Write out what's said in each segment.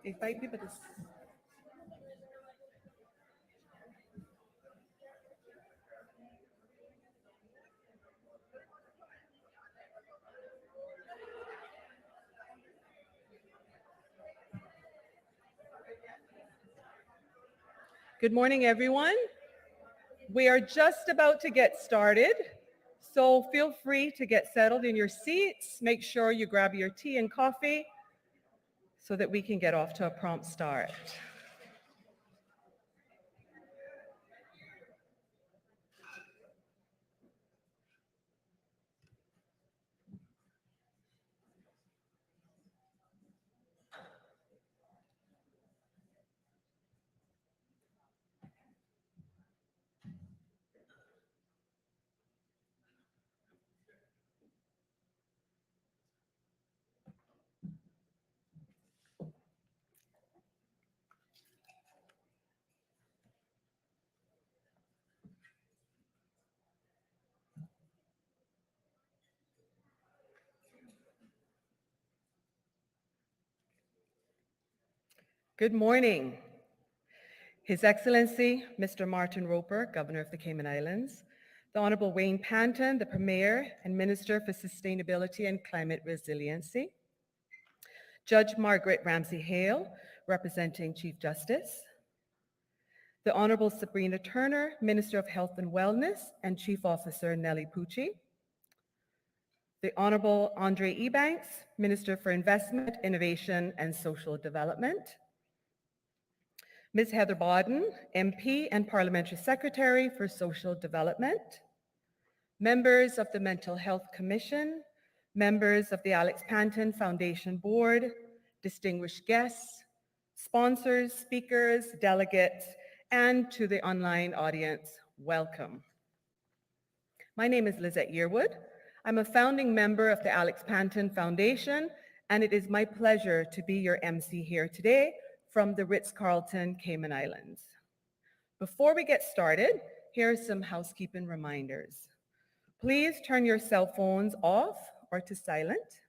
Invite people to. Good morning, everyone. We are just about to get started, so feel free to get settled in your seats. Make sure you grab your tea and coffee so that we can get off to a prompt start. Good morning. His Excellency, Mr. Martin Roper, Governor of the Cayman Islands, the Honorable Wayne Panton, the Premier and Minister for Sustainability and Climate Resiliency, Judge Margaret Ramsey Hale, representing Chief Justice, the Honorable Sabrina Turner, Minister of Health and Wellness, and Chief Officer Nellie Pucci, the Honorable Andre Ebanks, Minister for Investment, Innovation, and Social Development, Ms. Heather Bodden, MP and Parliamentary Secretary for Social Development, members of the Mental Health Commission, members of the Alex Panton Foundation Board, distinguished guests, sponsors, speakers, delegates, and to the online audience, welcome. My name is Lizette Yearwood. I'm a founding member of the Alex Panton Foundation, and it is my pleasure to be your MC here today from the Ritz-Carlton, Cayman Islands. Before we get started, here are some housekeeping reminders. Please turn your cell phones off or to silent.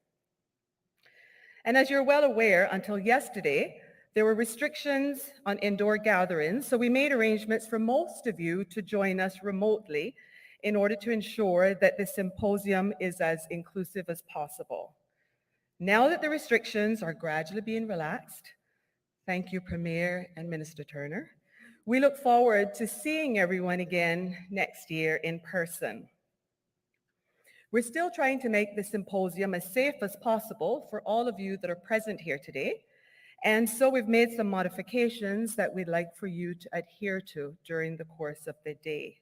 And as you're well aware, until yesterday, there were restrictions on indoor gatherings, so we made arrangements for most of you to join us remotely in order to ensure that the symposium is as inclusive as possible. Now that the restrictions are gradually being relaxed, thank you, Premier and Minister Turner, we look forward to seeing everyone again next year in person. We're still trying to make the symposium as safe as possible for all of you that are present here today, and so we've made some modifications that we'd like for you to adhere to during the course of the day.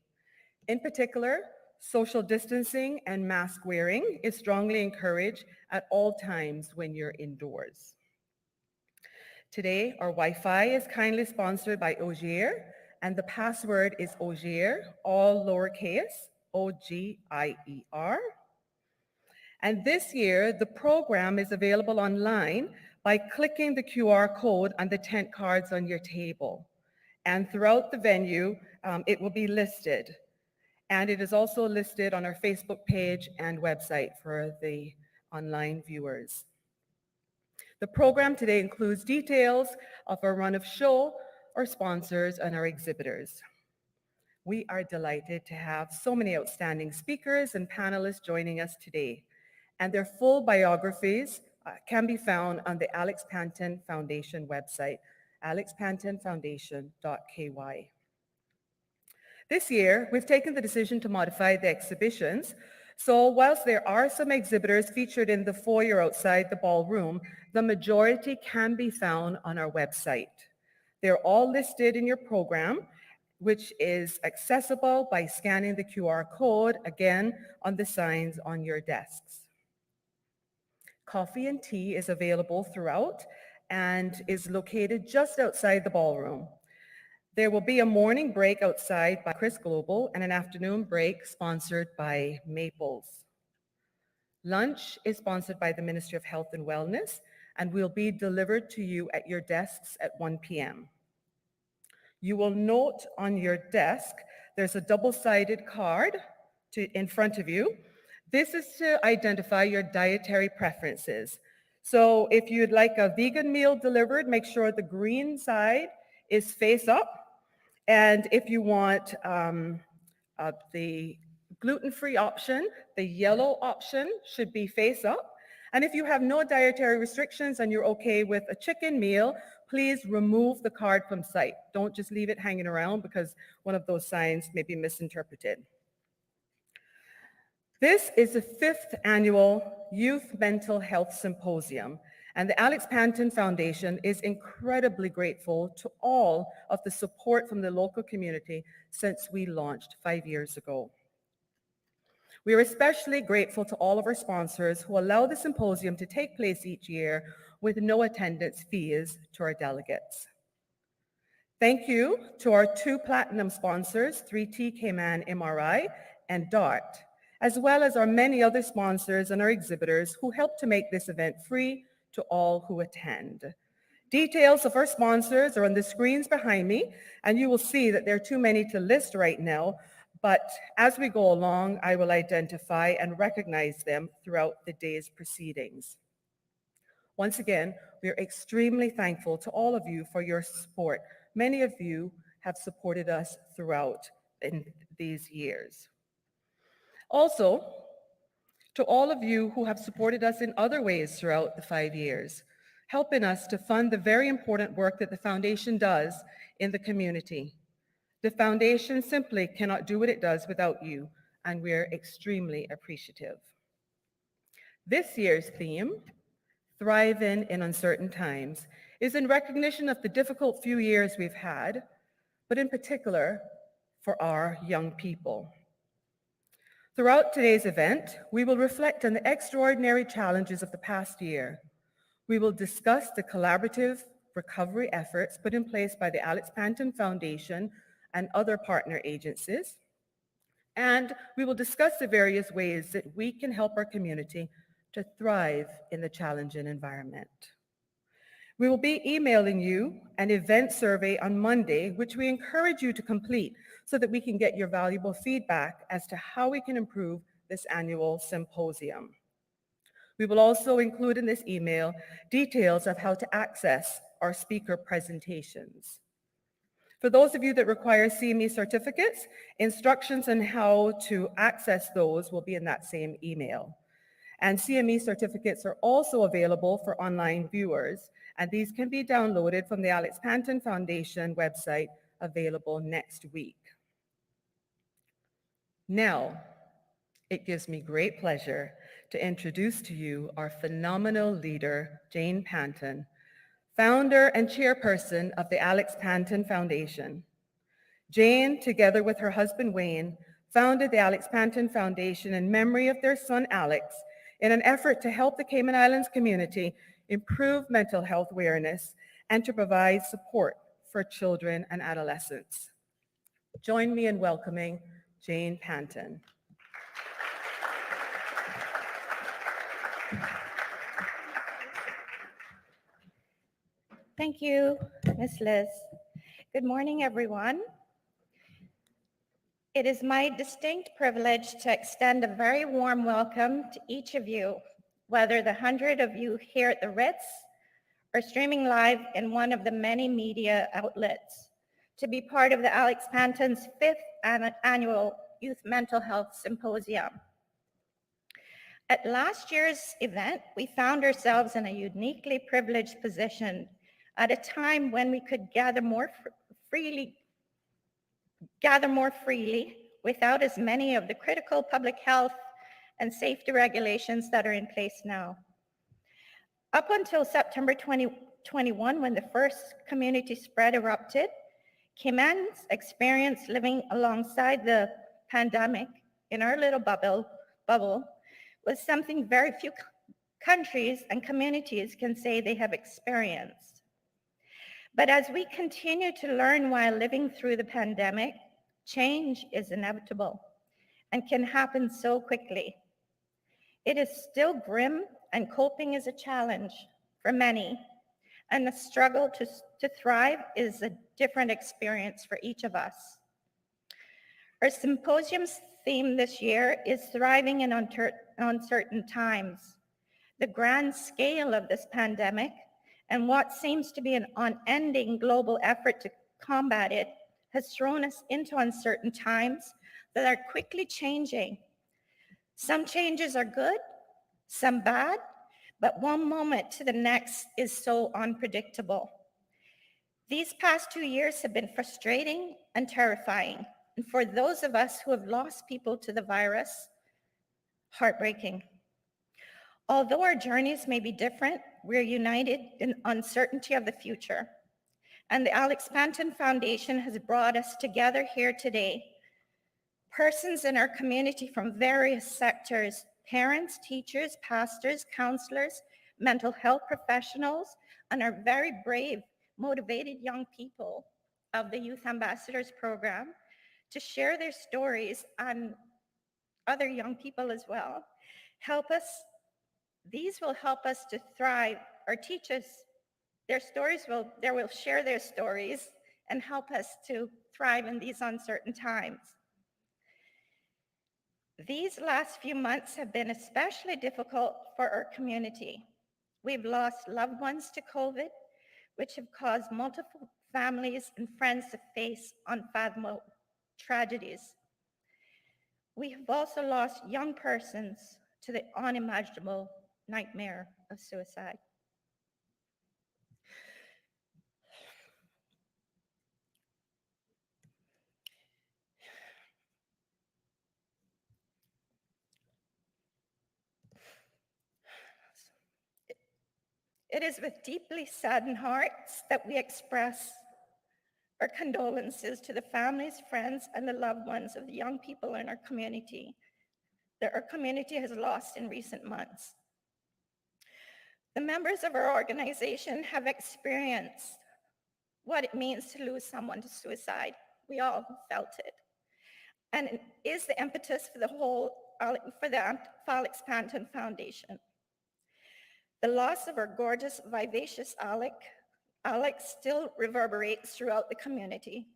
In particular, social distancing and mask wearing is strongly encouraged at all times when you're indoors. Today, our Wi-Fi is kindly sponsored by Ogier, and the password is Ogier, all lowercase, O-G-I-E-R. And this year, the program is available online by clicking the QR code on the tent cards on your table. And throughout the venue, it will be listed. And it is also listed on our Facebook page and website for the online viewers. The program today includes details of our run of show, our sponsors, and our exhibitors. We are delighted to have so many outstanding speakers and panelists joining us today, and their full biographies can be found on the Alex Panton Foundation website, alexpantonfoundation.ky. This year, we've taken the decision to modify the exhibitions. So whilst there are some exhibitors featured in the foyer outside the ballroom, the majority can be found on our website. They're all listed in your program, which is accessible by scanning the QR code, again, on the signs on your desks. Coffee and tea is available throughout and is located just outside the ballroom. There will be a morning break outside by Chris Global and an afternoon break sponsored by Maples. Lunch is sponsored by the Ministry of Health and Wellness and will be delivered to you at your desks at 1 p.m. You will note on your desk, there's a double-sided card in front of you. This is to identify your dietary preferences. So if you'd like a vegan meal delivered, make sure the green side is face up. And if you want the gluten-free option, the yellow option should be face up. And if you have no dietary restrictions and you're okay with a chicken meal, please remove the card from sight. Don't just leave it hanging around because one of those signs may be misinterpreted. This is the 5th annual Youth Mental Health Symposium, and the Alex Panton Foundation is incredibly grateful to all of the support from the local community since we launched 5 years ago. We are especially grateful to all of our sponsors who allow the symposium to take place each year with no attendance fees to our delegates. Thank you to our 2 platinum sponsors, 3T Cayman MRI and DART, as well as our many other sponsors and our exhibitors who help to make this event free to all who attend. Details of our sponsors are on the screens behind me, and you will see that there are too many to list right now, but as we go along, I will identify and recognize them throughout the day's proceedings. Once again, we are extremely thankful to all of you for your support. Many of you have supported us throughout in these years. Also, to all of you who have supported us in other ways throughout the 5 years, helping us to fund the very important work that the foundation does in the community. The foundation simply cannot do what it does without you, and we're extremely appreciative. This year's theme, Thriving in Uncertain Times, is in recognition of the difficult few years we've had, but in particular for our young people. Throughout today's event, we will reflect on the extraordinary challenges of the past year. We will discuss the collaborative recovery efforts put in place by the Alex Panton Foundation and other partner agencies, and we will discuss the various ways that we can help our community to thrive in the challenging environment. We will be emailing you an event survey on Monday, which we encourage you to complete so that we can get your valuable feedback as to how we can improve this annual symposium. We will also include in this email details of how to access our speaker presentations. For those of you that require CME certificates, instructions on how to access those will be in that same email. And CME certificates are also available for online viewers, and these can be downloaded from the Alex Panton Foundation website, available next week. Now, it gives me great pleasure to introduce to you our phenomenal leader, Jane Panton, founder and chairperson of the Alex Panton Foundation. Jane, together with her husband Wayne, founded the Alex Panton Foundation in memory of their son Alex in an effort to help the Cayman Islands community improve mental health awareness and to provide support for children and adolescents. Join me in welcoming Jane Panton. Thank you, Ms. Liz. Good morning, everyone. It is my distinct privilege to extend a very warm welcome to each of you, whether the 100 of you here at the Ritz or streaming live in one of the many media outlets, to be part of the Alex Panton's 5th annual Youth Mental Health Symposium. At last year's event, we found ourselves in a uniquely privileged position at a time when we could gather more freely without as many of the critical public health and safety regulations that are in place now. Up until September 2021, when the first community spread erupted, Cayman's experience living alongside the pandemic in our little bubble was something very few countries and communities can say they have experienced. But as we continue to learn while living through the pandemic, change is inevitable and can happen so quickly. It is still grim, and coping is a challenge for many, and the struggle to thrive is a different experience for each of us. Our symposium's theme this year is Thriving in Uncertain Times. The grand scale of this pandemic and what seems to be an unending global effort to combat it has thrown us into uncertain times that are quickly changing. Some changes are good, some bad, but one moment to the next is so unpredictable. These past 2 years have been frustrating and terrifying, and for those of us who have lost people to the virus, heartbreaking. Although our journeys may be different, we're united in uncertainty of the future. And the Alex Panton Foundation has brought us together here today. Persons in our community from various sectors, parents, teachers, pastors, counselors, mental health professionals, and our very brave, motivated young people of the Youth Ambassadors Program to share their stories, and other young people as well. These will help us to thrive or teach us. They will share their stories and help us to thrive in these uncertain times. These last few months have been especially difficult for our community. We've lost loved ones to COVID, which have caused multiple families and friends to face unfathomable tragedies. We have also lost young persons to the unimaginable nightmare of suicide. It is with deeply saddened hearts that we express our condolences to the families, friends, and the loved ones of the young people in our community that our community has lost in recent months. The members of our organization have experienced what it means to lose someone to suicide. We all felt it. And it is the impetus for the Alex Panton Foundation. The loss of our gorgeous, vivacious Alex still reverberates throughout the community.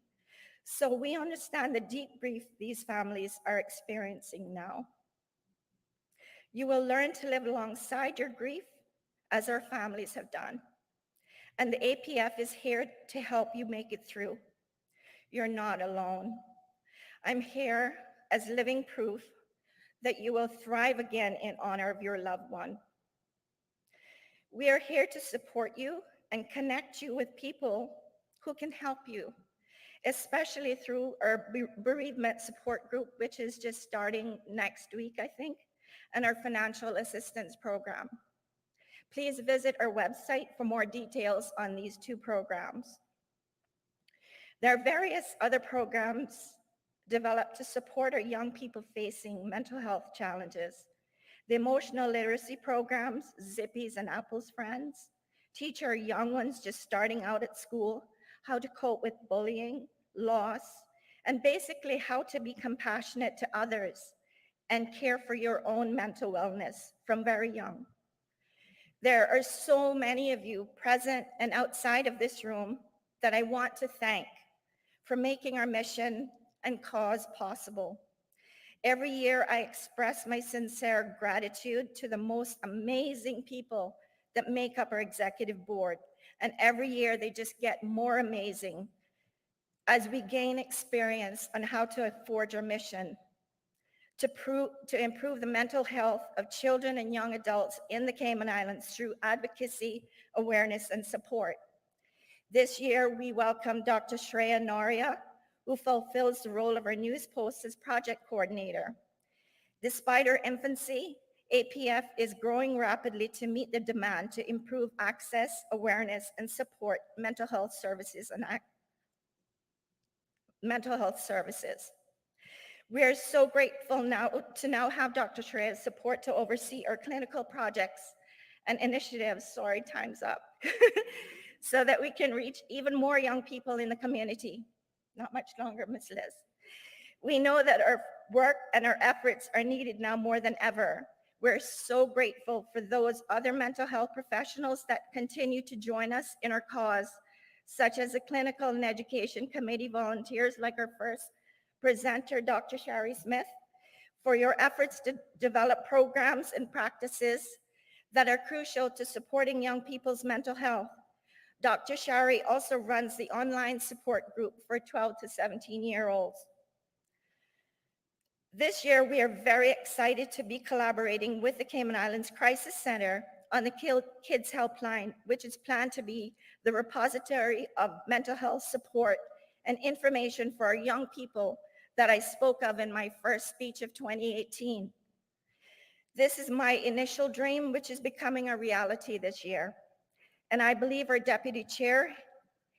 So we understand the deep grief these families are experiencing now. You will learn to live alongside your grief as our families have done. And the APF is here to help you make it through. You're not alone. I'm here as living proof that you will thrive again in honor of your loved one. We are here to support you and connect you with people who can help you, especially through our bereavement support group, which is just starting next week, I think, and our financial assistance program. Please visit our website for more details on these two programs. There are various other programs developed to support our young people facing mental health challenges. The emotional literacy programs, Zippy's and Apple's Friends, teach our young ones just starting out at school how to cope with bullying, loss, and basically how to be compassionate to others and care for your own mental wellness from very young. There are so many of you present and outside of this room that I want to thank for making our mission and cause possible. Every year, I express my sincere gratitude to the most amazing people that make up our executive board. And every year, they just get more amazing as we gain experience on how to forge our mission to improve the mental health of children and young adults in the Cayman Islands through advocacy, awareness, and support. This year, we welcome Dr. Shreya Noria, who fulfills the role of our news post as project coordinator. Despite our infancy, APF is growing rapidly to meet the demand to improve access, awareness, and support mental health services. We are so grateful to have Dr. Shreya's support to oversee our clinical projects and initiatives, sorry, time's up, so that we can reach even more young people in the community. Not much longer, Ms. Liz. We know that our work and our efforts are needed now more than ever. We're so grateful for those other mental health professionals that continue to join us in our cause, such as the Clinical and Education Committee volunteers like our first presenter, Dr. Shari Smith, for your efforts to develop programs and practices that are crucial to supporting young people's mental health. Dr. Shari also runs the online support group for 12 to 17-year-olds. This year, we are very excited to be collaborating with the Cayman Islands Crisis Center on the Kids Helpline, which is planned to be the repository of mental health support and information for our young people that I spoke of in my first speech of 2018. This is my initial dream, which is becoming a reality this year. And I believe our Deputy Chair,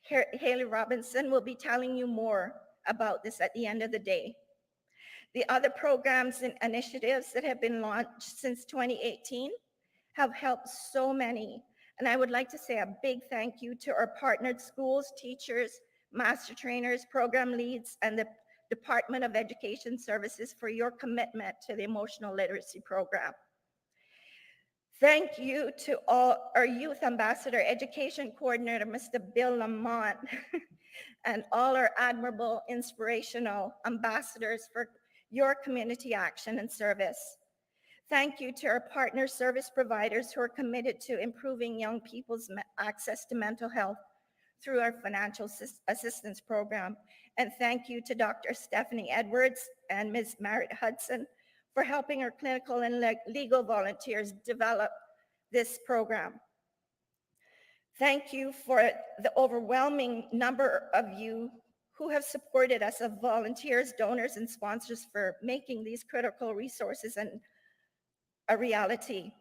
Haley Robinson, will be telling you more about this at the end of the day. The other programs and initiatives that have been launched since 2018 have helped so many. And I would like to say a big thank you to our partnered schools, teachers, master trainers, program leads, and the Department of Education Services for your commitment to the emotional literacy program. Thank you to all our youth ambassador, education coordinator, Mr. Bill Lamont, and all our admirable, inspirational ambassadors for your community action and service. Thank you to our partner service providers who are committed to improving young people's access to mental health through our financial assistance program. And thank you to Dr. Stephanie Edwards and Ms. Merritt Hudson for helping our clinical and legal volunteers develop this program. Thank you for the overwhelming number of you who have supported us as volunteers, donors, and sponsors for making these critical resources a reality.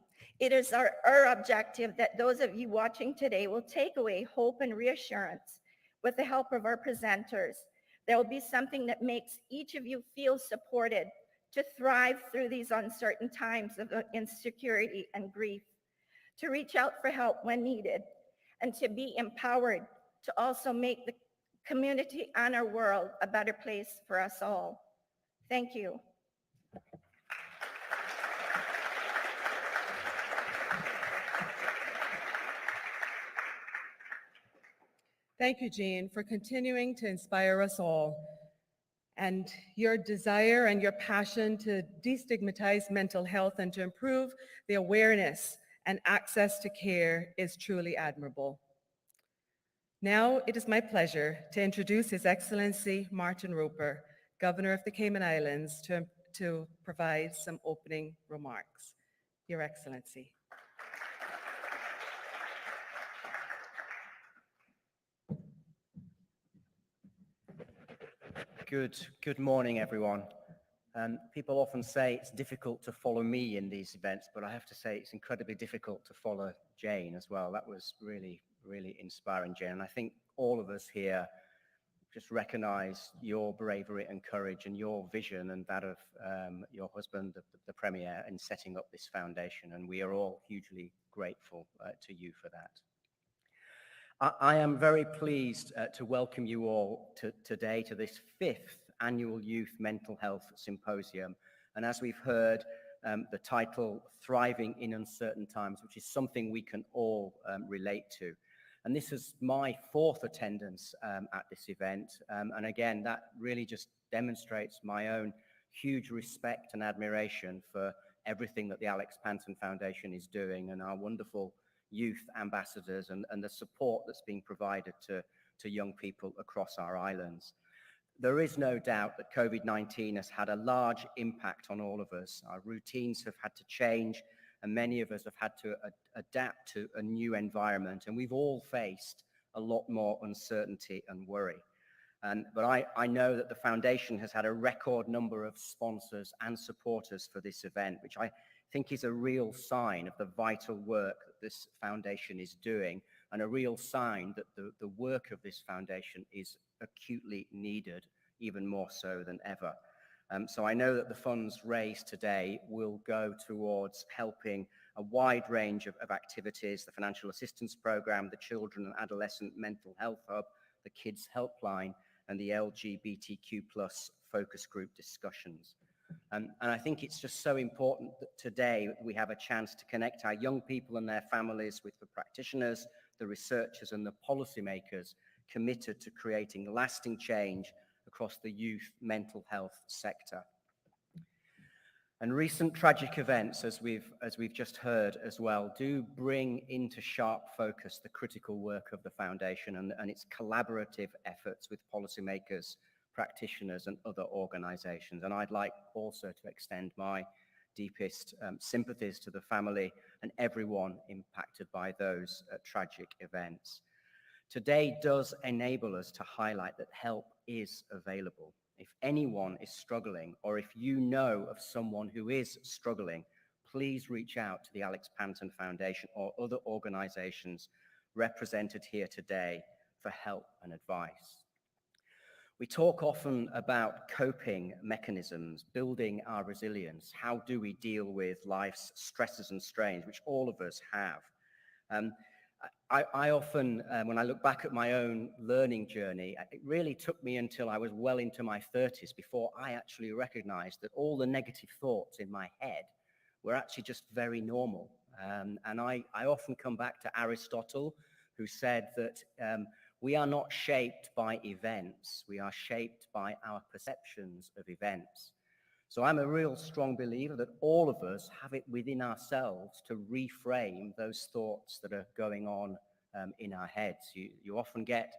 It is our objective that those of you watching today will take away hope and reassurance with the help of our presenters. There will be something that makes each of you feel supported to thrive through these uncertain times of insecurity and grief, to reach out for help when needed, and to be empowered to also make the community and our world a better place for us all. Thank you. Thank you, Jean, for continuing to inspire us all. And your desire and your passion to destigmatize mental health and to improve the awareness and access to care is truly admirable. Now it is my pleasure to introduce His Excellency Martin Roper, Governor of the Cayman Islands, to provide some opening remarks. Your Excellency. Good morning, everyone. People often say it's difficult to follow me in these events, but I have to say it's incredibly difficult to follow Jane as well. That was really, really inspiring, Jane. And I think all of us here just recognize your bravery and courage and your vision and that of your husband, the Premier, in setting up this foundation. And we are all hugely grateful to you for that. I am very pleased to welcome you all today to this 5th Annual Youth Mental Health Symposium. And as we've heard, the title, Thriving in Uncertain Times, which is something we can all relate to. And this is my 4th attendance at this event. And again, that really just demonstrates my own huge respect and admiration for everything that the Alex Panton Foundation is doing and our wonderful youth ambassadors and the support that's being provided to young people across our islands. There is no doubt that COVID-19 has had a large impact on all of us. Our routines have had to change, and many of us have had to adapt to a new environment, and we've all faced a lot more uncertainty and worry. But I know that the foundation has had a record number of sponsors and supporters for this event, which I think is a real sign of the vital work that this foundation is doing, and a real sign that the work of this foundation is acutely needed, even more so than ever. So I know that the funds raised today will go towards helping a wide range of activities, the financial assistance program, the Children and Adolescent Mental Health Hub, the Kids Helpline, and the LGBTQ+ focus group discussions. And I think it's just so important that today we have a chance to connect our young people and their families with the practitioners, the researchers, and the policymakers committed to creating lasting change across the youth mental health sector. And recent tragic events, as we've just heard as well, do bring into sharp focus the critical work of the Foundation and its collaborative efforts with policymakers, practitioners, and other organizations. And I'd like also to extend my deepest sympathies to the family and everyone impacted by those tragic events. Today does enable us to highlight that help is available. If anyone is struggling, or if you know of someone who is struggling, please reach out to the Alex Panton Foundation or other organizations represented here today for help and advice. We talk often about coping mechanisms, building our resilience. How do we deal with life's stresses and strains, which all of us have? I often, when I look back at my own learning journey, it really took me until I was well into my 30s before I actually recognized that all the negative thoughts in my head were actually just very normal. And I often come back to Aristotle, who said that we are not shaped by events, we are shaped by our perceptions of events. So I'm a real strong believer that all of us have it within ourselves to reframe those thoughts that are going on in our heads. You often get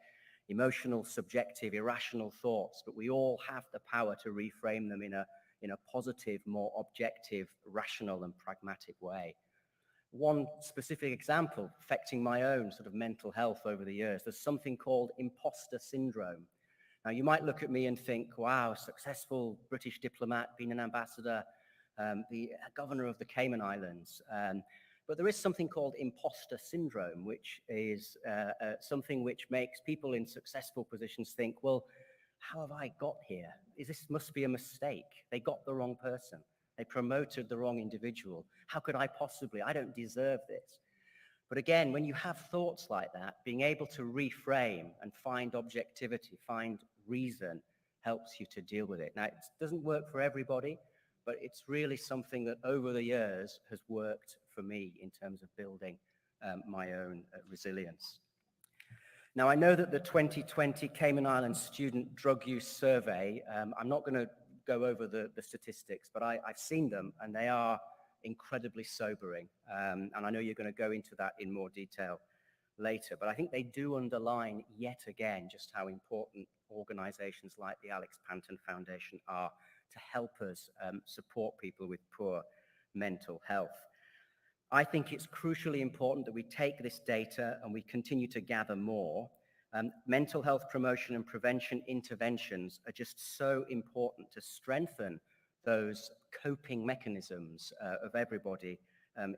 emotional, subjective, irrational thoughts, but we all have the power to reframe them in a positive, more objective, rational and pragmatic way. One specific example affecting my own sort of mental health over the years, there's something called imposter syndrome. Now, you might look at me and think, wow, a successful British diplomat, being an ambassador, the governor of the Cayman Islands. But there is something called imposter syndrome, which is something which makes people in successful positions think, well, how have I got here? This must be a mistake. They got the wrong person. They promoted the wrong individual. How could I possibly? I don't deserve this. But again, when you have thoughts like that, being able to reframe and find objectivity, find reason, helps you to deal with it. Now, it doesn't work for everybody, but it's really something that over the years has worked for me in terms of building my own resilience. Now, I know that the 2020 Cayman Islands Student Drug Use Survey, I'm not going to go over the statistics, but I've seen them and they are incredibly sobering. And I know you're going to go into that in more detail later, but I think they do underline yet again just how important organizations like the Alex Panton Foundation are to help us support people with poor mental health. I think it's crucially important that we take this data and we continue to gather more. Mental health promotion and prevention interventions are just so important to strengthen those coping mechanisms of everybody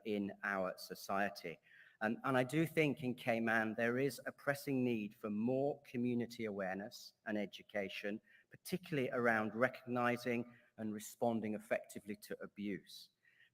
in our society. And I do think in Cayman there is a pressing need for more community awareness and education, particularly around recognizing and responding effectively to abuse.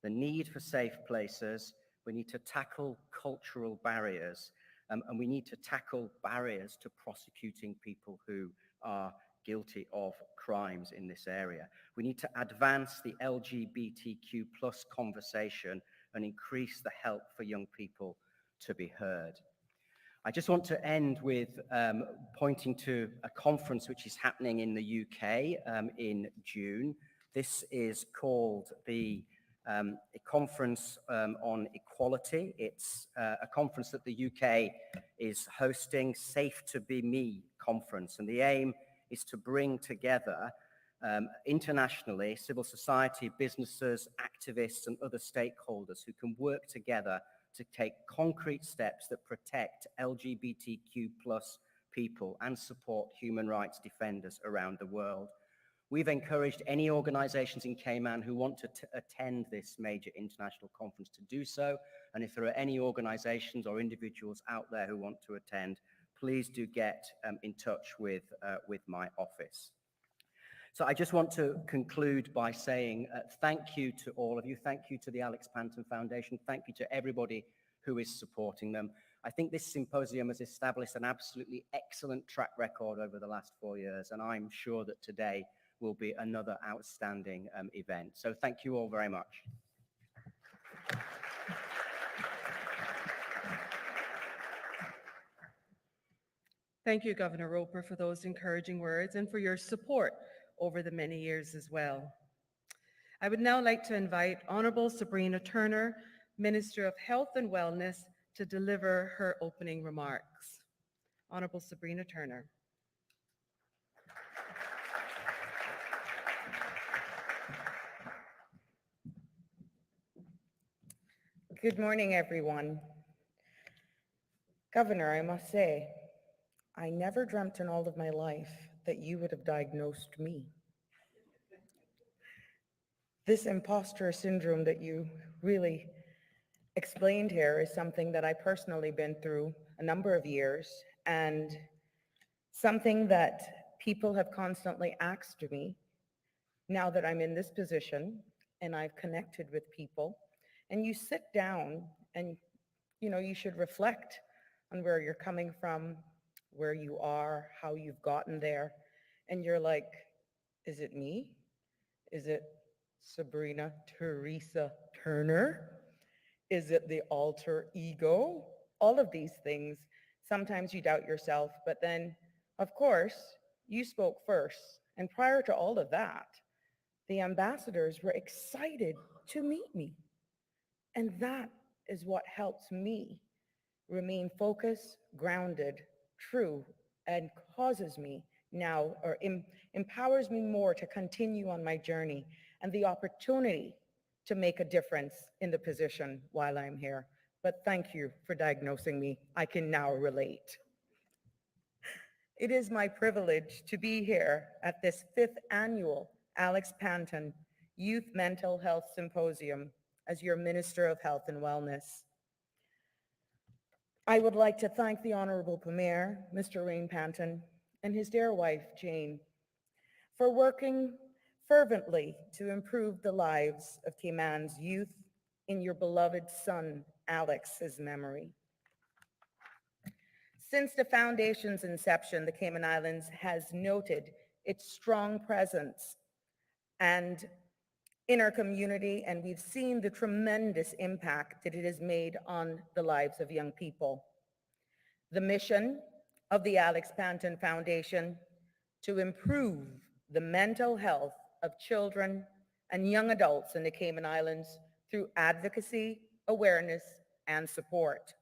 The need for safe places, we need to tackle cultural barriers, and we need to tackle barriers to prosecuting people who are guilty of crimes in this area. We need to advance the LGBTQ+ conversation and increase the help for young people to be heard. I just want to end with pointing to a conference which is happening in the UK in June. This is called the a conference on equality. It's a conference that the UK is hosting, Safe to Be Me conference. And the aim is to bring together internationally civil society, businesses, activists, and other stakeholders who can work together to take concrete steps that protect LGBTQ+ people and support human rights defenders around the world. We've encouraged any organizations in Cayman who want to attend this major international conference to do so. And if there are any organizations or individuals out there who want to attend, please do get in touch with my office. So I just want to conclude by saying thank you to all of you. Thank you to the Alex Panton Foundation. Thank you to everybody who is supporting them. I think this symposium has established an absolutely excellent track record over the last 4 years, and I'm sure that today will be another outstanding event. So thank you all very much. Thank you, Governor Roper, for those encouraging words and for your support over the many years as well. I would now like to invite Honorable Sabrina Turner, Minister of Health and Wellness, to deliver her opening remarks. Honorable Sabrina Turner. Good morning, everyone. Governor, I must say, I never dreamt in all of my life that you would have diagnosed me. This imposter syndrome that you really explained here is something that I personally been through a number of years, and something that people have constantly asked me now that I'm in this position and I've connected with people. And you sit down and you should reflect on where you're coming from, where you are, how you've gotten there. And you're like, is it me? Is it Sabrina Teresa Turner? Is it the alter ego? All of these things. Sometimes you doubt yourself, but then, of course, you spoke first. And prior to all of that, the ambassadors were excited to meet me. And that is what helps me remain focused, grounded, true, and causes me now, or empowers me more to continue on my journey and the opportunity to make a difference in the position while I'm here. But thank you for diagnosing me. I can now relate. It is my privilege to be here at this 5th annual Alex Panton Youth Mental Health Symposium as your Minister of Health and Wellness. I would like to thank the Honorable Premier, Mr. Wayne Panton, and his dear wife, Jane, for working fervently to improve the lives of Cayman's youth in your beloved son, Alex's memory. Since the foundation's inception, the Cayman Islands has noted its strong presence and in our community, and we've seen the tremendous impact that it has made on the lives of young people. The mission of the Alex Panton Foundation to improve the mental health of children and young adults in the Cayman Islands through advocacy, awareness, and support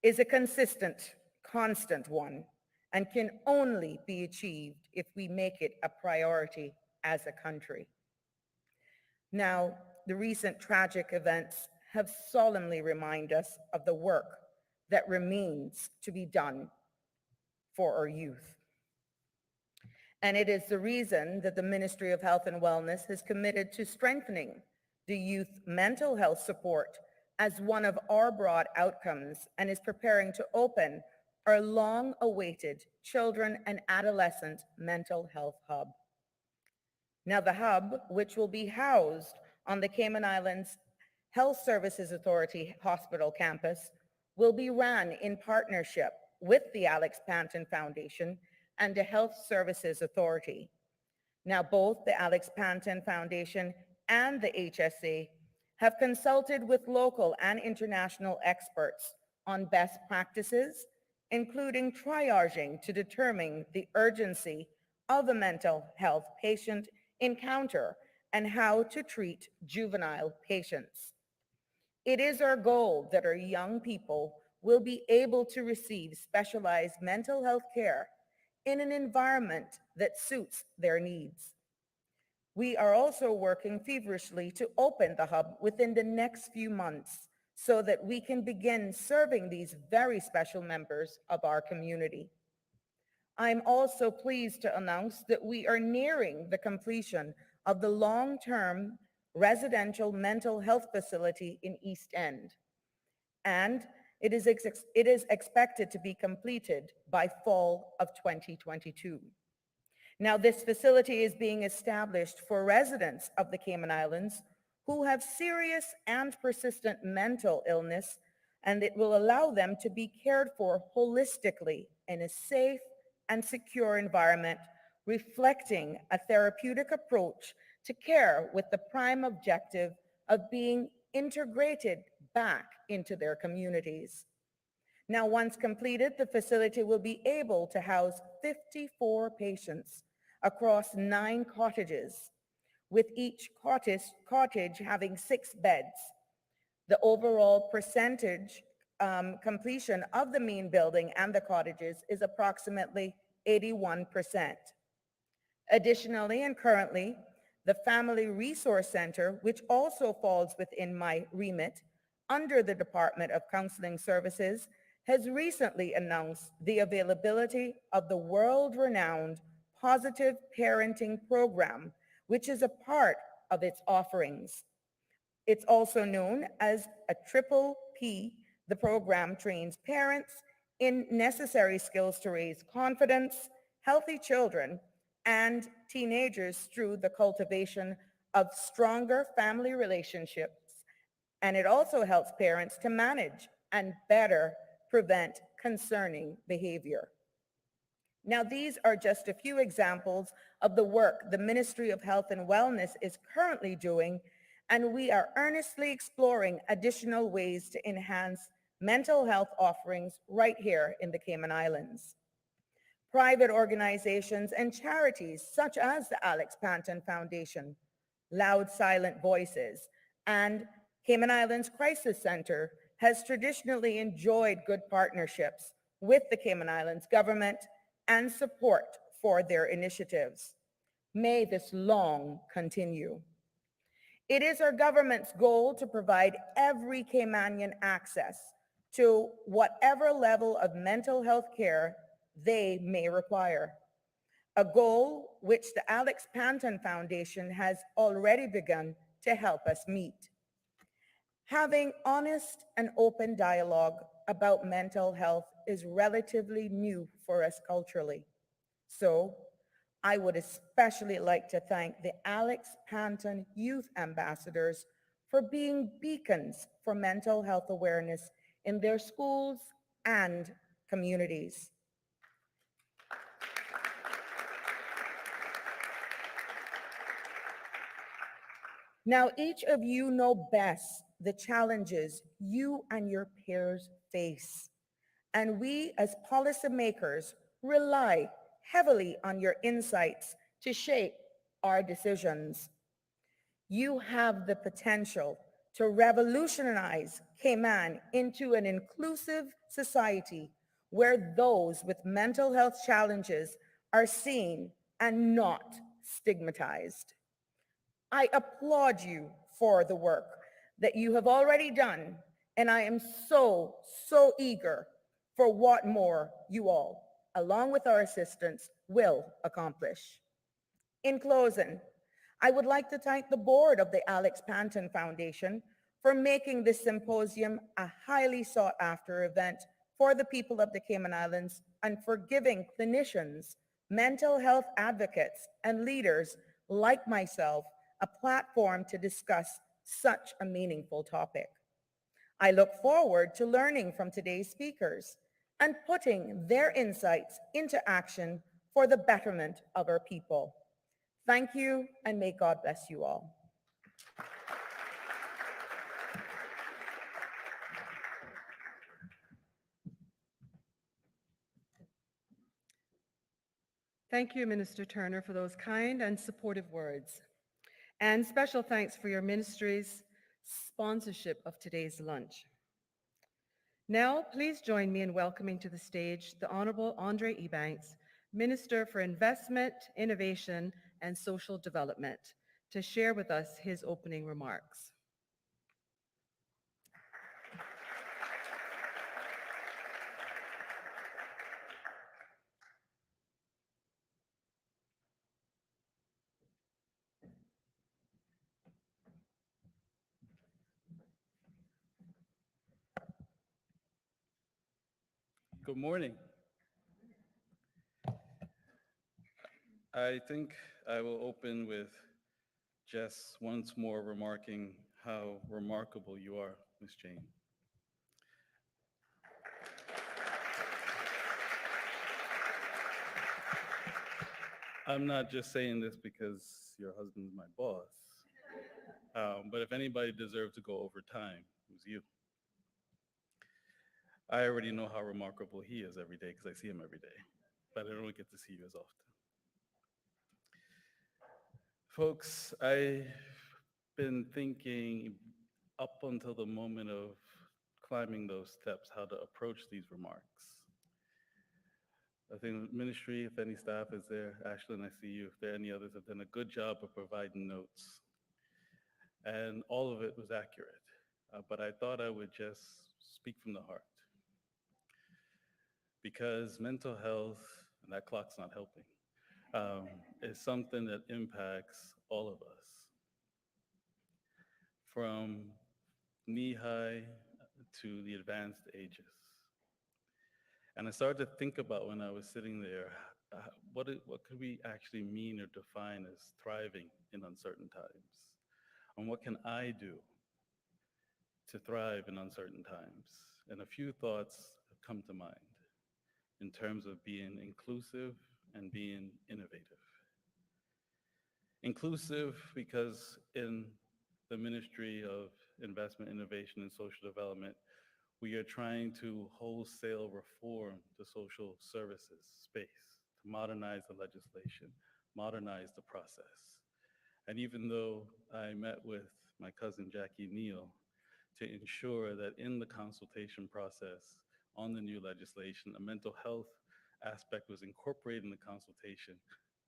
is a constant one, and can only be achieved if we make it a priority as a country. Now, the recent tragic events have solemnly reminded us of the work that remains to be done for our youth. And it is the reason that the Ministry of Health and Wellness has committed to strengthening the youth mental health support as one of our broad outcomes, and is preparing to open our long-awaited Children and Adolescent Mental Health Hub. Now, the hub, which will be housed on the Cayman Islands Health Services Authority Hospital campus, will be run in partnership with the Alex Panton Foundation and the Health Services Authority. Now, both the Alex Panton Foundation and the HSA have consulted with local and international experts on best practices, including triaging to determine the urgency of a mental health patient encounter and how to treat juvenile patients. It is our goal that our young people will be able to receive specialized mental health care in an environment that suits their needs. We are also working feverishly to open the hub within the next few months so that we can begin serving these very special members of our community. I'm also pleased to announce that we are nearing the completion of the long-term residential mental health facility in East End, and it is expected to be completed by fall of 2022. Now, this facility is being established for residents of the Cayman Islands who have serious and persistent mental illness, and it will allow them to be cared for holistically in a safe and secure environment, reflecting a therapeutic approach to care with the prime objective of being integrated back into their communities. Now, once completed, the facility will be able to house 54 patients across 9 cottages with each cottage having 6 beds. The overall percentage completion of the main building and the cottages is approximately 81%. Additionally, and currently, the Family Resource Center, which also falls within my remit, under the Department of Counseling Services, has recently announced the availability of the world-renowned Positive Parenting Program, which is a part of its offerings. It's also known as a Triple P. The program trains parents in necessary skills to raise confidence, healthy children, and teenagers through the cultivation of stronger family relationships. And it also helps parents to manage and better prevent concerning behavior. Now, these are just a few examples of the work the Ministry of Health and Wellness is currently doing, and we are earnestly exploring additional ways to enhance mental health offerings right here in the Cayman Islands. Private organizations and charities such as the Alex Panton Foundation, Loud Silent Voices, and Cayman Islands Crisis Center has traditionally enjoyed good partnerships with the Cayman Islands government and support for their initiatives. May this long continue. It is our government's goal to provide every Caymanian access to whatever level of mental health care they may require, a goal which the Alex Panton Foundation has already begun to help us meet. Having honest and open dialogue about mental health is relatively new for us culturally. So I would especially like to thank the Alex Panton Youth Ambassadors for being beacons for mental health awareness in their schools and communities. Now, each of you know best the challenges you and your peers face. And we as policymakers rely heavily on your insights to shape our decisions. You have the potential to revolutionize Cayman into an inclusive society where those with mental health challenges are seen and not stigmatized. I applaud you for the work that you have already done, and I am so eager for what more you all, along with our assistants, will accomplish. In closing, I would like to thank the board of the Alex Panton Foundation for making this symposium a highly sought after event for the people of the Cayman Islands and for giving clinicians, mental health advocates, and leaders like myself a platform to discuss such a meaningful topic. I look forward to learning from today's speakers and putting their insights into action for the betterment of our people. Thank you, and may God bless you all. Thank you, Minister Turner, for those kind and supportive words. And special thanks for your ministry's sponsorship of today's lunch. Now, please join me in welcoming to the stage the Honorable Andre Ebanks, Minister for Investment, Innovation, and Social Development, to share with us his opening remarks. Good morning. I think I will open with just once more remarking how remarkable you are, Ms. Jane. I'm not just saying this because your husband's my boss, but if anybody deserved to go over time, it was you. I already know how remarkable he is every day because I see him every day, but I don't get to see you as often. Folks, I've been thinking up until the moment of climbing those steps how to approach these remarks. I think the ministry, if any staff is there, Ashlyn, I see you, if there are any others, have done a good job of providing notes. And all of it was accurate. But I thought I would just speak from the heart. Because mental health, and that clock's not helping, is something that impacts all of us. From knee-high to the advanced ages. And I started to think about when I was sitting there, what could we actually mean or define as thriving in uncertain times? And what can I do to thrive in uncertain times? And a few thoughts have come to mind in terms of being inclusive and being innovative. Inclusive because in the Ministry of Investment, Innovation, and Social Development, we are trying to wholesale reform the social services space, to modernize the legislation, modernize the process. And even though I met with my cousin Jackie Neal to ensure that in the consultation process on the new legislation, a mental health aspect was incorporated in the consultation,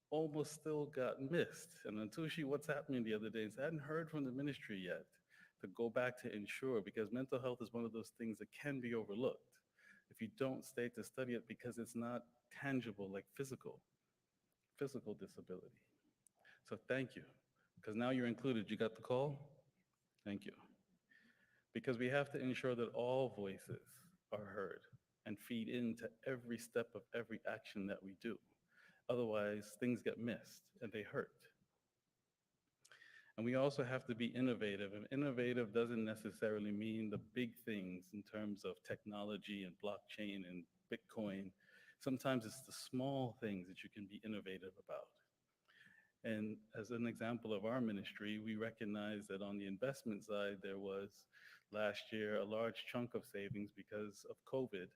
almost still got missed. And until she WhatsApped me the other day and said, I hadn't heard from the ministry yet, to go back to ensure, because mental health is one of those things that can be overlooked if you don't stay to study it, because it's not tangible like physical disability. So thank you, because now you're included. You got the call? Thank you. Because we have to ensure that all voices are heard and feed into every step of every action that we do. Otherwise, things get missed and they hurt. And we also have to be innovative. And innovative doesn't necessarily mean the big things in terms of technology and blockchain and Bitcoin. Sometimes it's the small things that you can be innovative about. And as an example of our ministry, we recognize that on the investment side, there was last year a large chunk of savings because of COVID.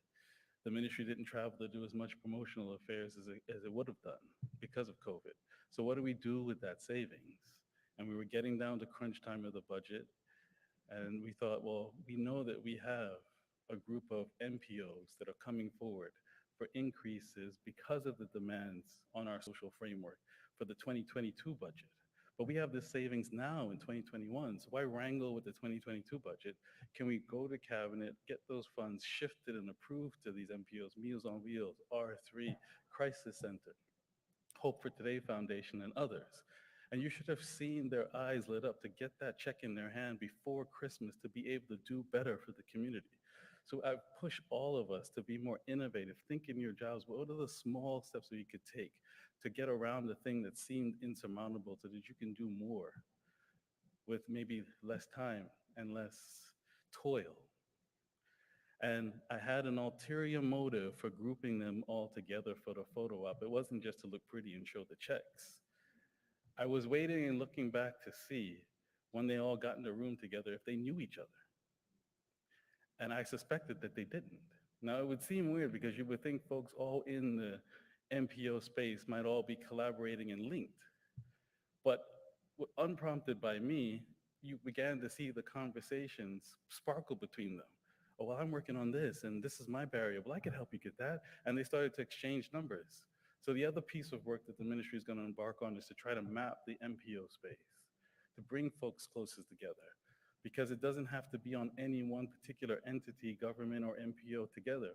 The ministry didn't travel to do as much promotional affairs as it would have done because of COVID. So what do we do with that savings? And we were getting down to crunch time of the budget. And we thought, well, we know that we have a group of MPOs that are coming forward for increases because of the demands on our social framework for the 2022 budget. But we have this savings now in 2021, so why wrangle with the 2022 budget? Can we go to cabinet, get those funds shifted and approved to these MPOs, Meals on Wheels, R3, Crisis Center, Hope for Today Foundation, and others? And you should have seen their eyes lit up to get that check in their hand before Christmas to be able to do better for the community. So I push all of us to be more innovative. Think in your jobs, what are the small steps that you could take to get around the thing that seemed insurmountable so that you can do more with maybe less time and less toil. And I had an ulterior motive for grouping them all together for the photo op. It wasn't just to look pretty and show the checks. I was waiting and looking back to see when they all got in the room together if they knew each other. And I suspected that they didn't. Now it would seem weird because you would think folks all in the MPO space might all be collaborating and linked. But unprompted by me, you began to see the conversations sparkle between them. Oh, well, I'm working on this and this is my barrier. Well, I could help you get that. And they started to exchange numbers. So the other piece of work that the ministry is going to embark on is to try to map the MPO space, to bring folks closer together, because it doesn't have to be on any one particular entity, government or MPO together.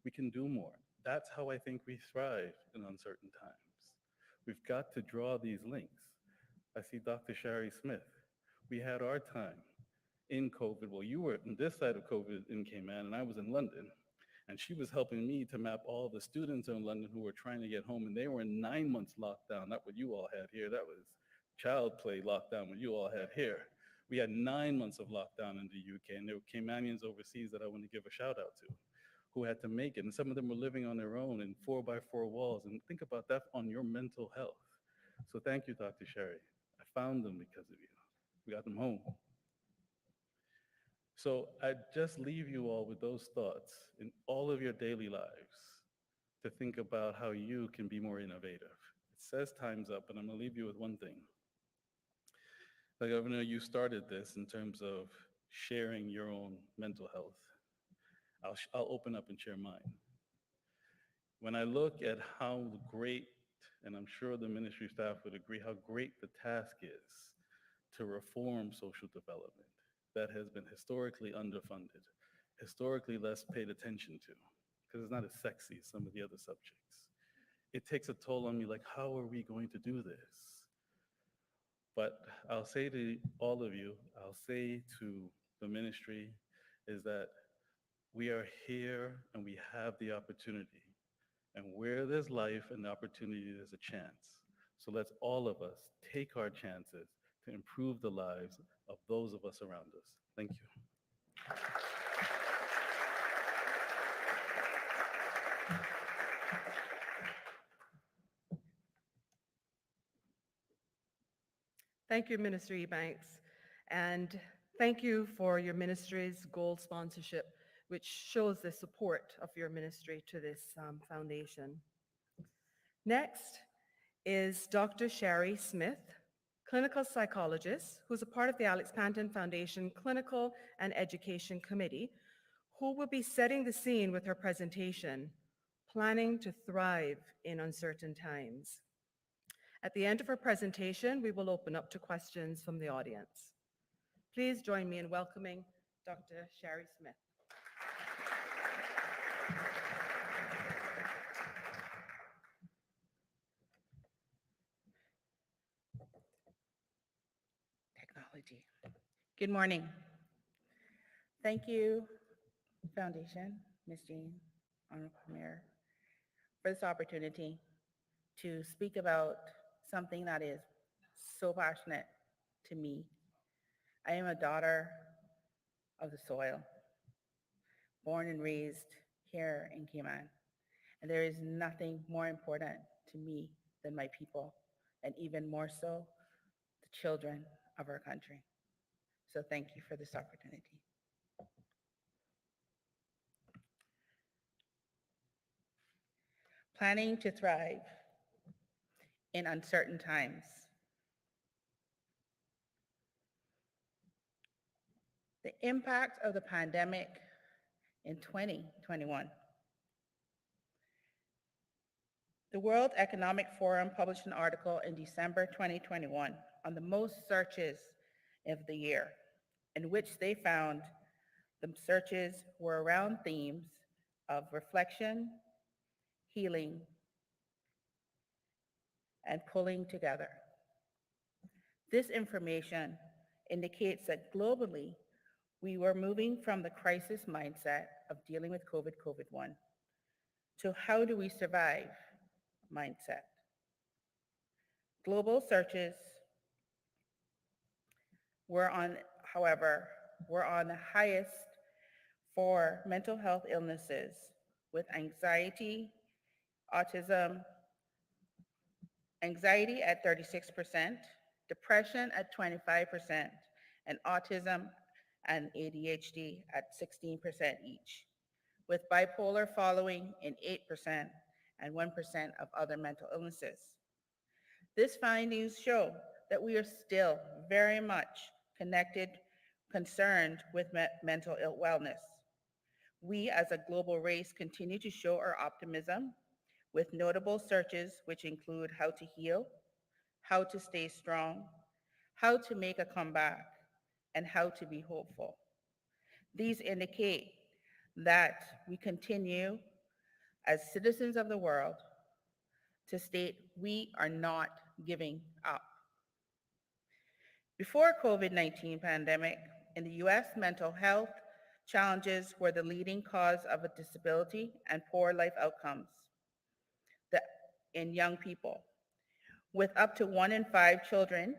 We can do more. That's how I think we thrive in uncertain times. We've got to draw these links. I see Dr. Shari Smith. We had our time in COVID. Well, you were on this side of COVID in Cayman and I was in London. And she was helping me to map all the students in London who were trying to get home, and they were in 9 months lockdown, not what you all had here. That was child play lockdown, what you all had here. We had 9 months of lockdown in the UK, and there were Caymanians overseas that I want to give a shout out to, who had to make it. And some of them were living on their own in 4x4 walls. And think about that on your mental health. So thank you, Dr. Sherry. I found them because of you. We got them home. So I just leave you all with those thoughts in all of your daily lives to think about how you can be more innovative. It says time's up, and I'm gonna leave you with one thing. Governor, you started this in terms of sharing your own mental health. I'll open up and share mine. When I look at how great, and I'm sure the ministry staff would agree, how great the task is to reform social development that has been historically underfunded, historically less paid attention to, because it's not as sexy as some of the other subjects. It takes a toll on me, like, how are we going to do this? But I'll say to all of you, I'll say to the ministry, is that we are here and we have the opportunity. And where there's life and opportunity, there's a chance. So let's all of us take our chances to improve the lives of those of us around us. Thank you. Thank you, Minister Ebanks. And thank you for your ministry's gold sponsorship, which shows the support of your ministry to this foundation. Next is Dr. Sherry Smith, clinical psychologist, who's a part of the Alex Panton Foundation Clinical and Education Committee, who will be setting the scene with her presentation, Planning to Thrive in Uncertain Times. At the end of her presentation, we will open up to questions from the audience. Please join me in welcoming Dr. Sherry Smith. Technology. Good morning. Thank you, Foundation, Ms. Jean, Honorable Mayor, for this opportunity to speak about something that is so passionate to me. I am a daughter of the soil, born and raised here in Cayman, and there is nothing more important to me than my people, and even more so, the children of our country. So thank you for this opportunity. Planning to thrive in uncertain times. The impact of the pandemic in 2021. The World Economic Forum published an article in December 2021 on the most searches of the year, in which they found the searches were around themes of reflection, healing, and pulling together. This information indicates that globally, we were moving from the crisis mindset of dealing with COVID-1 to how do we survive mindset. Global searches were on, however, were on the highest for mental health illnesses with anxiety, autism, anxiety at 36%, depression at 25%, and autism and ADHD at 16% each, with bipolar following in 8% and 1% of other mental illnesses. These findings show that we are still very much connected, concerned with mental wellness. We as a global race continue to show our optimism with notable searches which include how to heal, how to stay strong, how to make a comeback, and how to be hopeful. These indicate that we continue as citizens of the world to state we are not giving up. Before COVID-19 pandemic, in the US, mental health challenges were the leading cause of a disability and poor life outcomes in young people, with up to 1 in 5 children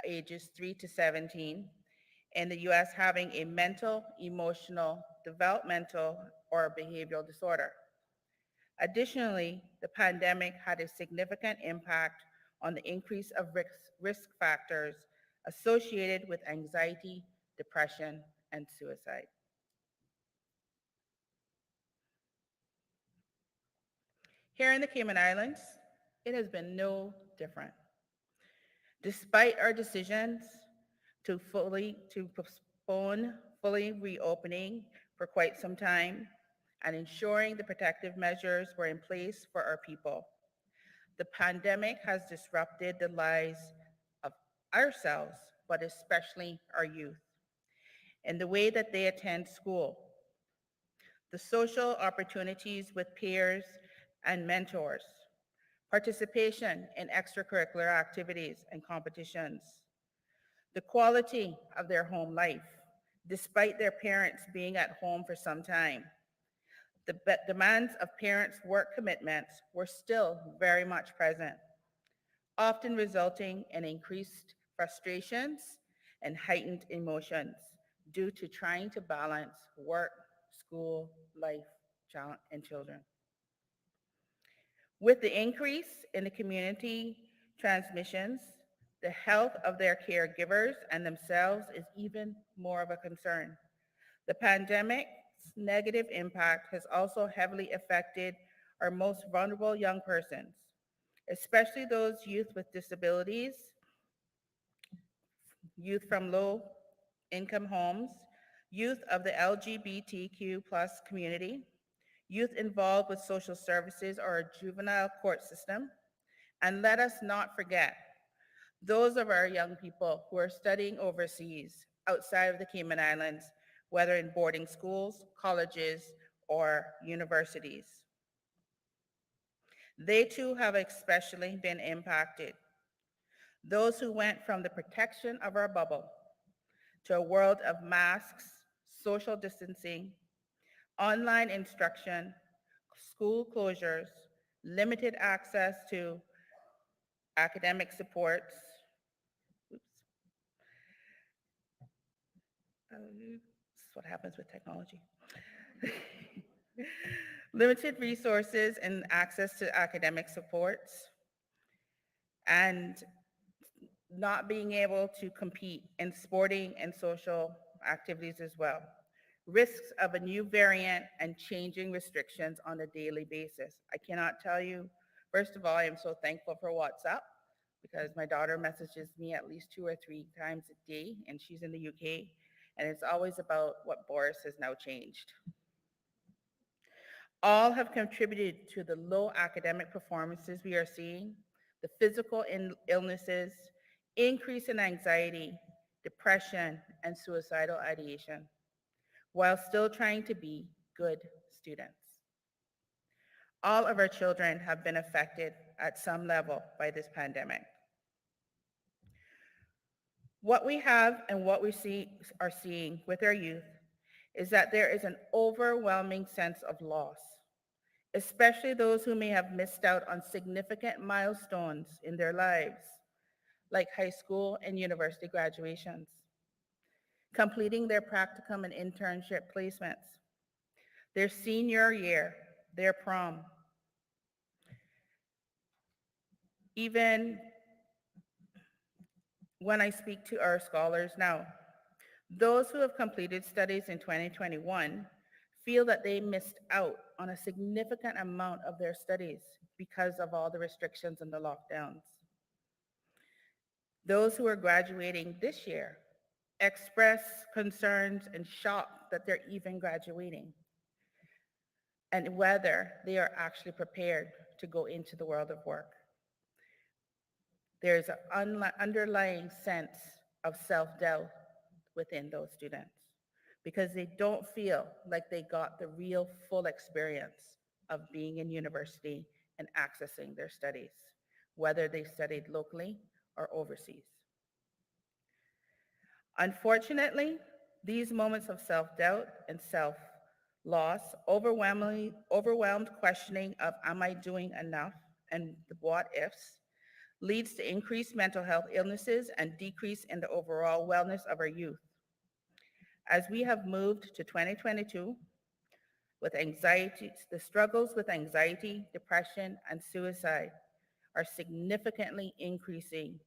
ages 3 to 17 in the US having a mental, emotional, developmental, or behavioral disorder. Additionally, the pandemic had a significant impact on the increase of risk factors associated with anxiety, depression, and suicide. Here in the Cayman Islands, it has been no different. Despite our decisions to postpone fully reopening for quite some time and ensuring the protective measures were in place for our people. The pandemic has disrupted the lives of ourselves, but especially our youth, in the way that they attend school, the social opportunities with peers and mentors, participation in extracurricular activities and competitions, the quality of their home life, despite their parents being at home for some time. The demands of parents' work commitments were still very much present, often resulting in increased frustrations and heightened emotions due to trying to balance work, school, life, and children. With the increase in the community transmissions, the health of their caregivers and themselves is even more of a concern. The pandemic's negative impact has also heavily affected our most vulnerable young persons, especially those youth with disabilities, youth from low-income homes, youth of the LGBTQ plus community, youth involved with social services or our juvenile court system, and let us not forget those of our young people who are studying overseas outside of the Cayman Islands, whether in boarding schools, colleges, or universities. They too have especially been impacted. Those who went from the protection of our bubble to a world of masks, social distancing, online instruction, school closures, limited access to academic supports, this is what happens with technology. Limited resources and access to academic supports, and not being able to compete in sporting and social activities as well. Risks of a new variant and changing restrictions on a daily basis. I cannot tell you, first of all, I am so thankful for WhatsApp because my daughter messages me at least 2 or 3 times a day, and she's in the UK, and it's always about what Boris has now changed. All have contributed to the low academic performances we are seeing, the physical illnesses, increase in anxiety, depression, and suicidal ideation, while still trying to be good students. All of our children have been affected at some level by this pandemic. What we have and what we are seeing with our youth is that there is an overwhelming sense of loss, especially those who may have missed out on significant milestones in their lives, like high school and university graduations, completing their practicum and internship placements, their senior year, their prom. Even when I speak to our scholars now, those who have completed studies in 2021 feel that they missed out on a significant amount of their studies because of all the restrictions and the lockdowns. Those who are graduating this year express concerns and shock that they're even graduating, and whether they are actually prepared to go into the world of work. There's an underlying sense of self-doubt within those students because they don't feel like they got the real full experience of being in university and accessing their studies, whether they studied locally or overseas. Unfortunately, these moments of self-doubt and self-loss overwhelmed questioning of am I doing enough and the what ifs leads to increased mental health illnesses and decrease in the overall wellness of our youth. As we have moved to 2022, with anxiety, the struggles with anxiety, depression, and suicide are significantly increasing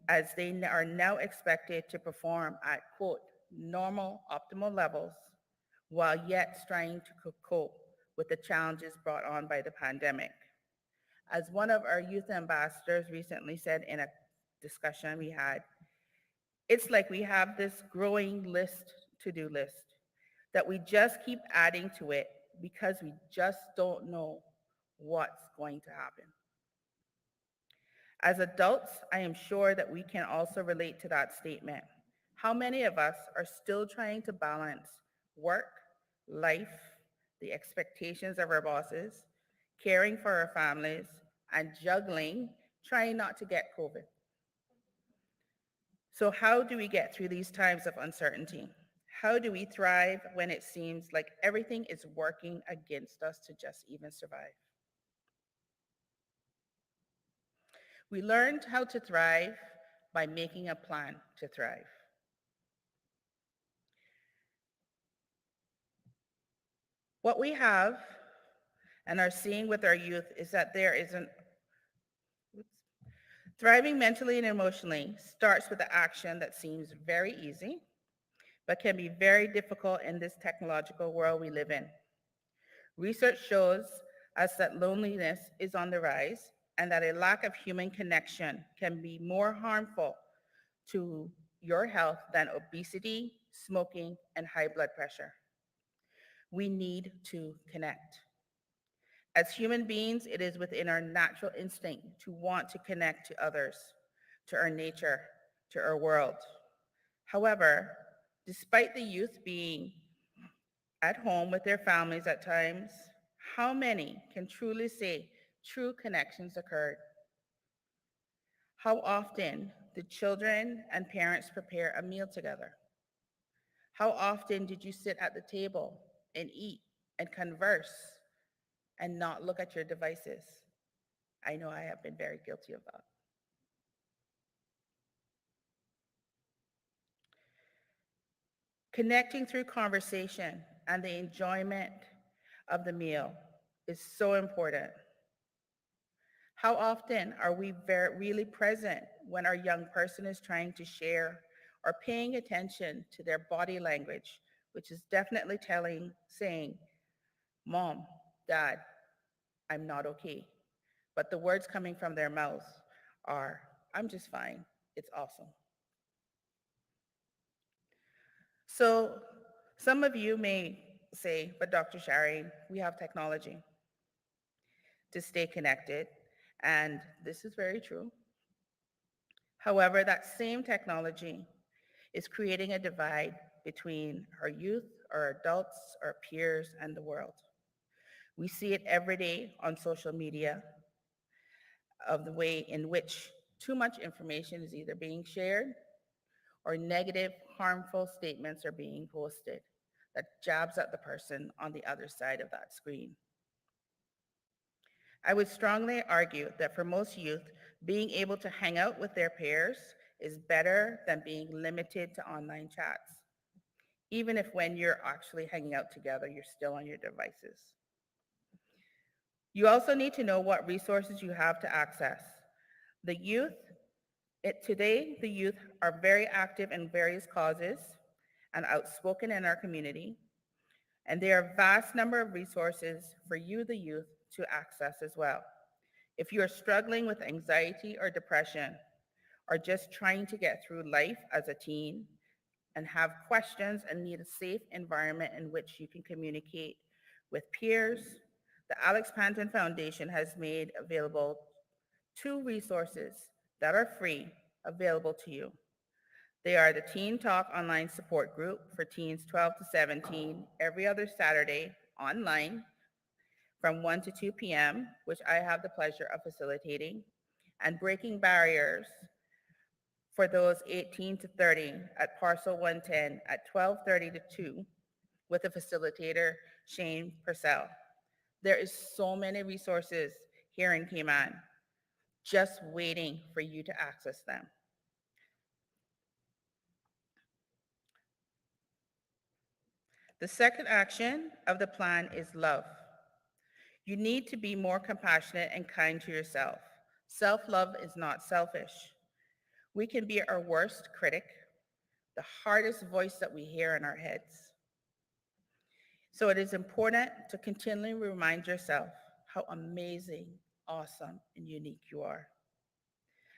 as they are now expected to perform at, quote, normal optimal levels, while yet trying to cope with the challenges brought on by the pandemic. As one of our youth ambassadors recently said in a discussion we had, It's like we have this growing to-do list that we just keep adding to it because we just don't know what's going to happen. As adults, I am sure that we can also relate to that statement. How many of us are still trying to balance work, life, the expectations of our bosses, caring for our families, and juggling, trying not to get COVID? So how do we get through these times of uncertainty? How do we thrive when it seems like everything is working against us to just even survive? We learned how to thrive by making a plan to thrive. What we have and are seeing with our youth is that there is an thriving mentally and emotionally starts with an action that seems very easy, but can be very difficult in this technological world we live in. Research shows us that loneliness is on the rise and that a lack of human connection can be more harmful to your health than obesity, smoking, and high blood pressure. We need to connect. As human beings, it is within our natural instinct to want to connect to others, to our nature, to our world. However, despite the youth being at home with their families at times, how many can truly say true connections occurred? How often did children and parents prepare a meal together? How often did you sit at the table and eat and converse and not look at your devices? I know I have been very guilty of that. Connecting through conversation and the enjoyment of the meal is so important. How often are we really present when our young person is trying to share or paying attention to their body language, which is definitely saying, Mom, Dad, I'm not okay. But the words coming from their mouths are, I'm just fine. It's awesome. So some of you may say, but Dr. Shari, we have technology to stay connected. And this is very true. However, that same technology is creating a divide between our youth, our adults, our peers, and the world. We see it every day on social media of the way in which too much information is either being shared or negative, harmful statements are being posted that jabs at the person on the other side of that screen. I would strongly argue that for most youth, being able to hang out with their peers is better than being limited to online chats, even if when you're actually hanging out together, you're still on your devices. You also need to know what resources you have to access. Today, the youth are very active in various causes and outspoken in our community, and there are a vast number of resources for you, the youth, to access as well. If you are struggling with anxiety or depression, or just trying to get through life as a teen and have questions and need a safe environment in which you can communicate with peers, the Alex Panton Foundation has made available 2 resources that are free available to you. They are the Teen Talk online support group for teens 12 to 17 every other Saturday online from 1 to 2 p.m., which I have the pleasure of facilitating, and Breaking Barriers for those 18 to 30 at Parcel 110 at 12:30 to 2 with the facilitator, Shane Purcell. There is so many resources here in Cayman, just waiting for you to access them. The second action of the plan is love. You need to be more compassionate and kind to yourself. Self-love is not selfish. We can be our worst critic, the hardest voice that we hear in our heads. So it is important to continually remind yourself how amazing, awesome, and unique you are.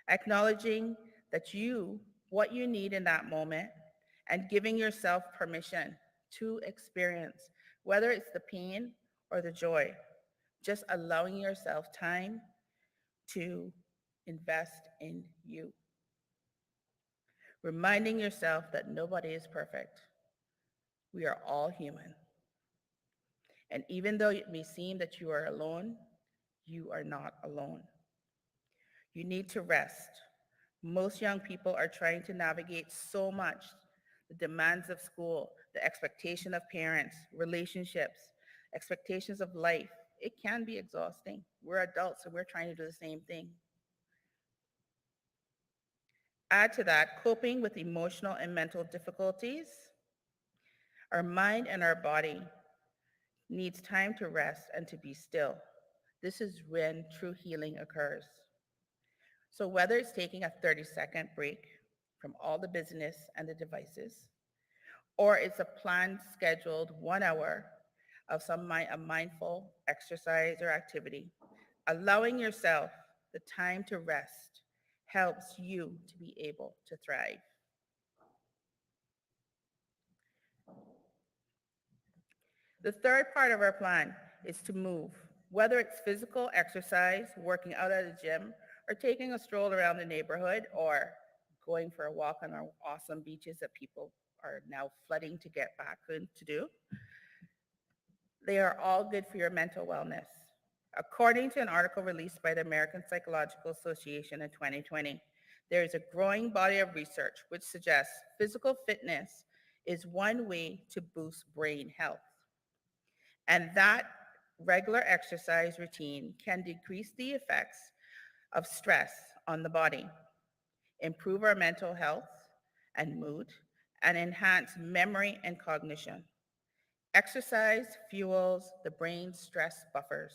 Acknowledging that you what you need in that moment, and giving yourself permission to experience, whether it's the pain or the joy, just allowing yourself time to invest in you. Reminding yourself that nobody is perfect. We are all human. And even though it may seem that you are alone, you are not alone. You need to rest. Most young people are trying to navigate so much, the demands of school, the expectation of parents, relationships, expectations of life. It can be exhausting. We're adults and we're trying to do the same thing. Add to that, coping with emotional and mental difficulties. Our mind and our body needs time to rest and to be still. This is when true healing occurs. So whether it's taking a 30-second break from all the business and the devices, or it's a planned, scheduled 1 hour of a mindful exercise or activity, allowing yourself the time to rest helps you to be able to thrive. The third part of our plan is to move, whether it's physical exercise, working out at a gym, or taking a stroll around the neighborhood, or going for a walk on our awesome beaches that people are now flooding to get back to do. They are all good for your mental wellness. According to an article released by the American Psychological Association in 2020, there is a growing body of research which suggests physical fitness is one way to boost brain health, and that regular exercise routine can decrease the effects of stress on the body, improve our mental health and mood, and enhance memory and cognition. Exercise fuels the brain's stress buffers.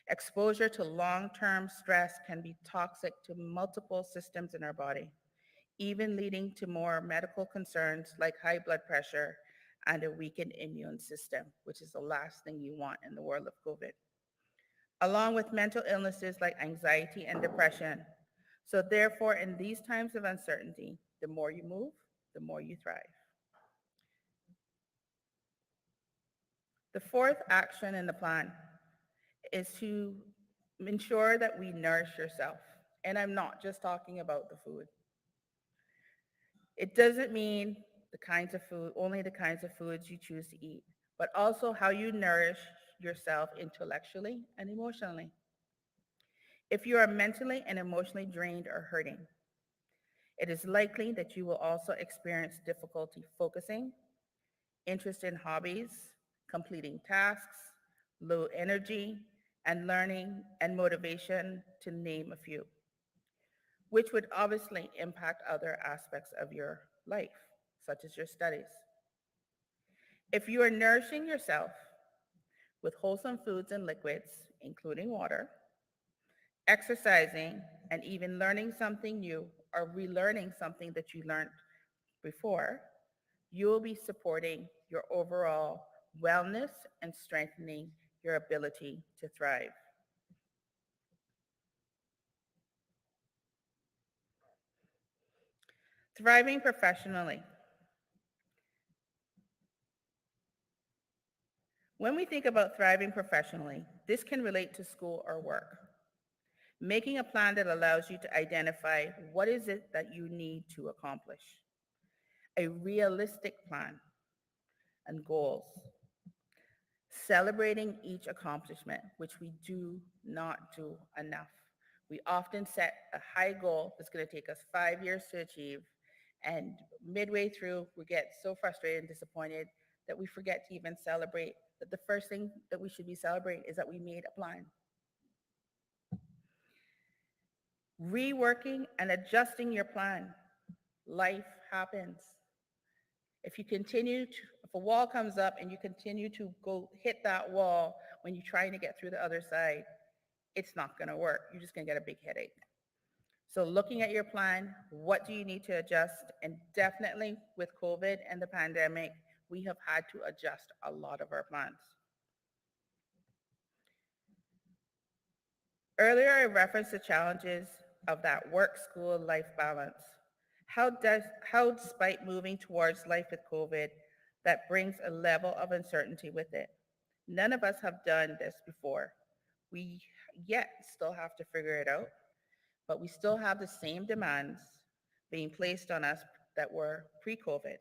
Exposure to long-term stress can be toxic to multiple systems in our body, even leading to more medical concerns like high blood pressure and a weakened immune system, which is the last thing you want in the world of COVID, along with mental illnesses like anxiety and depression. So therefore, in these times of uncertainty, the more you move, the more you thrive. The fourth action in the plan is to ensure that we nourish yourself. And I'm not just talking about the food. It doesn't mean the kinds of food, only the kinds of foods you choose to eat, but also how you nourish yourself intellectually and emotionally. If you are mentally and emotionally drained or hurting, it is likely that you will also experience difficulty focusing, interest in hobbies, completing tasks, low energy, and learning and motivation, to name a few, which would obviously impact other aspects of your life, such as your studies. If you are nourishing yourself with wholesome foods and liquids, including water, exercising, and even learning something new or relearning something that you learned before, you will be supporting your overall wellness and strengthening your ability to thrive. Thriving professionally. When we think about thriving professionally, this can relate to school or work. Making a plan that allows you to identify what is it that you need to accomplish. A realistic plan and goals. Celebrating each accomplishment, which we do not do enough. We often set a high goal that's going to take us 5 years to achieve, and midway through, we get so frustrated and disappointed that we forget to even celebrate that the first thing that we should be celebrating is that we made a plan. Reworking and adjusting your plan. Life happens. If a wall comes up and you continue to go hit that wall when you're trying to get through the other side, it's not going to work. You're just going to get a big headache. So looking at your plan, what do you need to adjust? And definitely with COVID and the pandemic, we have had to adjust a lot of our plans. Earlier, I referenced the challenges of that work-school life balance. How despite moving towards life with COVID, that brings a level of uncertainty with it. None of us have done this before. We yet still have to figure it out, but we still have the same demands being placed on us that were pre-COVID.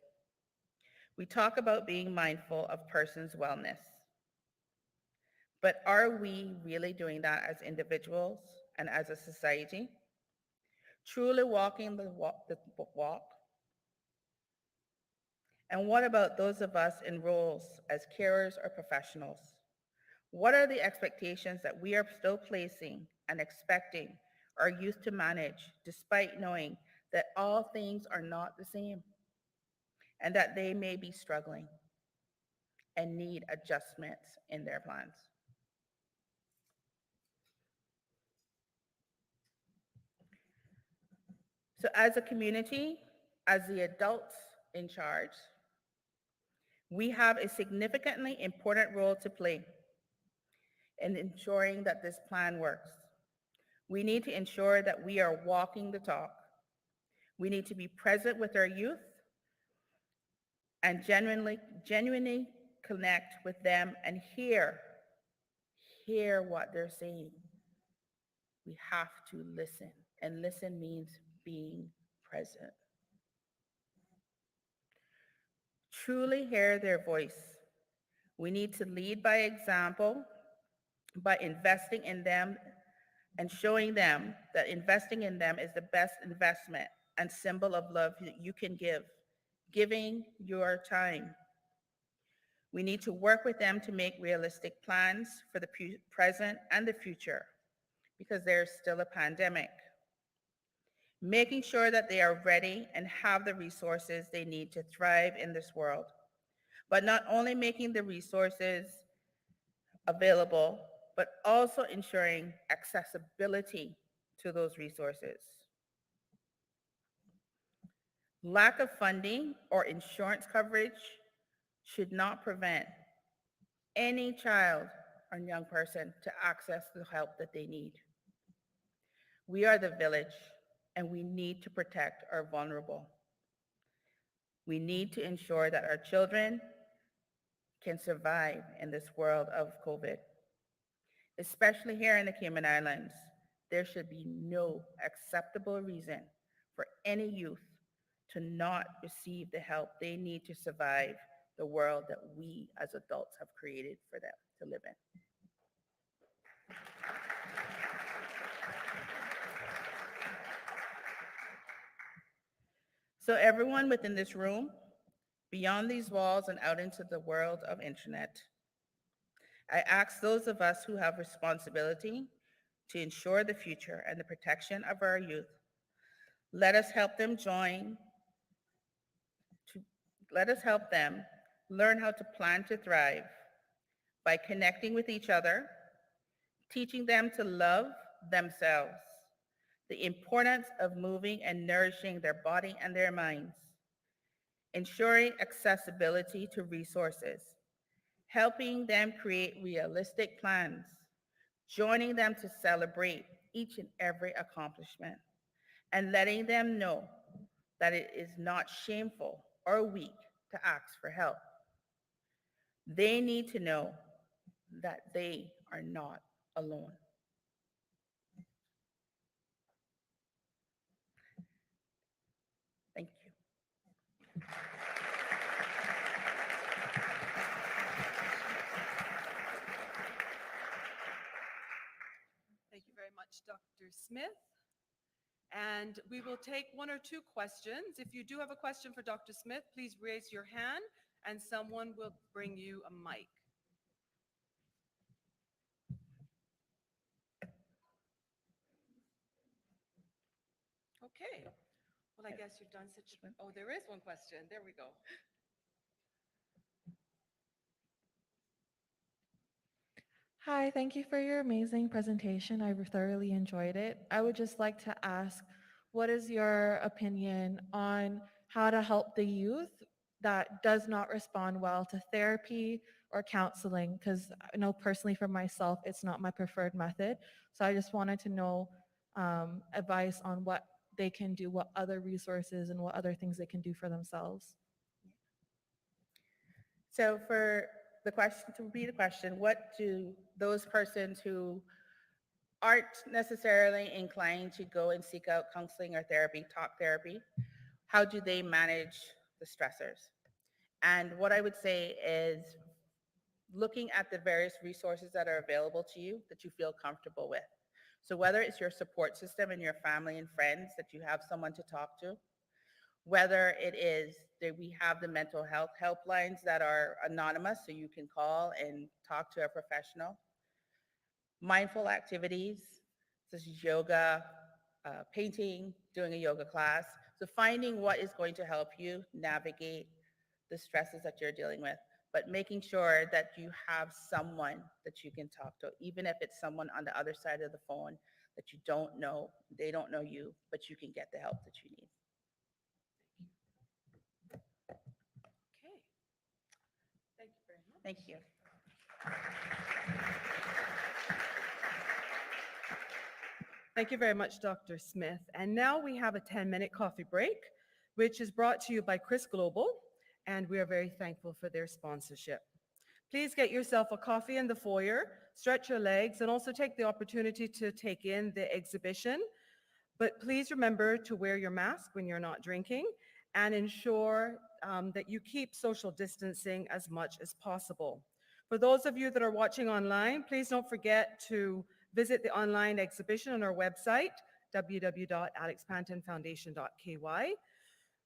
We talk about being mindful of persons' wellness, but are we really doing that as individuals and as a society? Truly walking the walk? And what about those of us in roles as carers or professionals? What are the expectations that we are still placing and expecting our youth to manage, despite knowing that all things are not the same and that they may be struggling and need adjustments in their plans? So as a community, as the adults in charge, we have a significantly important role to play in ensuring that this plan works. We need to ensure that we are walking the talk. We need to be present with our youth and genuinely connect with them and hear what they're saying. We have to listen, and listen means being present. Truly hear their voice. We need to lead by example, by investing in them and showing them that investing in them is the best investment and symbol of love that you can give, giving your time. We need to work with them to make realistic plans for the present and the future, because there's still a pandemic. Making sure that they are ready and have the resources they need to thrive in this world, but not only making the resources available, but also ensuring accessibility to those resources. Lack of funding or insurance coverage should not prevent any child or young person to access the help that they need. We are the village, and we need to protect our vulnerable. We need to ensure that our children can survive in this world of COVID. Especially here in the Cayman Islands, there should be no acceptable reason for any youth to not receive the help they need to survive the world that we as adults have created for them to live in. So everyone within this room, beyond these walls and out into the world of internet, I ask those of us who have responsibility to ensure the future and the protection of our youth, let us help them learn how to plan to thrive by connecting with each other, teaching them to love themselves, the importance of moving and nourishing their body and their minds, ensuring accessibility to resources, helping them create realistic plans, joining them to celebrate each and every accomplishment, and letting them know that it is not shameful or weak to ask for help. They need to know that they are not alone. Thank you. Thank you very much, Dr. Smith. And we will take one or two questions. If you do have a question for Dr. Smith, please raise your hand and someone will bring you a mic. Okay. Well, I guess you've done such, oh, there is one question. There we go. Hi, thank you for your amazing presentation. I thoroughly enjoyed it. I would just like to ask, what is your opinion on how to help the youth that does not respond well to therapy or counseling? Because I know personally for myself, it's not my preferred method. So I just wanted to know advice on what they can do, what other resources and what other things they can do for themselves. So for the question, to repeat the question, what do those persons who aren't necessarily inclined to go and seek out counseling or therapy, talk therapy, how do they manage the stressors? And what I would say is looking at the various resources that are available to you that you feel comfortable with. So whether it's your support system and your family and friends that you have someone to talk to, whether it is that we have the mental health helplines that are anonymous, so you can call and talk to a professional, mindful activities such as yoga, painting, doing a yoga class. So finding what is going to help you navigate the stresses that you're dealing with, but making sure that you have someone that you can talk to, even if it's someone on the other side of the phone that you don't know, they don't know you, but you can get the help that you need. Okay. Thank you very much. Thank you. Thank you very much, Dr. Smith. And now we have a 10-minute coffee break, which is brought to you by Chris Global, and we are very thankful for their sponsorship. Please get yourself a coffee in the foyer, stretch your legs, and also take the opportunity to take in the exhibition. But please remember to wear your mask when you're not drinking and ensure that you keep social distancing as much as possible. For those of you that are watching online, please don't forget to visit the online exhibition on our website, www.alexpantonfoundation.ky.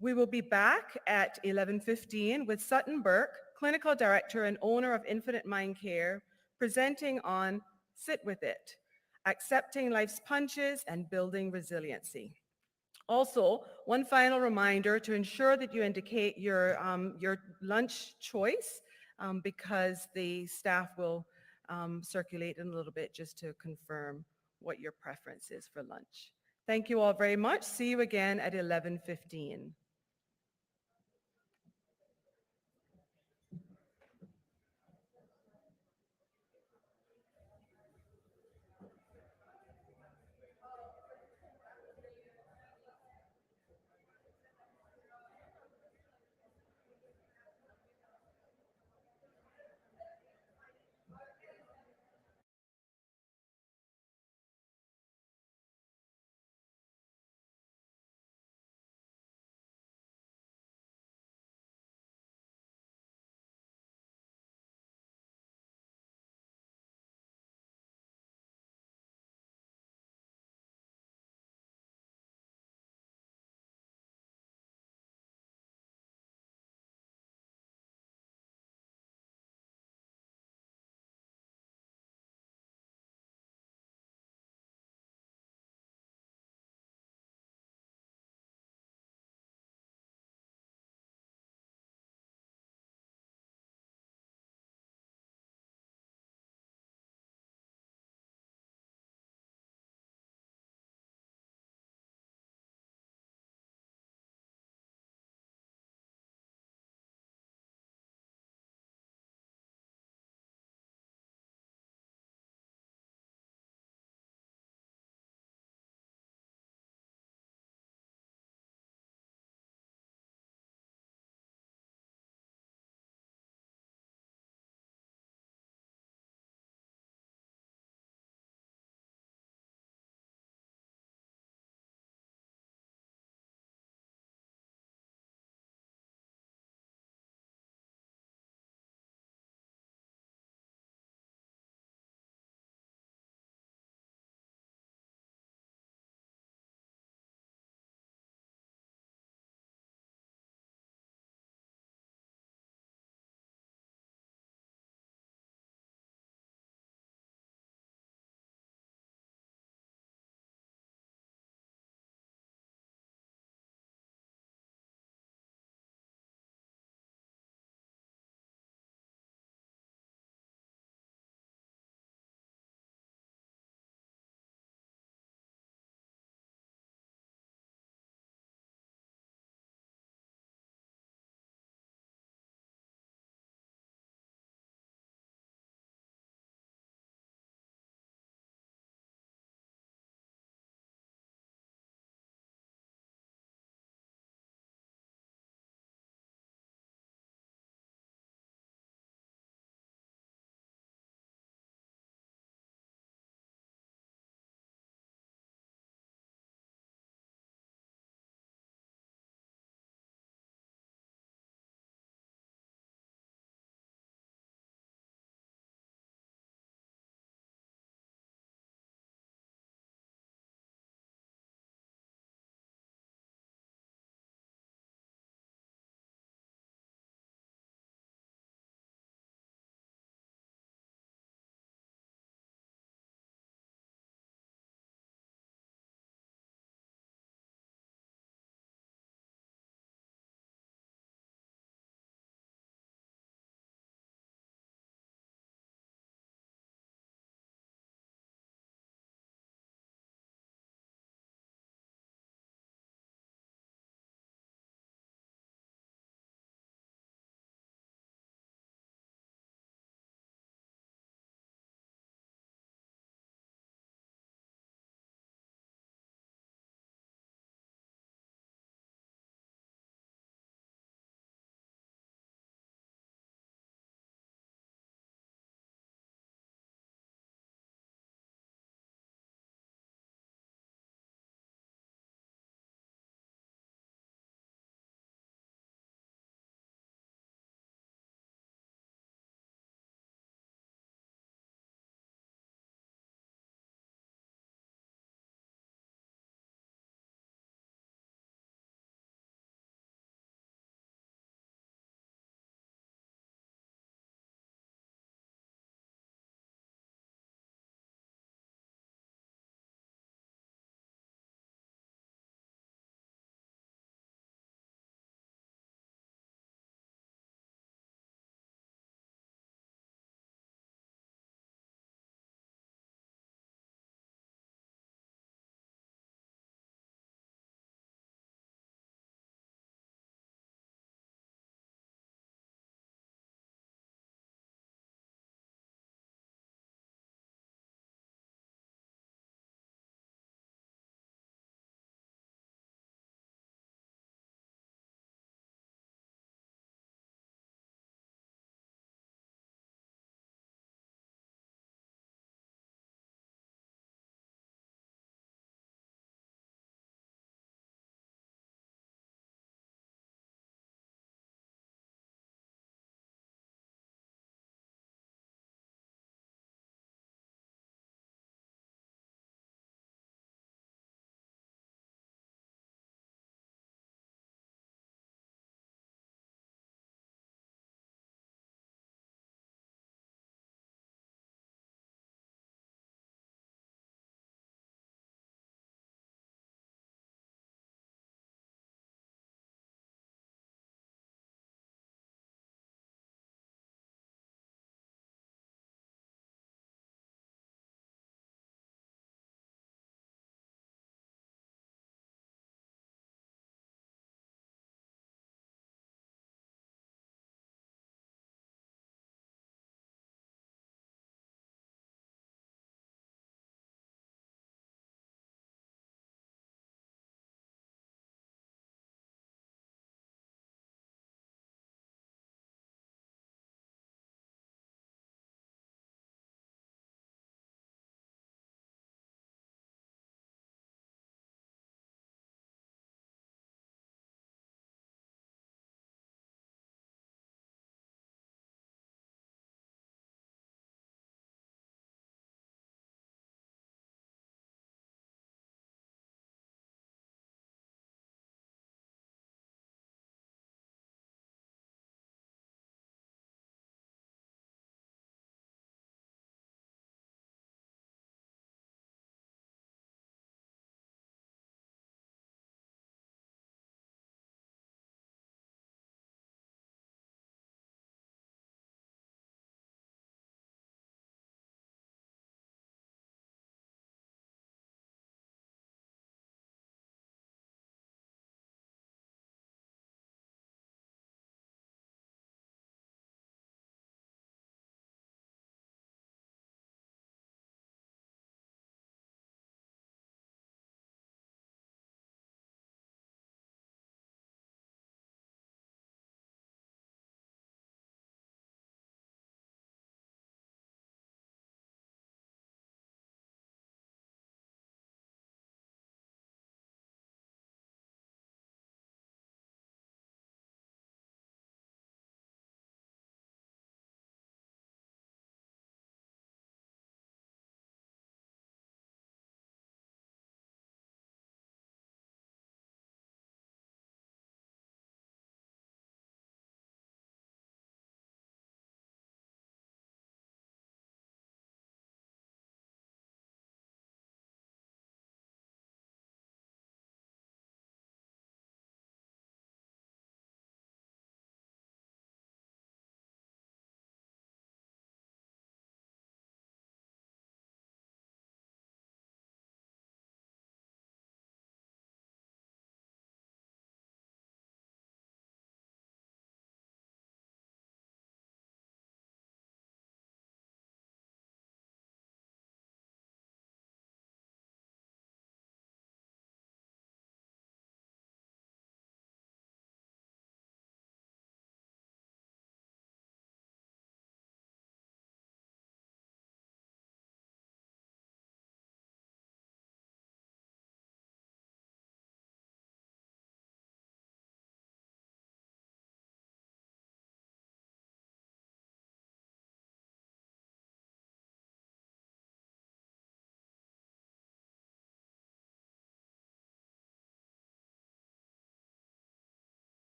We will be back at 11:15 with Sutton Burke, Clinical Director and owner of Infinite Mind Care, presenting on Sit With It, Accepting Life's Punches and Building Resiliency. Also, one final reminder to ensure that you indicate your lunch choice because the staff will circulate in a little bit just to confirm what your preference is for lunch. Thank you all very much. See you again at 11:15.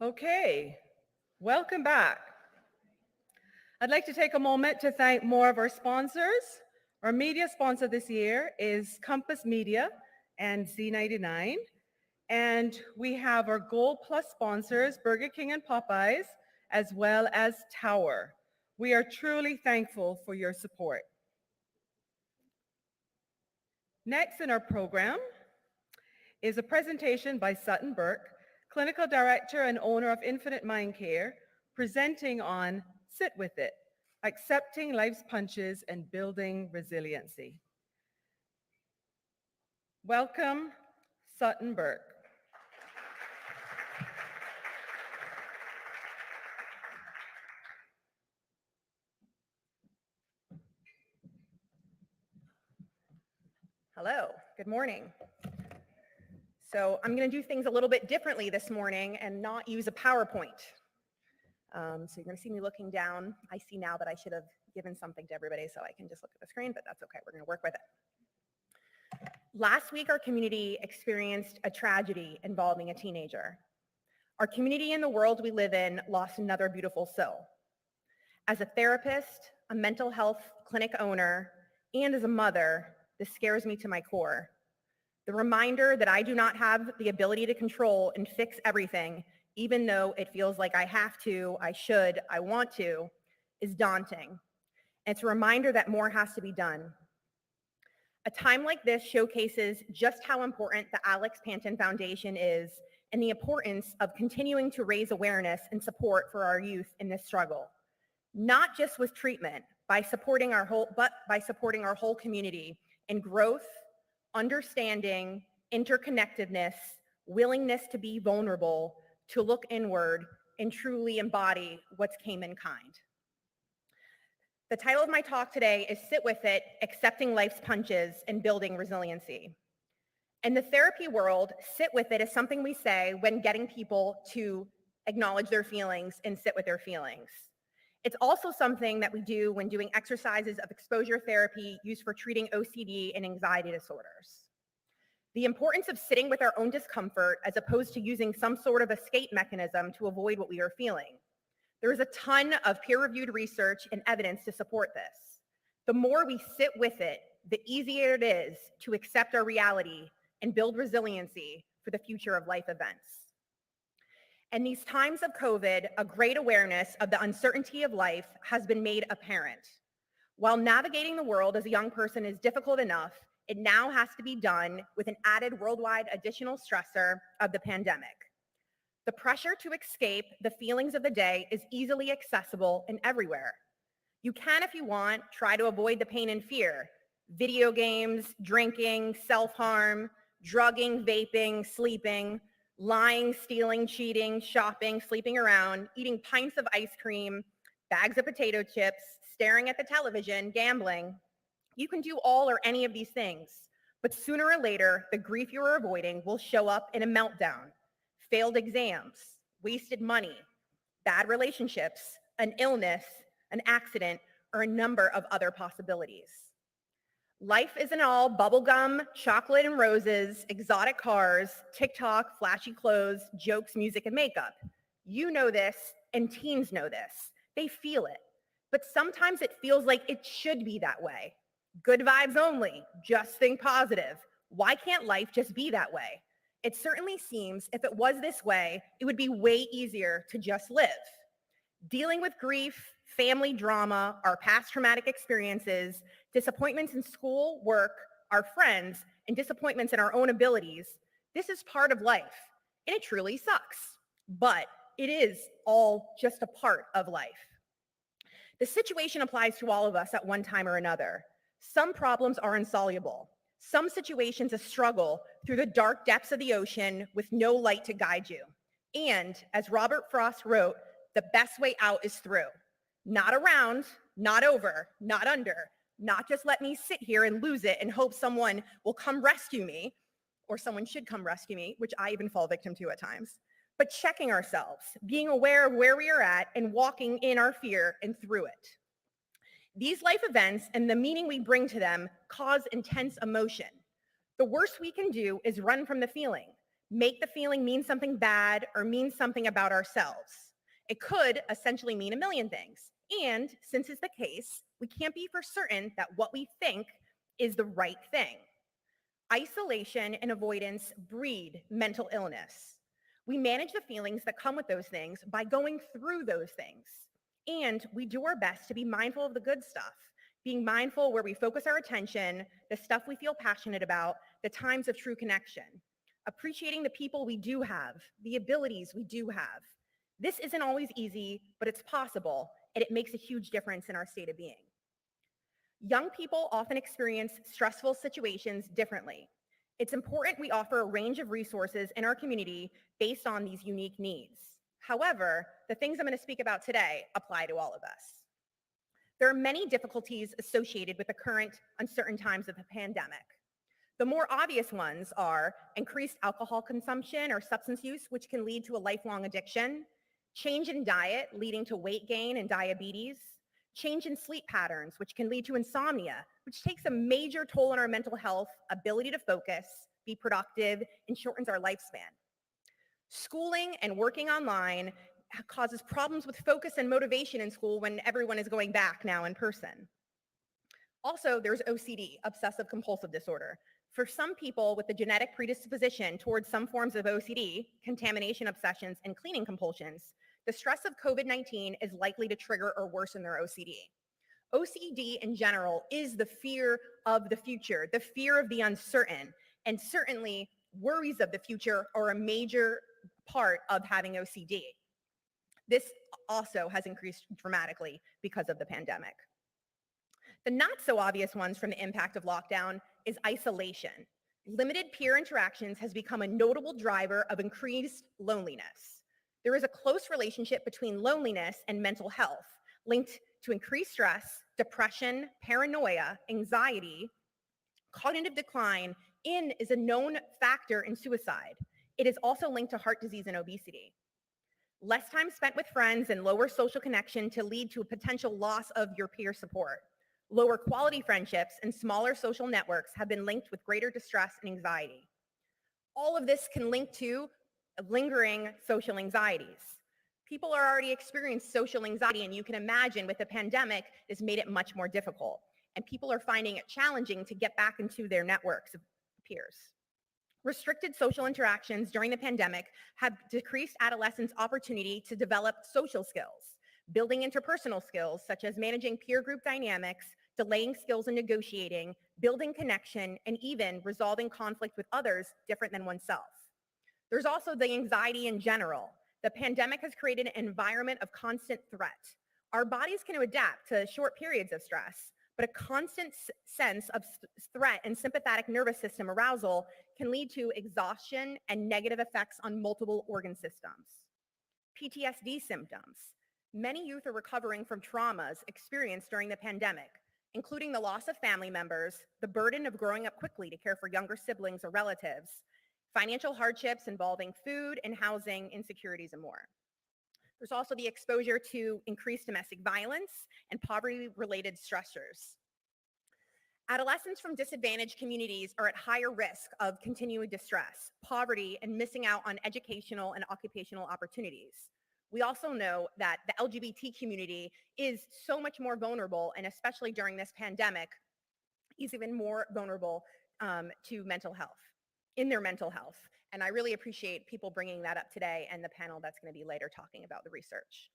Okay, welcome back. I'd like to take a moment to thank more of our sponsors. Our media sponsor this year is Compass Media and Z99. And we have our Gold Plus sponsors, Burger King and Popeyes, as well as Tower. We are truly thankful for your support. Next in our program is a presentation by Sutton Burke, Clinical Director and owner of Infinite Mind Care, presenting on Sit With It, Accepting Life's Punches and Building Resiliency. Welcome, Sutton Burke. Hello, good morning. So I'm going to do things a little bit differently this morning and not use a PowerPoint. So you're going to see me looking down. I see now that I should have given something to everybody so I can just look at the screen, but that's okay. We're going to work with it. Last week, our community experienced a tragedy involving a teenager. Our community and the world we live in lost another beautiful soul. As a therapist, a mental health clinic owner, and as a mother, this scares me to my core. The reminder that I do not have the ability to control and fix everything, even though it feels like I have to, I should, I want to, is daunting. And it's a reminder that more has to be done. A time like this showcases just how important the Alex Panton Foundation is and the importance of continuing to raise awareness and support for our youth in this struggle. Not just with treatment, but by supporting our whole community in growth, understanding, interconnectedness, willingness to be vulnerable, to look inward, and truly embody what's came in kind. The title of my talk today is Sit With It, Accepting Life's Punches and Building Resiliency. In the therapy world, sit with it is something we say when getting people to acknowledge their feelings and sit with their feelings. It's also something that we do when doing exercises of exposure therapy used for treating OCD and anxiety disorders. The importance of sitting with our own discomfort as opposed to using some sort of escape mechanism to avoid what we are feeling. There is a ton of peer-reviewed research and evidence to support this. The more we sit with it, the easier it is to accept our reality and build resiliency for the future of life events. In these times of COVID, a great awareness of the uncertainty of life has been made apparent. While navigating the world as a young person is difficult enough, it now has to be done with an added worldwide additional stressor of the pandemic. The pressure to escape the feelings of the day is easily accessible and everywhere. You can, if you want, try to avoid the pain and fear. Video games, drinking, self-harm, drugging, vaping, sleeping, lying, stealing, cheating, shopping, sleeping around, eating pints of ice cream, bags of potato chips, staring at the television, gambling. You can do all or any of these things, but sooner or later, the grief you are avoiding will show up in a meltdown, failed exams, wasted money, bad relationships, an illness, an accident, or a number of other possibilities. Life isn't all bubblegum, chocolate and roses, exotic cars, TikTok, flashy clothes, jokes, music, and makeup. You know this, and teens know this. They feel it. But sometimes it feels like it should be that way. Good vibes only, just think positive. Why can't life just be that way? It certainly seems if it was this way, it would be way easier to just live. Dealing with grief, family drama, our past traumatic experiences, disappointments in school, work, our friends, and disappointments in our own abilities, this is part of life, and it truly sucks. But it is all just a part of life. The situation applies to all of us at one time or another. Some problems are insoluble. Some situations a struggle through the dark depths of the ocean with no light to guide you. And as Robert Frost wrote, the best way out is through. Not around, not over, not under, not just let me sit here and lose it and hope someone will come rescue me, or someone should come rescue me, which I even fall victim to at times, but checking ourselves, being aware of where we are at and walking in our fear and through it. These life events and the meaning we bring to them cause intense emotion. The worst we can do is run from the feeling. make the feeling mean something bad or mean something about ourselves. It could essentially mean a million things. And since it's the case, we can't be for certain that what we think is the right thing. Isolation and avoidance breed mental illness. We manage the feelings that come with those things by going through those things. And we do our best to be mindful of the good stuff, being mindful where we focus our attention, the stuff we feel passionate about, the times of true connection, appreciating the people we do have, the abilities we do have. This isn't always easy, but it's possible, and it makes a huge difference in our state of being. Young people often experience stressful situations differently. It's important we offer a range of resources in our community based on these unique needs. However, the things I'm going to speak about today apply to all of us. There are many difficulties associated with the current uncertain times of the pandemic. The more obvious ones are increased alcohol consumption or substance use, which can lead to a lifelong addiction, change in diet leading to weight gain and diabetes, change in sleep patterns, which can lead to insomnia, which takes a major toll on our mental health, ability to focus, be productive, and shortens our lifespan. Schooling and working online causes problems with focus and motivation in school when everyone is going back now in person. Also, there's OCD, obsessive compulsive disorder. For some people with the genetic predisposition towards some forms of OCD, contamination obsessions, and cleaning compulsions, the stress of COVID-19 is likely to trigger or worsen their OCD. OCD in general is the fear of the future, the fear of the uncertain, and certainly worries of the future are a major part of having OCD. This also has increased dramatically because of the pandemic. The not so obvious ones from the impact of lockdown is isolation. Limited peer interactions has become a notable driver of increased loneliness. There is a close relationship between loneliness and mental health, linked to increased stress, depression, paranoia, anxiety, cognitive decline, and is a known factor in suicide. It is also linked to heart disease and obesity. Less time spent with friends and lower social connection to lead to a potential loss of your peer support. Lower quality friendships and smaller social networks have been linked with greater distress and anxiety. All of this can link to lingering social anxieties. People are already experiencing social anxiety, and you can imagine with the pandemic, this made it much more difficult. And people are finding it challenging to get back into their networks of peers. Restricted social interactions during the pandemic have decreased adolescents' opportunity to develop social skills, building interpersonal skills such as managing peer group dynamics, delaying skills in negotiating, building connection, and even resolving conflict with others different than oneself. There's also the anxiety in general. The pandemic has created an environment of constant threat. Our bodies can adapt to short periods of stress, but a constant sense of threat and sympathetic nervous system arousal can lead to exhaustion and negative effects on multiple organ systems. PTSD symptoms. Many youth are recovering from traumas experienced during the pandemic, including the loss of family members, the burden of growing up quickly to care for younger siblings or relatives, financial hardships involving food and housing insecurities, and more. There's also the exposure to increased domestic violence and poverty-related stressors. Adolescents from disadvantaged communities are at higher risk of continuing distress, poverty, and missing out on educational and occupational opportunities. We also know that the LGBT community is so much more vulnerable, and especially during this pandemic, is even more vulnerable to mental health, in their mental health. And I really appreciate people bringing that up today and the panel that's going to be later talking about the research.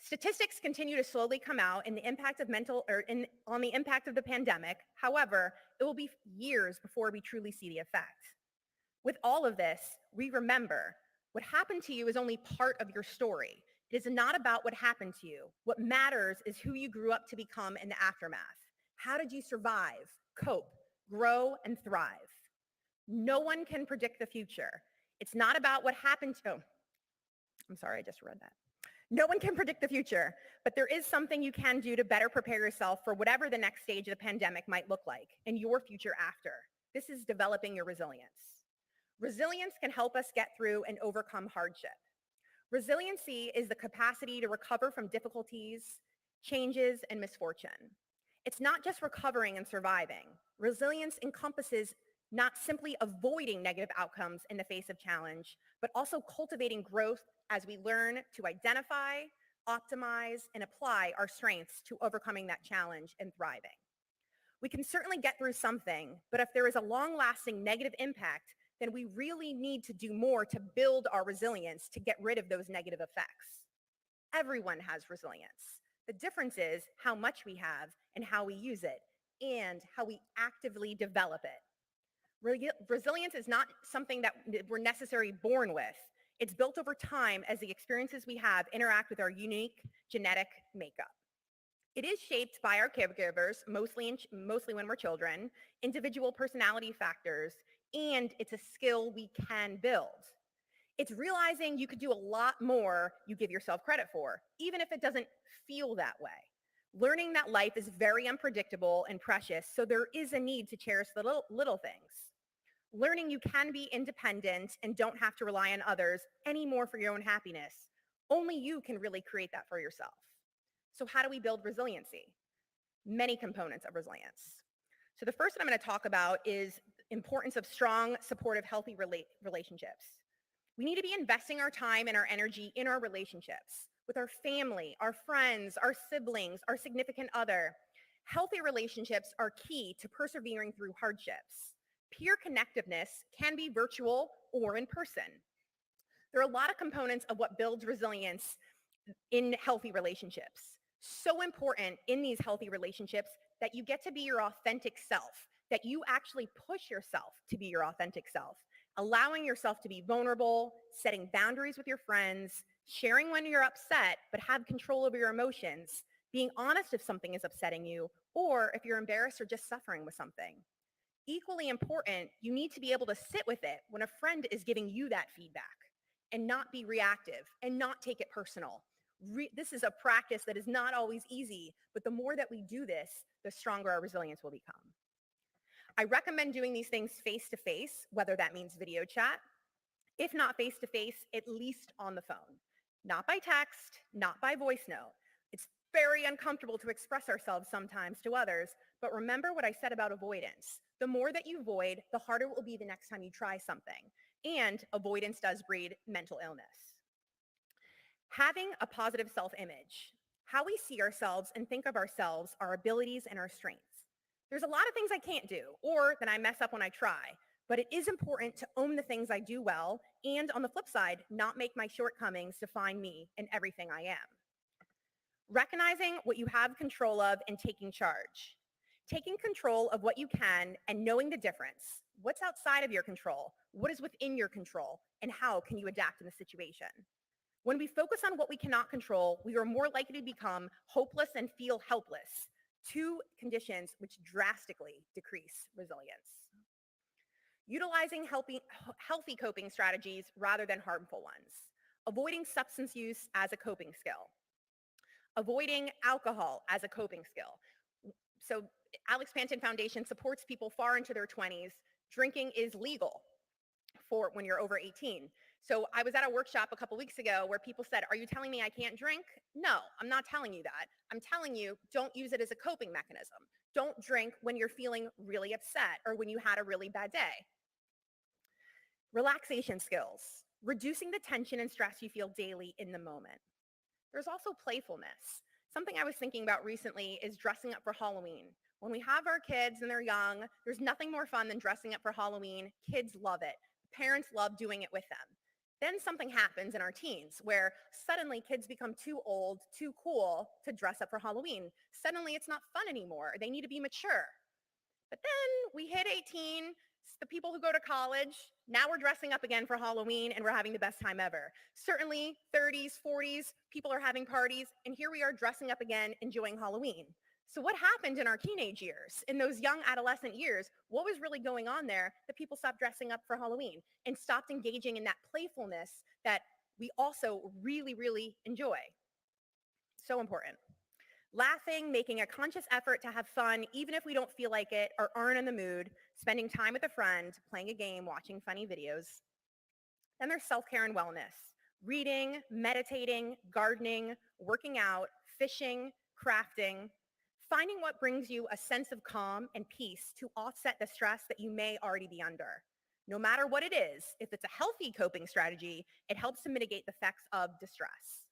Statistics continue to slowly come out in the impact of on the impact of the pandemic. However, it will be years before we truly see the effect. With all of this, we remember what happened to you is only part of your story. It is not about what happened to you. What matters is who you grew up to become in the aftermath. How did you survive, cope, grow, and thrive? No one can predict the future. It's not about what happened to, I'm sorry, I just read that. No one can predict the future, but there is something you can do to better prepare yourself for whatever the next stage of the pandemic might look like and your future after. This is developing your resilience. Resilience can help us get through and overcome hardship. Resiliency is the capacity to recover from difficulties, changes, and misfortune. It's not just recovering and surviving. Resilience encompasses not simply avoiding negative outcomes in the face of challenge, but also cultivating growth as we learn to identify, optimize, and apply our strengths to overcoming that challenge and thriving. We can certainly get through something, but if there is a long-lasting negative impact, then we really need to do more to build our resilience to get rid of those negative effects. Everyone has resilience. The difference is how much we have and how we use it and how we actively develop it. Resilience is not something that we're necessarily born with. It's built over time as the experiences we have interact with our unique genetic makeup. It is shaped by our caregivers, mostly when we're children, individual personality factors, and it's a skill we can build. It's realizing you could do a lot more you give yourself credit for, even if it doesn't feel that way. Learning that life is very unpredictable and precious, so there is a need to cherish the little things. Learning you can be independent and don't have to rely on others anymore for your own happiness. Only you can really create that for yourself. So how do we build resiliency? Many components of resilience. So the first that I'm going to talk about is importance of strong, supportive, healthy relationships. We need to be investing our time and our energy in our relationships with our family, our friends, our siblings, our significant other. Healthy relationships are key to persevering through hardships. Peer connectiveness can be virtual or in person. There are a lot of components of what builds resilience in healthy relationships. So important in these healthy relationships that you get to be your authentic self, that you actually push yourself to be your authentic self, allowing yourself to be vulnerable, setting boundaries with your friends, sharing when you're upset, but have control over your emotions, being honest if something is upsetting you, or if you're embarrassed or just suffering with something. Equally important, you need to be able to sit with it when a friend is giving you that feedback and not be reactive and not take it personal. This is a practice that is not always easy, but the more that we do this, the stronger our resilience will become. I recommend doing these things face-to-face, whether that means video chat. If not face-to-face, at least on the phone. Not by text, not by voice note. It's very uncomfortable to express ourselves sometimes to others, but remember what I said about avoidance. The more that you avoid, the harder it will be the next time you try something. And avoidance does breed mental illness. Having a positive self-image. How we see ourselves and think of ourselves, our abilities and our strengths. There's a lot of things I can't do or that I mess up when I try, but it is important to own the things I do well and on the flip side, not make my shortcomings define me and everything I am. Recognizing what you have control of and taking charge. Taking control of what you can and knowing the difference. What's outside of your control? What is within your control? And how can you adapt in the situation? When we focus on what we cannot control, we are more likely to become hopeless and feel helpless, two conditions which drastically decrease resilience. Utilizing healthy coping strategies rather than harmful ones. Avoiding substance use as a coping skill. Avoiding alcohol as a coping skill. So Alex Panton Foundation supports people far into their 20s. Drinking is legal for when you're over 18. So I was at a workshop a couple weeks ago where people said, are you telling me I can't drink? No, I'm not telling you that. I'm telling you, don't use it as a coping mechanism. Don't drink when you're feeling really upset or when you had a really bad day. Relaxation skills, reducing the tension and stress you feel daily in the moment. There's also playfulness. Something I was thinking about recently is dressing up for Halloween. When we have our kids and they're young, there's nothing more fun than dressing up for Halloween. Kids love it. Parents love doing it with them. Then something happens in our teens where suddenly kids become too old, too cool to dress up for Halloween. Suddenly it's not fun anymore. They need to be mature. But then we hit 18, the people who go to college, now we're dressing up again for Halloween and we're having the best time ever. Certainly 30s, 40s, people are having parties and here we are dressing up again, enjoying Halloween. So what happened in our teenage years, in those young adolescent years? What was really going on there that people stopped dressing up for Halloween and stopped engaging in that playfulness that we also really, really enjoy? So important. Laughing, making a conscious effort to have fun, even if we don't feel like it or aren't in the mood, spending time with a friend, playing a game, watching funny videos. Then there's self-care and wellness. Reading, meditating, gardening, working out, fishing, crafting. Finding what brings you a sense of calm and peace to offset the stress that you may already be under. No matter what it is, if it's a healthy coping strategy, it helps to mitigate the effects of distress.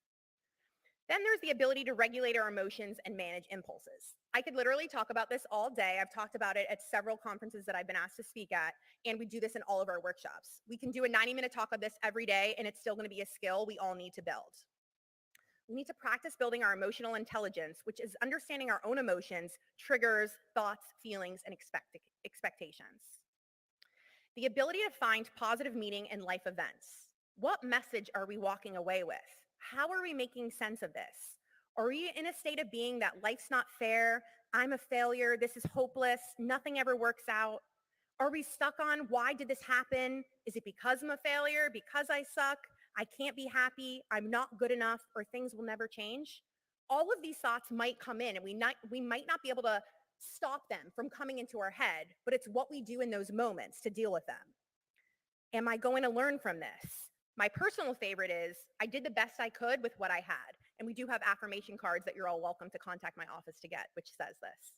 Then there's the ability to regulate our emotions and manage impulses. I could literally talk about this all day. I've talked about it at several conferences that I've been asked to speak at, and we do this in all of our workshops. We can do a 90-minute talk of this every day, and it's still going to be a skill we all need to build. We need to practice building our emotional intelligence, which is understanding our own emotions, triggers, thoughts, feelings, and expectations. The ability to find positive meaning in life events. What message are we walking away with? How are we making sense of this? Are we in a state of being that life's not fair, I'm a failure, this is hopeless, nothing ever works out? Are we stuck on why did this happen? Is it because I'm a failure, because I suck, I can't be happy, I'm not good enough, or things will never change? All of these thoughts might come in and we might not be able to stop them from coming into our head, but it's what we do in those moments to deal with them. Am I going to learn from this? My personal favorite is, I did the best I could with what I had. And we do have affirmation cards that you're all welcome to contact my office to get, which says this.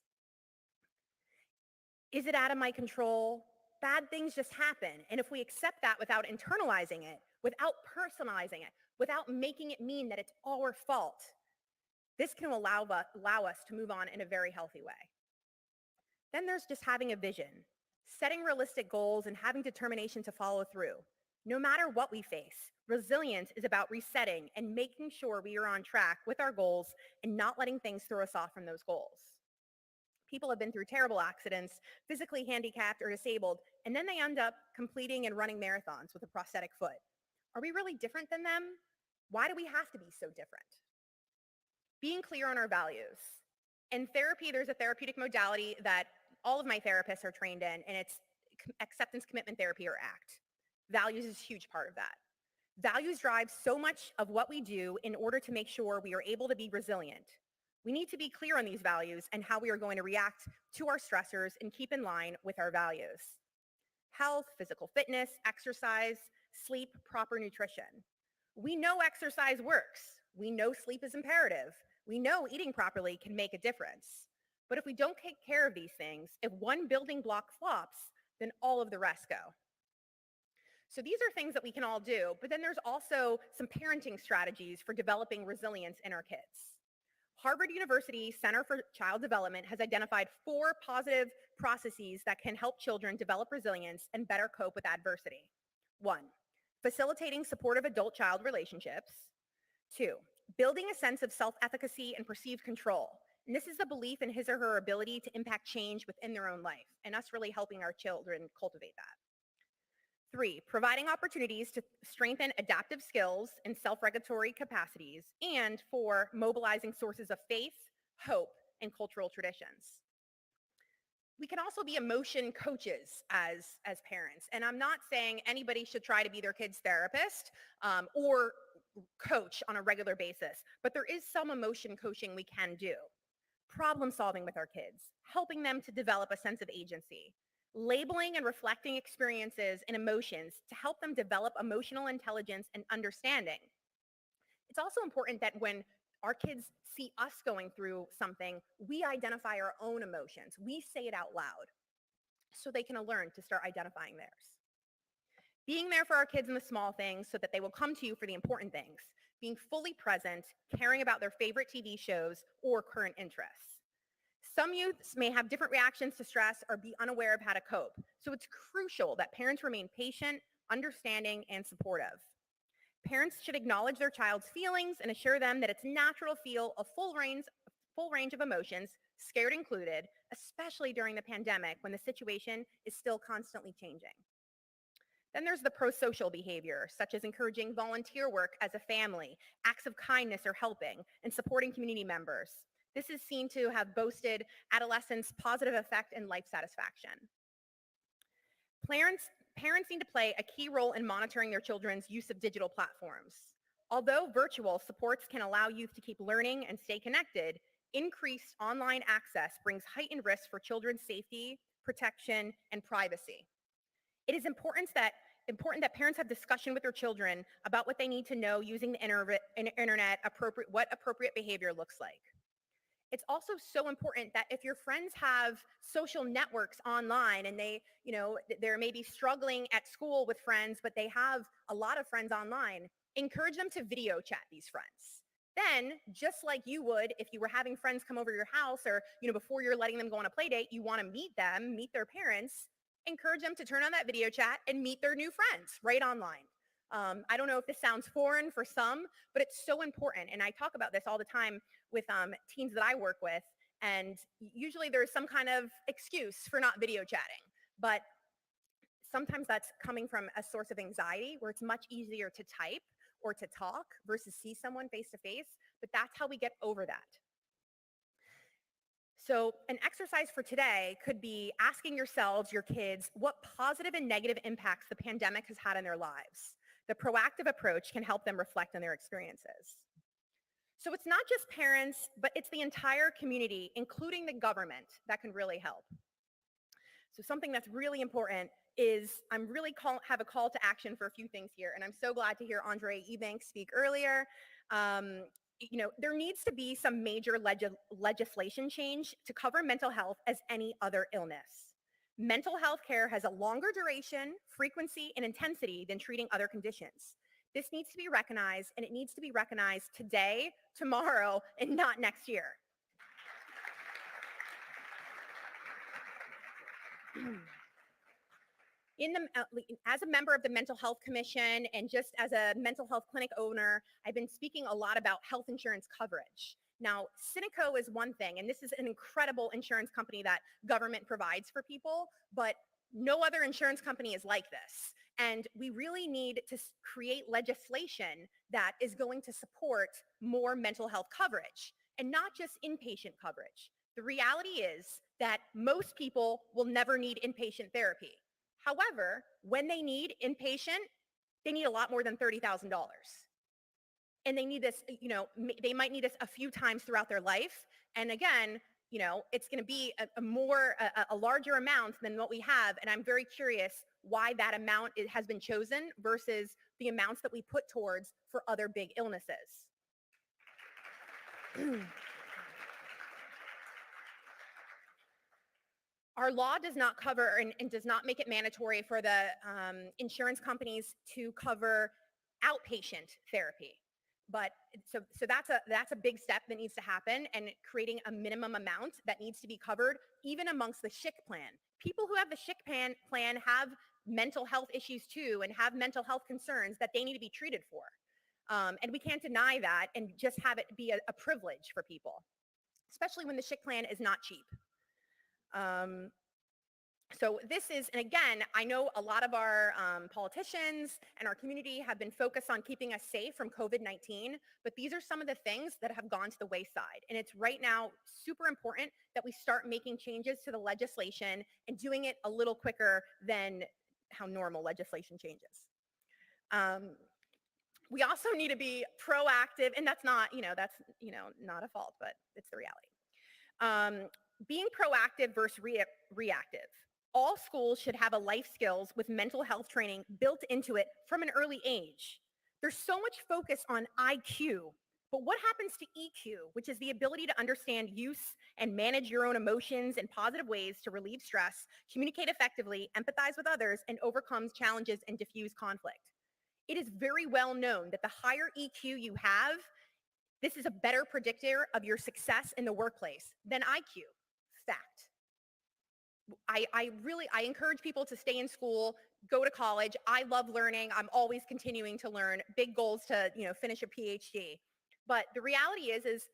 Is it out of my control? Bad things just happen. And if we accept that without internalizing it, without personalizing it, without making it mean that it's our fault, this can allow us to move on in a very healthy way. Then there's just having a vision, setting realistic goals and having determination to follow through. No matter what we face, resilience is about resetting and making sure we are on track with our goals and not letting things throw us off from those goals. People have been through terrible accidents, physically handicapped or disabled, and then they end up completing and running marathons with a prosthetic foot. Are we really different than them? Why do we have to be so different? Being clear on our values. In therapy, there's a therapeutic modality that all of my therapists are trained in, and it's acceptance commitment therapy, or ACT. Values is a huge part of that. Values drive so much of what we do in order to make sure we are able to be resilient. We need to be clear on these values and how we are going to react to our stressors and keep in line with our values. Health, physical fitness, exercise, sleep, proper nutrition. We know exercise works. We know sleep is imperative. We know eating properly can make a difference. But if we don't take care of these things, if one building block flops, then all of the rest go. So these are things that we can all do, but then there's also some parenting strategies for developing resilience in our kids. Harvard University Center for Child Development has identified 4 positive processes that can help children develop resilience and better cope with adversity. 1, facilitating supportive adult-child relationships. 2, building a sense of self-efficacy and perceived control. And this is the belief in his or her ability to impact change within their own life, and us really helping our children cultivate that. 3, providing opportunities to strengthen adaptive skills and self-regulatory capacities. And 4, mobilizing sources of faith, hope, and cultural traditions. We can also be emotion coaches as parents. And I'm not saying anybody should try to be their kid's therapist or coach on a regular basis, but there is some emotion coaching we can do. Problem solving with our kids, helping them to develop a sense of agency, labeling and reflecting experiences and emotions to help them develop emotional intelligence and understanding. It's also important that when our kids see us going through something, we identify our own emotions. We say it out loud so they can learn to start identifying theirs. Being there for our kids in the small things so that they will come to you for the important things. Being fully present, caring about their favorite TV shows or current interests. Some youths may have different reactions to stress or be unaware of how to cope. So it's crucial that parents remain patient, understanding, and supportive. Parents should acknowledge their child's feelings and assure them that it's natural to feel a full range of emotions, scared included, especially during the pandemic when the situation is still constantly changing. Then there's the pro-social behavior, such as encouraging volunteer work as a family, acts of kindness or helping, and supporting community members. This is seen to have boosted adolescents' positive effect in life satisfaction. Parents need to play a key role in monitoring their children's use of digital platforms. Although virtual supports can allow youth to keep learning and stay connected, increased online access brings heightened risks for children's safety, protection, and privacy. It is important that parents have discussion with their children about what they need to know using the internet, what appropriate behavior looks like. It's also so important that if your friends have social networks online and they, they're maybe struggling at school with friends, but they have a lot of friends online, encourage them to video chat these friends. Then, just like you would if you were having friends come over your house or, before you're letting them go on a play date, you want to meet them, meet their parents, encourage them to turn on that video chat and meet their new friends right online. I don't know if this sounds foreign for some, but it's so important. And I talk about this all the time with teams that I work with. And usually there's some kind of excuse for not video chatting. But sometimes that's coming from a source of anxiety where it's much easier to type or to talk versus see someone face to face. But that's how we get over that. So an exercise for today could be asking yourselves, your kids, what positive and negative impacts the pandemic has had on their lives. The proactive approach can help them reflect on their experiences. So it's not just parents, but it's the entire community, including the government, that can really help. So something that's really important is I'm really have a call to action for a few things here. And I'm so glad to hear Andre Ebanks speak earlier. There needs to be some major legislation change to cover mental health as any other illness. Mental health care has a longer duration, frequency, and intensity than treating other conditions. This needs to be recognized, and it needs to be recognized today, tomorrow, and not next year. As a member of the Mental Health Commission and just as a mental health clinic owner, I've been speaking a lot about health insurance coverage. Now, Cineco is one thing, and this is an incredible insurance company that government provides for people, but no other insurance company is like this. And we really need to create legislation that is going to support more mental health coverage and not just inpatient coverage. The reality is that most people will never need inpatient therapy. However, when they need inpatient, they need a lot more than $30,000. And they need this, they might need this a few times throughout their life. And again, it's going to be a larger amount than what we have. And I'm very curious why that amount has been chosen versus the amounts that we put towards for other big illnesses. Our law does not cover and does not make it mandatory for the insurance companies to cover outpatient therapy. But so that's a big step that needs to happen, and creating a minimum amount that needs to be covered even amongst the SHIC plan. People who have the SHIC plan have mental health issues too and have mental health concerns that they need to be treated for. And we can't deny that and just have it be a privilege for people, especially when the SHIC plan is not cheap. So this is, and again, I know a lot of our politicians and our community have been focused on keeping us safe from COVID-19, but these are some of the things that have gone to the wayside. And it's right now super important that we start making changes to the legislation and doing it a little quicker than how normal legislation changes. We also need to be proactive, and that's not, not a fault, but it's the reality. Being proactive versus reactive. All schools should have a life skills with mental health training built into it from an early age. There's so much focus on IQ, but what happens to EQ, which is the ability to understand use and manage your own emotions in positive ways to relieve stress, communicate effectively, empathize with others, and overcome challenges and diffuse conflict? It is very well known that the higher EQ you have, this is a better predictor of your success in the workplace than IQ. Fact. I encourage people to stay in school, go to college. I love learning. I'm always continuing to learn. Big goals to, finish a PhD. But the reality is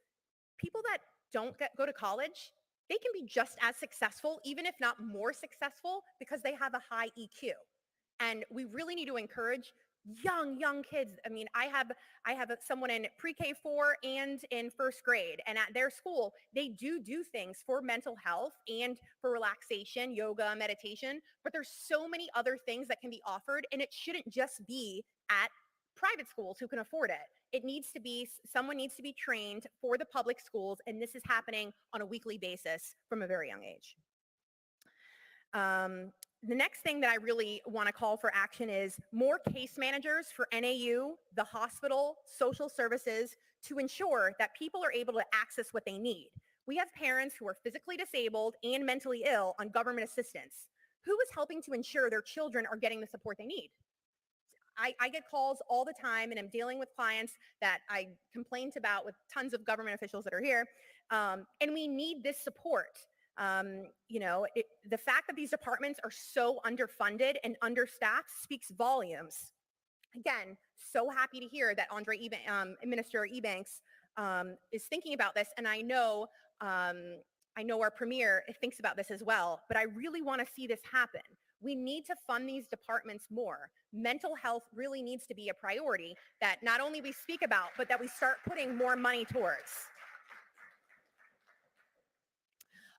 people that don't go to college, they can be just as successful, even if not more successful, because they have a high EQ. And we really need to encourage young kids. I mean, I have someone in pre-K 4 and in first grade, and at their school, they do things for mental health and for relaxation, yoga, meditation, but there's so many other things that can be offered, and it shouldn't just be at private schools who can afford it. Someone needs to be trained for the public schools, and this is happening on a weekly basis from a very young age. The next thing that I really want to call for action is more case managers for NAU, the hospital, social services, to ensure that people are able to access what they need. We have parents who are physically disabled and mentally ill on government assistance. Who is helping to ensure their children are getting the support they need? I get calls all the time, and I'm dealing with clients that I complained about with tons of government officials that are here, and we need this support. The fact that these departments are so underfunded and understaffed speaks volumes. Again, so happy to hear that Minister Ebanks is thinking about this, and I know our premier thinks about this as well, but I really want to see this happen. We need to fund these departments more. Mental health really needs to be a priority that not only we speak about, but that we start putting more money towards.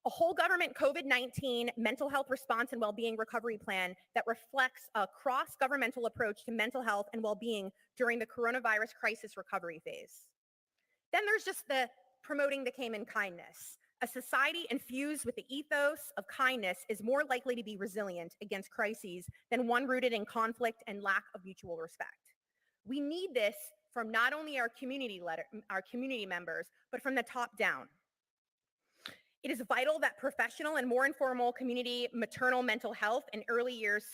A whole government COVID-19 mental health response and well-being recovery plan that reflects a cross-governmental approach to mental health and well-being during the coronavirus crisis recovery phase. Then there's just the promoting the Cayman kindness. A society infused with the ethos of kindness is more likely to be resilient against crises than one rooted in conflict and lack of mutual respect. We need this from not only our community members, but from the top down. It is vital that professional and more informal community maternal mental health in early years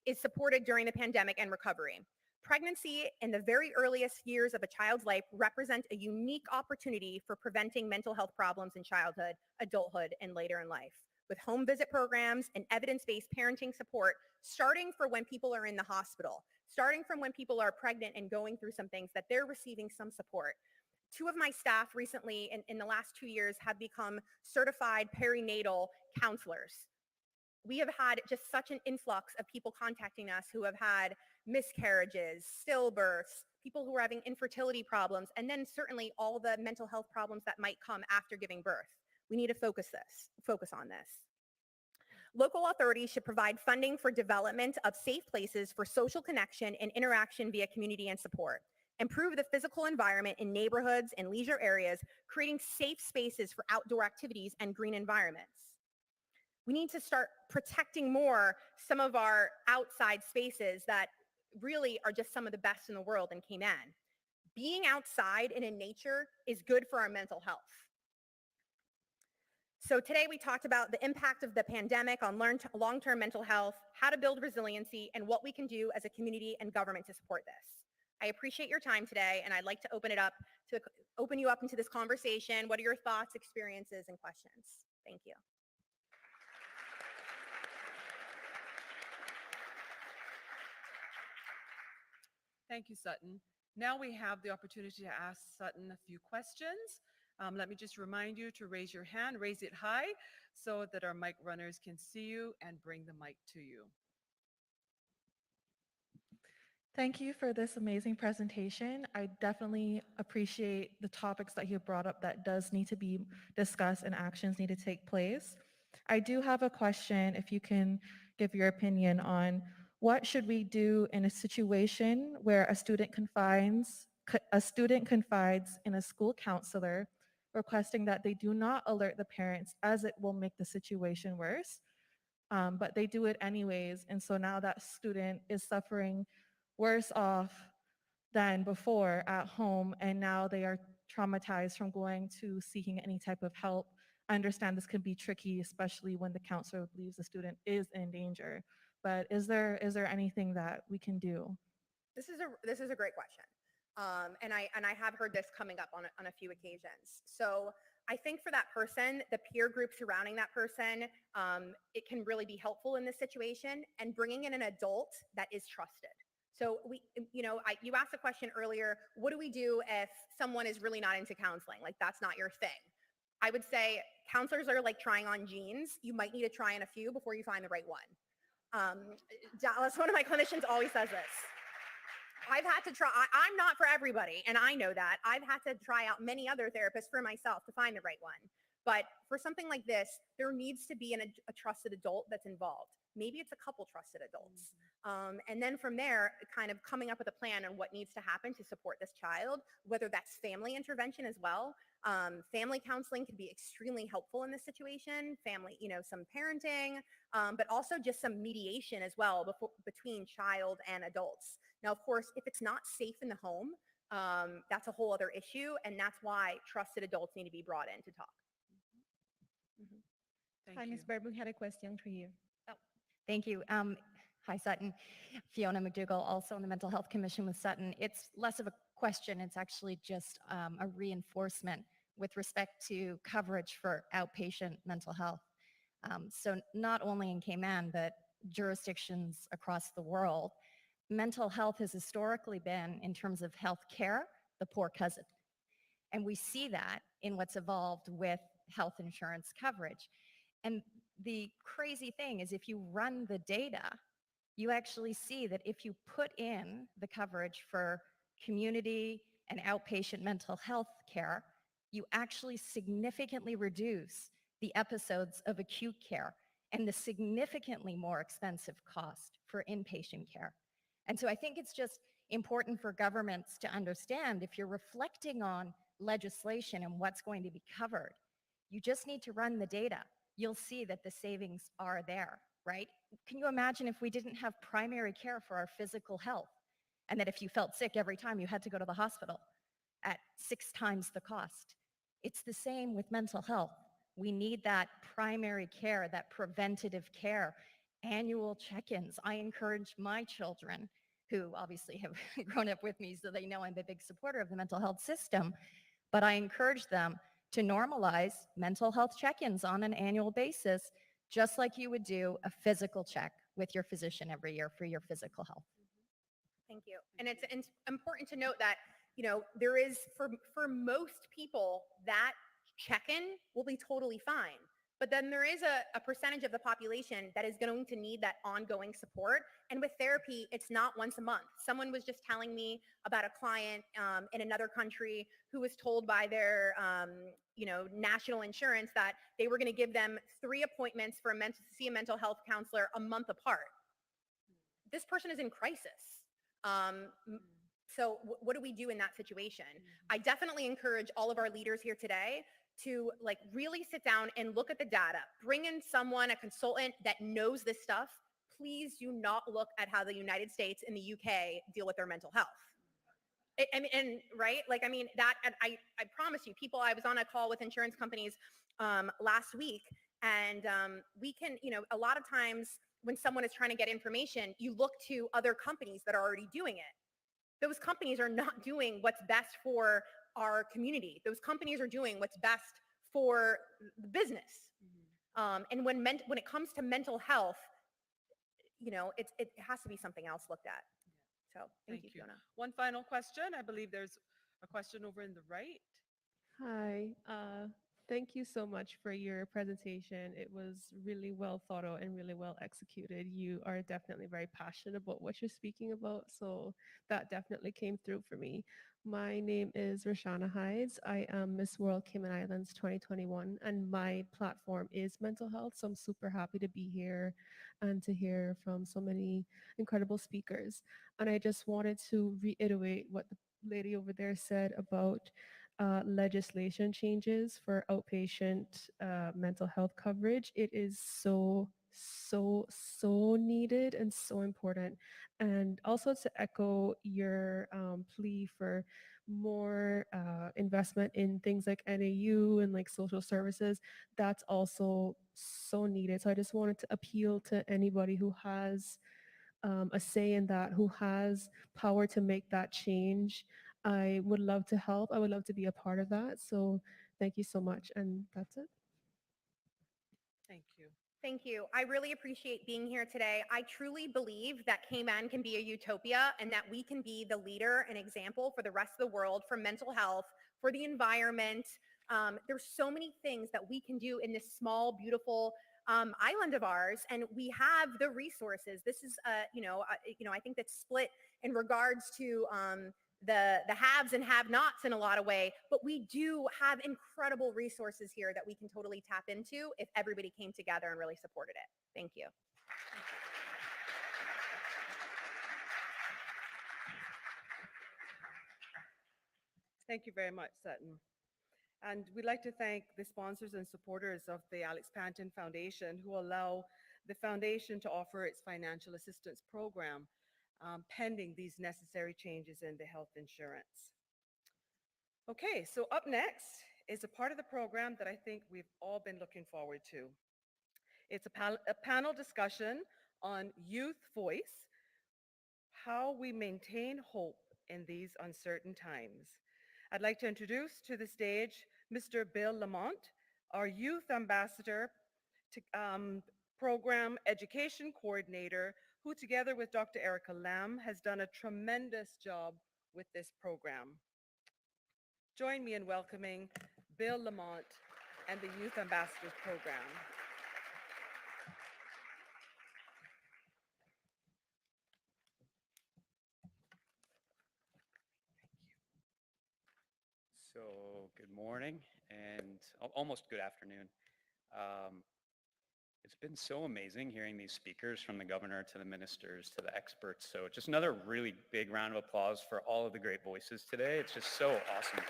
is supported during the pandemic and recovery. Pregnancy and the very earliest years of a child's life represent a unique opportunity for preventing mental health problems in childhood, adulthood, and later in life, with home visit programs and evidence-based parenting support starting for when people are in the hospital, starting from when people are pregnant and going through some things, that they're receiving some support. 2 of my staff recently in the last 2 years have become certified perinatal counselors. We have had just such an influx of people contacting us who have had miscarriages, stillbirths, people who are having infertility problems, and then certainly all the mental health problems that might come after giving birth. We need to focus on this. Local authorities should provide funding for development of safe places for social connection and interaction via community and support. Improve the physical environment in neighborhoods and leisure areas, creating safe spaces for outdoor activities and green environments. We need to start protecting more some of our outside spaces that really are just some of the best in the world in Cayman. Being outside and in nature is good for our mental health. So today we talked about the impact of the pandemic on long-term mental health, how to build resiliency, and what we can do as a community and government to support this. I appreciate your time today, and I'd like to open you up into this conversation. What are your thoughts, experiences, and questions? Thank you. Thank you, Sutton. Now we have the opportunity to ask Sutton a few questions. Let me just remind you to raise your hand, raise it high so that our mic runners can see you and bring the mic to you. Thank you for this amazing presentation. I definitely appreciate the topics that you brought up that does need to be discussed and actions need to take place. I do have a question, if you can give your opinion on what should we do in a situation where a student confides in a school counselor requesting that they do not alert the parents, as it will make the situation worse, but they do it anyways, and so now that student is suffering worse off than before at home, and now they are traumatized from going to seeking any type of help. I understand this can be tricky, especially when the counselor believes the student is in danger. But is there anything that we can do? This is a great question, and I have heard this coming up on a few occasions. So I think for that person, the peer group surrounding that person, it can really be helpful in this situation, and bringing in an adult that is trusted. So you asked a question earlier, what do we do if someone is really not into counseling? Like, that's not your thing. I would say counselors are like trying on jeans. You might need to try on a few before you find the right one. Dallas, one of my clinicians always says this. I've had to try, I'm not for everybody, and I know that. I've had to try out many other therapists for myself to find the right one. But for something like this, there needs to be a trusted adult that's involved. Maybe it's a couple trusted adults. And then from there, kind of coming up with a plan on what needs to happen to support this child, whether that's family intervention as well. Family counseling can be extremely helpful in this situation. Family, some parenting, but also just some mediation as well between child and adults. Now, of course, if it's not safe in the home, that's a whole other issue. And that's why trusted adults need to be brought in to talk. Thank Hi, you. Ms. Bird, we had a question for you. Thank you. Hi, Sutton. Fiona McDougall, also on the Mental Health Commission with Sutton. It's less of a question. It's actually just a reinforcement with respect to coverage for outpatient mental health. So not only in Cayman, but jurisdictions across the world, mental health has historically been, in terms of health care, the poor cousin. And we see that in what's evolved with health insurance coverage. And the crazy thing is if you run the data, you actually see that if you put in the coverage for community and outpatient mental health care, you actually significantly reduce the episodes of acute care and the significantly more expensive cost for inpatient care. And so I think it's just important for governments to understand if you're reflecting on legislation and what's going to be covered, you just need to run the data. You'll see that the savings are there, right? Can you imagine if we didn't have primary care for our physical health and that if you felt sick every time you had to go to the hospital at 6 times the cost? It's the same with mental health. We need that primary care, that preventative care, annual check-ins. I encourage my children, who obviously have grown up with me, so they know I'm a big supporter of the mental health system, but I encourage them to normalize mental health check-ins on an annual basis, just like you would do a physical check with your physician every year for your physical health. Thank you. And it's important to note that, there is, for most people, that check-in will be totally fine. But then there is a percentage of the population that is going to need that ongoing support. And with therapy, it's not once a month. Someone was just telling me about a client in another country who was told by their, national insurance that they were going to give them 3 appointments to see a mental health counselor a month apart. This person is in crisis. So what do we do in that situation? I definitely encourage all of our leaders here today to really sit down and look at the data. Bring in someone, a consultant that knows this stuff. Please do not look at how the United States and the UK deal with their mental health. I promise you, I was on a call with insurance companies last week, and we can, a lot of times when someone is trying to get information, you look to other companies that are already doing it. Those companies are not doing what's best for our community. Those companies are doing what's best for the business. And when it comes to mental health, it has to be something else looked at. So thank you, Fiona. One final question. I believe there's a question over in the right. Hi, thank you so much for your presentation. It was really well thought out and really well executed. You are definitely very passionate about what you're speaking about, so that definitely came through for me. My name is Rashana Hides. I am Miss World Cayman Islands 2021, and my platform is mental health, so I'm super happy to be here and to hear from so many incredible speakers. And I just wanted to reiterate what the lady over there said about legislation changes for outpatient mental health coverage. It is so needed and so important. And also to echo your plea for more investment in things like NAU and like social services, that's also so needed. So I just wanted to appeal to anybody who has a say in that, who has power to make that change. I would love to help. I would love to be a part of that. So thank you so much. And that's it. Thank you. Thank you. I really appreciate being here today. I truly believe that Cayman can be a utopia and that we can be the leader and example for the rest of the world for mental health, for the environment. There's so many things that we can do in this small, beautiful island of ours, and we have the resources. This is, I think that's split in regards to the haves and have-nots in a lot of way, but we do have incredible resources here that we can totally tap into if everybody came together and really supported it. Thank you. Thank you very much, Sutton. And we'd like to thank the sponsors and supporters of the Alex Panton Foundation who allow the foundation to offer its financial assistance program pending these necessary changes in the health insurance. Okay, so up next is a part of the program that I think we've all been looking forward to. It's a panel discussion on youth voice, how we maintain hope in these uncertain times. I'd like to introduce to the stage Mr. Bill Lamont, our Youth Ambassador to Program Education Coordinator, who together with Dr. Erica Lamb has done a tremendous job with this program. Join me in welcoming Bill Lamont and the Youth Ambassadors Program. So good morning and almost good afternoon. It's been so amazing hearing these speakers, from the governor to the ministers to the experts. So just another really big round of applause for all of the great voices today. It's just so awesome.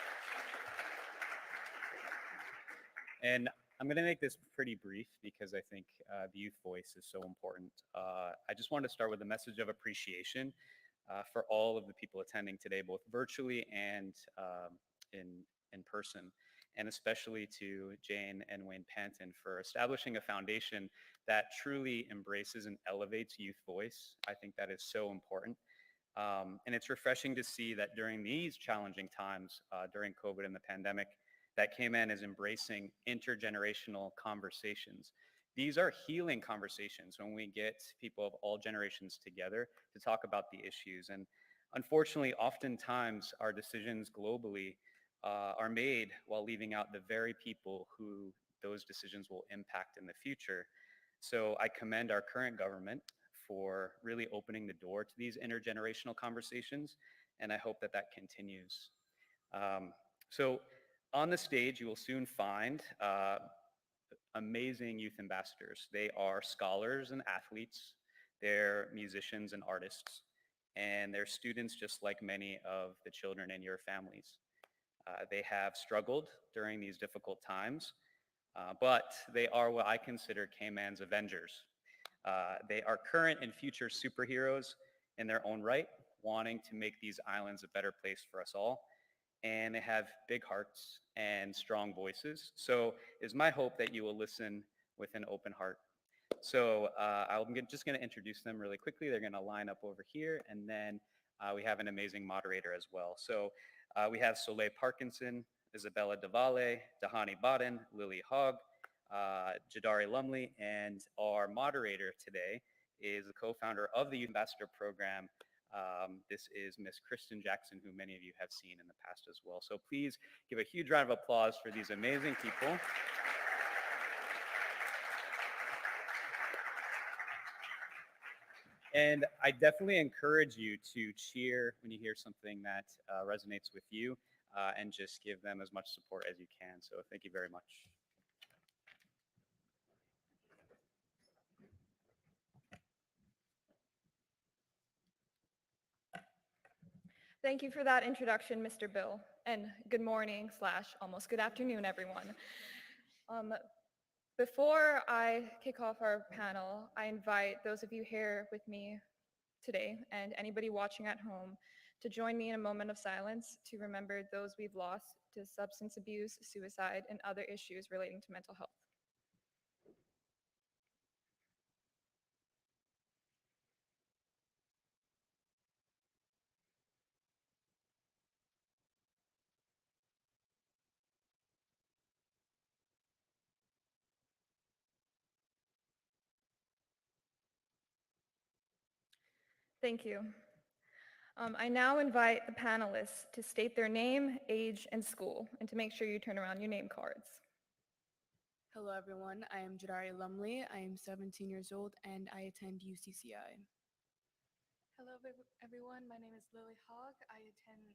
And I'm going to make this pretty brief because I think the youth voice is so important. I just wanted to start with a message of appreciation for all of the people attending today, both virtually and in person, and especially to Jane and Wayne Panton for establishing a foundation that truly embraces and elevates youth voice. I think that is so important. And it's refreshing to see that during these challenging times, during COVID and the pandemic, that KMAN is embracing intergenerational conversations. These are healing conversations when we get people of all generations together to talk about the issues. And unfortunately, oftentimes our decisions globally are made while leaving out the very people who those decisions will impact in the future. So I commend our current government for really opening the door to these intergenerational conversations, and I hope that that continues. So on the stage, you will soon find amazing youth ambassadors. They are scholars and athletes, they're musicians and artists, and they're students just like many of the children in your families. They have struggled during these difficult times, but they are what I consider KMAN's Avengers. They are current and future superheroes in their own right, wanting to make these islands a better place for us all. And they have big hearts and strong voices. So it's my hope that you will listen with an open heart. So I'm just going to introduce them really quickly. They're going to line up over here, and then we have an amazing moderator as well. So we have Soleil Parkinson, Isabella Davale, Dahani Baden, Lily Hogg, Jadari Lumley, and our moderator today is the co-founder of the Youth Ambassador Program. This is Miss Kristen Jackson, who many of you have seen in the past as well. So please give a huge round of applause for these amazing people. And I definitely encourage you to cheer when you hear something that resonates with you, and just give them as much support as you can. So thank you very much. Thank you for that introduction, Mr. Bill, and good morning / almost good afternoon, everyone. Before I kick off our panel, I invite those of you here with me today and anybody watching at home to join me in a moment of silence to remember those we've lost to substance abuse, suicide, and other issues relating to mental health. Thank you. I now invite the panelists to state their name, age, and school, and to make sure you turn around your name cards. Hello everyone, I am Jadari Lumley. I am 17 years old and I attend UCCI. Hello everyone, my name is Lily Hogg. I attend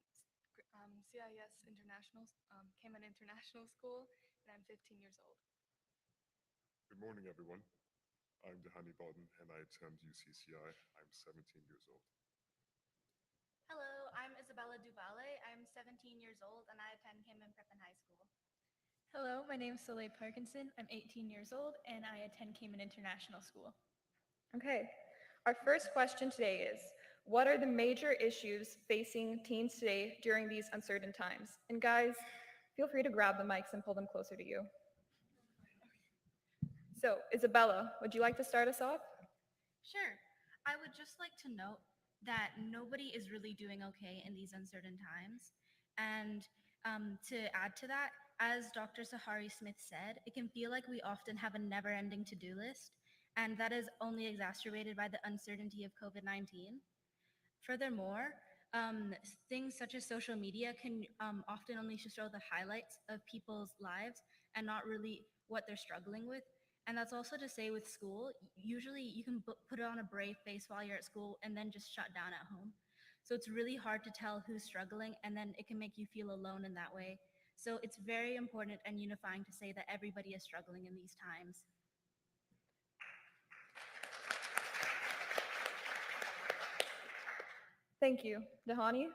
CIS International, KMAN International School, and I'm 15 years old. Good morning everyone. I'm Dahani Baden and I attend UCCI. I'm 17 years old. Hello, I'm Isabella Duvale. I'm 17 years old and I attend KMAN Prep and High School. Hello, my name is Soleil Parkinson. I'm 18 years old and I attend KMAN International School. Okay, our first question today is, What are the major issues facing teens today during these uncertain times? And guys, feel free to grab the mics and pull them closer to you. So, Isabella, would you like to start us off? Sure. I would just like to note that nobody is really doing okay in these uncertain times. And to add to that, as Dr. Sahari Smith said, it can feel like we often have a never-ending to-do list, and that is only exacerbated by the uncertainty of COVID-19. Furthermore, things such as social media can often only show the highlights of people's lives and not really what they're struggling with. And that's also to say with school, usually you can put on a brave face while you're at school and then just shut down at home. So it's really hard to tell who's struggling, and then it can make you feel alone in that way. So it's very important and unifying to say that everybody is struggling in these times. Thank you. Dahani?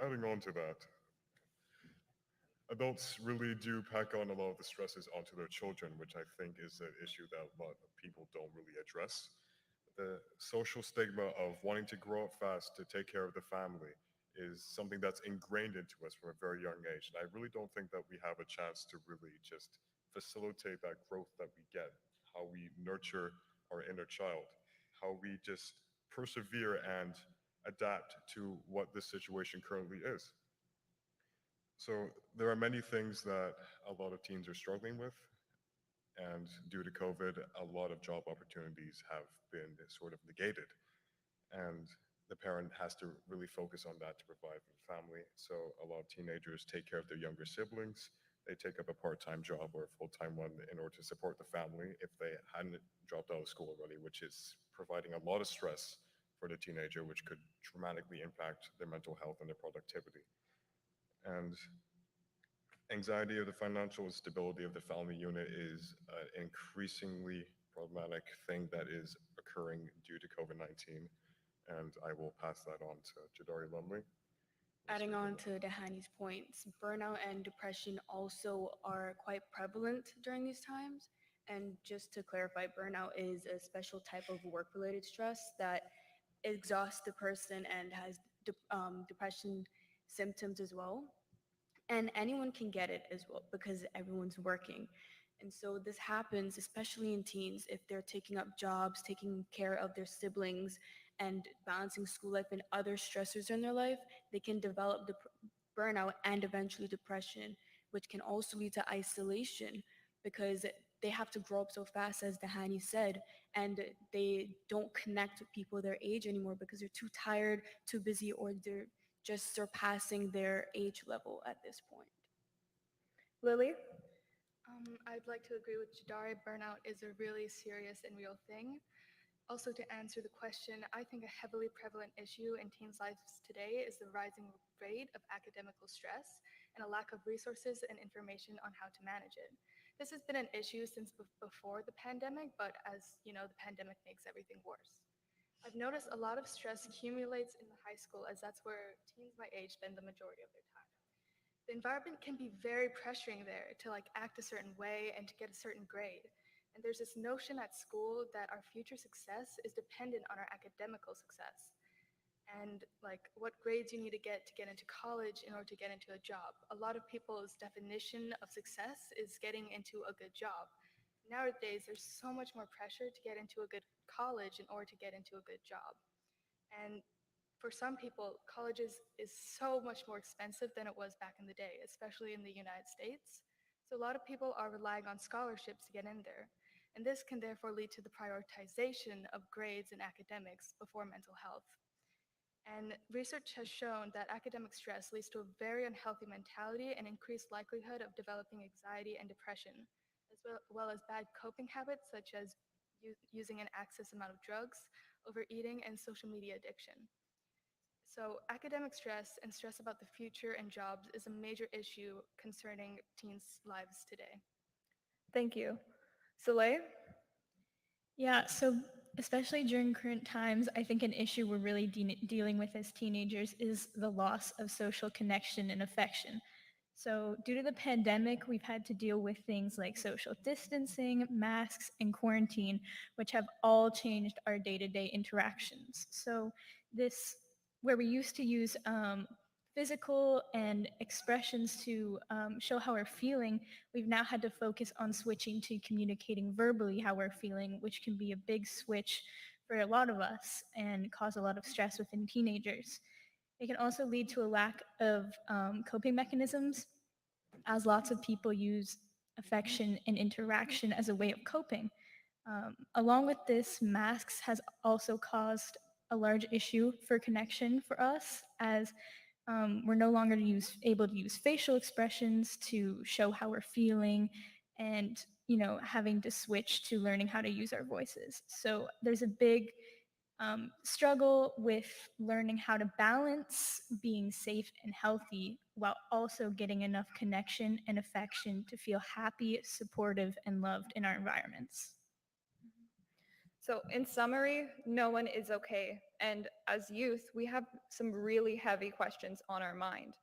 Adding on to that, adults really do pack on a lot of the stresses onto their children, which I think is an issue that a lot of people don't really address. The social stigma of wanting to grow up fast to take care of the family is something that's ingrained into us from a very young age. And I really don't think that we have a chance to really just facilitate that growth that we get, how we nurture our inner child, how we just persevere and adapt to what this situation currently is. So there are many things that a lot of teens are struggling with, and due to COVID, a lot of job opportunities have been sort of negated. And the parent has to really focus on that to provide for the family. So a lot of teenagers take care of their younger siblings. They take up a part-time job or a full-time one in order to support the family if they hadn't dropped out of school already, which is providing a lot of stress for the teenager, which could dramatically impact their mental health and their productivity. And anxiety of the financial stability of the family unit is an increasingly problematic thing that is occurring due to COVID-19. And I will pass that on to Jadari Lumley. Adding on to Dahani's points, burnout and depression also are quite prevalent during these times. And just to clarify, burnout is a special type of work-related stress that exhausts the person and has depression symptoms as well. And anyone can get it as well because everyone's working. And so this happens especially in teens if they're taking up jobs, taking care of their siblings, and balancing school life and other stressors in their life. They can develop burnout and eventually depression, which can also lead to isolation because they have to grow up so fast, as Dahani said, and they don't connect with people their age anymore because they're too tired, too busy, or they're just surpassing their age level at this point. Lily? I'd like to agree with Jadari. Burnout is a really serious and real thing. Also, to answer the question, I think a heavily prevalent issue in teens' lives today is the rising rate of academical stress and a lack of resources and information on how to manage it. This has been an issue since before the pandemic, but as you know, the pandemic makes everything worse. I've noticed a lot of stress accumulates in the high school as that's where teens my age spend the majority of their time. The environment can be very pressuring there to act a certain way and to get a certain grade. And there's this notion at school that our future success is dependent on our academical success. And what grades you need to get into college in order to get into a job. A lot of people's definition of success is getting into a good job. Nowadays, there's so much more pressure to get into a good college in order to get into a good job. And for some people, college is so much more expensive than it was back in the day, especially in the United States. So a lot of people are relying on scholarships to get in there. And this can therefore lead to the prioritization of grades and academics before mental health. And research has shown that academic stress leads to a very unhealthy mentality and increased likelihood of developing anxiety and depression, as well as bad coping habits such as using an excess amount of drugs, overeating, and social media addiction. So academic stress and stress about the future and jobs is a major issue concerning teens' lives today. Thank you. Soleil? Yeah, so especially during current times, I think an issue we're really dealing with as teenagers is the loss of social connection and affection. So due to the pandemic, we've had to deal with things like social distancing, masks, and quarantine, which have all changed our day-to-day interactions. So this, where we used to use physical and expressions to show how we're feeling, we've now had to focus on switching to communicating verbally how we're feeling, which can be a big switch for a lot of us and cause a lot of stress within teenagers. It can also lead to a lack of coping mechanisms, as lots of people use affection and interaction as a way of coping. Along with this, masks has also caused a large issue for connection for us, as we're no longer able to use facial expressions to show how we're feeling, and having to switch to learning how to use our voices. So there's a big struggle with learning how to balance being safe and healthy while also getting enough connection and affection to feel happy, supportive, and loved in our environments. So in summary, no one is okay. And as youth, we have some really heavy questions on our mind.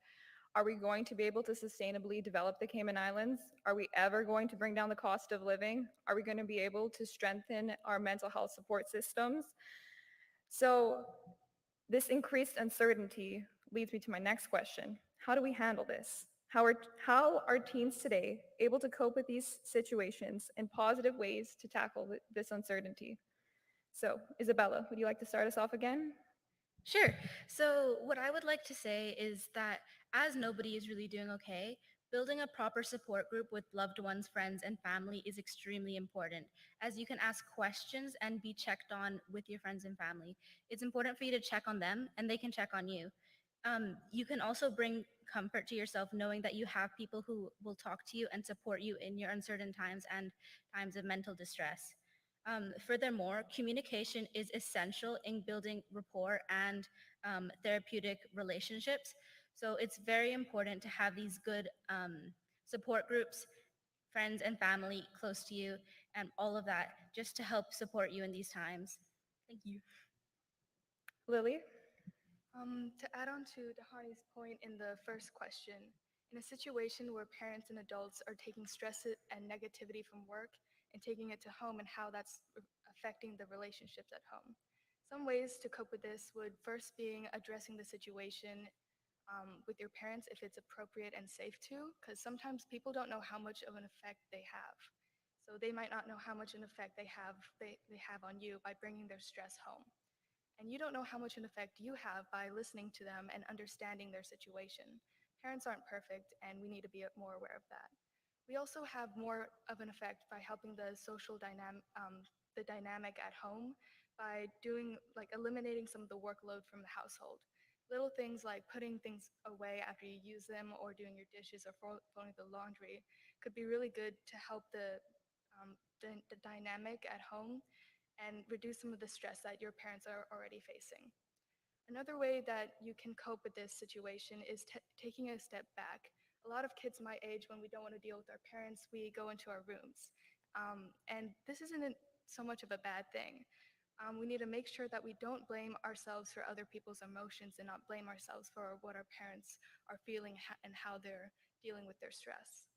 Are we going to be able to sustainably develop the Cayman Islands? Are we ever going to bring down the cost of living? Are we going to be able to strengthen our mental health support systems? So this increased uncertainty leads me to my next question. How do we handle this? How are teens today able to cope with these situations in positive ways to tackle this uncertainty? So Isabella, would you like to start us off again? Sure. So what I would like to say is that as nobody is really doing okay, building a proper support group with loved ones, friends, and family is extremely important, as you can ask questions and be checked on with your friends and family. It's important for you to check on them, and they can check on you. You can also bring comfort to yourself knowing that you have people who will talk to you and support you in your uncertain times and times of mental distress. Furthermore, communication is essential in building rapport and therapeutic relationships. So it's very important to have these good support groups, friends and family close to you, and all of that just to help support you in these times. Thank you. Lily? To add on to Dahani's point in the first question, in a situation where parents and adults are taking stress and negativity from work and taking it to home, and how that's affecting the relationships at home. Some ways to cope with this would first being addressing the situation with your parents if it's appropriate and safe to, because sometimes people don't know how much of an effect they have. So they might not know how much an effect they have on you by bringing their stress home. And you don't know how much an effect you have by listening to them and understanding their situation. Parents aren't perfect, and we need to be more aware of that. We also have more of an effect by helping the the dynamic at home by eliminating some of the workload from the household. Little things like putting things away after you use them, or doing your dishes, or folding the laundry could be really good to help the dynamic at home and reduce some of the stress that your parents are already facing. Another way that you can cope with this situation is taking a step back. A lot of kids my age, when we don't want to deal with our parents, we go into our rooms. And this isn't so much of a bad thing. We need to make sure that we don't blame ourselves for other people's emotions, and not blame ourselves for what our parents are feeling and how they're dealing with their stress.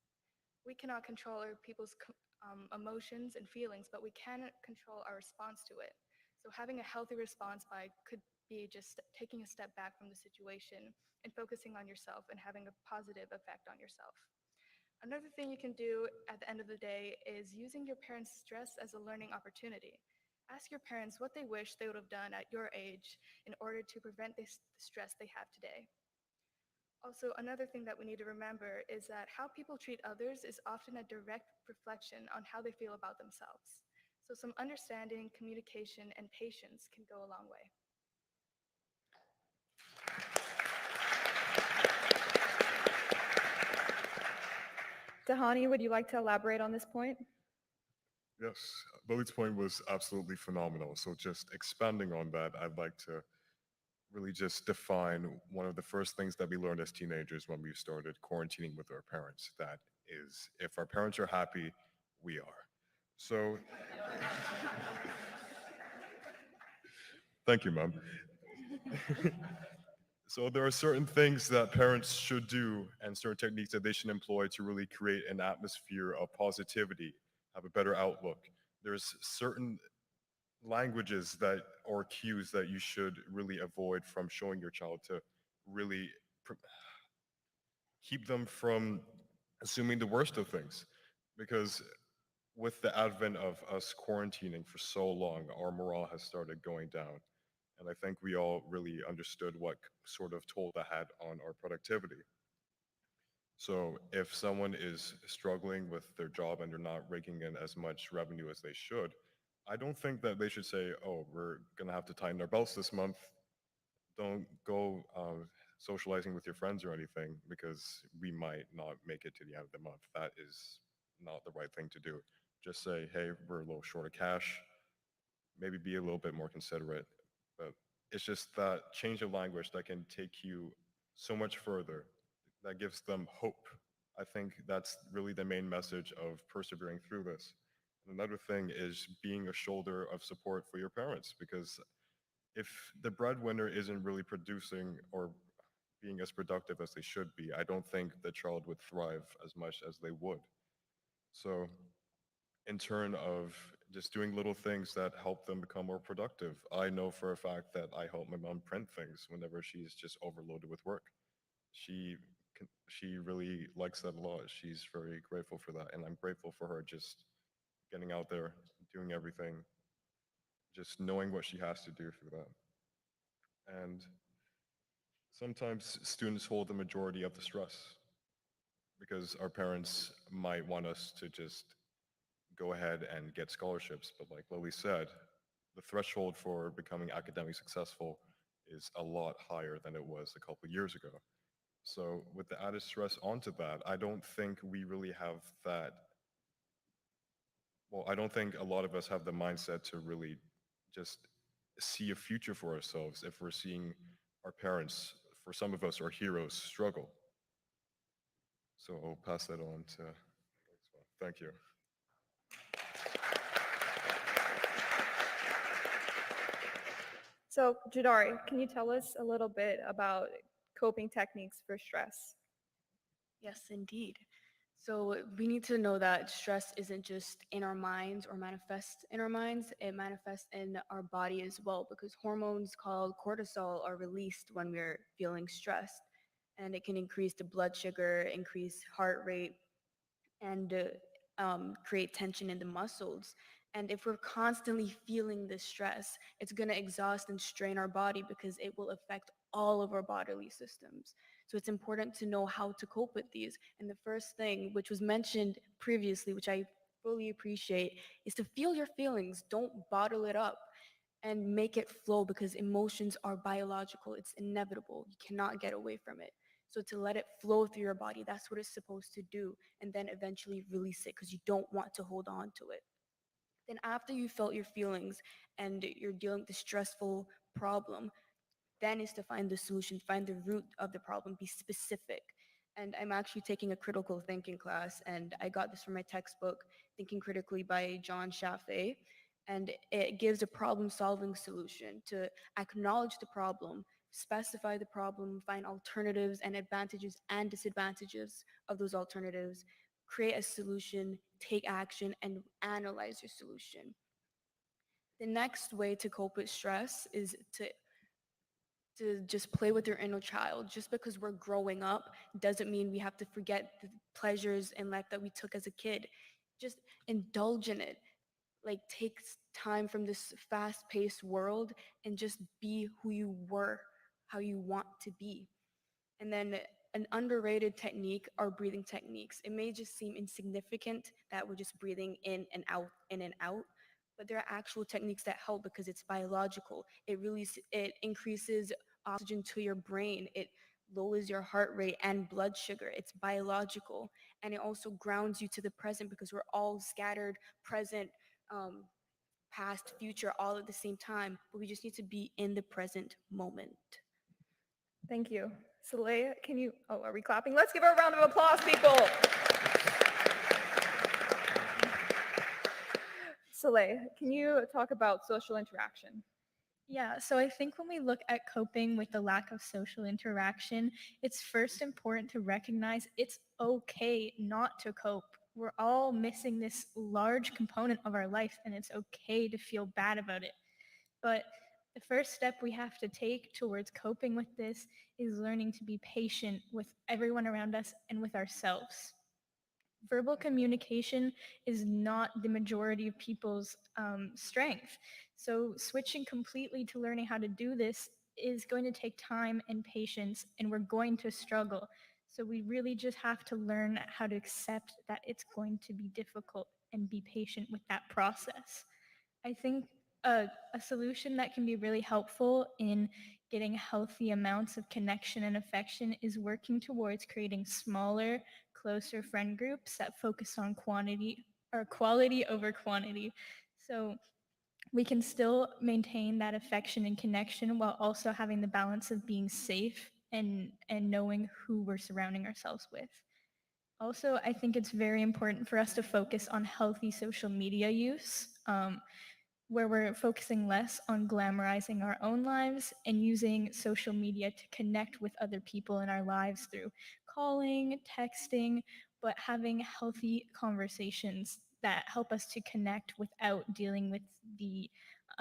We cannot control other people's emotions and feelings, but we can control our response to it. So having a healthy response could be just taking a step back from the situation and focusing on yourself and having a positive effect on yourself. Another thing you can do at the end of the day is using your parents' stress as a learning opportunity. Ask your parents what they wish they would have done at your age in order to prevent the stress they have today. Also, another thing that we need to remember is that how people treat others is often a direct reflection on how they feel about themselves. So some understanding, communication, and patience can go a long way. Dahani, would you like to elaborate on this point? Yes, Lily's point was absolutely phenomenal. So just expanding on that, I'd like to really just define one of the first things that we learned as teenagers when we started quarantining with our parents. That is, if our parents are happy, we are. So, thank you, Mom. So there are certain things that parents should do and certain techniques that they should employ to really create an atmosphere of positivity, have a better outlook. There's certain languages that or cues that you should really avoid from showing your child to really keep them from assuming the worst of things. Because with the advent of us quarantining for so long, our morale has started going down. And I think we all really understood what sort of toll that had on our productivity. So if someone is struggling with their job and they're not raking in as much revenue as they should, I don't think that they should say, oh, we're going to have to tighten our belts this month. Don't go socializing with your friends or anything because we might not make it to the end of the month. That is not the right thing to do. Just say, hey, we're a little short of cash. Maybe be a little bit more considerate. But it's just that change of language that can take you so much further, that gives them hope. I think that's really the main message of persevering through this. And another thing is being a shoulder of support for your parents, because if the breadwinner isn't really producing or being as productive as they should be, I don't think the child would thrive as much as they would. So in turn of just doing little things that help them become more productive. I know for a fact that I help my mom print things whenever she's just overloaded with work. She really likes that a lot. She's very grateful for that, and I'm grateful for her just getting out there, doing everything, just knowing what she has to do through that. And sometimes students hold the majority of the stress because our parents might want us to just go ahead and get scholarships. But like Lily said, the threshold for becoming academically successful is a lot higher than it was a couple years ago. So with the added stress onto that, I don't think we really have that. Well, I don't think a lot of us have the mindset to really just see a future for ourselves if we're seeing our parents, for some of us, our heroes, struggle. So I'll pass that on to. Thank you. So, Jadari, can you tell us a little bit about coping techniques for stress? Yes, indeed. So we need to know that stress isn't just in our minds or manifests in our minds, it manifests in our body as well because hormones called cortisol are released when we're feeling stressed. And it can increase the blood sugar, increase heart rate, and create tension in the muscles. And if we're constantly feeling this stress, it's going to exhaust and strain our body because it will affect all of our bodily systems. So it's important to know how to cope with these. And the first thing, which was mentioned previously, which I fully appreciate, is to feel your feelings. Don't bottle it up and make it flow because emotions are biological. It's inevitable. You cannot get away from it. So to let it flow through your body, that's what it's supposed to do. And then eventually release it because you don't want to hold on to it. Then after you felt your feelings and you're dealing with the stressful problem, then is to find the solution, find the root of the problem, be specific. And I'm actually taking a critical thinking class, and I got this from my textbook, Thinking Critically by John Shaffey. And it gives a problem-solving solution to acknowledge the problem, specify the problem, find alternatives and advantages and disadvantages of those alternatives, create a solution, take action, and analyze your solution. The next way to cope with stress is to just play with your inner child. Just because we're growing up doesn't mean we have to forget the pleasures in life that we took as a kid. Just indulge in it. Like take time from this fast-paced world and just be who you were, how you want to be. And then an underrated technique are breathing techniques. It may just seem insignificant that we're just breathing in and out, but there are actual techniques that help because it's biological. It increases oxygen to your brain. It lowers your heart rate and blood sugar. It's biological. And it also grounds you to the present because we're all scattered, present, past, future, all at the same time. But we just need to be in the present moment. Thank you. Soleil, are we clapping? Let's give her a round of applause, people. Soleil, can you talk about social interaction? Yeah, so I think when we look at coping with the lack of social interaction, it's first important to recognize it's okay not to cope. We're all missing this large component of our life, and it's okay to feel bad about it. But the first step we have to take towards coping with this is learning to be patient with everyone around us and with ourselves. Verbal communication is not the majority of people's strength. So switching completely to learning how to do this is going to take time and patience, and we're going to struggle. So we really just have to learn how to accept that it's going to be difficult and be patient with that process. I think a solution that can be really helpful in getting healthy amounts of connection and affection is working towards creating smaller, closer friend groups that focus on quantity or quality over quantity. So we can still maintain that affection and connection while also having the balance of being safe and knowing who we're surrounding ourselves with. Also, I think it's very important for us to focus on healthy social media use. Where we're focusing less on glamorizing our own lives and using social media to connect with other people in our lives through calling, texting, but having healthy conversations that help us to connect without dealing with the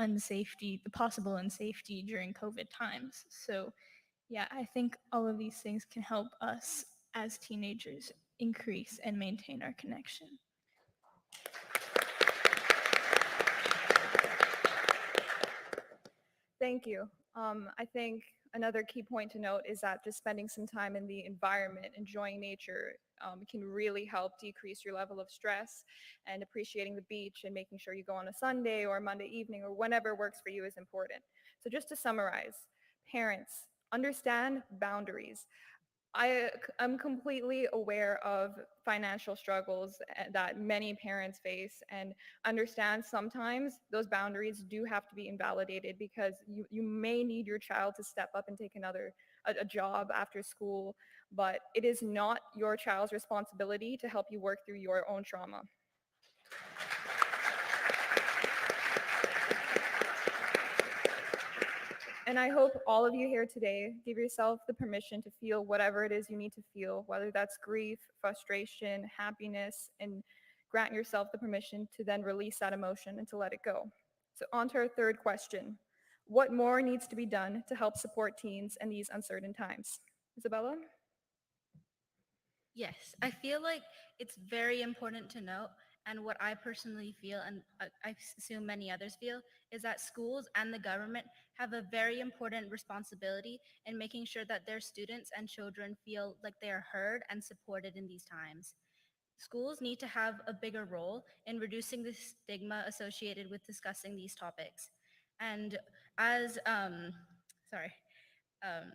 unsafety, the possible unsafety during COVID times. So yeah, I think all of these things can help us as teenagers increase and maintain our connection. Thank you. I think another key point to note is that just spending some time in the environment, enjoying nature, can really help decrease your level of stress, and appreciating the beach and making sure you go on a Sunday or a Monday evening or whenever works for you is important. So just to summarize, parents, understand boundaries. I'm completely aware of financial struggles that many parents face, and understand sometimes those boundaries do have to be invalidated because you may need your child to step up and take a job after school, but it is not your child's responsibility to help you work through your own trauma. And I hope all of you here today give yourself the permission to feel whatever it is you need to feel, whether that's grief, frustration, happiness, and grant yourself the permission to then release that emotion and to let it go. So on to our third question. What more needs to be done to help support teens in these uncertain times? Isabella? Yes, I feel like it's very important to note, and what I personally feel, and I assume many others feel, is that schools and the government have a very important responsibility in making sure that their students and children feel like they are heard and supported in these times. Schools need to have a bigger role in reducing the stigma associated with discussing these topics. And as, sorry, um,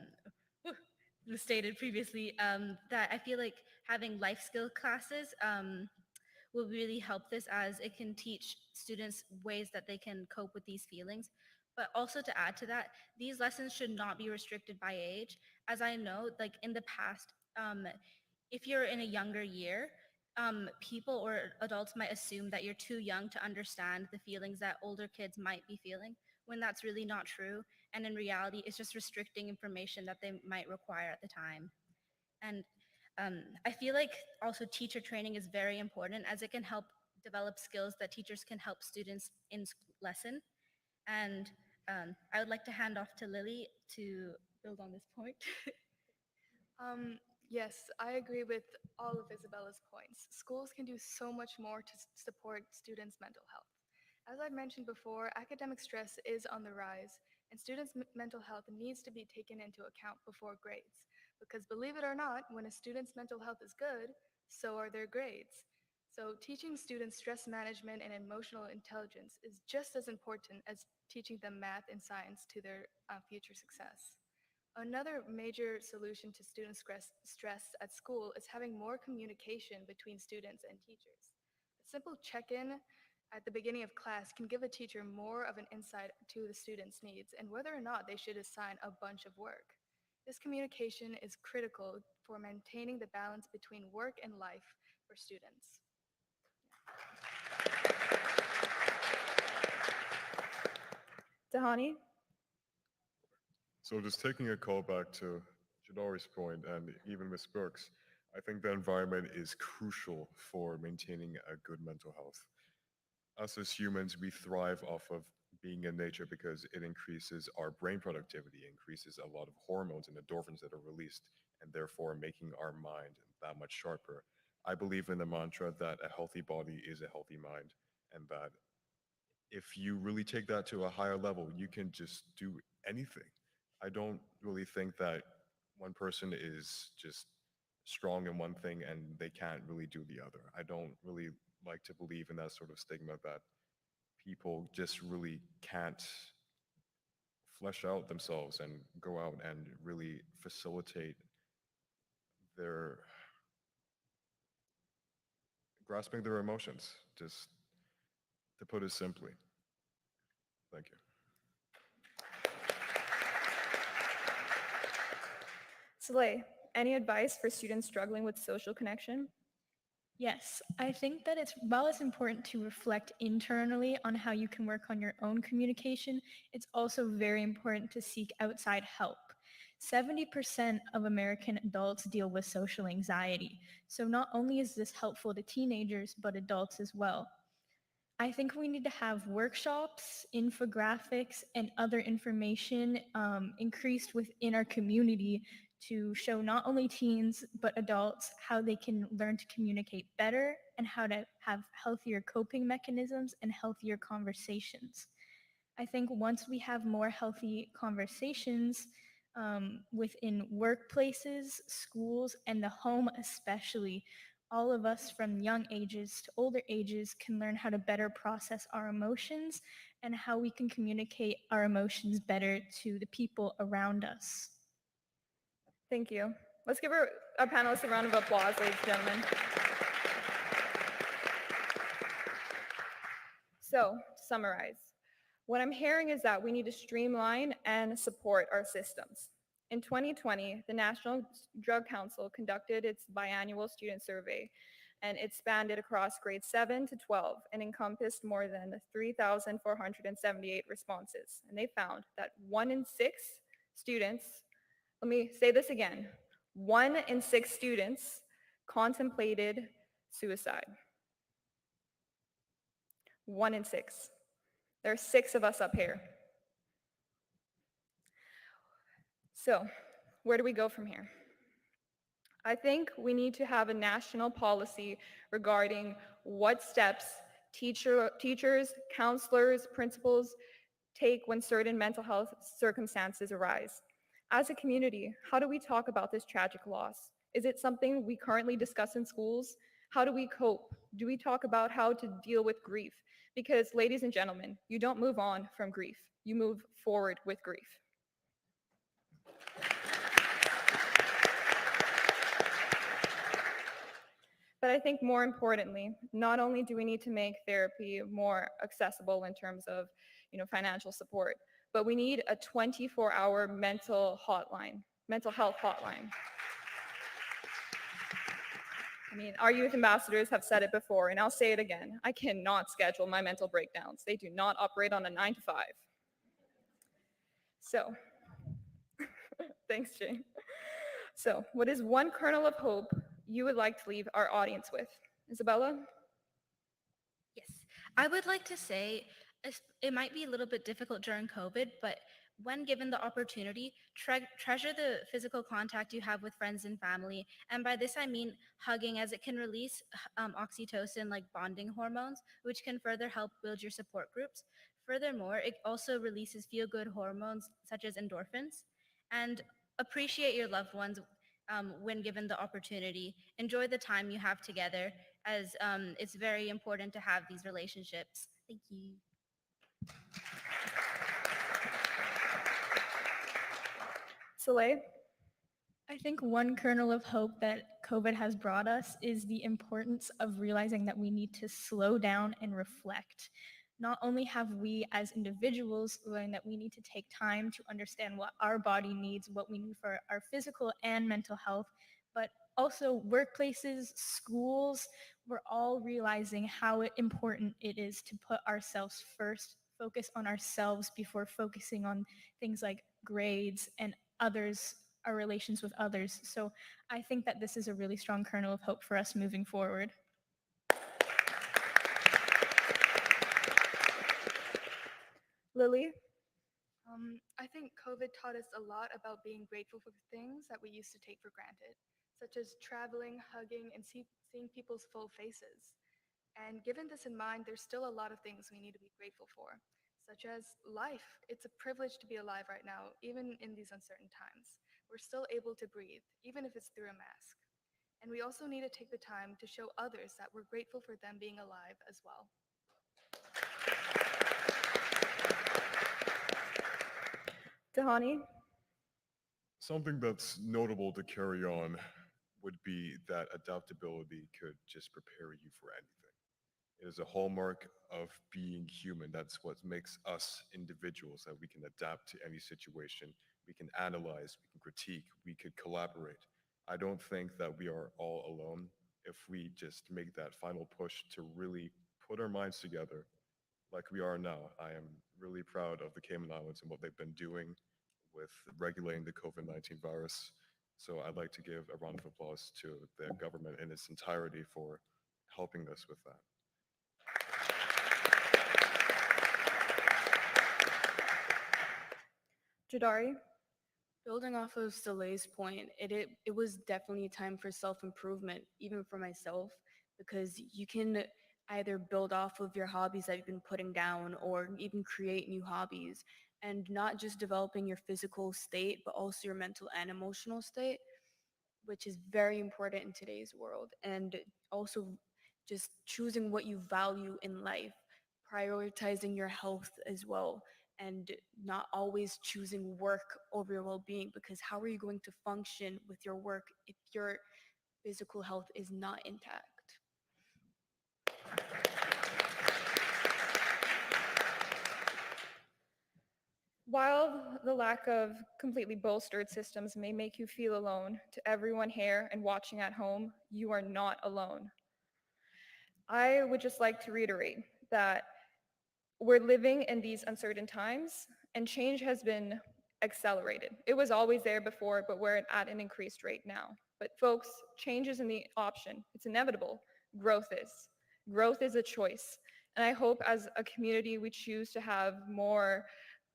was stated previously, that I feel like having life skill classes will really help this, as it can teach students ways that they can cope with these feelings. But also, to add to that, these lessons should not be restricted by age. As I know, like in the past, if you're in a younger year, people or adults might assume that you're too young to understand the feelings that older kids might be feeling, when that's really not true. And in reality, it's just restricting information that they might require at the time. And I feel like also teacher training is very important, as it can help develop skills that teachers can help students in lesson. And I would like to hand off to Lily to build on this point. Yes, I agree with all of Isabella's points. Schools can do so much more to support students' mental health. As I've mentioned before, academic stress is on the rise, and students' mental health needs to be taken into account before grades. Because believe it or not, when a student's mental health is good, so are their grades. So teaching students stress management and emotional intelligence is just as important as teaching them math and science to their future success. Another major solution to student stress at school is having more communication between students and teachers. A simple check-in at the beginning of class can give a teacher more of an insight to the student's needs and whether or not they should assign a bunch of work. This communication is critical for maintaining the balance between work and life for students. Tahani? So just taking a call back to Jadari's point and even Ms. Burks, I think the environment is crucial for maintaining a good mental health. Us as humans, we thrive off of being in nature because it increases our brain productivity, increases a lot of hormones and endorphins that are released, and therefore making our mind that much sharper. I believe in the mantra that a healthy body is a healthy mind, and that if you really take that to a higher level, you can just do anything. I don't really think that one person is just strong in one thing and they can't really do the other. I don't really like to believe in that sort of stigma that people just really can't flesh out themselves and go out and really facilitate their grasping their emotions, just to put it simply. Thank you. Soleil, any advice for students struggling with social connection? Yes, I think that while it's important to reflect internally on how you can work on your own communication, it's also very important to seek outside help. 70% of American adults deal with social anxiety. So not only is this helpful to teenagers, but adults as well. I think we need to have workshops, infographics, and other information increased within our community to show not only teens, but adults how they can learn to communicate better and how to have healthier coping mechanisms and healthier conversations. I think once we have more healthy conversations within workplaces, schools, and the home especially, all of us from young ages to older ages can learn how to better process our emotions and how we can communicate our emotions better to the people around us. Thank you. Let's give our panelists a round of applause, ladies and gentlemen. So, to summarize, what I'm hearing is that we need to streamline and support our systems. In 2020, the National Drug Council conducted its biannual student survey, and it spanned it across grades 7 to 12 and encompassed more than 3,478 responses. And they found that 1 in 6 students, let me say this again, 1 in 6 students contemplated suicide. 1 in 6. There are 6 of us up here. So, where do we go from here? I think we need to have a national policy regarding what steps teachers, counselors, principals take when certain mental health circumstances arise. As a community, how do we talk about this tragic loss? Is it something we currently discuss in schools? How do we cope? Do we talk about how to deal with grief? Because, ladies and gentlemen, you don't move on from grief. You move forward with grief. But I think more importantly, not only do we need to make therapy more accessible in terms of, financial support, but we need a 24-hour mental health hotline. I mean, our youth ambassadors have said it before, and I'll say it again. I cannot schedule my mental breakdowns. They do not operate on a 9 to 5. So, thanks, Jane. So, what is one kernel of hope you would like to leave our audience with? Isabella? Yes, I would like to say it might be a little bit difficult during COVID, but when given the opportunity, treasure the physical contact you have with friends and family. And by this, I mean hugging, as it can release oxytocin, like bonding hormones, which can further help build your support groups. Furthermore, it also releases feel-good hormones such as endorphins. And appreciate your loved ones when given the opportunity. Enjoy the time you have together, as it's very important to have these relationships. Thank you. Soleil? I think one kernel of hope that COVID has brought us is the importance of realizing that we need to slow down and reflect. Not only have we as individuals learned that we need to take time to understand what our body needs, what we need for our physical and mental health, but also workplaces, schools, we're all realizing how important it is to put ourselves first, focus on ourselves before focusing on things like grades, and others, our relations with others. So I think that this is a really strong kernel of hope for us moving forward. Lily? I think COVID taught us a lot about being grateful for things that we used to take for granted, such as traveling, hugging, and seeing people's full faces. And given this in mind, there's still a lot of things we need to be grateful for, such as life. It's a privilege to be alive right now, even in these uncertain times. We're still able to breathe, even if it's through a mask. And we also need to take the time to show others that we're grateful for them being alive as well. Tahani? Something that's notable to carry on would be that adaptability could just prepare you for anything. It is a hallmark of being human. That's what makes us individuals, that we can adapt to any situation, we can analyze, we can critique, we could collaborate. I don't think that we are all alone if we just make that final push to really put our minds together like we are now. I am really proud of the Cayman Islands and what they've been doing with regulating the COVID-19 virus. So I'd like to give a round of applause to the government in its entirety for helping us with that. Jadari? Building off of Soleil's point, it was definitely a time for self-improvement, even for myself, because you can either build off of your hobbies that you've been putting down or even create new hobbies, and not just developing your physical state, but also your mental and emotional state, which is very important in today's world. And also just choosing what you value in life, prioritizing your health as well, and not always choosing work over your well-being, because how are you going to function with your work if your physical health is not intact? While the lack of completely bolstered systems may make you feel alone, to everyone here and watching at home, you are not alone. I would just like to reiterate that we're living in these uncertain times and change has been accelerated. It was always there before, but we're at an increased rate now. But folks, change isn't the option. It's inevitable. Growth is. Growth is a choice. And I hope as a community we choose to have more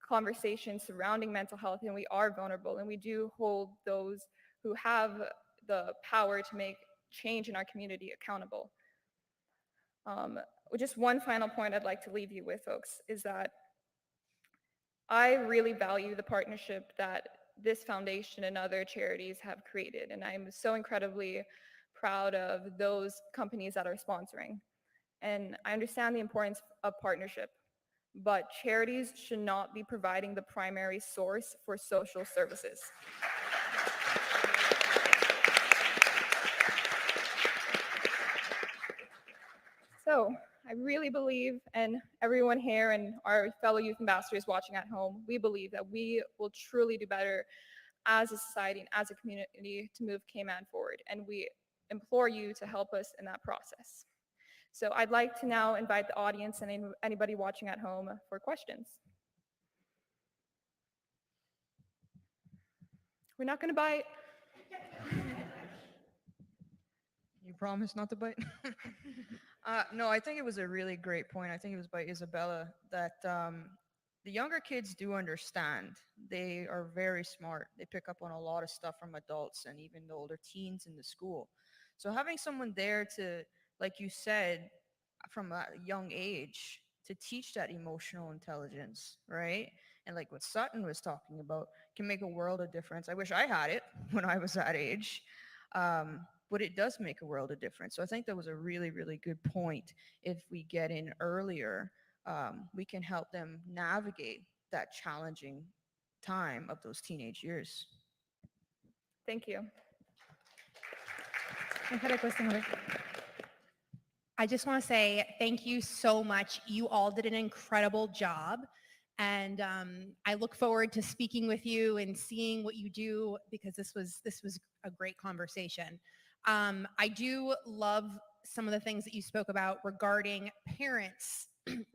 conversations surrounding mental health, and we are vulnerable, and we do hold those who have the power to make change in our community accountable. Just one final point I'd like to leave you with, folks, is that I really value the partnership that this foundation and other charities have created, and I'm so incredibly proud of those companies that are sponsoring. And I understand the importance of partnership, but charities should not be providing the primary source for social services. So I really believe, and everyone here and our fellow youth ambassadors watching at home, we believe that we will truly do better as a society and as a community to move Cayman forward. And we implore you to help us in that process. So I'd like to now invite the audience and anybody watching at home for questions. We're not going to bite. You promise not to bite? No, I think it was a really great point. I think it was by Isabella that the younger kids do understand. They are very smart. They pick up on a lot of stuff from adults and even the older teens in the school. So having someone there to, like you said, from a young age, to teach that emotional intelligence, right? And like what Sutton was talking about, can make a world of difference. I wish I had it when I was that age. But it does make a world of difference. So I think that was a really, really good point. If we get in earlier, we can help them navigate that challenging time of those teenage years. Thank you. I had a question over. I just want to say thank you so much. You all did an incredible job. And I look forward to speaking with you and seeing what you do, because this was a great conversation. I do love some of the things that you spoke about regarding parents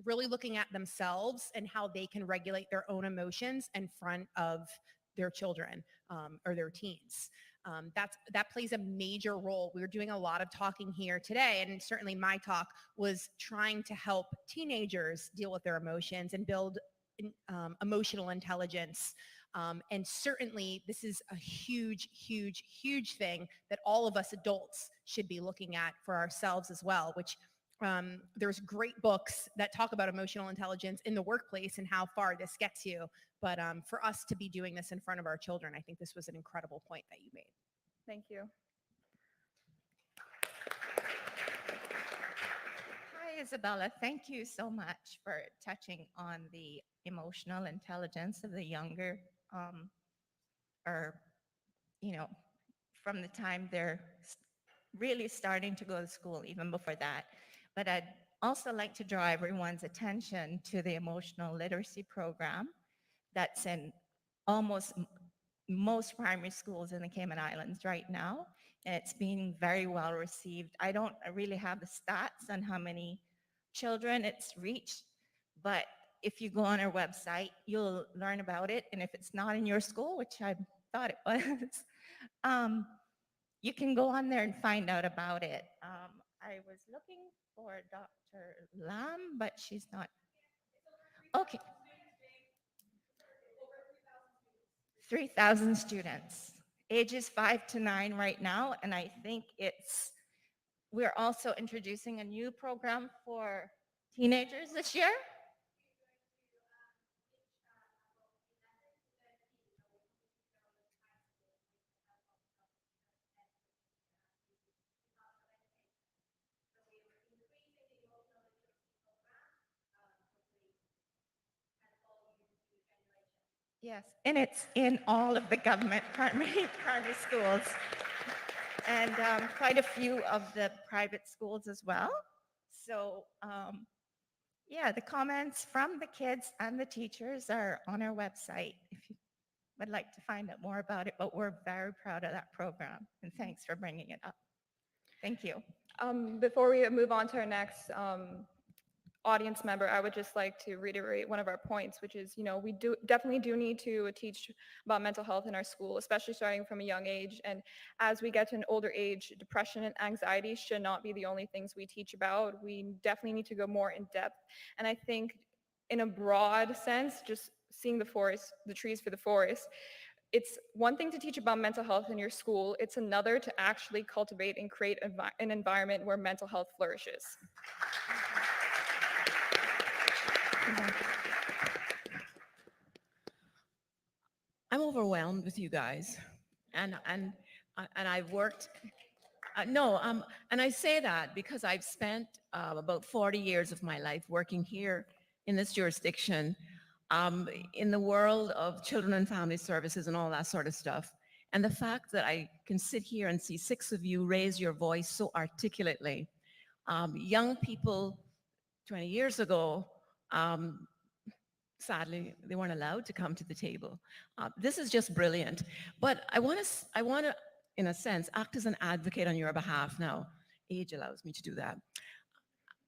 really looking at themselves and how they can regulate their own emotions in front of their children or their teens. That plays a major role. We're doing a lot of talking here today, and certainly my talk was trying to help teenagers deal with their emotions and build emotional intelligence. And certainly this is a huge, huge, huge thing that all of us adults should be looking at for ourselves as well, which there's great books that talk about emotional intelligence in the workplace and how far this gets you. But for us to be doing this in front of our children, I think this was an incredible point that you made. Thank you. Hi, Isabella. Thank you so much for touching on the emotional intelligence of the younger, or, from the time they're really starting to go to school, even before that. But I'd also like to draw everyone's attention to the emotional literacy program that's in almost most primary schools in the Cayman Islands right now, and it's being very well received. I don't really have the stats on how many children it's reached, but if you go on our website, you'll learn about it. And if it's not in your school, which I thought it was, you can go on there and find out about it. I was looking for Dr. Lam, but she's not. Okay. 3,000 students, ages 5 to 9 right now, and I think we're also introducing a new program for teenagers this year. Yes, and it's in all of the government primary schools and quite a few of the private schools as well. So yeah, the comments from the kids and the teachers are on our website if you would like to find out more about it, but we're very proud of that program, and thanks for bringing it up. Thank you. Before we move on to our next audience member, I would just like to reiterate one of our points, which is, we definitely do need to teach about mental health in our school, especially starting from a young age. And as we get to an older age, depression and anxiety should not be the only things we teach about. We definitely need to go more in depth. And I think in a broad sense, just seeing the forest, the trees for the forest, it's one thing to teach about mental health in your school. It's another to actually cultivate and create an environment where mental health flourishes. I'm overwhelmed with you guys, and I've worked. And I say that because I've spent about 40 years of my life working here in this jurisdiction, in the world of children and family services and all that sort of stuff. And the fact that I can sit here and see 6 of you raise your voice so articulately. Young people 20 years ago, sadly, they weren't allowed to come to the table. This is just brilliant. But I want to, in a sense, act as an advocate on your behalf now. Age allows me to do that.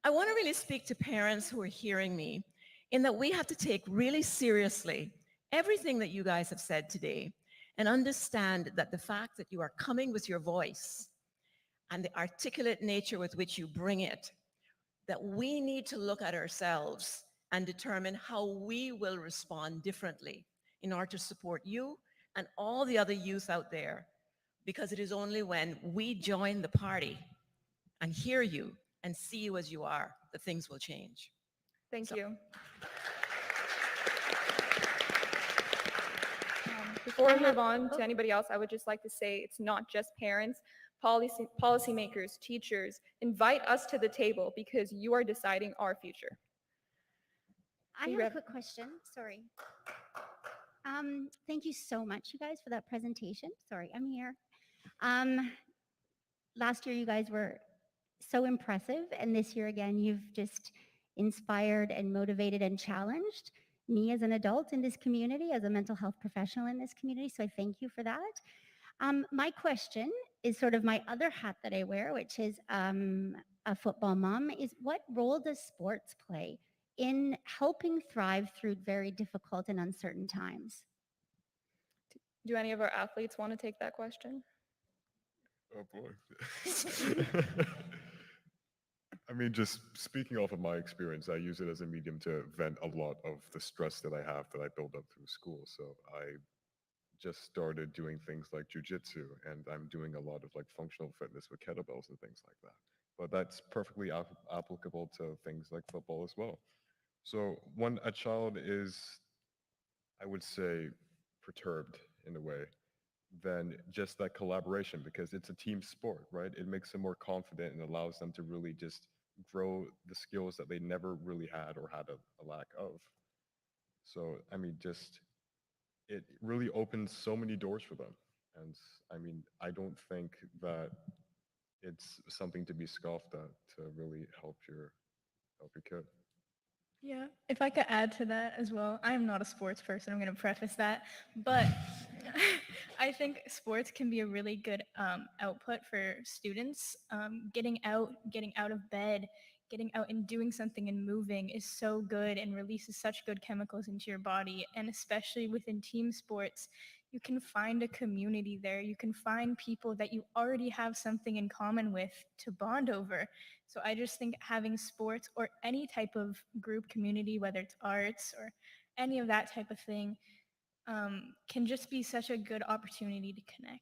I want to really speak to parents who are hearing me in that we have to take really seriously everything that you guys have said today and understand that the fact that you are coming with your voice and the articulate nature with which you bring it, that we need to look at ourselves and determine how we will respond differently in order to support you and all the other youth out there, because it is only when we join the party and hear you and see you as you are that things will change. Thank you. Before we move on to anybody else, I would just like to say it's not just parents, policymakers, teachers. Invite us to the table because you are deciding our future. I have a quick question. Sorry. Thank you so much, you guys, for that presentation. Sorry, I'm here. Last year, you guys were so impressive, and this year again, you've just inspired and motivated and challenged me as an adult in this community, as a mental health professional in this community, so I thank you for that. My question is sort of my other hat that I wear, which is a football mom, is what role does sports play in helping thrive through very difficult and uncertain times? Do any of our athletes want to take that question? Oh boy. I mean, just speaking off of my experience, I use it as a medium to vent a lot of the stress that I have that I build up through school. So I just started doing things like jujitsu, and I'm doing a lot of like functional fitness with kettlebells and things like that. But that's perfectly applicable to things like football as well. So when a child is, I would say, perturbed in a way, then just that collaboration, because it's a team sport, right? It makes them more confident and allows them to really just grow the skills that they never really had or had a lack of. So, I mean, just it really opens so many doors for them. And I mean, I don't think that it's something to be scoffed at to really help your kid. Yeah, if I could add to that as well, I am not a sports person. I'm going to preface that, but I think sports can be a really good output for students. Getting out of bed, getting out and doing something and moving is so good and releases such good chemicals into your body. And especially within team sports, you can find a community there. You can find people that you already have something in common with to bond over. So I just think having sports or any type of group community, whether it's arts or any of that type of thing, can just be such a good opportunity to connect.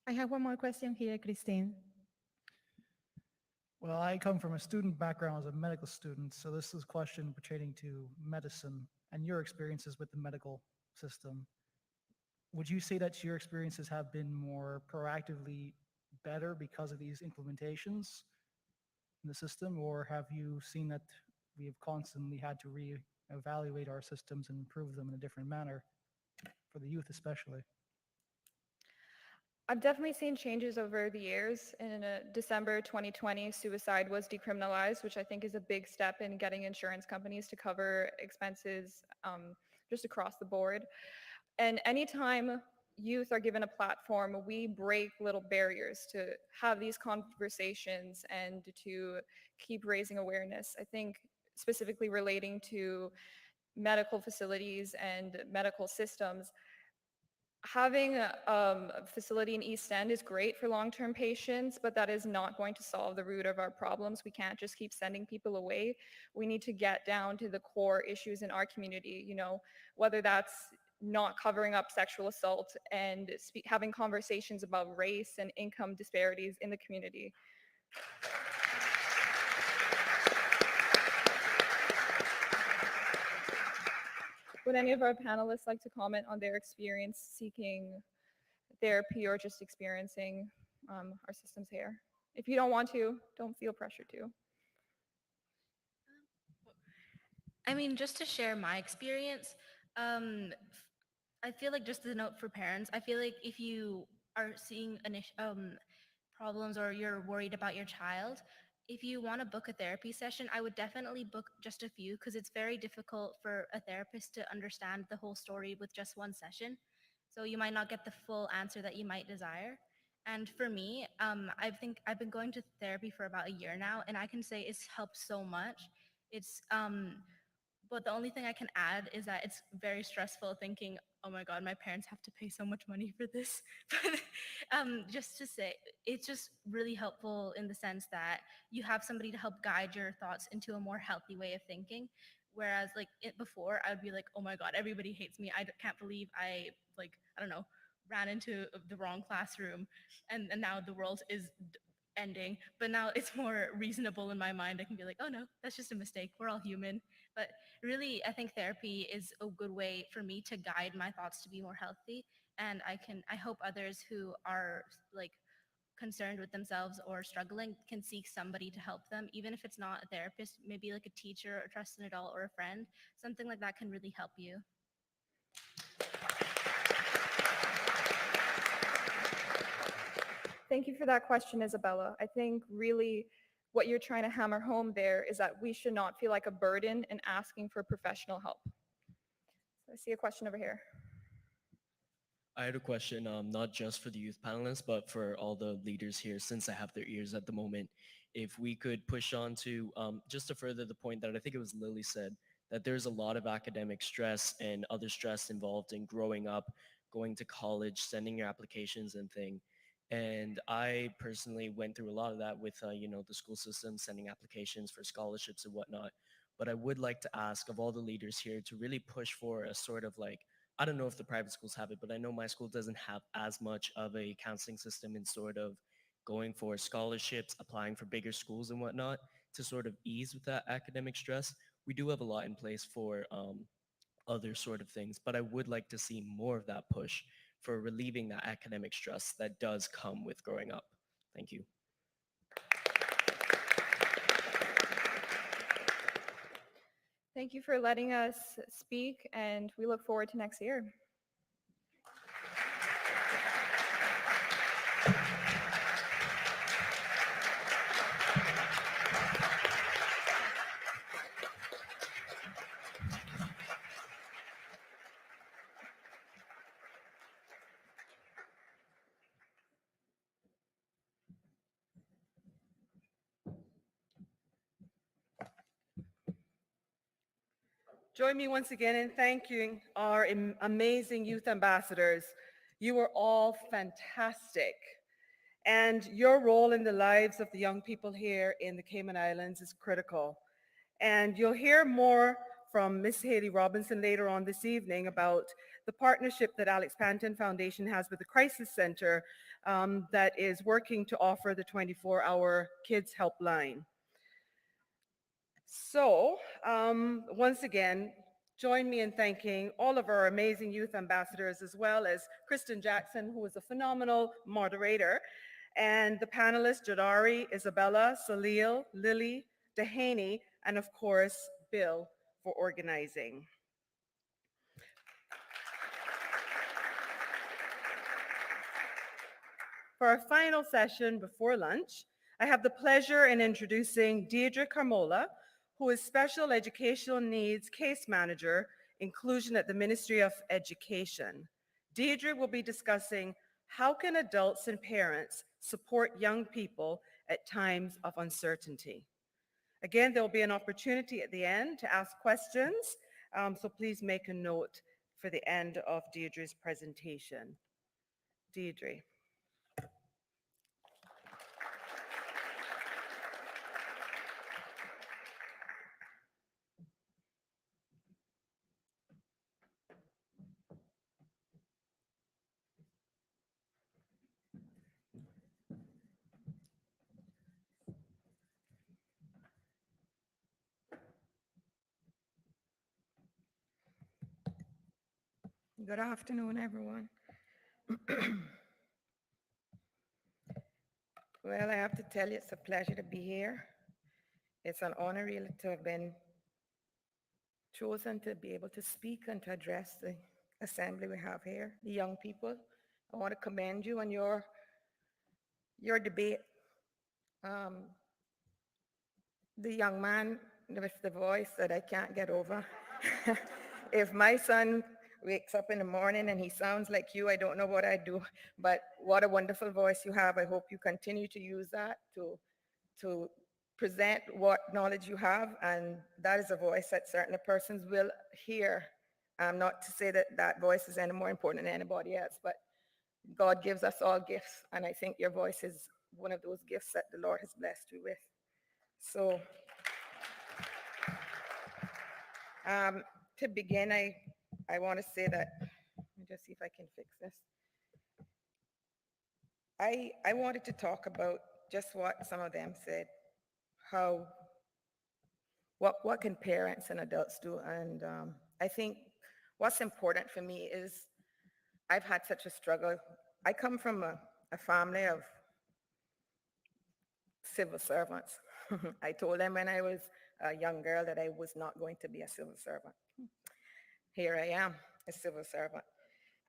I have one more question here, Christine. Well, I come from a student background as a medical student, so this is a question pertaining to medicine and your experiences with the medical system. Would you say that your experiences have been more proactively better because of these implementations in the system, or have you seen that we have constantly had to reevaluate our systems and improve them in a different manner, for the youth especially? I've definitely seen changes over the years. In December 2020, suicide was decriminalized, which I think is a big step in getting insurance companies to cover expenses just across the board. And anytime youth are given a platform, we break little barriers to have these conversations and to keep raising awareness. I think specifically relating to medical facilities and medical systems, having a facility in East End is great for long-term patients, but that is not going to solve the root of our problems. We can't just keep sending people away. We need to get down to the core issues in our community, you know, whether that's not covering up sexual assault and having conversations about race and income disparities in the community. Would any of our panelists like to comment on their experience seeking therapy or just experiencing our systems here? If you don't want to, don't feel pressured to. I mean, just to share my experience, I feel like just a note for parents, I feel like if you are seeing problems or you're worried about your child, if you want to book a therapy session, I would definitely book just a few because it's very difficult for a therapist to understand the whole story with just one session. So you might not get the full answer that you might desire. And for me, I think I've been going to therapy for about a year now, and I can say it's helped so much. It's but the only thing I can add is that it's very stressful thinking, oh my God, my parents have to pay so much money for this. But just to say, it's just really helpful in the sense that you have somebody to help guide your thoughts into a more healthy way of thinking. Whereas like before, I would be like, oh my God, everybody hates me. I can't believe I I don't know, ran into the wrong classroom and now the world is ending. But now it's more reasonable in my mind. I can be like, oh no, that's just a mistake. We're all human. But really, I think therapy is a good way for me to guide my thoughts to be more healthy. And I hope others who are like concerned with themselves or struggling can seek somebody to help them, even if it's not a therapist, maybe like a teacher, a trusted adult, or a friend. Something like that can really help you. Thank you for that question, Isabella. I think really what you're trying to hammer home there is that we should not feel like a burden in asking for professional help. So I see a question over here. I had a question, not just for the youth panelists, but for all the leaders here, since I have their ears at the moment. If we could push on to, just to further the point that I think it was Lily said, that there's a lot of academic stress and other stress involved in growing up, going to college, sending your applications and thing. And I personally went through a lot of that with, the school system, sending applications for scholarships and whatnot. But I would like to ask of all the leaders here to really push for a sort of like, I don't know if the private schools have it, but I know my school doesn't have as much of a counseling system in sort of going for scholarships, applying for bigger schools and whatnot to sort of ease with that academic stress. We do have a lot in place for other sort of things, but I would like to see more of that push for relieving that academic stress that does come with growing up. Thank you. Thank you for letting us speak, and we look forward to next year. Join me once again in thanking our amazing youth ambassadors. You were all fantastic. And your role in the lives of the young people here in the Cayman Islands is critical. And you'll hear more from Ms. Haley Robinson later on this evening about the partnership that Alex Panton Foundation has with the Crisis Center that is working to offer the 24-hour Kids Helpline. So once again, join me in thanking all of our amazing youth ambassadors, as well as Kristen Jackson, who is a phenomenal moderator, and the panelists, Jadari, Isabella, Salil, Lily, Dehaney, and of course, Bill, for organizing. For our final session before lunch, I have the pleasure in introducing Deirdre Carmola, who is Special Educational Needs Case Manager, Inclusion at the Ministry of Education. Deirdre will be discussing how can adults and parents support young people at times of uncertainty. Again, there will be an opportunity at the end to ask questions, so please make a note for the end of Deirdre's presentation. Deirdre. Good afternoon, everyone. Well, I have to tell you, it's a pleasure to be here. It's an honor really to have been chosen to be able to speak and to address the assembly we have here, the young people. I want to commend you on your debate. The young man with the voice that I can't get over. If my son wakes up in the morning and he sounds like you, I don't know what I'd do, but what a wonderful voice you have. I hope you continue to use that to present what knowledge you have, and that is a voice that certain persons will hear. Not to say that that voice is any more important than anybody else, but God gives us all gifts, and I think your voice is one of those gifts that the Lord has blessed you with. So to begin, I want to say that, let me just see if I can fix this. I wanted to talk about just what some of them said, what can parents and adults do? And I think what's important for me is I've had such a struggle. I come from a family of civil servants. I told them when I was a young girl that I was not going to be a civil servant. Here I am, a civil servant.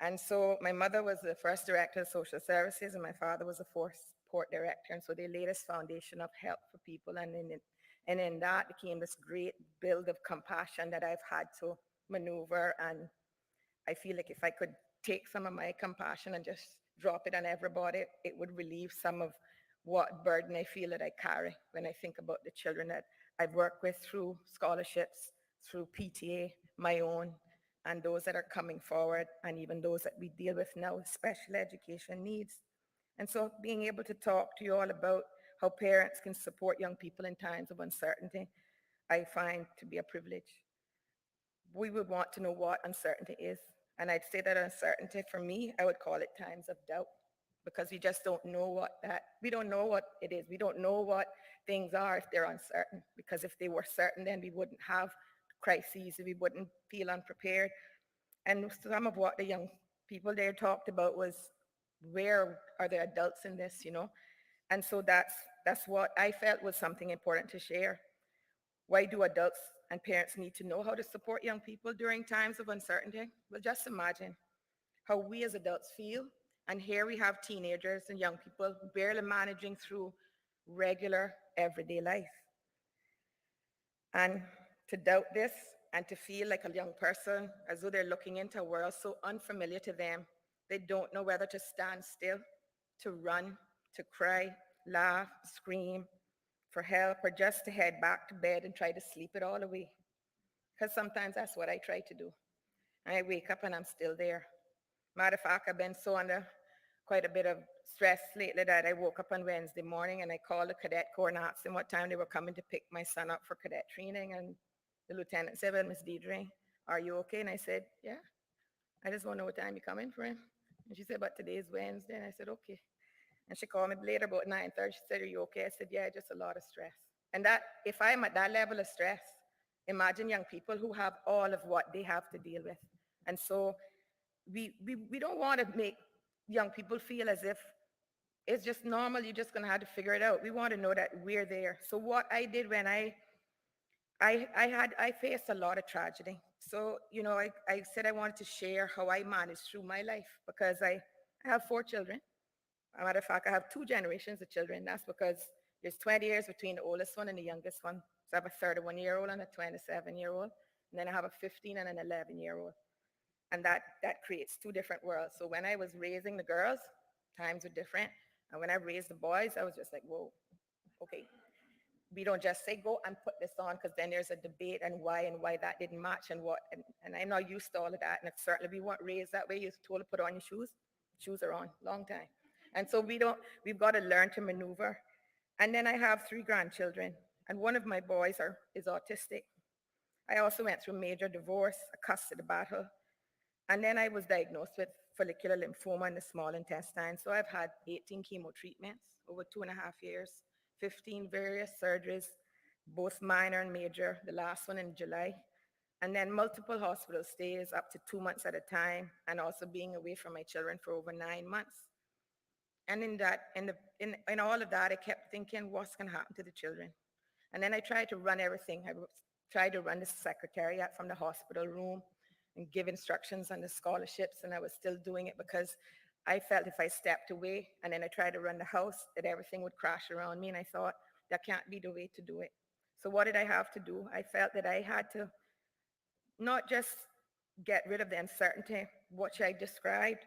And so my mother was the first director of social services, and my father was the fourth port director. And so they laid this foundation of help for people. And in that became this great build of compassion that I've had to maneuver. And I feel like if I could take some of my compassion and just drop it on everybody, it would relieve some of what burden I feel that I carry when I think about the children that I've worked with through scholarships, through PTA, my own, and those that are coming forward, and even those that we deal with now with special education needs. And so being able to talk to you all about how parents can support young people in times of uncertainty, I find to be a privilege. We would want to know what uncertainty is. And I'd say that uncertainty for me, I would call it times of doubt, because we just don't know we don't know what it is. We don't know what things are if they're uncertain, because if they were certain, then we wouldn't have crises, we wouldn't feel unprepared. And some of what the young people there talked about was, where are the adults in this, you know? And so that's what I felt was something important to share. Why do adults and parents need to know how to support young people during times of uncertainty? Well, just imagine how we as adults feel. And here we have teenagers and young people barely managing through regular everyday life. And to doubt this and to feel like a young person as though they're looking into a world so unfamiliar to them, they don't know whether to stand still, to run, to cry, laugh, scream for help, or just to head back to bed and try to sleep it all away. Because sometimes that's what I try to do. I wake up and I'm still there. Matter of fact, I've been so under quite a bit of stress lately that I woke up on Wednesday morning and I called the cadet corps and asked them what time they were coming to pick my son up for cadet training. And the lieutenant said, well, Miss Deidre, are you okay? And I said, yeah, I just want to know what time you're coming for him. And she said, but today's Wednesday. And I said, okay. And she called me later about 9:30. She said, are you okay? I said, yeah, just a lot of stress. And that, if I'm at that level of stress, imagine young people who have all of what they have to deal with. And so we don't want to make young people feel as if it's just normal, you're just going to have to figure it out. We want to know that we're there. So what I did when I faced a lot of tragedy. So, you know, I said I wanted to share how I managed through my life, because I have 4 children. As a matter of fact, I have 2 generations of children. That's because there's 20 years between the oldest one and the youngest one. So I have a 31-year-old and a 27-year-old. And then I have a 15 and an 11-year-old. And that creates 2 different worlds. So when I was raising the girls, times were different. And when I raised the boys, I was just like, whoa, okay. We don't just say, go and put this on, because then there's a debate and why that didn't match and what. And I'm not used to all of that. And certainly we weren't raised that way. You're told to put on your shoes. Shoes are on, long time. And so we've got to learn to maneuver. And then I have 3 grandchildren. And one of my boys is autistic. I also went through major divorce, a custody battle. And then I was diagnosed with follicular lymphoma in the small intestine. So I've had 18 chemo treatments over 2.5 years, 15 various surgeries, both minor and major, the last one in July. And then multiple hospital stays up to 2 months at a time, and also being away from my children for over 9 months. And in all of that, I kept thinking, what's going to happen to the children? And then I tried to run everything. I tried to run the secretariat from the hospital room and give instructions on the scholarships, and I was still doing it because I felt if I stepped away and then I tried to run the house, that everything would crash around me, and I thought, that can't be the way to do it. So what did I have to do? I felt that I had to not just get rid of the uncertainty, which I described,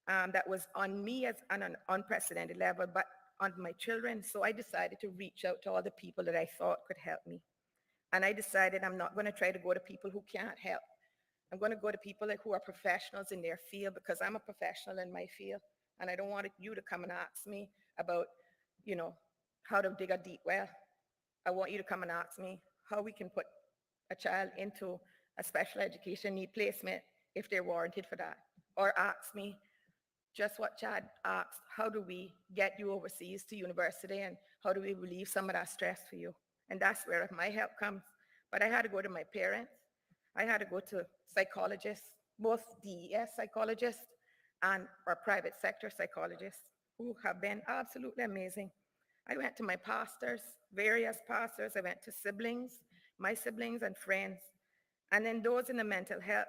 that was on me as on an unprecedented level, but on my children. So I decided to reach out to all the people that I thought could help me. And I decided I'm not going to try to go to people who can't help. I'm going to go to people who are professionals in their field, because I'm a professional in my field. And I don't want you to come and ask me about, you know, how to dig a deep well. I want you to come and ask me how we can put a child into a special education need placement if they're warranted for that. Or ask me just what Chad asked, how do we get you overseas to university, and how do we relieve some of that stress for you? And that's where my help comes. But I had to go to my parents. I had to go to psychologists, both DES psychologists and our private sector psychologists, who have been absolutely amazing. I went to my pastors, various pastors. I went to siblings, my siblings and friends, and then those in the mental health,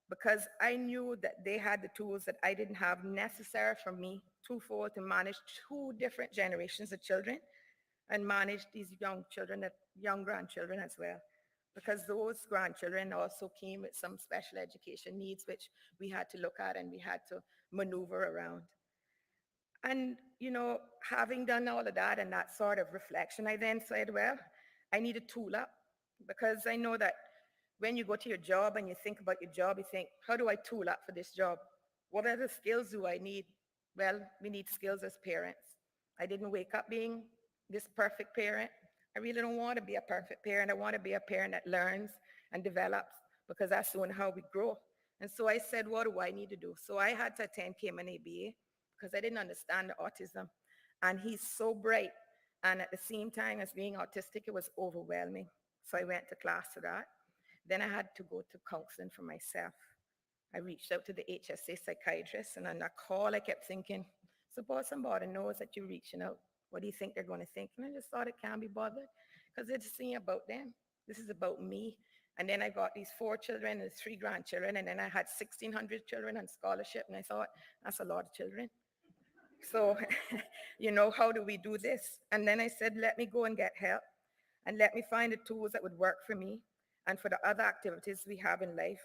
because I knew that they had the tools that I didn't have necessary for me, twofold, to manage 2 different generations of children and manage these young children, young grandchildren as well. because those grandchildren also came with some special education needs, which we had to look at and we had to maneuver around. And, having done all of that and that sort of reflection, I then said, well, I need to tool up, because I know that when you go to your job and you think about your job, you think, how do I tool up for this job? What other skills do I need? Well, we need skills as parents. I didn't wake up being this perfect parent. I really don't want to be a perfect parent. I want to be a parent that learns and develops, because that's soon how we grow. And so I said, what do I need to do? So I had to attend Cayman ABA because I didn't understand the autism. And he's so bright. And at the same time as being autistic, it was overwhelming. So I went to class for that. Then I had to go to counseling for myself. I reached out to the HSA psychiatrist, and on that call, I kept thinking, suppose somebody knows that you're reaching out. What do you think they're going to think? And I just thought it can't be bothered, because it's not about them. This is about me. And then I got these 4 children and 3 grandchildren, and then I had 1,600 children on scholarship, and I thought, that's a lot of children. So, how do we do this? And then I said, let me go and get help, and let me find the tools that would work for me and for the other activities we have in life.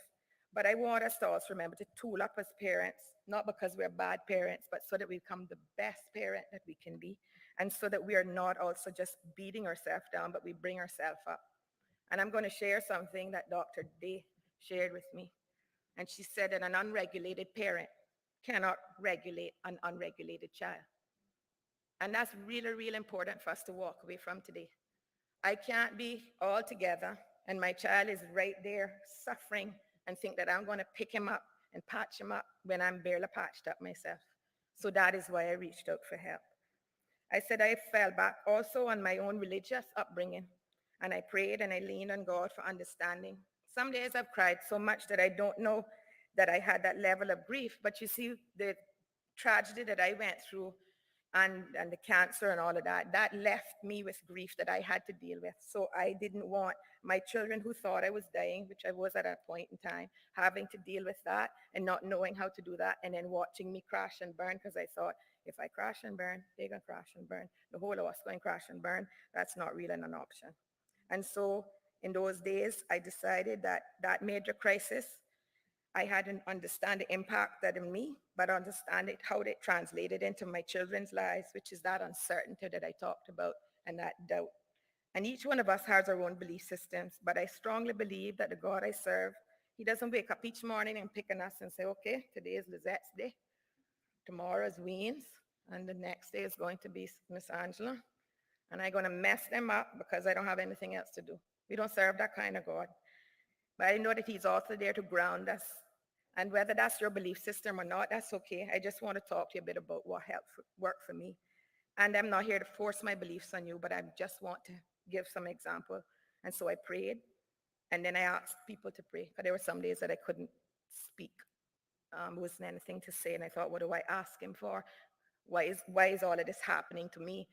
But I want us to also remember to tool up as parents, not because we're bad parents, but so that we become the best parent that we can be, and so that we are not also just beating ourselves down, but we bring ourselves up. And I'm going to share something that Dr. Day shared with me. And she said that an unregulated parent cannot regulate an unregulated child. And that's really, really important for us to walk away from today. I can't be all together and my child is right there suffering and think that I'm going to pick him up and patch him up when I'm barely patched up myself. So that is why I reached out for help. I said I fell back also on my own religious upbringing, and I prayed and I leaned on God for understanding. Some days I've cried so much that I don't know that I had that level of grief, but you see, the tragedy that I went through and the cancer and all of that, that left me with grief that I had to deal with. So I didn't want my children who thought I was dying, which I was at a point in time, having to deal with that and not knowing how to do that, and then watching me crash and burn, because I thought, if I crash and burn, they're going to crash and burn. The whole of us going to crash and burn. That's not really an option. And so in those days, I decided that that major crisis, I hadn't understand the impact that in me, but understand it, how it translated into my children's lives, which is that uncertainty that I talked about and that doubt. And each one of us has our own belief systems, but I strongly believe that the God I serve, he doesn't wake up each morning and pick on us and say, okay, today is Lizette's day, tomorrow is Ween's, and the next day is going to be Miss Angela, and I'm going to mess them up because I don't have anything else to do. We don't serve that kind of God. But I know that he's also there to ground us. And whether that's your belief system or not, that's okay. I just want to talk to you a bit about what worked for me. And I'm not here to force my beliefs on you, but I just want to give some example. And so I prayed, and then I asked people to pray, because there were some days that I couldn't speak. There wasn't anything to say, and I thought, what do I ask him for? Why is all of this happening to me?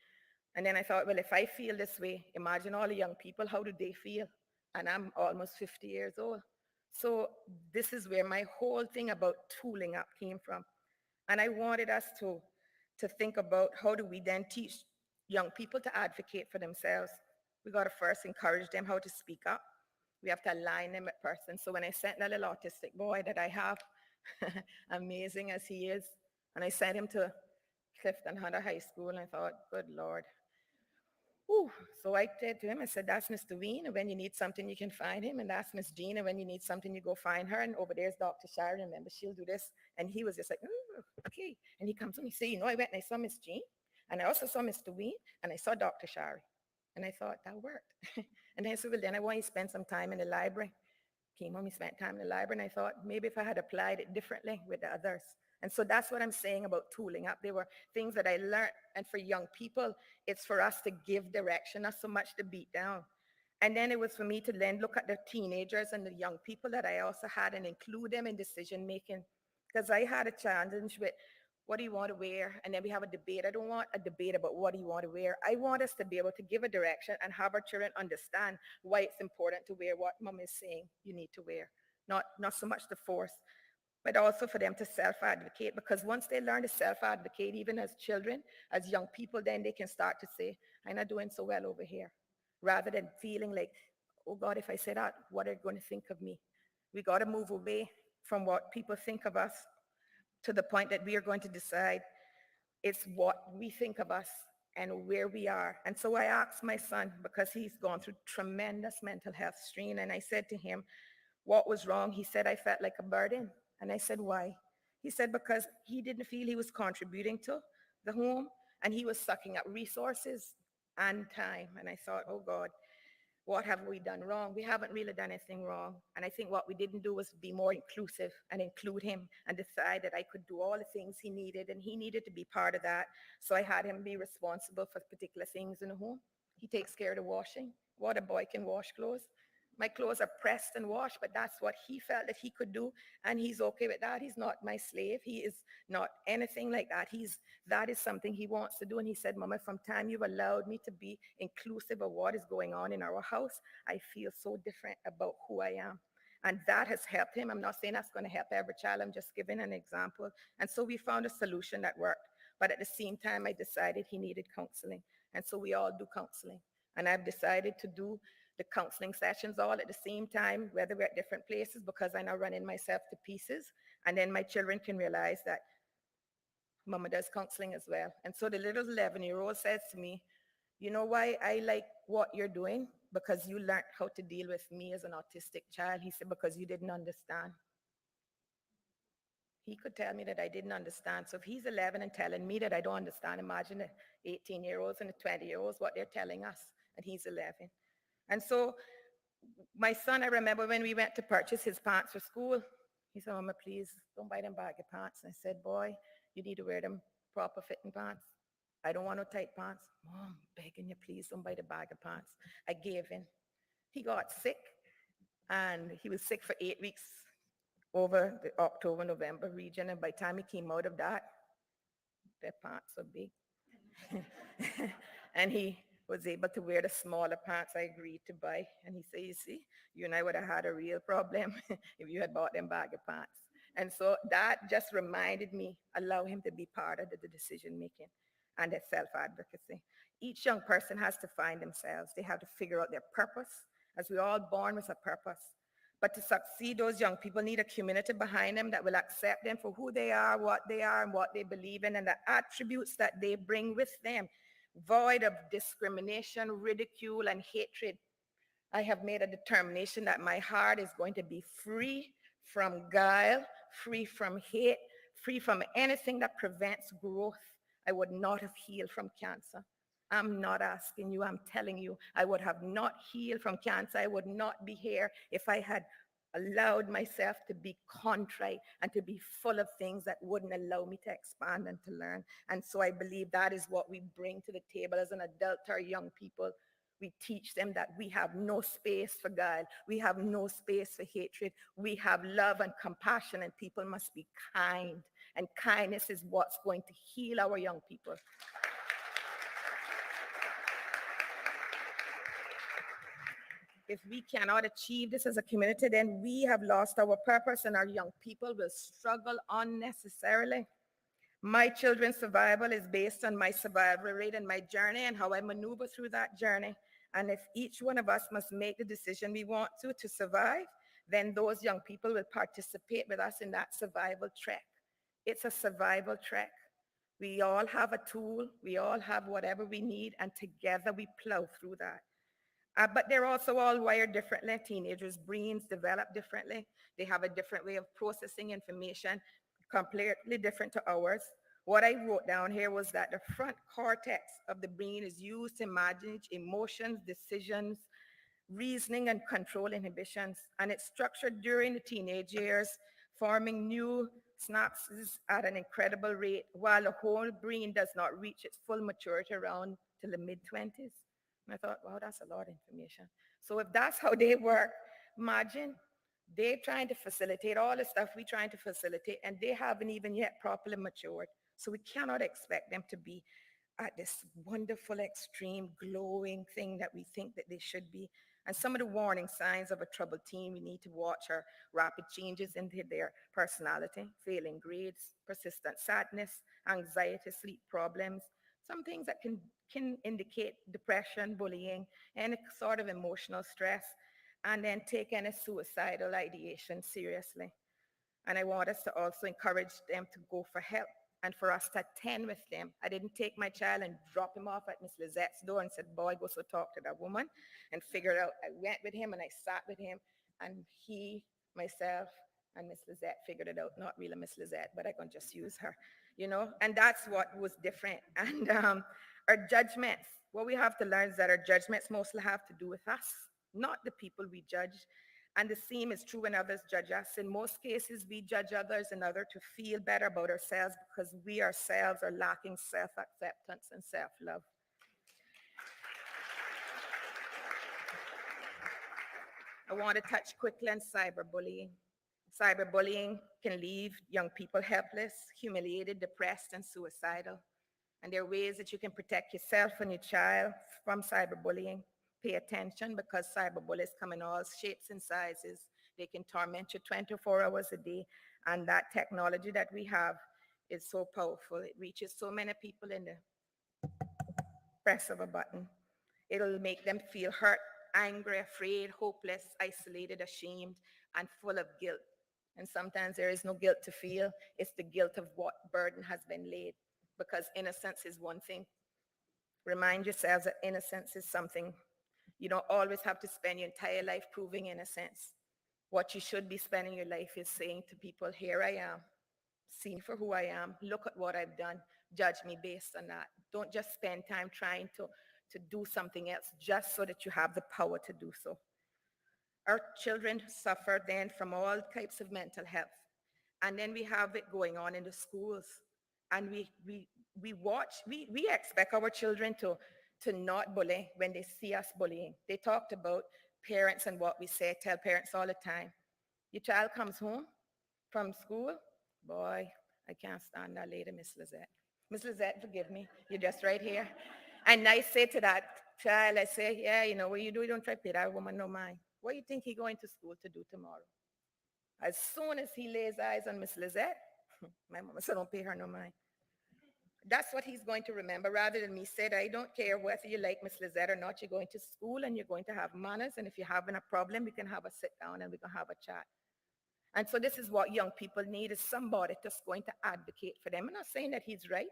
And then I thought, well, if I feel this way, imagine all the young people, how do they feel? And I'm almost 50 years old. So this is where my whole thing about tooling up came from. And I wanted us to think about how do we then teach young people to advocate for themselves. We got to first encourage them how to speak up. We have to align them with person. So when I sent that little autistic boy that I have, amazing as he is, and I sent him to Clifton Hunter High School, and I thought, good Lord. Ooh. So I said to him, I said, that's Mr. Ween, and when you need something, you can find him. And that's Miss Jean, and when you need something, you go find her. And over there's Dr. Sharon, remember, she'll do this. And he was just like, oh, okay. And he comes to me, say, I went and I saw Miss Jean, and I also saw Mr. Ween, and I saw Dr. Sharon. And I thought, that worked. And I said, well, then I want you to spend some time in the library. Came home, he spent time in the library, and I thought, maybe if I had applied it differently with the others. And so that's what I'm saying about tooling up. There were things that I learned, and for young people, it's for us to give direction, not so much to beat down. And then it was for me to then look at the teenagers and the young people that I also had and include them in decision making. Because I had a challenge with, what do you want to wear? And then we have a debate. I don't want a debate about what do you want to wear. I want us to be able to give a direction and have our children understand why it's important to wear what mom is saying you need to wear. Not so much the force, but also for them to self-advocate, because once they learn to self-advocate, even as children, as young people, then they can start to say, I'm not doing so well over here, rather than feeling like, oh God, if I say that, what are they going to think of me? We got to move away from what people think of us to the point that we are going to decide it's what we think of us and where we are. And so I asked my son, because he's gone through tremendous mental health strain, and I said to him, what was wrong? He said, I felt like a burden. And I said, why? He said, because he didn't feel he was contributing to the home, and he was sucking up resources and time. And I thought, oh God, what have we done wrong? We haven't really done anything wrong. And I think what we didn't do was be more inclusive and include him and decide that I could do all the things he needed, and he needed to be part of that. So I had him be responsible for particular things in the home. He takes care of the washing. What a boy can wash clothes. My clothes are pressed and washed, but that's what he felt that he could do, and he's okay with that. He's not my slave. He is not anything like that. That is something he wants to do. And he said, Mama, from time you've allowed me to be inclusive of what is going on in our house, I feel so different about who I am. And that has helped him. I'm not saying that's going to help every child. I'm just giving an example. And so we found a solution that worked. But at the same time, I decided he needed counseling. And so we all do counseling. And I've decided to do the counseling sessions all at the same time, whether we're at different places, because I now running myself to pieces. And then my children can realize that Mama does counseling as well. And so the little 11-year-old says to me, you know why I like what you're doing? Because you learned how to deal with me as an autistic child. He said, because you didn't understand. He could tell me that I didn't understand. So if he's 11 and telling me that I don't understand, imagine the 18-year-olds and the 20-year-olds, what they're telling us, and he's 11. And so my son, I remember when we went to purchase his pants for school, he said, Mama, please don't buy them baggy pants. And I said, boy, you need to wear them proper fitting pants. I don't want no tight pants. Mom, begging you, please don't buy the baggy pants. I gave in. He got sick, and he was sick for 8 weeks over the October-November region. And by the time he came out of that, their pants were big. And he was able to wear the smaller pants I agreed to buy. And he said, you see, you and I would have had a real problem if you had bought them baggy pants. And so that just reminded me, allow him to be part of the decision making and the self-advocacy. Each young person has to find themselves. They have to figure out their purpose, as we're all born with a purpose. But to succeed, those young people need a community behind them that will accept them for who they are, and what they believe in, and the attributes that they bring with them, void of discrimination, ridicule, and hatred. I have made a determination that my heart is going to be free from guile, free from hate, free from anything that prevents growth. I would not have healed from cancer. I'm not asking you, I'm telling you, I would have not healed from cancer. I would not be here if I had allowed myself to be contrite and to be full of things that wouldn't allow me to expand and to learn. And so I believe that is what we bring to the table as an adult to our young people. We teach them that we have no space for guile. We have no space for hatred. We have love and compassion, and people must be kind. And kindness is what's going to heal our young people. If we cannot achieve this as a community, then we have lost our purpose, and our young people will struggle unnecessarily. My children's survival is based on my survival rate and my journey and how I maneuver through that journey. And if each one of us must make the decision we want to survive, then those young people will participate with us in that survival trek. It's a survival trek. We all have a tool, we all have whatever we need, and together we plow through that. But they're also all wired differently. Teenagers' brains develop differently. They have a different way of processing information, completely different to ours. What I wrote down here was that the front cortex of the brain is used to manage emotions, decisions, reasoning, and control inhibitions. And it's structured during the teenage years, forming new synapses at an incredible rate, while the whole brain does not reach its full maturity around to the mid-20s. And I thought, wow, that's a lot of information. So if that's how they work, imagine they're trying to facilitate all the stuff we're trying to facilitate, and they haven't even yet properly matured. So we cannot expect them to be at this wonderful, extreme, glowing thing that we think that they should be. And some of the warning signs of a troubled teen we need to watch are rapid changes in their personality, failing grades, persistent sadness, anxiety, sleep problems, some things that can indicate depression, bullying, and sort of emotional stress. and then take any suicidal ideation seriously. And I want us to also encourage them to go for help and for us to attend with them. I didn't take my child and drop him off at Miss Lizette's door and said, boy, go so talk to that woman and figure it out. I went with him and I sat with him, and he, myself, and Miss Lizette figured it out. Not really Miss Lizette, but I can just use her, you know? And that's what was different. And our judgments, what we have to learn is that our judgments mostly have to do with us, not the people we judge. And the same is true when others judge us. In most cases, we judge others in order to feel better about ourselves because we ourselves are lacking self-acceptance and self-love. I want to touch quickly on cyberbullying. Cyberbullying can leave young people helpless, humiliated, depressed, and suicidal. And there are ways that you can protect yourself and your child from cyberbullying. Pay attention because cyberbullies come in all shapes and sizes. They can torment you 24 hours a day. And that technology that we have is so powerful. It reaches so many people in the press of a button. It'll make them feel hurt, angry, afraid, hopeless, isolated, ashamed, and full of guilt. And sometimes there is no guilt to feel. It's the guilt of what burden has been laid. Because innocence is one thing. Remind yourselves that innocence is something. You don't always have to spend your entire life proving innocence. What you should be spending your life is saying to people, here I am. See me for who I am. Look at what I've done. Judge me based on that. Don't just spend time trying to do something else just so that you have the power to do so. Our children suffer then from all types of mental health. And then we have it going on in the schools. And we watch, we expect our children to not bully when they see us bullying. They talked about parents and what we say, tell parents all the time. Your child comes home from school, boy, I can't stand that lady, Miss Lizette. Miss Lizette, forgive me, you're just right here. And I say to that child, I say, yeah, you know, what you do, you don't try to pay that woman no mind. What do you think he's going to school to do tomorrow? As soon as he lays eyes on Miss Lizette, my mama said, don't pay her no mind. That's what he's going to remember rather than me said, I don't care whether you like Miss Lizette or not, you're going to school and you're going to have manners. And if you're having a problem, we can have a sit down and we can have a chat. And so this is what young people need, is somebody that's going to advocate for them. I'm not saying that he's right.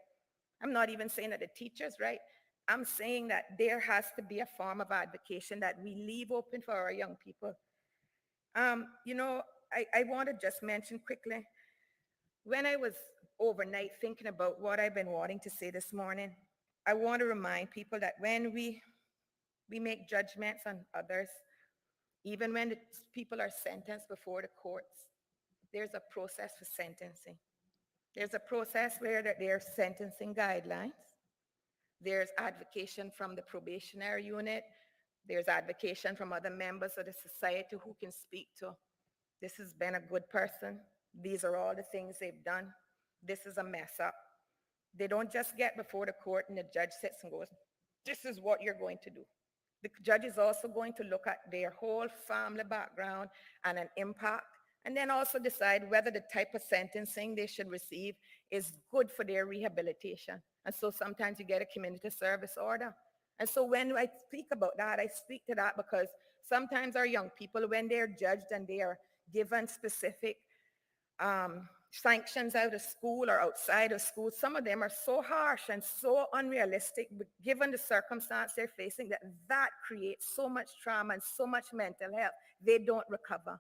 I'm not even saying that the teacher's right. I'm saying that there has to be a form of advocacy that we leave open for our young people. You know, I want to just mention quickly, when I was overnight thinking about what I've been wanting to say this morning, I want to remind people that when we make judgments on others, even when the people are sentenced before the courts, there's a process for sentencing. There's a process where there are sentencing guidelines. There's advocation from the probationary unit. There's advocation from other members of the society who can speak to, this has been a good person. These are all the things they've done. This is a mess up. They don't just get before the court and the judge sits and goes, this is what you're going to do. The judge is also going to look at their whole family background and an impact, and then also decide whether the type of sentencing they should receive is good for their rehabilitation. And so sometimes you get a community service order. And so when I speak about that, I speak to that because sometimes our young people, when they're judged and they are given specific sanctions out of school or outside of school, some of them are so harsh and so unrealistic, but given the circumstance they're facing, that creates so much trauma and so much mental health, they don't recover.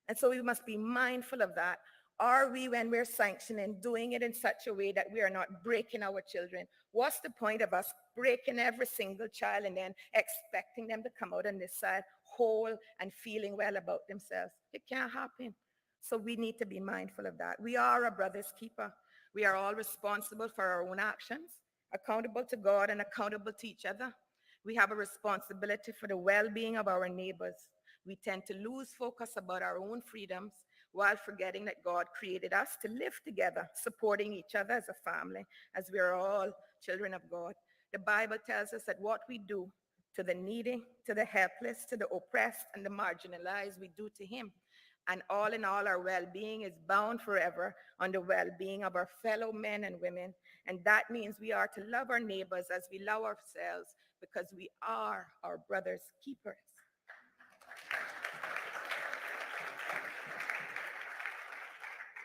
And so we must be mindful of that. Are we, when we're sanctioning, doing it in such a way that we are not breaking our children? What's the point of us breaking every single child and then expecting them to come out on this side whole and feeling well about themselves? It can't happen. So we need to be mindful of that. We are a brother's keeper. We are all responsible for our own actions, accountable to God and accountable to each other. We have a responsibility for the well-being of our neighbors. We tend to lose focus about our own freedoms while forgetting that God created us to live together, supporting each other as a family, as we are all children of God. The Bible tells us that what we do to the needy, to the helpless, to the oppressed, and the marginalized, we do to him. And all in all, our well-being is bound forever on the well-being of our fellow men and women. And that means we are to love our neighbors as we love ourselves, because we are our brother's keepers.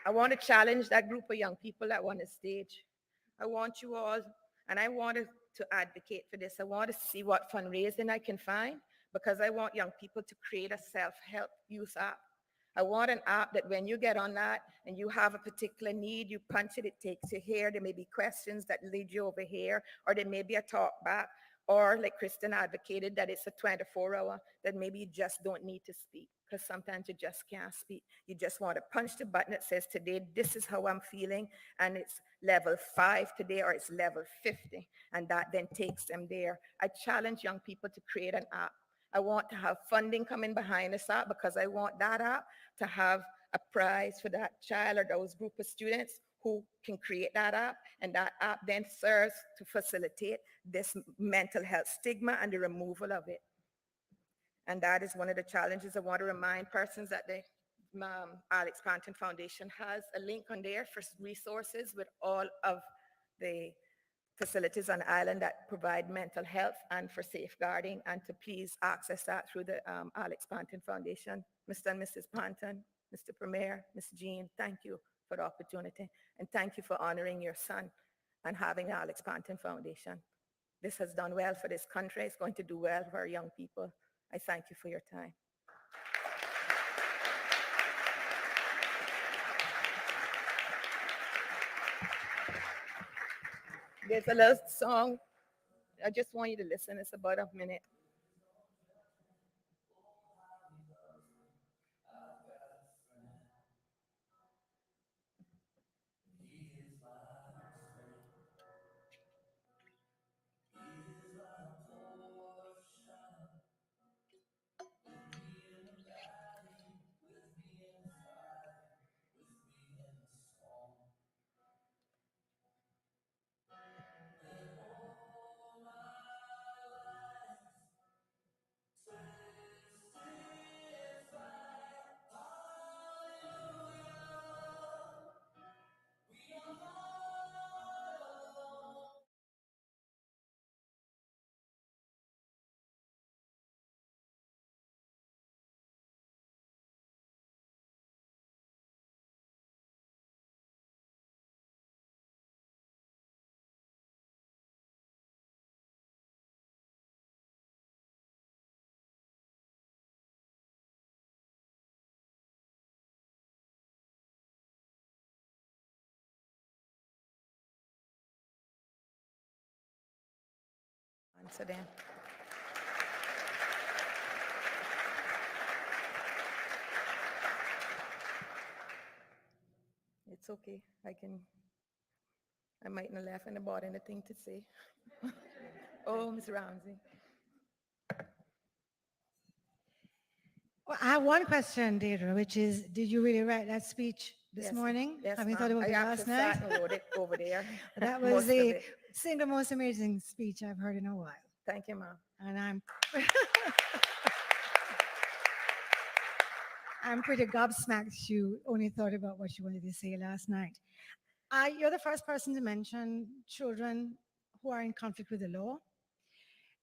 I want to challenge that group of young people that were on the stage. I want you all, and I wanted to advocate for this. I want to see what fundraising I can find because I want young people to create a self-help youth app. I want an app that when you get on that and you have a particular need, you punch it, it takes you here. There may be questions that lead you over here, or there may be a talk back, or like Kristen advocated, that it's a 24-hour, that maybe you just don't need to speak because sometimes you just can't speak. You just want to punch the button that says, today, this is how I'm feeling, and it's level 5 today, or it's level 50, and that then takes them there. I challenge young people to create an app. I want to have funding coming behind this app because I want that app to have a prize for that child or those group of students who can create that app, and that app then serves to facilitate this mental health stigma and the removal of it. And that is one of the challenges. I want to remind persons that the Alex Panton Foundation has a link on there for resources with all of the facilities on island that provide mental health and for safeguarding, and to please access that through the Alex Panton Foundation. Mr. and Mrs. Panton, Mr. Premier, Ms. Jean, thank you for the opportunity, and thank you for honoring your son and having the Alex Panton Foundation. This has done well for this country. It's going to do well for our young people. I thank you for your time. There's a little song. I just want you to listen. It's about a minute. Answer them. It's okay. I might not laugh and about anything to say. Oh, Ms. Ramsey. Well, I have one question, Deirdre, which is, did you really write that speech this Yes, morning? yes, Having ma'am. thought about I it last actually night? sat and wrote it over there. That Most was of the it. single most amazing speech I've heard in a while. Thank you, ma'am. And I'm pretty gobsmacked you only thought about what you wanted to say last night. You're the first person to mention children who are in conflict with the law.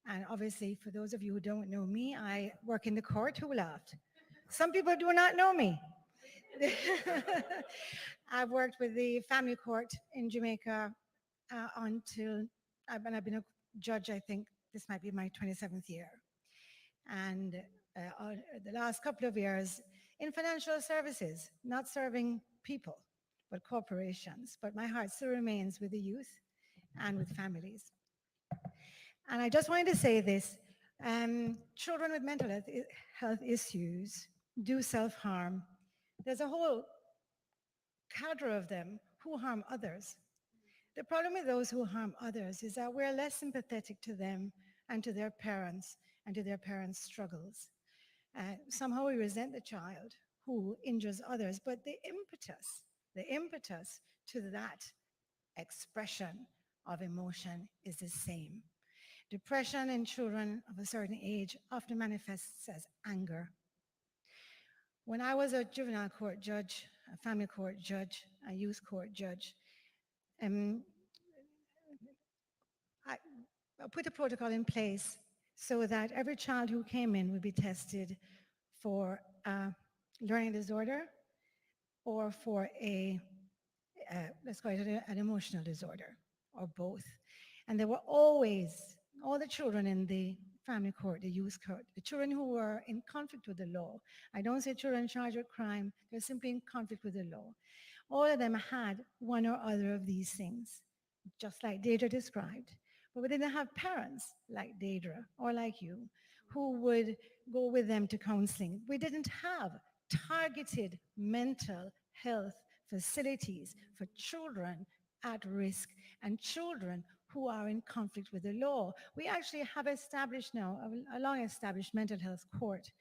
And obviously, for those of you who don't know me, I work in the court. Who laughed? Some people do not know me. I've worked with the family court in Jamaica I've been a judge, I think this might be my 27th year. And the last couple of years in financial services, not serving people, but corporations. But my heart still remains with the youth and with families. And I just wanted to say this. Children with mental health issues do self-harm. There's a whole cadre of them who harm others. The problem with those who harm others is that we're less sympathetic to them and to their parents and to their parents' struggles. Somehow we resent the child who injures others, but the impetus to that expression of emotion is the same. Depression in children of a certain age often manifests as anger. When I was a juvenile court judge, a family court judge, a youth court judge, I put a protocol in place so that every child who came in would be tested for learning disorder, or for let's call it an emotional disorder, or both. And there were always, all the children in the family court, the youth court, the children who were in conflict with the law. I don't say children charged with crime, they're simply in conflict with the law. All of them had one or other of these things, just like Deidre described. But we didn't have parents like Deidre or like you who would go with them to counseling. We didn't have targeted mental health facilities for children at risk and children who are in conflict with the law. We actually have established now a long-established mental health court.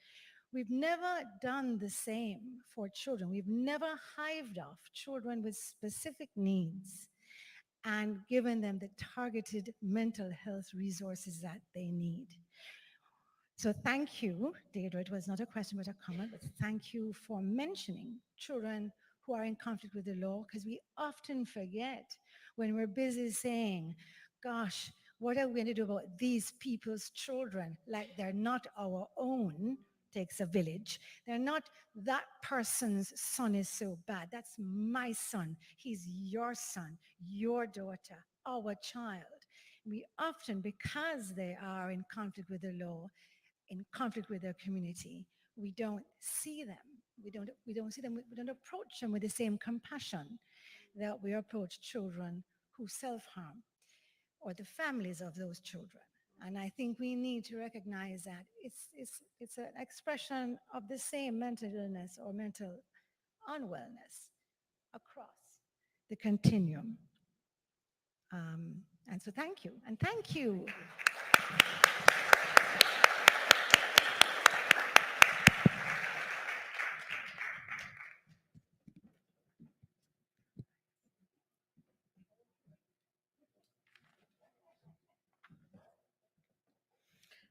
We've never done the same for children. We've never hived off children with specific needs and given them the targeted mental health resources that they need. So thank you, Deirdre. It was not a question but a comment, but thank you for mentioning children who are in conflict with the law, because we often forget when we're busy saying, gosh, what are we going to do about these people's children? Like they're not our own. Takes a village. They're not that person's son is so bad. That's my son. He's your son, your daughter, our child. We often, because they are in conflict with the law, in conflict with their community, we don't see them. We don't see them. We don't approach them with the same compassion that we approach children who self-harm or the families of those children. And I think we need to recognize that it's an expression of the same mental illness or mental unwellness across the continuum. And so thank you. And thank you.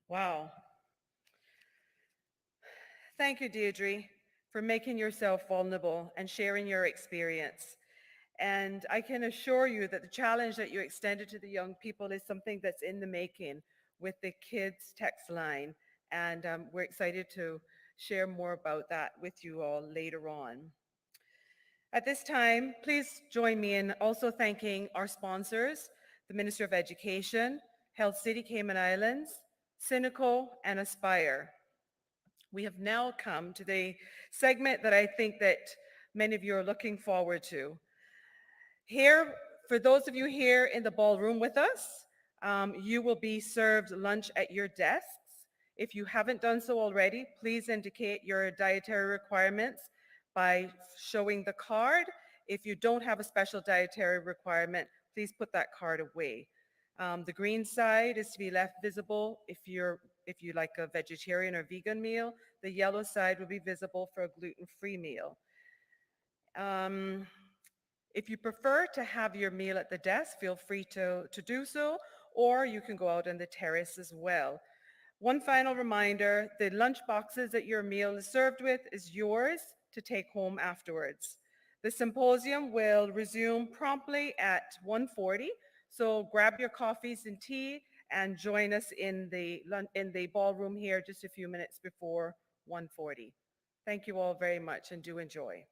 Wow. Thank you, Deirdre, for making yourself vulnerable and sharing your experience. And I can assure you that the challenge that you extended to the young people is something that's in the making with the kids text line. And we're excited to share more about that with you all later on. At this time, please join me in also thanking our sponsors, the Minister of Education, Health City Cayman Islands, Cynical, and Aspire. We have now come to the segment that I think that many of you are looking forward to. Here, for those of you here in the ballroom with us, you will be served lunch at your desks. If you haven't done so already, please indicate your dietary requirements by showing the card. If you don't have a special dietary requirement, please put that card away. The green side is to be left visible if you like a vegetarian or vegan meal. The yellow side will be visible for a gluten-free meal. If you prefer to have your meal at the desk, feel free to do so, or you can go out on the terrace as well. One final reminder, the lunch boxes that your meal is served with is yours to take home afterwards. The symposium will resume promptly at 1:40, so grab your coffees and tea and join us in the ballroom here just a few minutes before 1:40. Thank you all very much and do enjoy.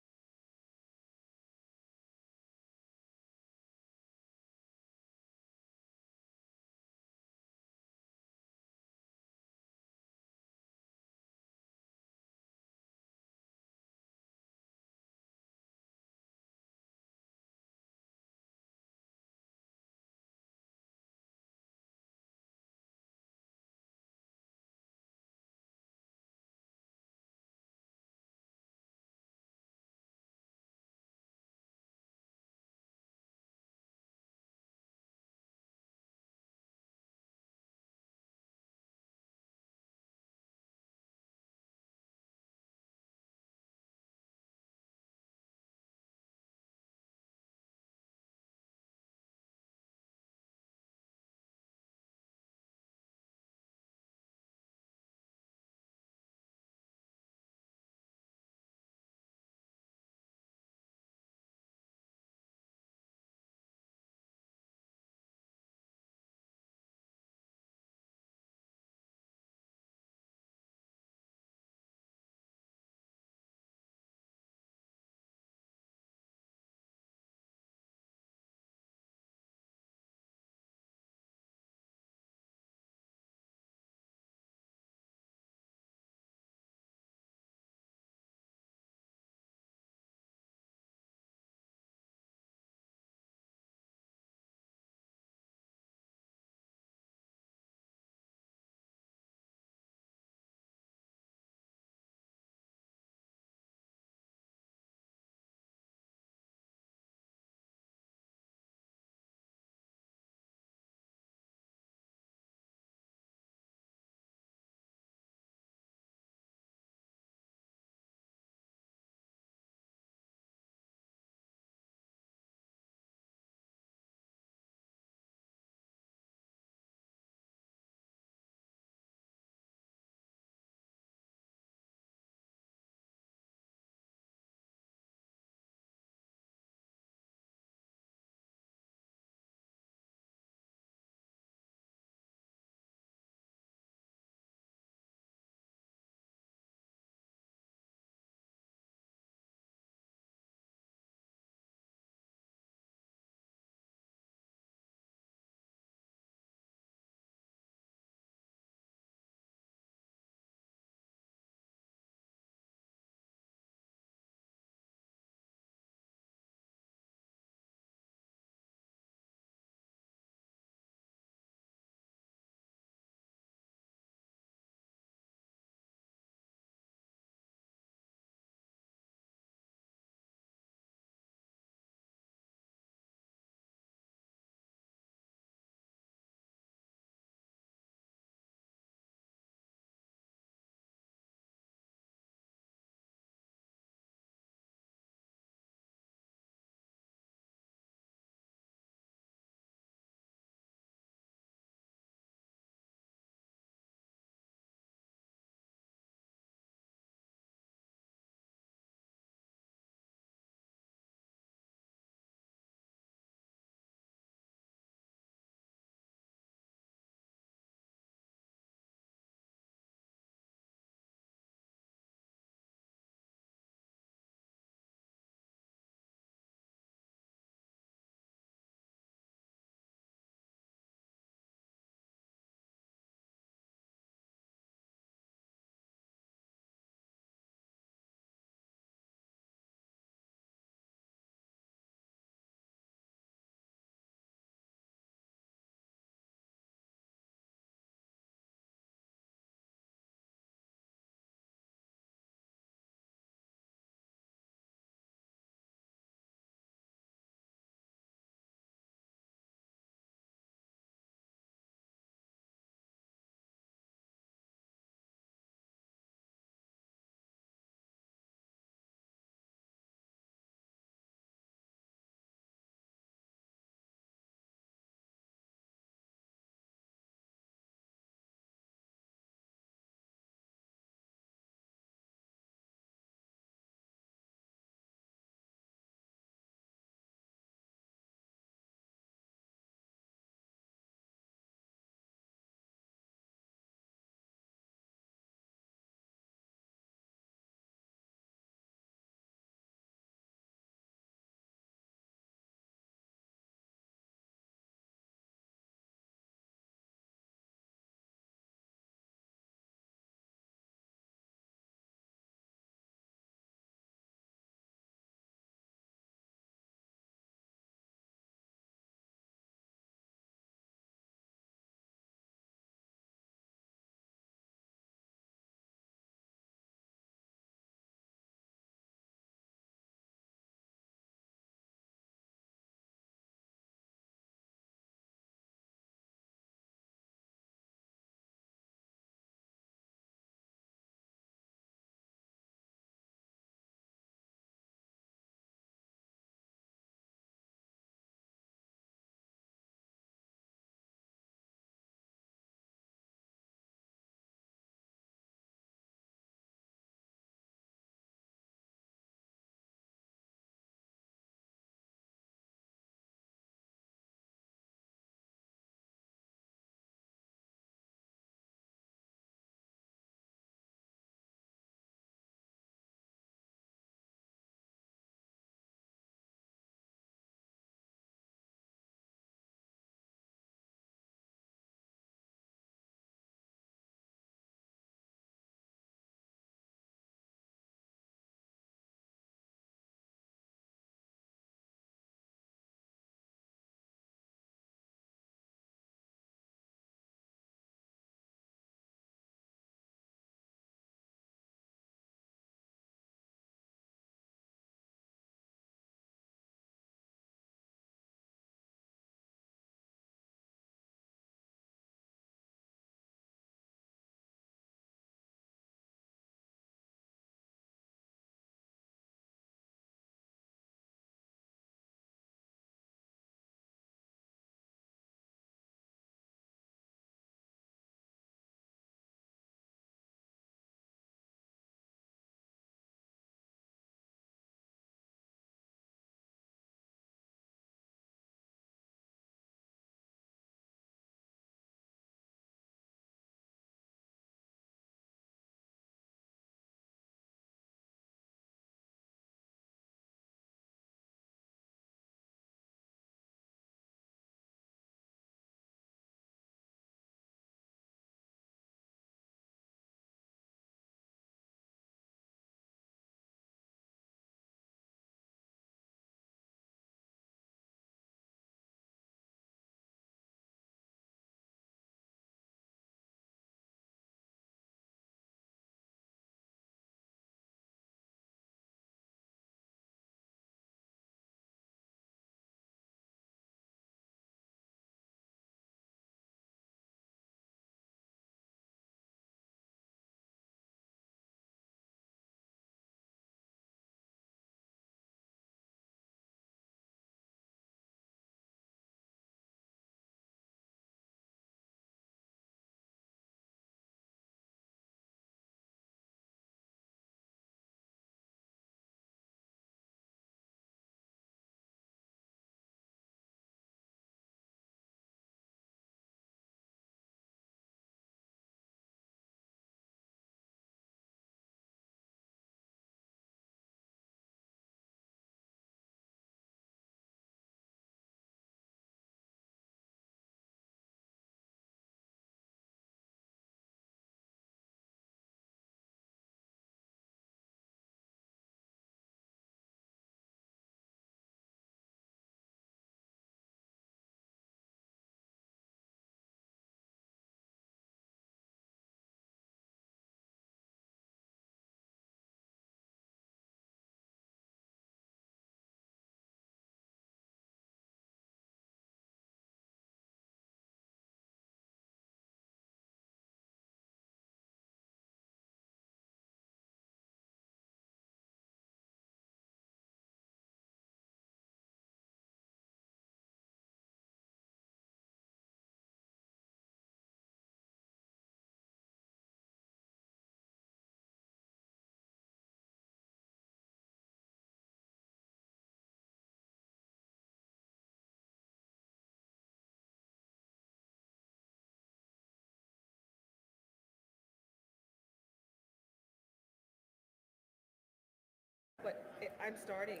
I'm starting.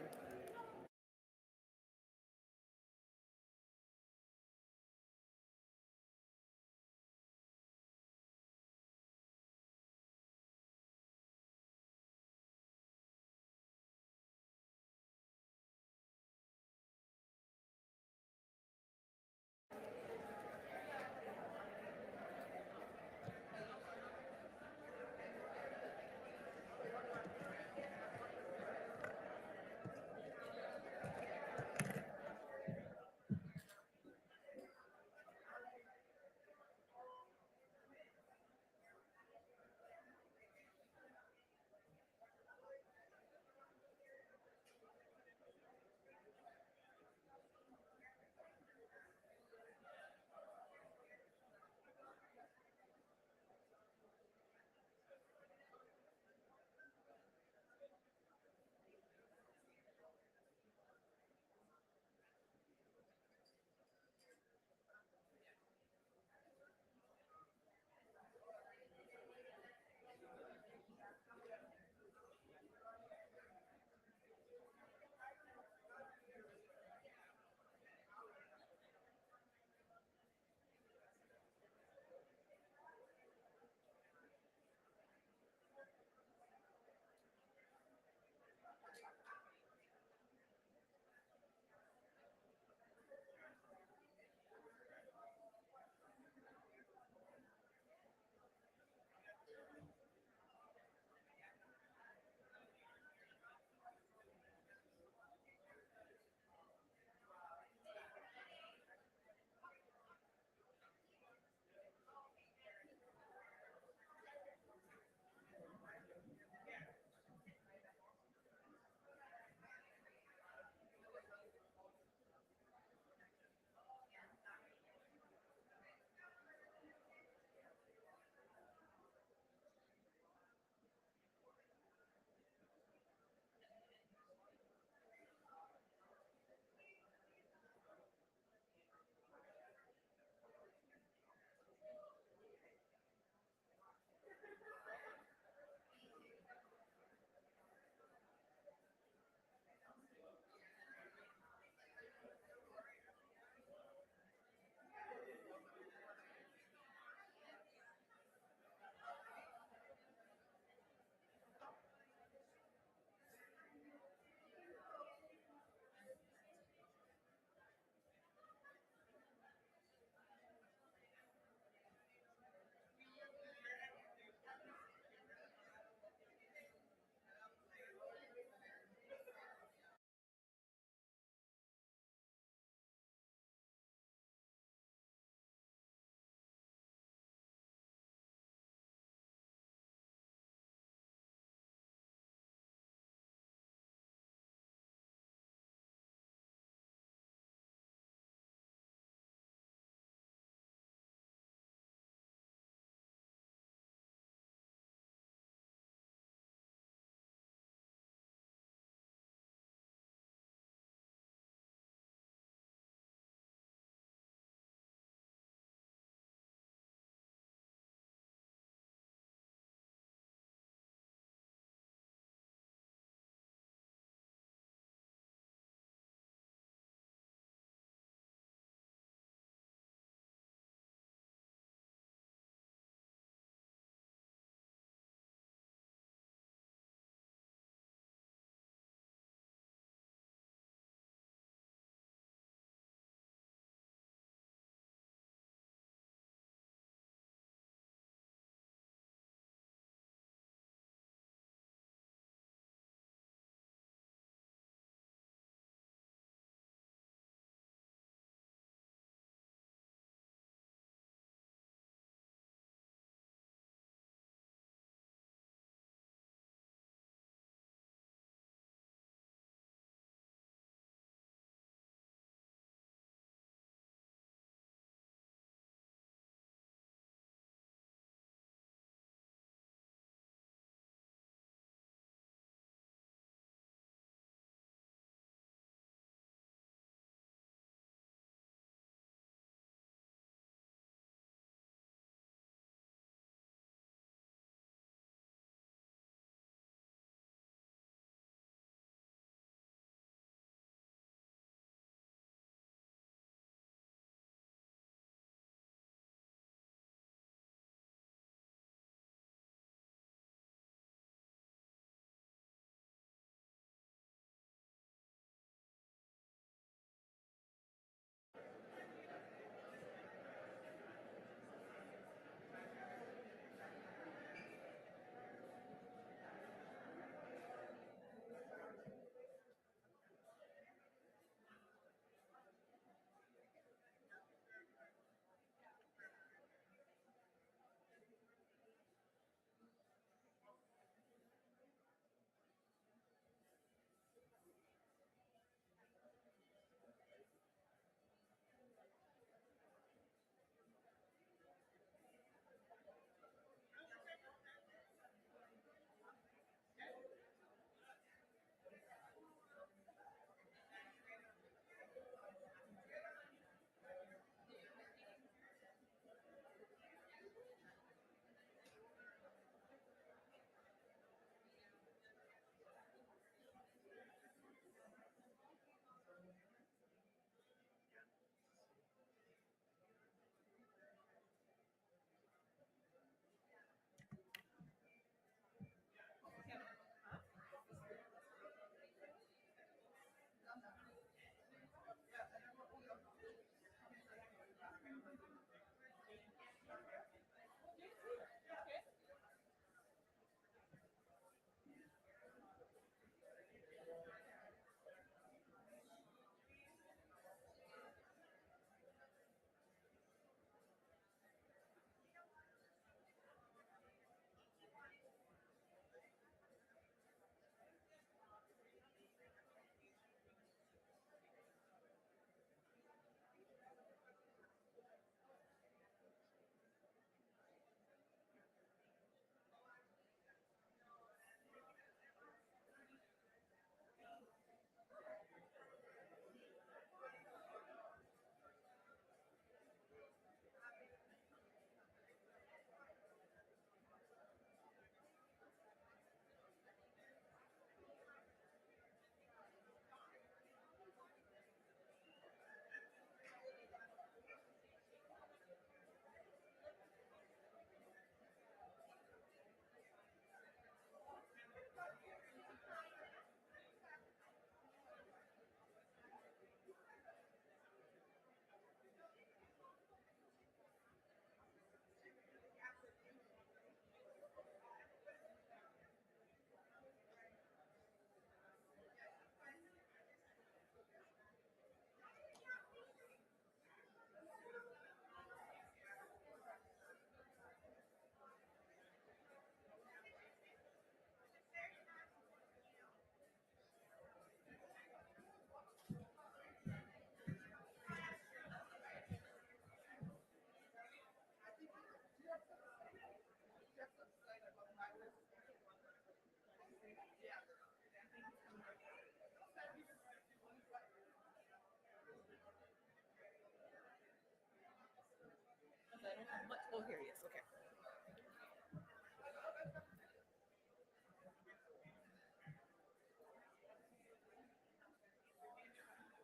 Oh, here he is. Okay.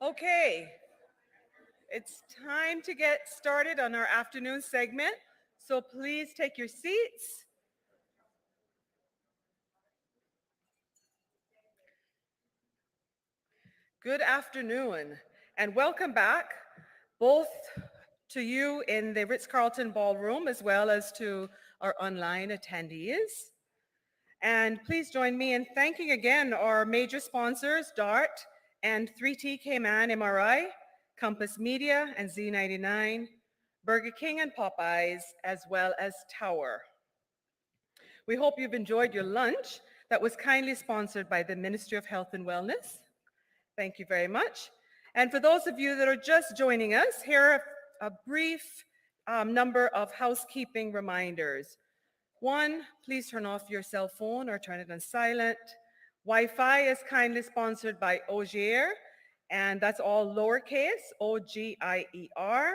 Okay, it's time to get started on our afternoon segment. So please take your seats. Good afternoon and welcome back, both to you in the Ritz-Carlton Ballroom as well as to our online attendees. And please join me in thanking again our major sponsors, DART and 3T Cayman MRI, Compass Media and Z99, Burger King and Popeyes, as well as Tower. We hope you've enjoyed your lunch that was kindly sponsored by the Ministry of Health and Wellness. Thank you very much. And for those of you that are just joining us, here are a brief number of housekeeping reminders. One, please turn off your cell phone or turn it on silent. Wi-Fi is kindly sponsored by Ogier, and that's all lowercase, O-G-I-E-R.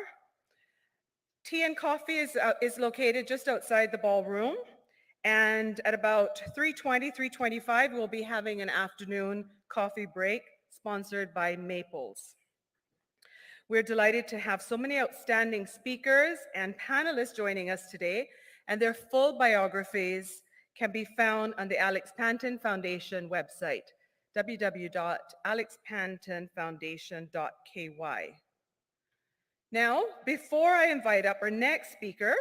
Tea and coffee is located just outside the ballroom. And at about 3:20, 3:25, we'll be having an afternoon coffee break sponsored by Maples. We're delighted to have so many outstanding speakers and panelists joining us today, and their full biographies can be found on the Alex Panton Foundation website, www.alexpantonfoundation.ky. Now, before I invite up our next speaker,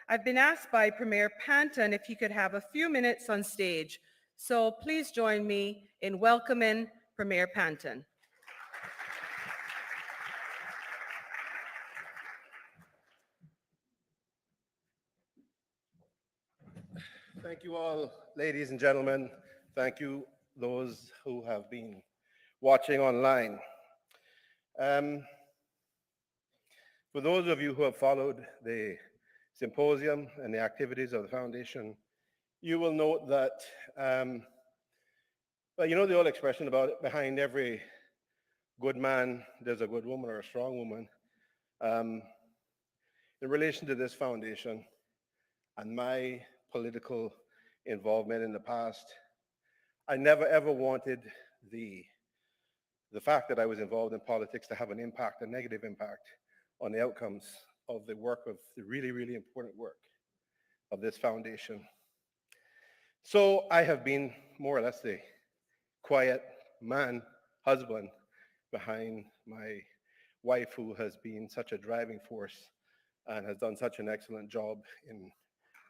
I've been asked by Premier Panton if he could have a few minutes on stage. So please join me in welcoming Premier Panton. Thank you all, ladies and gentlemen. Thank you, those who have been watching online. For those of you who have followed the symposium and the activities of the foundation, you will note that, well, you know the old expression about behind every good man, there's a good woman or a strong woman. In relation to this foundation and my political involvement in the past, I never ever wanted the fact that I was involved in politics to have an impact, a negative impact on the outcomes of the work of the really, really important work of this foundation. So I have been more or less the quiet man, husband behind my wife, who has been such a driving force and has done such an excellent job in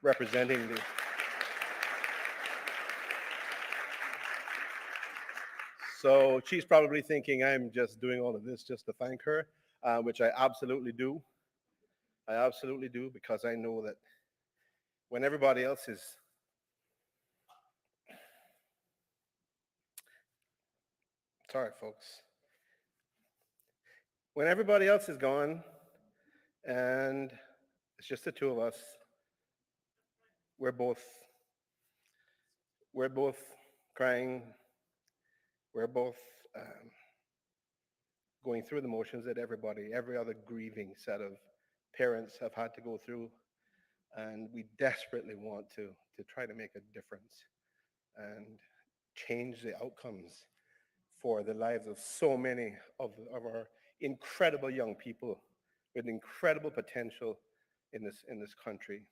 representing the So she's probably thinking I'm just doing all of this just to thank her, which I absolutely do. I absolutely do, because I know that when everybody else is sorry, folks. When everybody else is gone and it's just the two of us, we're both crying. We're both going through the motions that every other grieving set of parents have had to go through. And we desperately want to try to make a difference and change the outcomes for the lives of so many of our incredible young people with incredible potential in this country.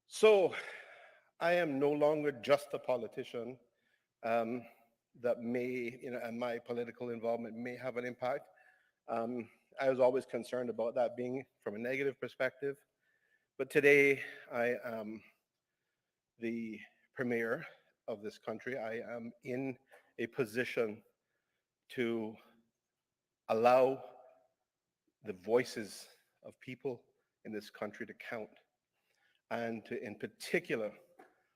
So I am no longer just a politician that may, and my political involvement may have an impact. I was always concerned about that being from a negative perspective. But today I am the premier of this country. I am in a position to allow the voices of people in this country to count, and to, in particular,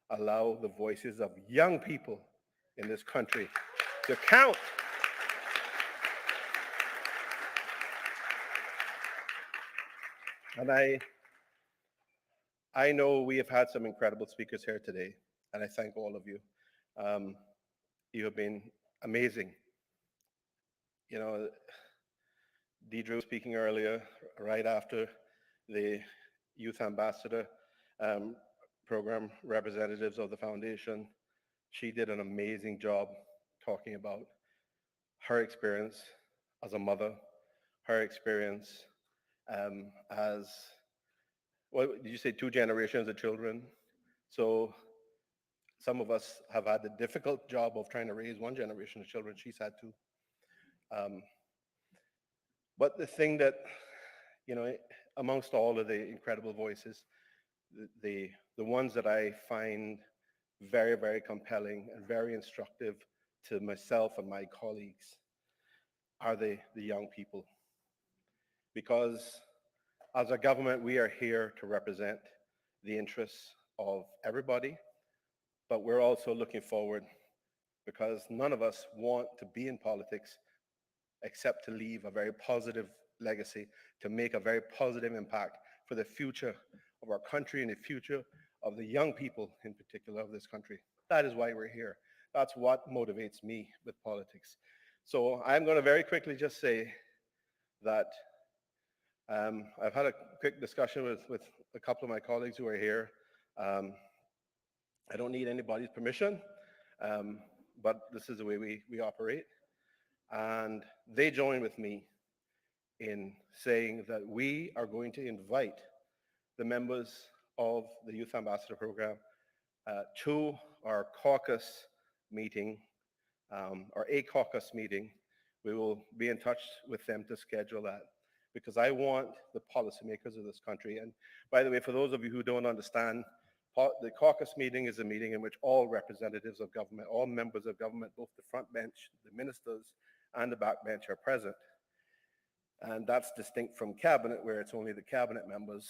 allow the voices of young people in this country to count. And I know we have had some incredible speakers here today, and I thank all of you. You have been amazing. You know, Deidre was speaking earlier, right after the Youth Ambassador program representatives of the foundation. She did an amazing job talking about her experience as a mother, her experience as, what did you say, 2 generations of children? So some of us have had the difficult job of trying to raise 1 generation of children. She's had 2. But the thing that, you know, amongst all of the incredible voices, the ones that I find very, very compelling and very instructive to myself and my colleagues are the young people. Because as a government, we are here to represent the interests of everybody, but we're also looking forward because none of us want to be in politics except to leave a very positive legacy, to make a very positive impact for the future of our country and the future of the young people in particular of this country. That is why we're here. That's what motivates me with politics. So I'm going to very quickly just say that I've had a quick discussion with a couple of my colleagues who are here. I don't need anybody's permission, but this is the way we operate. And they join with me in saying that we are going to invite the members of the Youth Ambassador Program to our caucus meeting, or a caucus meeting. We will be in touch with them to schedule that because I want the policymakers of this country. And by the way, for those of you who don't understand, the caucus meeting is a meeting in which all representatives of government, all members of government, both the front bench, the ministers, and the back bench are present. And that's distinct from cabinet, where it's only the cabinet members,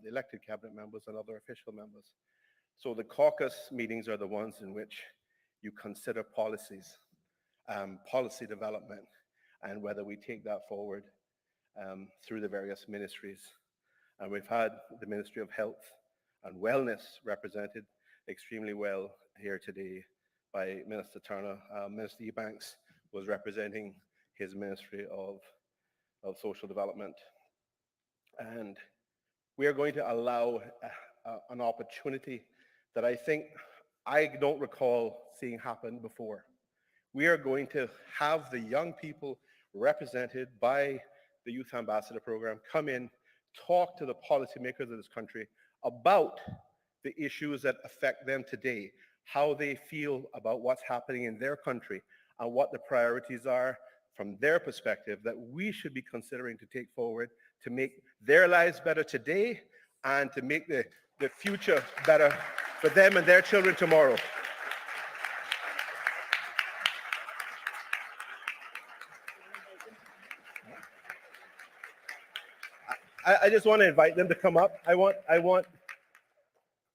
the elected cabinet members and other official members. So the caucus meetings are the ones in which you consider policies, policy development, and whether we take that forward through the various ministries. And we've had the Ministry of Health and Wellness represented extremely well here today by Minister Turner. Minister Ebanks was representing his Ministry of Social Development. And we are going to allow an opportunity that I think I don't recall seeing happen before. We are going to have the young people represented by the Youth Ambassador Program come in, talk to the policymakers of this country about the issues that affect them today, how they feel about what's happening in their country, and what the priorities are from their perspective that we should be considering to take forward to make their lives better today and to make the future better for them and their children tomorrow. I just want to invite them to come up. I want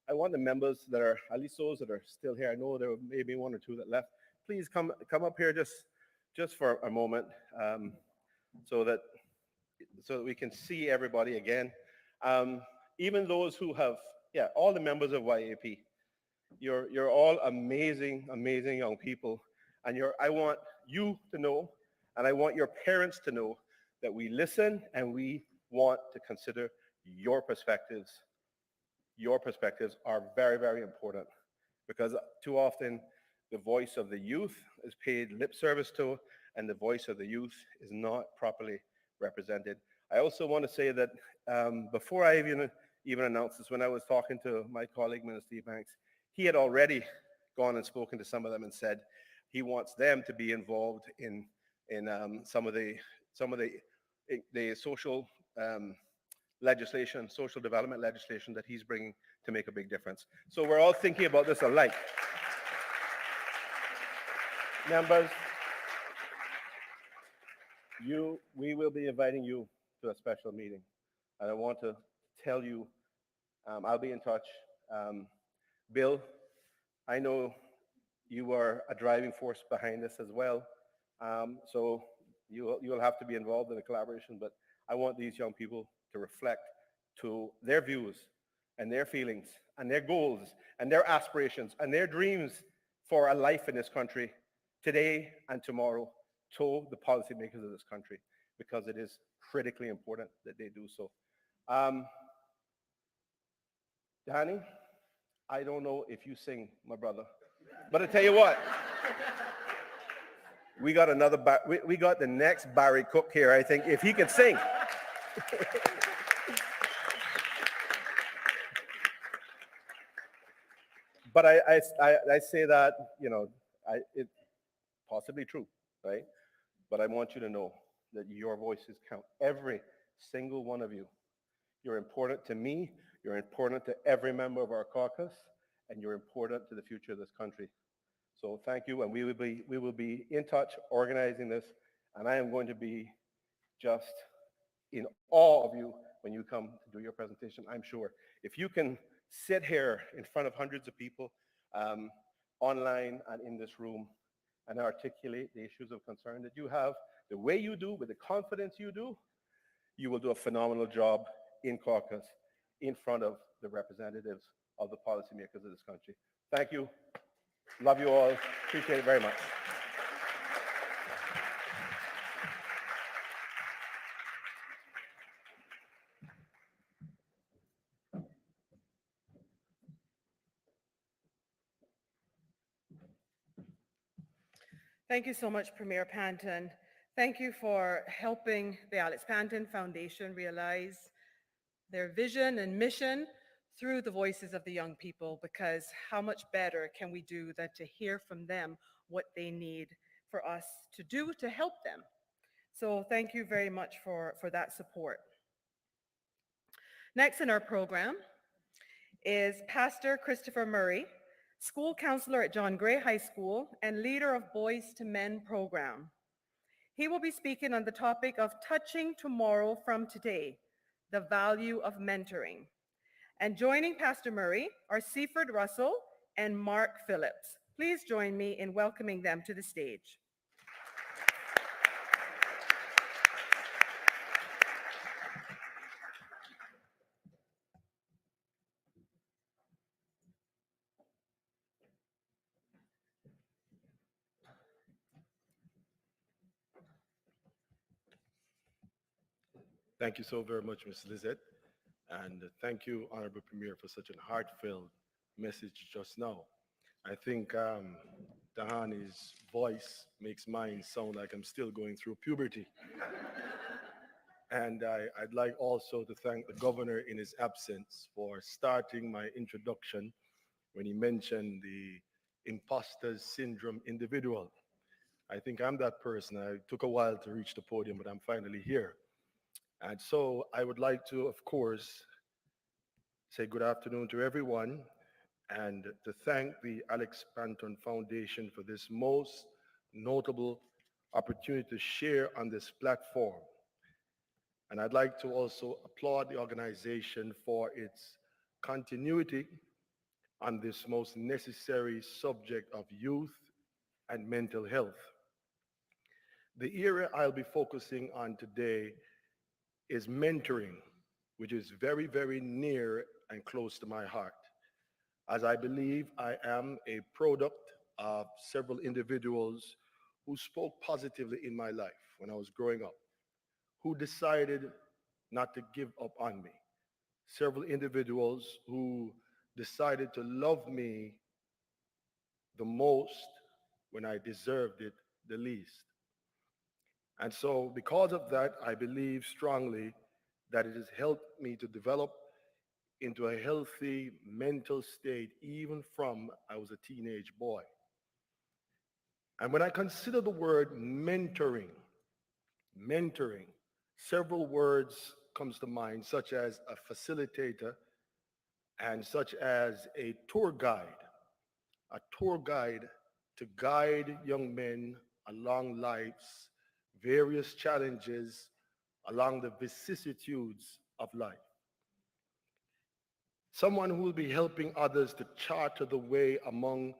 the members that are, at least those that are still here, I know there may be 1 or 2 that left, please come up here just for a moment, so that we can see everybody again. Even those who have, all the members of YAP, you're all amazing, amazing young people. And I want you to know, and I want your parents to know that we listen and we want to consider your perspectives. Your perspectives are very, very important because too often the voice of the youth is paid lip service to and the voice of the youth is not properly represented. I also want to say that before I even announced this, when I was talking to my colleague, Minister Ebanks, he had already gone and spoken to some of them and said he wants them to be involved in some of the social legislation, social development legislation that he's bringing to make a big difference. So we're all thinking about this alike. Members, we will be inviting you to a special meeting. And I want to tell you, I'll be in touch. Bill, I know you are a driving force behind this as well. So you'll have to be involved in the collaboration, but I want these young people to reflect to their views and their feelings and their goals and their aspirations and their dreams for a life in this country today and tomorrow to the policymakers of this country, because it is critically important that they do so. Danny, I don't know if you sing, my brother, but I tell you what, we got we got the next Barry Cook here, I think, if he can sing. But I say that, you know, it's possibly true, right? But I want you to know that your voices count. Every single one of you. You're important to me. You're important to every member of our caucus, and you're important to the future of this country. So thank you, and we will be in touch organizing this, and I am going to be just in awe of you when you come to do your presentation, I'm sure. If you can sit here in front of hundreds of people, online and in this room, and articulate the issues of concern that you have, the way you do, with the confidence you do, you will do a phenomenal job in caucus in front of the representatives of the policymakers of this country. Thank you. Love you all. Appreciate it very much. Thank you so much, Premier Panton. Thank you for helping the Alex Panton Foundation realize their vision and mission through the voices of the young people, because how much better can we do than to hear from them what they need for us to do to help them. So thank you very much for that support. Next in our program is Pastor Christopher Murray, school counselor at John Gray High School and leader of Boys to Men program. He will be speaking on the topic of touching tomorrow from today, the value of mentoring. And joining Pastor Murray are Seaford Russell and Mark Phillips. Please join me in welcoming them to the stage. Thank you so very much, Ms. Lizette. And thank you, Honorable Premier, for such a heartfelt message just now. I think Tahani's voice makes mine sound like I'm still going through puberty. And I'd like also to thank the governor in his absence for starting my introduction when he mentioned the imposter syndrome individual. I think I'm that person. I took a while to reach the podium, but I'm finally here. And so I would like to, of course, say good afternoon to everyone and to thank the Alex Panton Foundation for this most notable opportunity to share on this platform. And I'd like to also applaud the organization for its continuity on this most necessary subject of youth and mental health. The area I'll be focusing on today is mentoring, which is very, very near and close to my heart, as I believe I am a product of several individuals who spoke positively in my life when I was growing up, who decided not to give up on me. Several individuals who decided to love me the most when I deserved it the least. And so because of that, I believe strongly that it has helped me to develop into a healthy mental state even from I was a teenage boy. And when I consider the word mentoring, several words comes to mind, such as a facilitator and such as a tour guide to guide young men along life's various challenges, along the vicissitudes of life. Someone who will be helping others to charter the way among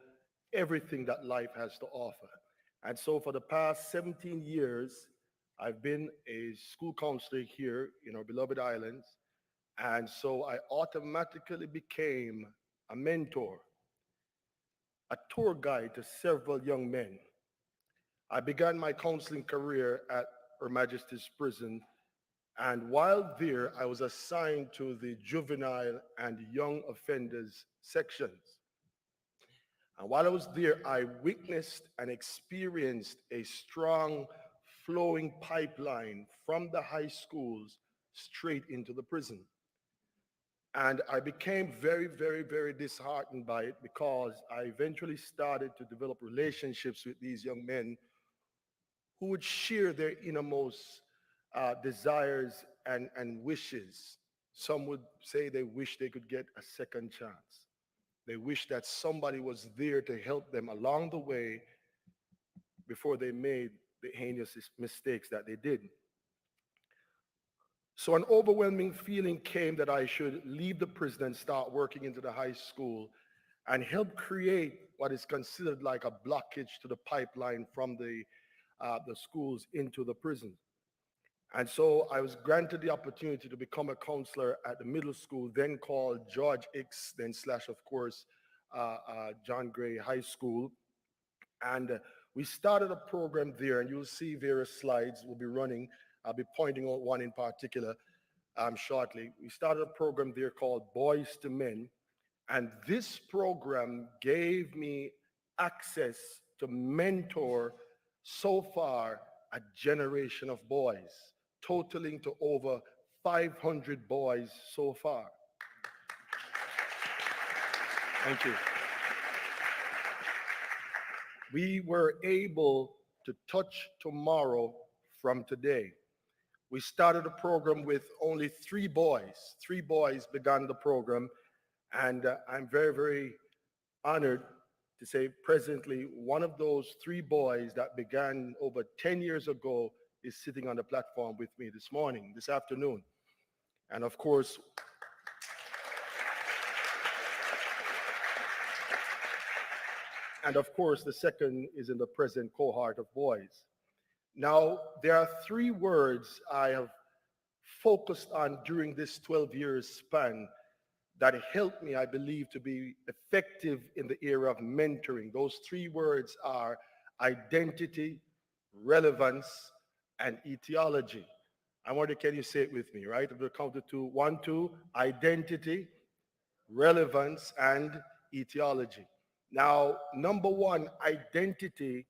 everything that life has to offer. And so for the past 17 years, I've been a school counselor here in our beloved islands. And so I automatically became a mentor. a tour guide to several young men. I began my counseling career at Her Majesty's Prison, and while there, I was assigned to the juvenile and young offenders sections. And while I was there, I witnessed and experienced a strong flowing pipeline from the high schools straight into the prison. And I became very, very, very disheartened by it because I eventually started to develop relationships with these young men who would share their innermost desires and wishes. Some would say they wish they could get a second chance. They wish that somebody was there to help them along the way before they made the heinous mistakes that they did. So an overwhelming feeling came that I should leave the prison and start working into the high school and help create what is considered like a blockage to the pipeline from the schools into the prison. And so I was granted the opportunity to become a counselor at the middle school, then called George X, then slash, of course, John Gray High School. And we started a program there, and you'll see various slides will be running. I'll be pointing out one in particular shortly. We started a program there called Boys to Men, and this program gave me access to mentor so far a generation of boys, totaling to over 500 boys so far. Thank you. We were able to touch tomorrow from today. We started a program with only 3 boys. 3 boys began the program, and I'm very, very honored to say presently one of those 3 boys that began over 10 years ago is sitting on the platform with me this afternoon. And of course, the second is in the present cohort of boys. Now, there are 3 words I have focused on during this 12 years span that helped me, I believe, to be effective in the area of mentoring. Those 3 words are identity, relevance, and etiology. I wonder, can you say it with me, right? I'm going to count to 2. 1, 2, identity, relevance, and etiology. Now, number 1, identity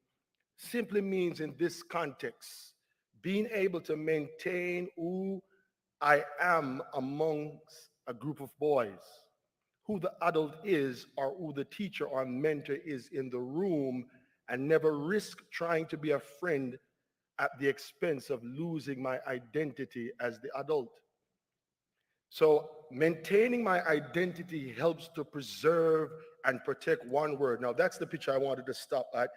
simply means in this context, being able to maintain who I am amongst a group of boys, who the adult is or who the teacher or mentor is in the room, and never risk trying to be a friend at the expense of losing my identity as the adult. So maintaining my identity helps to preserve and protect one word. Now that's the picture I wanted to stop at.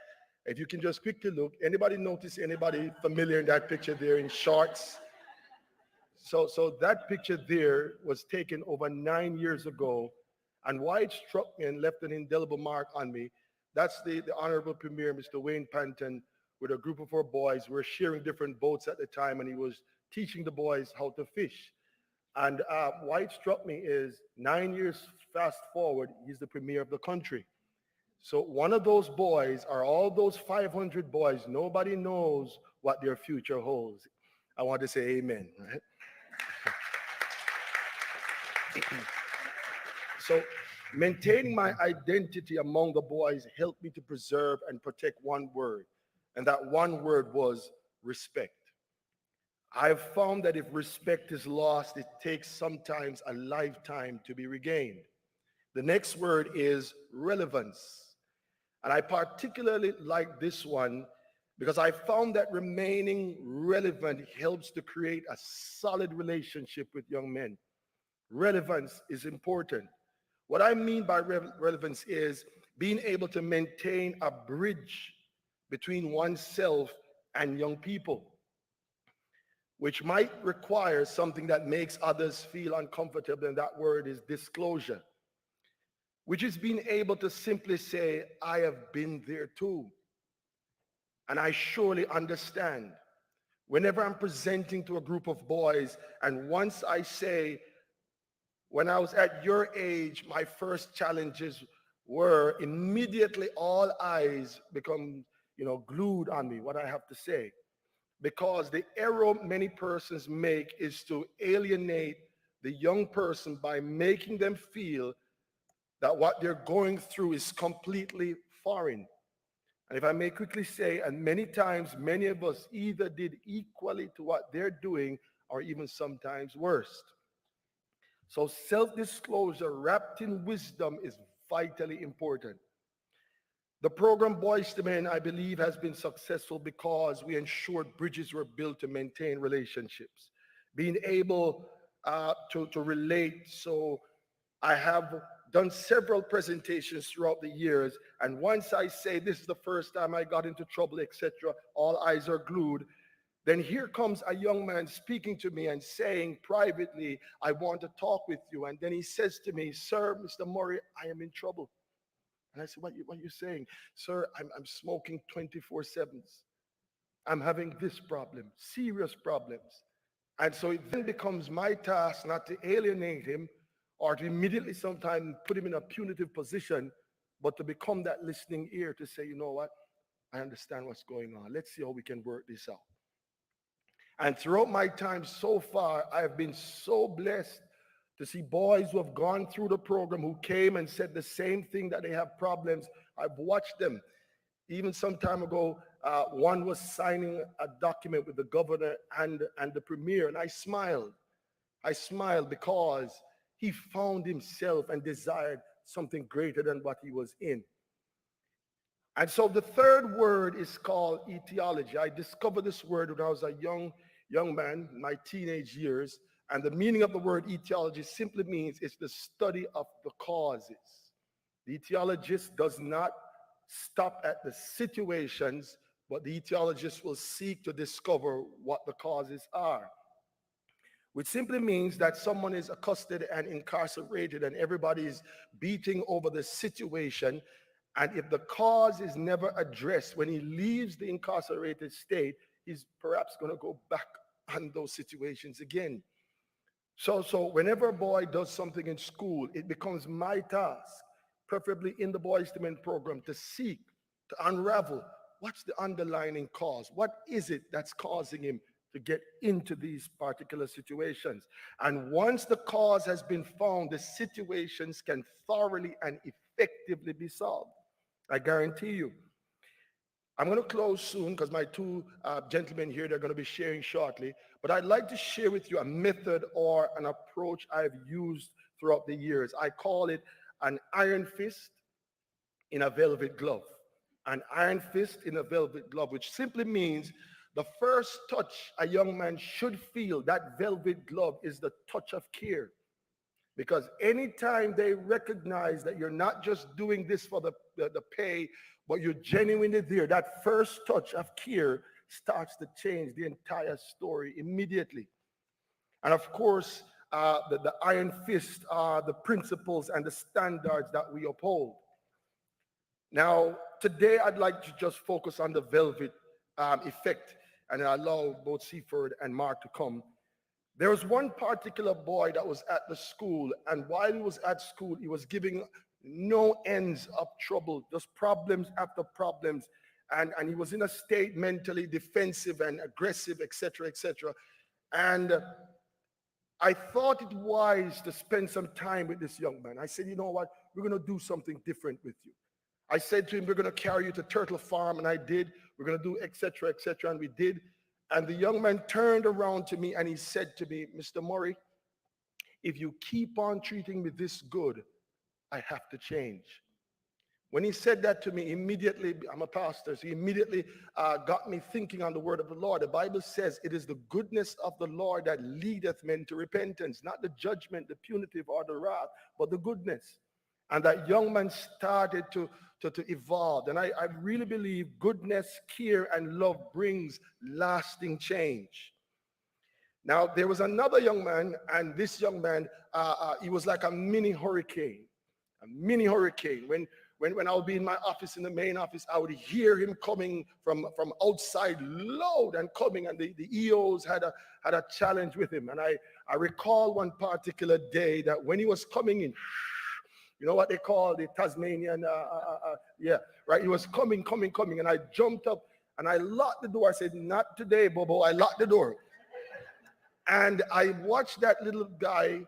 If you can just quickly look, anybody notice anybody familiar in that picture there in shorts? So that picture there was taken over 9 years ago, and why it struck me and left an indelible mark on me, that's the Honorable Premier, Mr. Wayne Panton, with a group of 4 boys. We were sharing different boats at the time, and he was teaching the boys how to fish. And why it struck me is 9 years fast forward, he's the premier of the country. So one of those boys, or all those 500 boys, nobody knows what their future holds. I want to say amen, right? So maintaining my identity among the boys helped me to preserve and protect one word. And that one word was respect. I've found that if respect is lost, it takes sometimes a lifetime to be regained. The next word is relevance. And I particularly like this one because I found that remaining relevant helps to create a solid relationship with young men. Relevance is important. What I mean by relevance is being able to maintain a bridge between oneself and young people, which might require something that makes others feel uncomfortable, and that word is disclosure, which is being able to simply say, I have been there too, and I surely understand. Whenever I'm presenting to a group of boys, and once I say, when I was at your age, my first challenges where immediately all eyes become, glued on me, what I have to say. Because the error many persons make is to alienate the young person by making them feel that what they're going through is completely foreign. And if I may quickly say, and many times, many of us either did equally to what they're doing or even sometimes worse. So self-disclosure wrapped in wisdom is vitally important. The program Boys to Men, I believe, has been successful because we ensured bridges were built to maintain relationships. Being able to relate. So I have done several presentations throughout the years, and once I say this is the first time I got into trouble, etc., all eyes are glued. Then here comes a young man speaking to me and saying privately, I want to talk with you. And then he says to me, sir, Mr. Murray, I am in trouble. And I said, what are you saying? Sir, I'm smoking 24/7s. I'm having this problem, serious problems. And so it then becomes my task not to alienate him or to immediately sometimes put him in a punitive position, but to become that listening ear to say, you know what? I understand what's going on. Let's see how we can work this out. And throughout my time so far, I've been so blessed to see boys who have gone through the program who came and said the same thing, that they have problems. I've watched them. Even some time ago, one was signing a document with the governor and the premier, and I smiled. I smiled because he found himself and desired something greater than what he was in. And so the third word is called etiology. I discovered this word when I was a young man, in my teenage years. And the meaning of the word etiology simply means it's the study of the causes. The etiologist does not stop at the situations, but the etiologist will seek to discover what the causes are. Which simply means that someone is accosted and incarcerated and everybody is beating over the situation. And if the cause is never addressed, when he leaves the incarcerated state, he's perhaps going to go back on those situations again. So whenever a boy does something in school, it becomes my task, preferably in the Boys to Men program, to seek, to unravel what's the underlying cause. What is it that's causing him to get into these particular situations? And once the cause has been found, the situations can thoroughly and effectively be solved. I guarantee you. I'm going to close soon because my two gentlemen here, they're going to be sharing shortly. But I'd like to share with you a method or an approach I've used throughout the years. I call it an iron fist in a velvet glove. An iron fist in a velvet glove, which simply means the first touch a young man should feel, that velvet glove, is the touch of care. Because anytime they recognize that you're not just doing this for the pay, but you're genuinely there, that first touch of care starts to change the entire story immediately. And of course, the iron fist are the principles and the standards that we uphold. Now, today I'd like to just focus on the velvet effect and allow both Seaford and Mark to come. There was one particular boy that was at the school, and while he was at school, he was giving no ends of trouble, just problems after problems. And he was in a state mentally defensive and aggressive, etc., etc. And I thought it wise to spend some time with this young man. I said, you know what? We're going to do something different with you. I said to him, we're going to carry you to Turtle Farm, and I did. We're going to do etc., etc., and we did. And the young man turned around to me and he said to me, Mr. Murray, if you keep on treating me this good, I have to change. When he said that to me, immediately, I'm a pastor, so he immediately got me thinking on the word of the Lord. The Bible says it is the goodness of the Lord that leadeth men to repentance, not the judgment, the punitive, or the wrath, but the goodness. And that young man started to evolve. And I really believe goodness, care, and love brings lasting change. Now, there was another young man, and this young man, he was like a mini hurricane. A mini hurricane. When I would be in my office, in the main office, I would hear him coming from outside loud and coming, and the EOs had a challenge with him. And I recall one particular day that when he was coming in, You know what they call the Tasmanian, yeah, right? He was coming, and I jumped up and I locked the door. I said, not today, Bobo. I locked the door. And I watched that little guy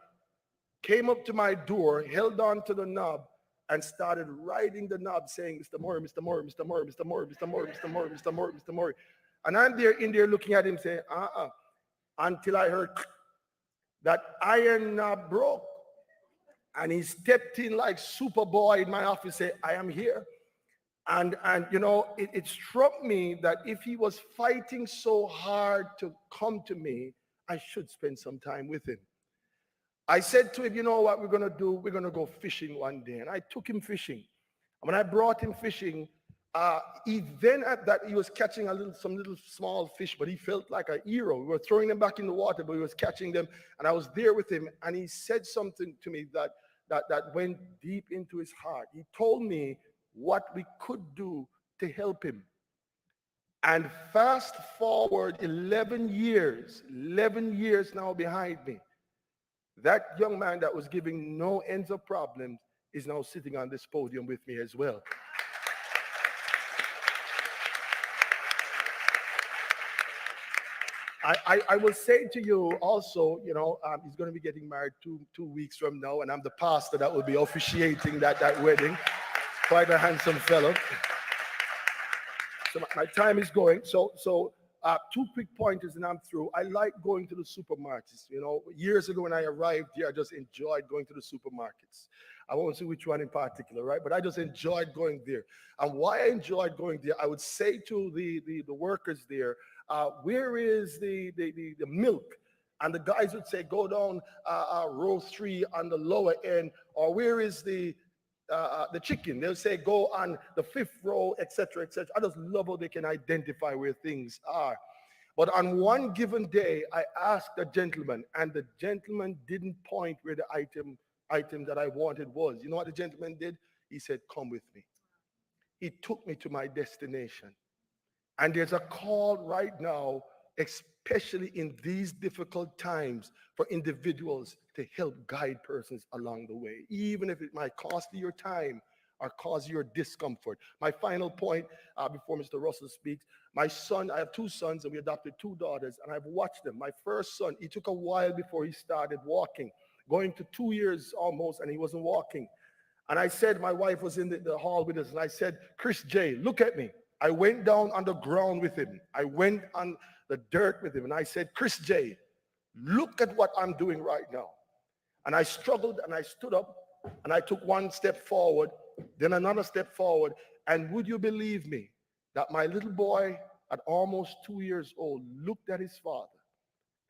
came up to my door, held on to the knob, and started riding the knob saying, Mr. Murray, Mr. Murray, Mr. Murray, Mr. Murray, Mr. Murray, Mr. Murray, Mr. Murray, Mr. Murray. And I'm there in there looking at him saying, until I heard that iron knob broke. And he stepped in like Superboy in my office, say, I am here. And you know, it struck me that if he was fighting so hard to come to me, I should spend some time with him. I said to him, you know what we're going to do? We're going to go fishing one day. And I took him fishing. And when I brought him fishing, he then at that, he was catching some little small fish, but he felt like a hero. We were throwing them back in the water, but he was catching them. And I was there with him. And he said something to me that went deep into his heart. He told me what we could do to help him. And fast forward 11 years now behind me, that young man that was giving no ends of problems is now sitting on this podium with me as well. I will say to you also, you know, he's going to be getting married two weeks from now, and I'm the pastor that will be officiating that wedding. Quite a handsome fellow. So my time is going. So two quick pointers and I'm through. I like going to the supermarkets. You know, years ago when I arrived here, I just enjoyed going to the supermarkets. I won't say which one in particular, right? But I just enjoyed going there. And why I enjoyed going there, I would say to the workers there, where is the milk? And the guys would say, go down row 3 on the lower end, or where is the chicken? They'll say, go on the 5th row, etc., etc. I just love how they can identify where things are. But on one given day, I asked a gentleman, and the gentleman didn't point where the item that I wanted was. You know what the gentleman did? He said, come with me. He took me to my destination. And there's a call right now, especially in these difficult times, for individuals to help guide persons along the way, even if it might cost you your time or cause your discomfort. My final point before Mr. Russell speaks, my son, I have 2 sons and we adopted 2 daughters, and I've watched them. My first son, it took a while before he started walking, going to 2 years almost, and he wasn't walking. And I said, my wife was in the hall with us, and I said, Chris J., look at me. I went down on the ground with him. I went on the dirt with him, and I said, Chris J., look at what I'm doing right now. And I struggled, and I stood up, and I took 1 step forward, then another step forward. And would you believe me that my little boy at almost 2 years old looked at his father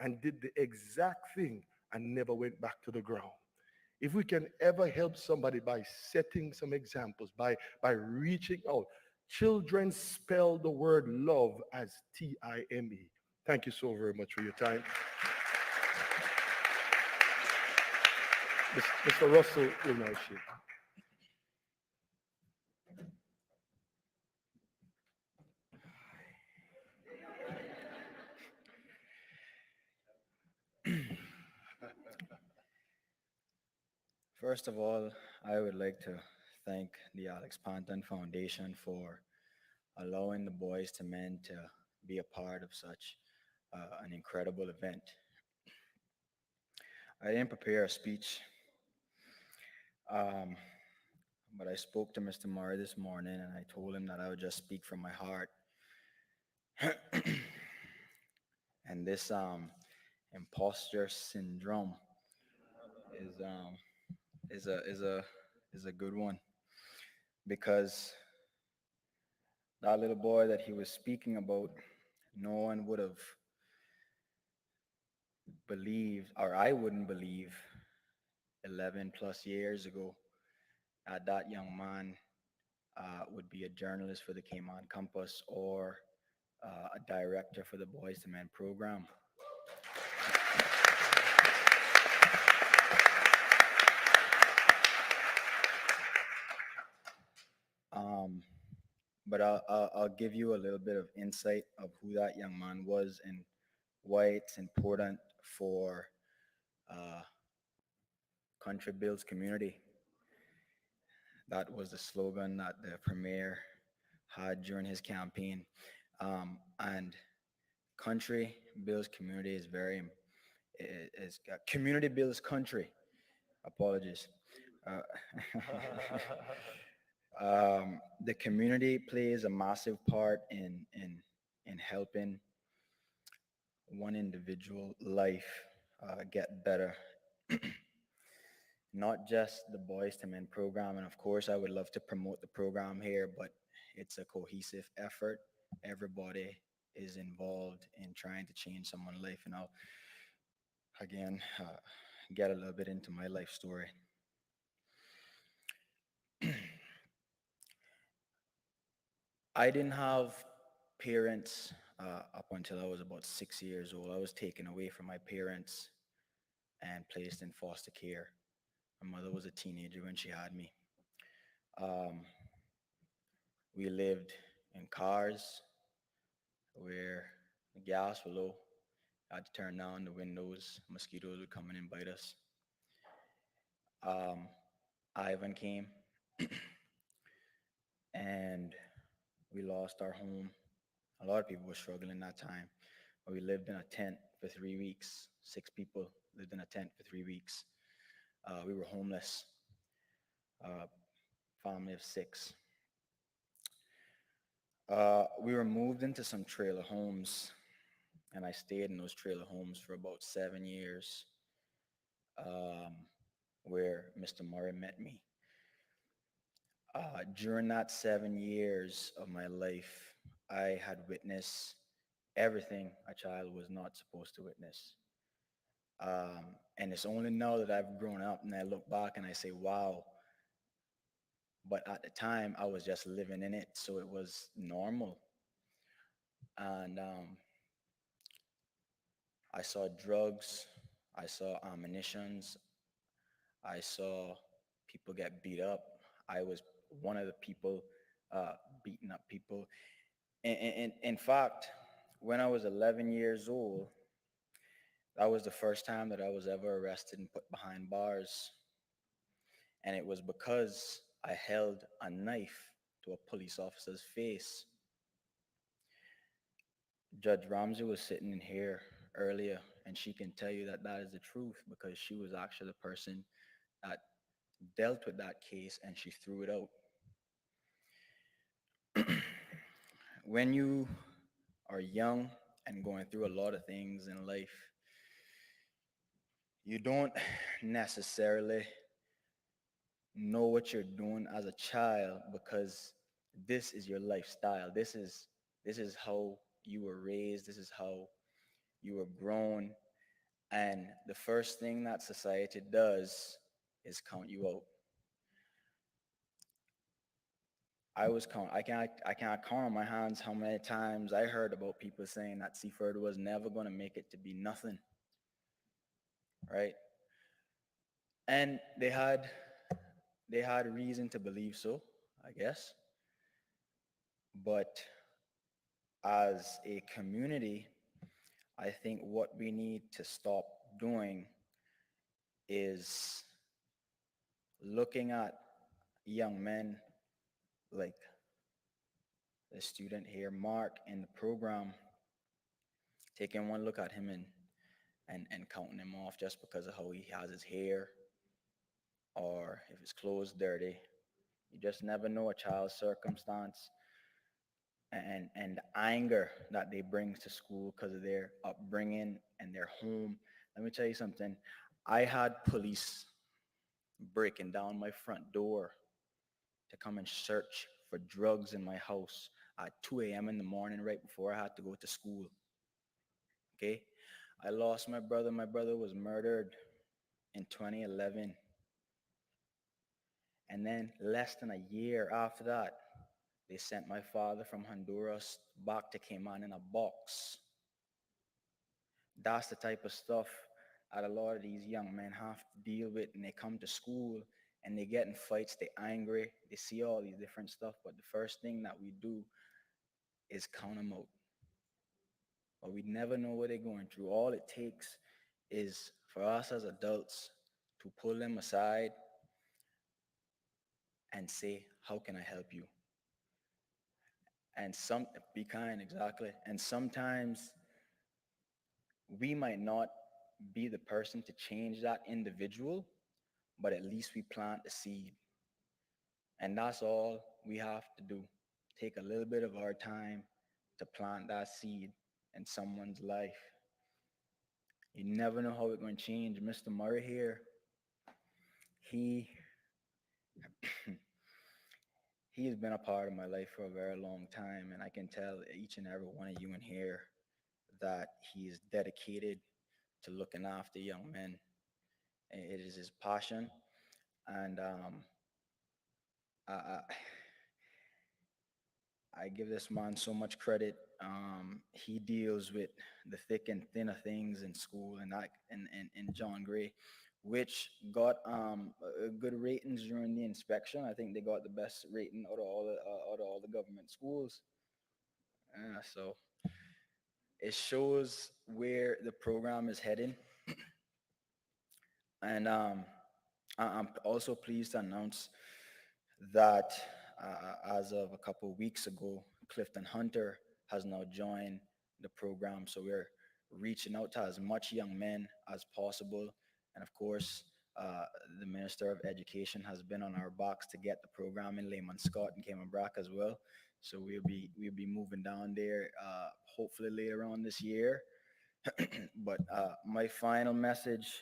and did the exact thing and never went back to the ground? If we can ever help somebody by setting some examples, by reaching out. Children spell the word love as T-I-M-E. Thank you so very much for your time. Mr. Russell will now share. First of all, I would like to thank the Alex Panton Foundation for allowing the Boys to Men to be a part of such an incredible event. I didn't prepare a speech, but I spoke to Mr. Murray this morning and I told him that I would just speak from my heart. And this imposter syndrome is a good one, because that little boy that he was speaking about, no one would have believed, or I wouldn't believe 11 plus years ago that young man would be a journalist for the Cayman Compass or a director for the Boys to Men program. But I'll give you a little bit of insight of who that young man was and why it's important for Country Builds community. That was the slogan that the premier had during his campaign. And country builds community is very, is community builds country. Apologies. Uh, the community plays a massive part in helping one individual life get better. Not just the Boys to Men program, and of course I would love to promote the program here, but it's a cohesive effort. Everybody is involved in trying to change someone's life, and I'll again get a little bit into my life story. I didn't have parents up until I was about 6 years old. I was taken away from my parents and placed in foster care. My mother was a teenager when she had me. Um, we lived in cars where the gas was low. I had to turn down the windows. Mosquitoes would come in and bite us. Um, Ivan came and we lost our home. A lot of people were struggling that time. But we lived in a tent for 3 weeks. 6 people lived in a tent for 3 weeks. We were homeless, family of 6. We were moved into some trailer homes, and I stayed in those trailer homes for about 7 years, where Mr. Murray met me. During that 7 years of my life, I had witnessed everything a child was not supposed to witness. And it's only now that I've grown up and I look back and I say, wow. But at the time, I was just living in it, so it was normal. And I saw drugs, I saw ammunitions, I saw people get beat up. I was one of the people beating up people. And in fact, when I was 11 years old, that was the first time that I was ever arrested and put behind bars. And it was because I held a knife to a police officer's face. Judge Ramsey was sitting in here earlier, and she can tell you that that is the truth because she was actually the person that dealt with that case and she threw it out. When you are young and going through a lot of things in life, you don't necessarily know what you're doing as a child because this is your lifestyle. This is how you were raised. This is how you were grown. And the first thing that society does is count you out. I can't count on my hands how many times I heard about people saying that Seaford was never going to make it to be nothing, right? And they had reason to believe so, I guess. But as a community, I think what we need to stop doing is looking at young men like the student here, Mark, in the program, taking one look at him and counting him off just because of how he has his hair or if his clothes dirty. You just never know a child's circumstance and the anger that they bring to school because of their upbringing and their home. Let me tell you something. I had police breaking down my front door to come and search for drugs in my house at 2 a.m. in the morning right before I had to go to school. Okay? I lost my brother. My brother was murdered in 2011. And then less than a year after that, they sent my father from Honduras back to Cayman in a box. That's the type of stuff that a lot of these young men have to deal with, and they come to school and they get in fights, they angry, they see all these different stuff, but the first thing that we do is count them out. But we never know what they're going through. All it takes is for us as adults to pull them aside and say, how can I help you? And be kind, exactly. And sometimes we might not be the person to change that individual, but at least we plant the seed. And that's all we have to do. Take a little bit of our time to plant that seed in someone's life. You never know how it's going to change. Mr. Murray here, he he has been a part of my life for a very long time, and I can tell each and every one of you in here that he is dedicated to looking after young men. It is his passion, and I, I give this man so much credit. He deals with the thick and thin of things in school, and and John Gray, which got good ratings during the inspection. I think they got the best rating out of all the government schools. So it shows where the program is heading, and I'm also pleased to announce that as of a couple of weeks ago, Clifton Hunter has now joined the program. So we're reaching out to as much young men as possible. And of course, the Minister of Education has been on our box to get the program in Lehman Scott and Cayman Brac as well. So we'll be moving down there hopefully later on this year. But my final message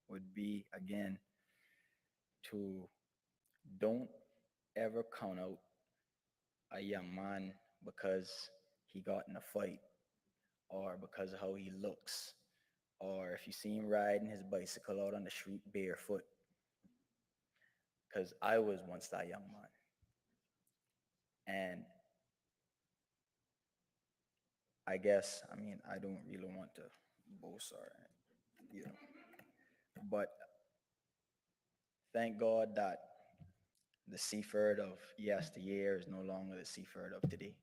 would be again to don't ever count out a young man because he got in a fight or because of how he looks or if you see him riding his bicycle out on the street barefoot, because I was once that young man. And I guess, I mean, I don't really want to boast or, you know, but thank God that the Seaford of yesteryear is no longer the Seaford of today.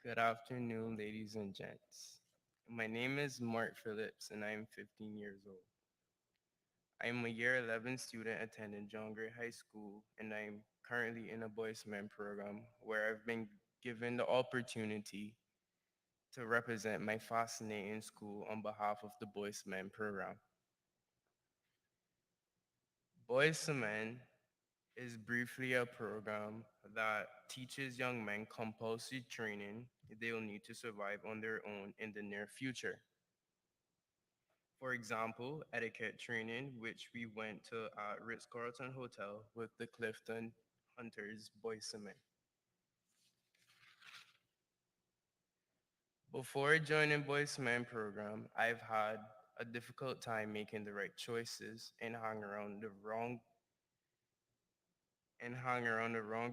Good afternoon, ladies and gents. My name is Mark Phillips, and I am 15 years old. I am a year 11 student attending John Gray High School, and I am currently in a Boys Men program where I've been given the opportunity to represent my fascinating school on behalf of the Boys Men program. Boys to Men is briefly a program that teaches young men compulsory training they will need to survive on their own in the near future. For example, etiquette training, which we went to Ritz-Carlton Hotel with the Clifton Hunters Boys to Men. Before joining Boys to Men program, I've had a difficult time making the right choices and hung around the wrong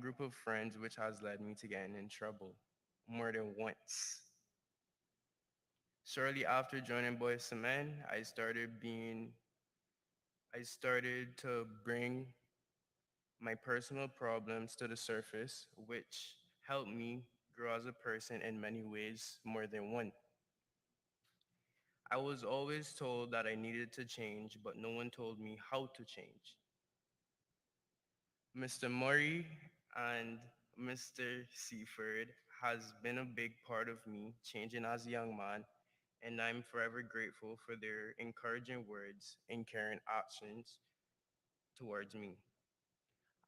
group of friends, which has led me to getting in trouble more than once. Shortly after joining Boys to Men, I started to bring my personal problems to the surface, which helped me grow as a person in many ways, more than one. I was always told that I needed to change, but no one told me how to change. Mr. Murray and Mr. Seaford has been a big part of me changing as a young man, and I'm forever grateful for their encouraging words and caring actions towards me.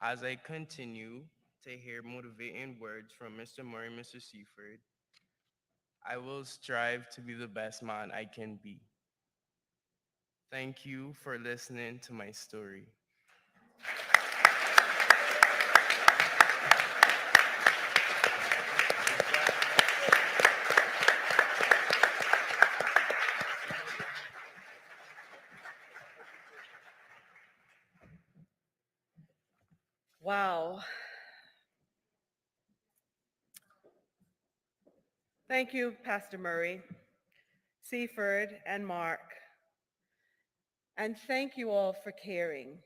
As I continue to hear motivating words from Mr. Murray and Mr. Seaford, I will strive to be the best man I can be. Thank you for listening to my story. Wow. Thank you, Pastor Murray, Seaford, and Mark. And thank you all for caring,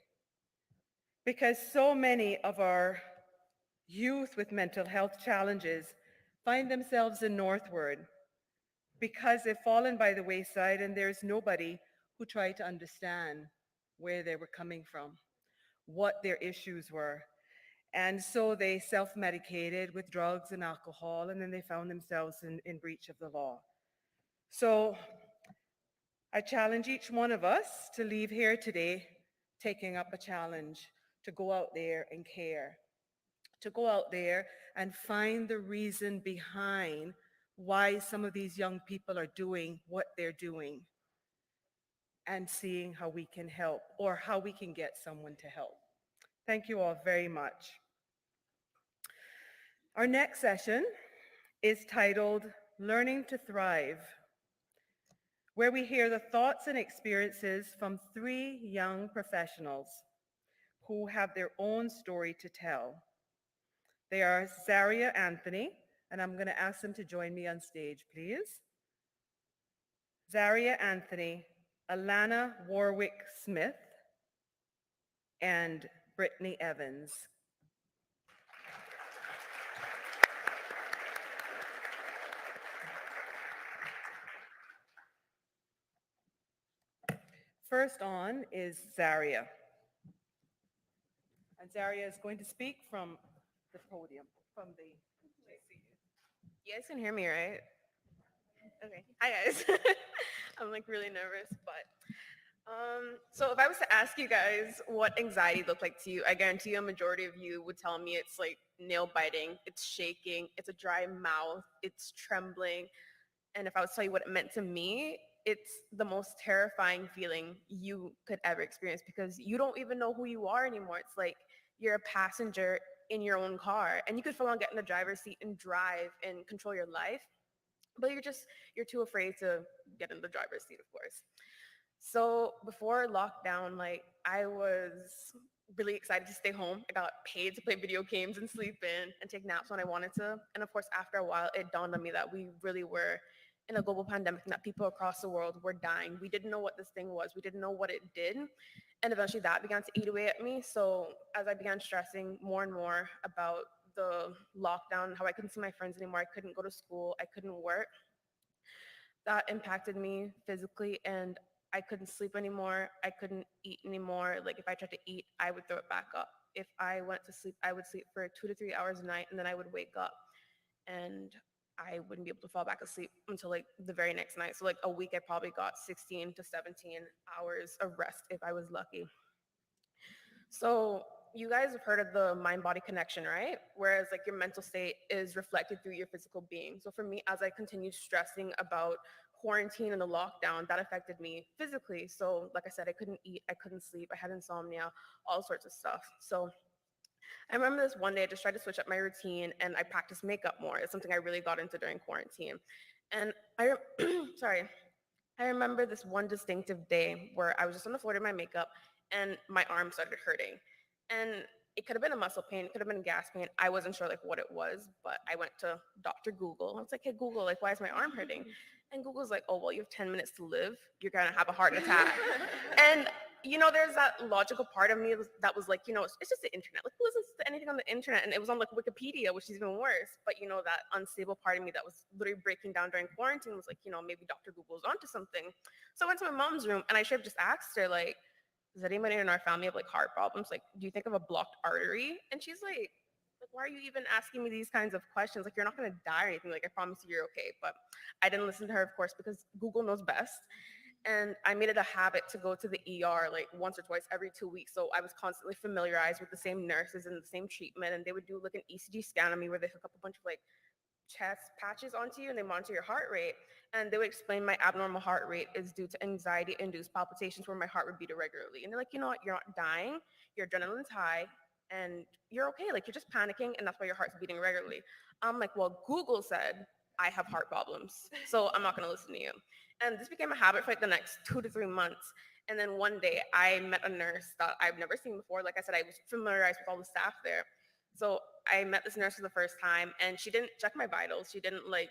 because so many of our youth with mental health challenges find themselves in Northward because they've fallen by the wayside and there's nobody who tried to understand where they were coming from, what their issues were. And so they self-medicated with drugs and alcohol, and then they found themselves in breach of the law. So I challenge each one of us to leave here today taking up a challenge to go out there and care, to go out there and find the reason behind why some of these young people are doing what they're doing, and seeing how we can help or how we can get someone to help. Thank you all very much. Our next session is titled Learning to Thrive, where we hear the thoughts and experiences from 3 young professionals who have their own story to tell. They are Zaria Anthony, and I'm going to ask them to join me on stage, please. Zaria Anthony, Alana Warwick Smith, and Brittany Evans. First on is Zaria. And Zaria is going to speak from the podium, from the... You guys can hear me, right? Okay. Hi, guys. I'm like really nervous, but so if I was to ask you guys what anxiety looked like to you, I guarantee you a majority of you would tell me it's like nail biting, it's shaking, it's a dry mouth, it's trembling. And if I was to tell you what it meant to me, it's the most terrifying feeling you could ever experience, because you don't even know who you are anymore. It's like you're a passenger in your own car, and you could full on get in the driver's seat and drive and control your life, but you're too afraid to get in the driver's seat, of course. So before lockdown, like I was really excited to stay home. I got paid to play video games and sleep in and take naps when I wanted to. And of course, after a while, it dawned on me that we really were in a global pandemic and that people across the world were dying. We didn't know what this thing was. We didn't know what it did. And eventually that began to eat away at me. So as I began stressing more and more about the lockdown, how I couldn't see my friends anymore, I couldn't go to school, I couldn't work, that impacted me physically, and I couldn't sleep anymore. I couldn't eat anymore. Like if I tried to eat, I would throw it back up. If I went to sleep, I would sleep for 2 to 3 hours a night, and then I would wake up and I wouldn't be able to fall back asleep until like the very next night. So like a week, I probably got 16 to 17 hours of rest if I was lucky. So you guys have heard of the mind-body connection, right? Whereas like your mental state is reflected through your physical being. So for me, as I continued stressing about quarantine and the lockdown, that affected me physically. So like I said, I couldn't eat, I couldn't sleep, I had insomnia, all sorts of stuff. So I remember this one day I just tried to switch up my routine and I practiced makeup more. It's something I really got into during quarantine. And sorry, I remember this one distinctive day where I was just on the floor doing my makeup and my arm started hurting. And it could have been a muscle pain, it could have been a gas pain. I wasn't sure like what it was, but I went to Dr. Google. I was like, hey, Google, like, why is my arm hurting? And Google's like, oh, well, you have 10 minutes to live. You're gonna have a heart attack. And you know, there's that logical part of me that was like, you know, it's just the internet. Like, who listens to anything on the internet? And it was on like Wikipedia, which is even worse. But you know, that unstable part of me that was literally breaking down during quarantine was like, you know, maybe Dr. Google's onto something. So I went to my mom's room and I should have just asked her, like, does anybody in our family have like heart problems? Like, do you think of a blocked artery? And she's like, why are you even asking me these kinds of questions? Like, you're not gonna die or anything. Like, I promise you you're okay. But I didn't listen to her, of course, because Google knows best. And I made it a habit to go to the ER like once or twice every 2 weeks. So I was constantly familiarized with the same nurses and the same treatment. And they would do like an ECG scan on me where they hook up a bunch of like chest patches onto you and they monitor your heart rate. And they would explain my abnormal heart rate is due to anxiety-induced palpitations where my heart would beat irregularly. And they're like, you know what, you're not dying, your adrenaline's high, and you're okay. Like, you're just panicking, and that's why your heart's beating irregularly. I'm like, well, Google said I have heart problems, so I'm not gonna listen to you. And this became a habit for like the next 2 to 3 months. And then one day I met a nurse that I've never seen before. Like I said, I was familiarized with all the staff there. So I met this nurse for the first time and she didn't check my vitals. She didn't like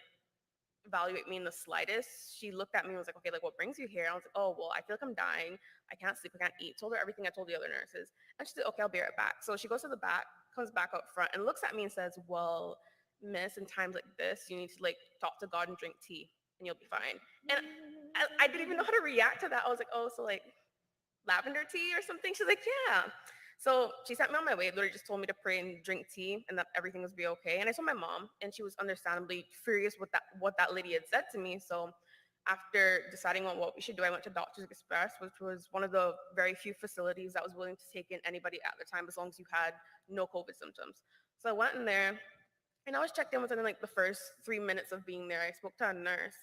evaluate me in the slightest. She looked at me and was like, okay, like what brings you here? I was like, oh, well, I feel like I'm dying. I can't sleep, I can't eat. Told her everything I told the other nurses. And she said, okay, I'll be right back. So she goes to the back, comes back up front and looks at me and says, well, miss, in times like this, you need to like talk to God and drink tea and you'll be fine. And I didn't even know how to react to that. I was like, oh, so like lavender tea or something? She's like, yeah. So she sent me on my way, literally just told me to pray and drink tea and that everything was be okay. And I told my mom and she was understandably furious with what that lady had said to me. So after deciding on what we should do, I went to Doctors Express, which was one of the very few facilities that was willing to take in anybody at the time as long as you had no COVID symptoms. So I went in there and I was checked in within like the first 3 minutes of being there. I spoke to a nurse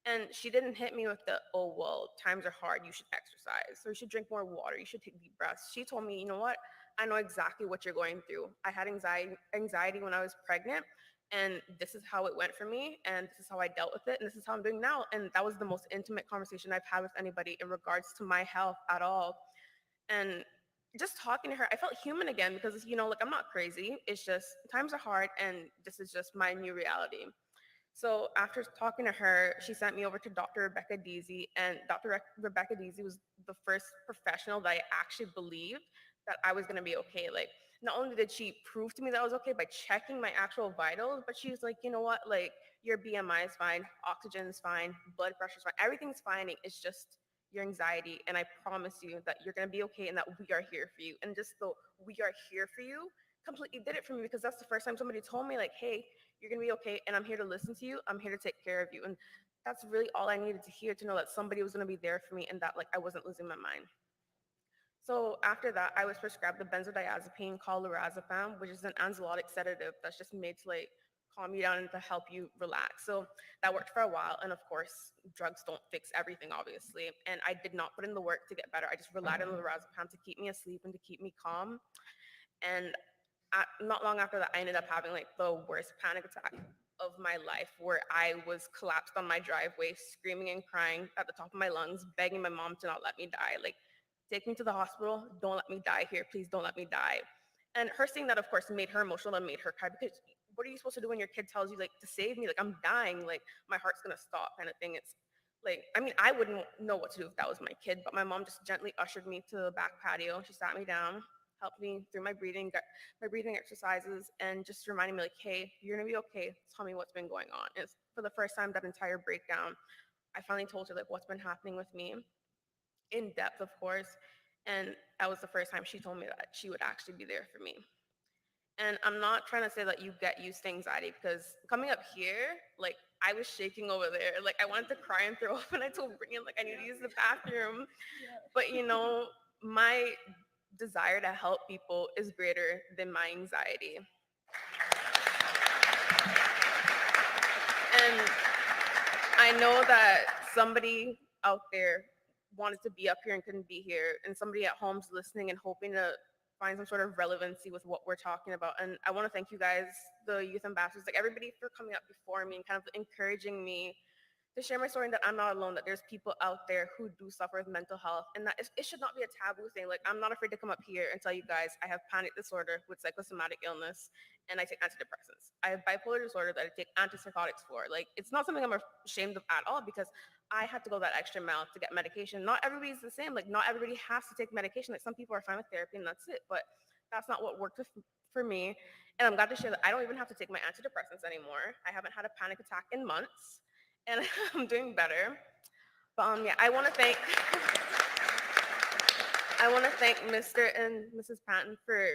and she didn't hit me with the, oh, well, times are hard. You should exercise. So you should drink more water. You should take deep breaths. She told me, you know what? I know exactly what you're going through. I had anxiety when I was pregnant. And this is how it went for me. And this is how I dealt with it. And this is how I'm doing now. And that was the most intimate conversation I've had with anybody in regards to my health at all. And just talking to her, I felt human again because, like I'm not crazy. It's just times are hard and this is just my new reality. So after talking to her, she sent me over to Dr. Rebecca Deasy, and Rebecca Deasy was the first professional that I actually believed that I was gonna be okay. Like, not only did she prove to me that I was okay by checking my actual vitals, but she was like, you know what, like your BMI is fine, oxygen is fine, blood pressure is fine, everything's fine. It's just your anxiety, and I promise you that you're gonna be okay and that we are here for you. And just the we are here for you completely did it for me because that's the first time somebody told me like, hey, you're gonna be okay and I'm here to listen to you. I'm here to take care of you. And that's really all I needed to hear, to know that somebody was gonna be there for me and that like I wasn't losing my mind. So after that, I was prescribed the benzodiazepine called lorazepam, which is an anxiolytic sedative that's just made to like calm you down and to help you relax. So that worked for a while. And of course, drugs don't fix everything, obviously. And I did not put in the work to get better. I just relied on the lorazepam to keep me asleep and to keep me calm. And not long after that, I ended up having like the worst panic attack of my life, where I was collapsed on my driveway, screaming and crying at the top of my lungs, begging my mom to not let me die. Like, take me to the hospital. Don't let me die here. Please don't let me die. And her saying that, of course, made her emotional and made her cry, because what are you supposed to do when your kid tells you like to save me? Like, I'm dying. Like, my heart's gonna stop, kind of thing. It's like, I mean, I wouldn't know what to do if that was my kid, but my mom just gently ushered me to the back patio. She sat me down, helped me through my breathing exercises, and just reminding me like, hey, you're gonna be okay. Tell me what's been going on. And for the first time, that entire breakdown, I finally told her like what's been happening with me in depth, of course. And that was the first time she told me that she would actually be there for me. And I'm not trying to say that you get used to anxiety, because coming up here, like I was shaking over there. Like I wanted to cry and throw up, and I told Brittany, like, I need to use the bathroom. But my desire to help people is greater than my anxiety. And I know that somebody out there wanted to be up here and couldn't be here, and somebody at home's listening and hoping to find some sort of relevancy with what we're talking about. And I want to thank you guys, the youth ambassadors, like everybody, for coming up before me and kind of encouraging me to share my story, and that I'm not alone, that there's people out there who do suffer with mental health, and that it should not be a taboo thing. Like, I'm not afraid to come up here and tell you guys I have panic disorder with psychosomatic illness, and I take antidepressants. I have bipolar disorder that I take antipsychotics for. Like, it's not something I'm ashamed of at all, because I had to go that extra mile to get medication. Not everybody's the same. Like, not everybody has to take medication. Like, some people are fine with therapy and that's it, but that's not what worked for me. And I'm glad to share that I don't even have to take my antidepressants anymore. I haven't had a panic attack in months, and I'm doing better. But yeah, I want to thank Mr. and Mrs. Panton for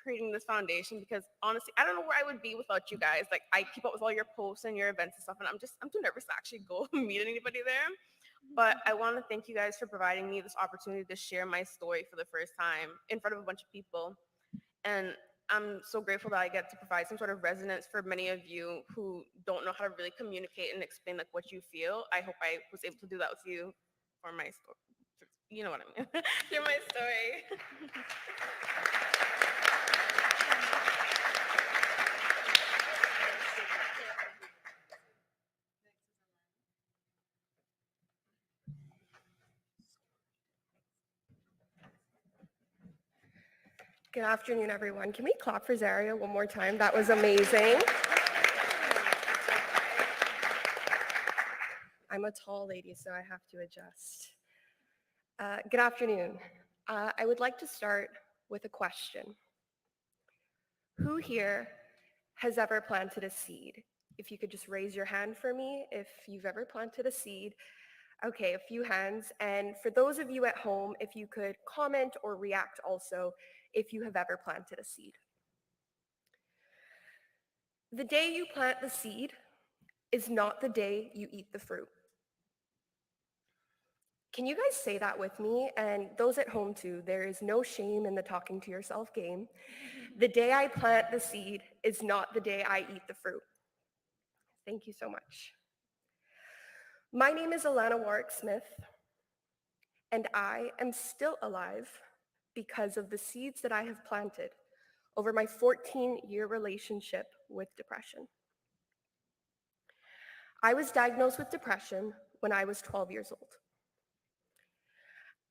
creating this foundation, because honestly, I don't know where I would be without you guys. Like, I keep up with all your posts and your events and stuff, and I'm too nervous to actually go meet anybody there. But I want to thank you guys for providing me this opportunity to share my story for the first time in front of a bunch of people. And I'm so grateful that I get to provide some sort of resonance for many of you who don't know how to really communicate and explain like what you feel. I hope I was able to do that with you for my story. You know what I mean? Share my story. Good afternoon, everyone. Can we clap for Zaria one more time? That was amazing. I'm a tall lady, so I have to adjust. Good afternoon. I would like to start with a question. Who here has ever planted a seed? If you could just raise your hand for me if you've ever planted a seed. Okay, a few hands. And for those of you at home, if you could comment or react also if you have ever planted a seed. The day you plant the seed is not the day you eat the fruit. Can you guys say that with me? And those at home too, there is no shame in the talking to yourself game. The day I plant the seed is not the day I eat the fruit. Thank you so much. My name is Alana Warwick-Smith, and I am still alive because of the seeds that I have planted over my 14-year relationship with depression. I was diagnosed with depression when I was 12 years old.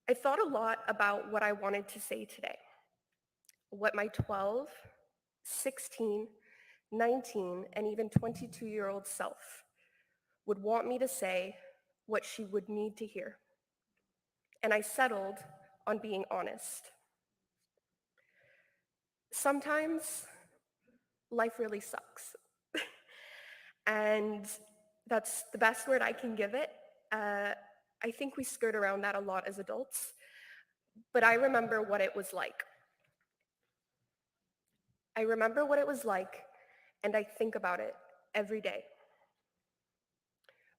I thought a lot about what I wanted to say today, what my 12, 16, 19, and even 22-year-old self would want me to say, what she would need to hear. And I settled on being honest. Sometimes life really sucks. And that's the best word I can give it. I think we skirt around that a lot as adults, but I remember what it was like. I remember what it was like, and I think about it every day.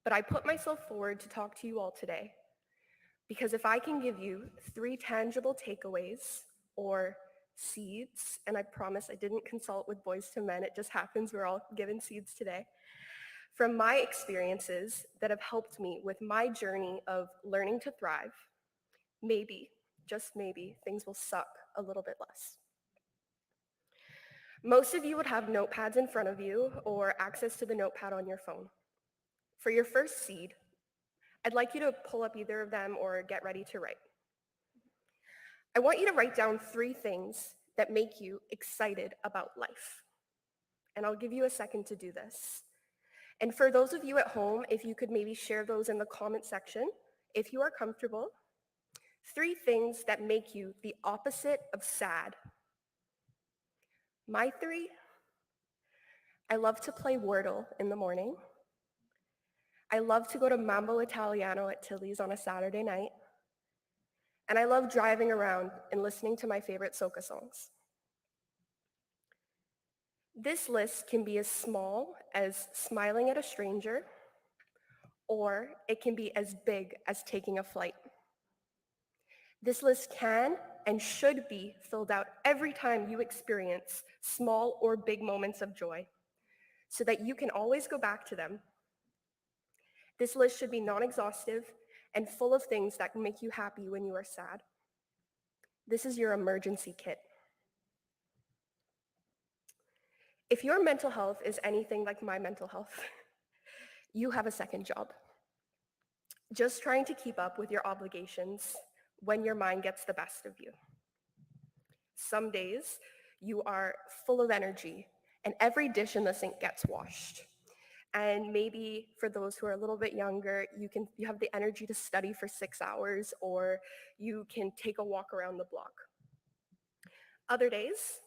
But I put myself forward to talk to you all today, because if I can give you 3 tangible takeaways or seeds, and I promise I didn't consult with Boys to Men, it just happens we're all given seeds today, from my experiences that have helped me with my journey of learning to thrive, maybe, just maybe, things will suck a little bit less. Most of you would have notepads in front of you or access to the notepad on your phone. For your first seed, I'd like you to pull up either of them or get ready to write. I want you to write down 3 things that make you excited about life. And I'll give you a second to do this. And for those of you at home, if you could maybe share those in the comment section, if you are comfortable. 3 things that make you the opposite of sad. My 3, I love to play Wordle in the morning. I love to go to Mambo Italiano at Tilly's on a Saturday night. And I love driving around and listening to my favorite soca songs. This list can be as small as smiling at a stranger, or it can be as big as taking a flight. This list can and should be filled out every time you experience small or big moments of joy, so that you can always go back to them. This list should be non-exhaustive and full of things that can make you happy when you are sad. This is your emergency kit. If your mental health is anything like my mental health, you have a second job. Just trying to keep up with your obligations when your mind gets the best of you. Some days you are full of energy and every dish in the sink gets washed. And maybe for those who are a little bit younger, you have the energy to study for 6 hours, or you can take a walk around the block. Other days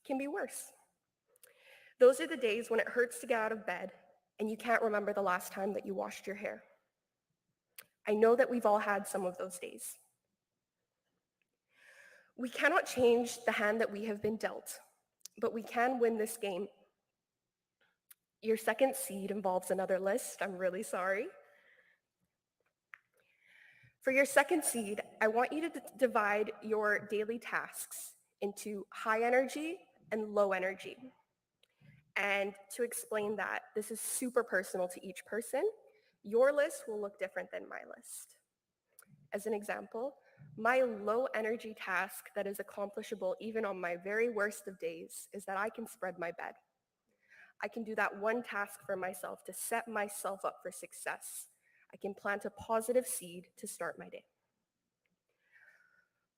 can be worse. Those are the days when it hurts to get out of bed and you can't remember the last time that you washed your hair. I know that we've all had some of those days. We cannot change the hand that we have been dealt, but we can win this game. Your second seed involves another list. I'm really sorry. For your second seed, I want you to divide your daily tasks into high energy and low energy. And to explain that, this is super personal to each person. Your list will look different than my list. As an example, my low energy task that is accomplishable even on my very worst of days is that I can spread my bed. I can do that one task for myself to set myself up for success. I can plant a positive seed to start my day.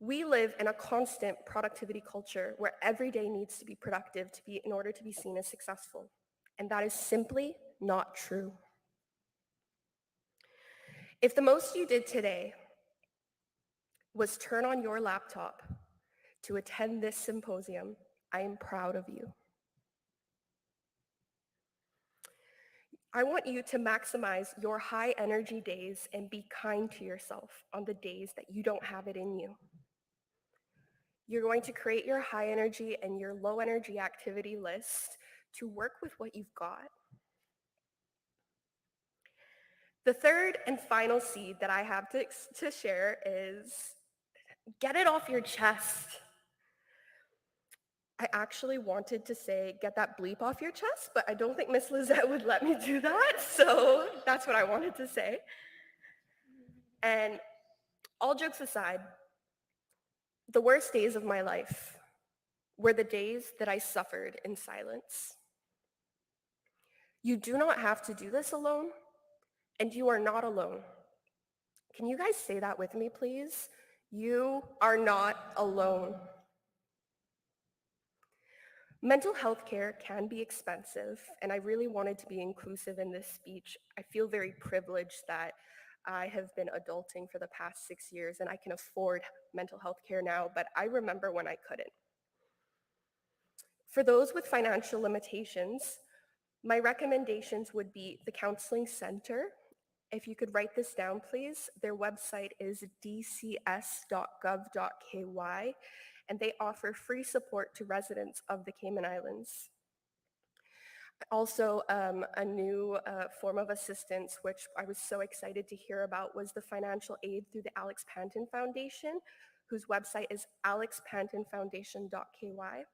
We live in a constant productivity culture where every day needs to be productive in order to be seen as successful. And that is simply not true. If the most you did today was turn on your laptop to attend this symposium, I am proud of you. I want you to maximize your high energy days and be kind to yourself on the days that you don't have it in you. You're going to create your high energy and your low energy activity list to work with what you've got. The third and final seed that I have to share is get it off your chest. I actually wanted to say, get that bleep off your chest, but I don't think Miss Lizette would let me do that, so that's what I wanted to say. And all jokes aside, the worst days of my life were the days that I suffered in silence. You do not have to do this alone, and you are not alone. Can you guys say that with me, please? You are not alone. Mental health care can be expensive, and I really wanted to be inclusive in this speech. I feel very privileged that I have been adulting for the past 6 years and I can afford mental health care now, but I remember when I couldn't. For those with financial limitations, my recommendations would be the Counseling Center. If you could write this down, please. Their website is dcs.gov.ky, and they offer free support to residents of the Cayman Islands. Also, a new form of assistance, which I was so excited to hear about, was the financial aid through the Alex Panton Foundation, whose website is alexpantonfoundation.ky.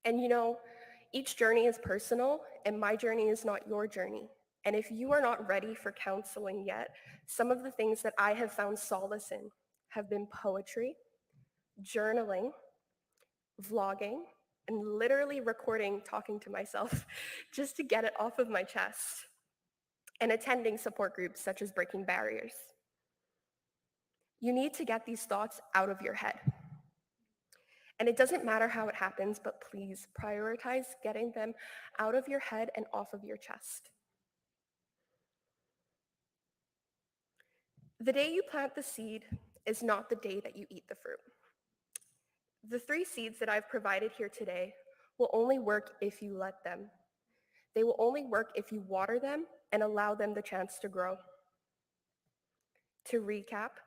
And you know, each journey is personal, and my journey is not your journey. And if you are not ready for counseling yet, some of the things that I have found solace in have been poetry, journaling, vlogging, and literally recording talking to myself just to get it off of my chest, and attending support groups such as Breaking Barriers. You need to get these thoughts out of your head. And it doesn't matter how it happens, but please prioritize getting them out of your head and off of your chest. The day you plant the seed is not the day that you eat the fruit. The 3 seeds that I've provided here today will only work if you let them. They will only work if you water them and allow them the chance to grow. To recap,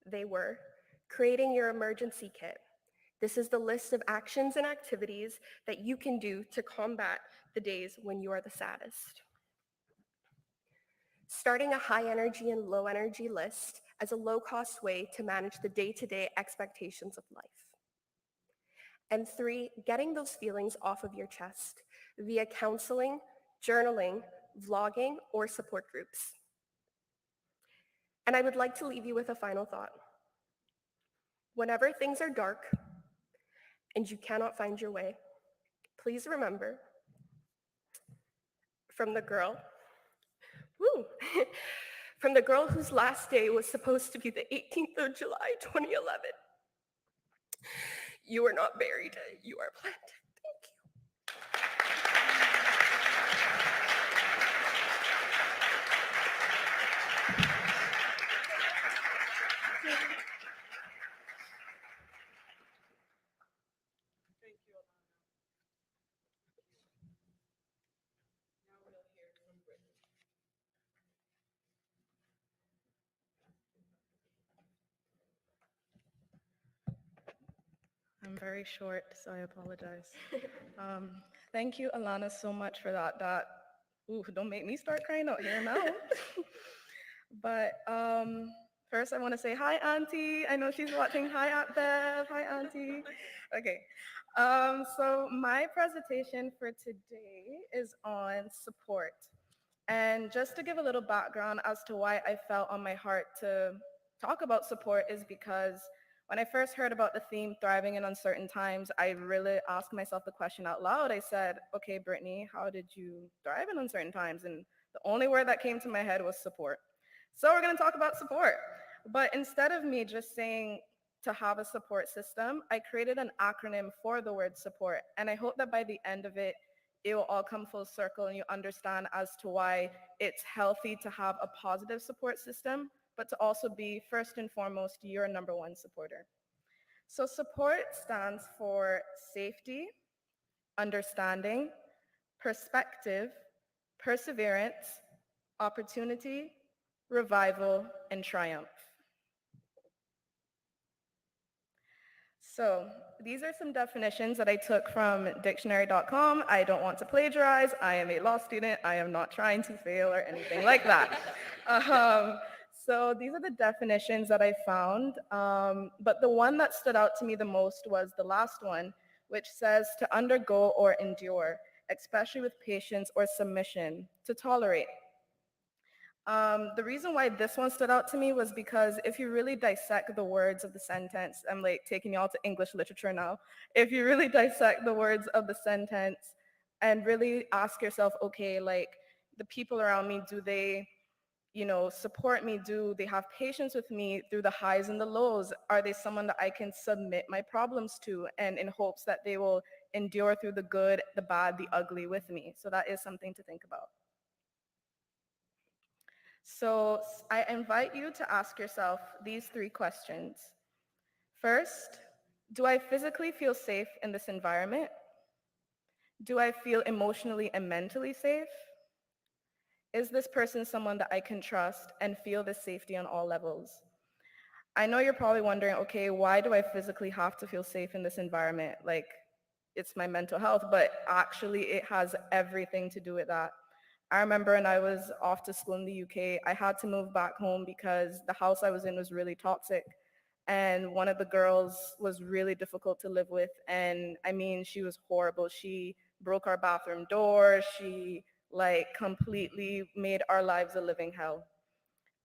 they were creating your emergency kit. This is the list of actions and activities that you can do to combat the days when you are the saddest. Starting a high energy and low energy list as a low-cost way to manage the day-to-day expectations of life. And 3, getting those feelings off of your chest via counseling, journaling, vlogging, or support groups. And I would like to leave you with a final thought. Whenever things are dark and you cannot find your way, please remember, from the girl whose last day was supposed to be the 18th of July, 2011, you are not buried, you are planted. I'm very short, so I apologize. Thank you, Alana, so much for that. Don't make me start crying out here now. But first, I want to say hi, Auntie. I know she's watching. Hi, Aunt Bev. Hi, Auntie. Okay. So my presentation for today is on support. And just to give a little background as to why I felt on my heart to talk about support is because when I first heard about the theme thriving in uncertain times, I really asked myself the question out loud. I said, okay, Brittany, how did you thrive in uncertain times? And the only word that came to my head was support. So we're going to talk about support. But instead of me just saying to have a support system, I created an acronym for the word support. And I hope that by the end of it, it will all come full circle and you understand as to why it's healthy to have a positive support system, but to also be first and foremost your number one supporter. So support stands for safety, understanding, perspective, perseverance, opportunity, revival, and triumph. So these are some definitions that I took from dictionary.com. I don't want to plagiarize. I am a law student. I am not trying to fail or anything like that. So these are the definitions that I found. But the one that stood out to me the most was the last one, which says to undergo or endure, especially with patience or submission, to tolerate. The reason why this one stood out to me was because if you really dissect the words of the sentence, I'm like taking y'all to English literature now. If you really dissect the words of the sentence and really ask yourself, okay, like the people around me, do they, support me? Do they have patience with me through the highs and the lows? Are they someone that I can submit my problems to and in hopes that they will endure through the good, the bad, the ugly with me? So that is something to think about. So I invite you to ask yourself these 3 questions. First, do I physically feel safe in this environment? Do I feel emotionally and mentally safe? Is this person someone that I can trust and feel the safety on all levels? I know you're probably wondering, okay, why do I physically have to feel safe in this environment? Like, it's my mental health, but actually it has everything to do with that. I remember when I was off to school in the UK, I had to move back home because the house I was in was really toxic. And one of the girls was really difficult to live with. And I mean, she was horrible. She broke our bathroom door. She like completely made our lives a living hell.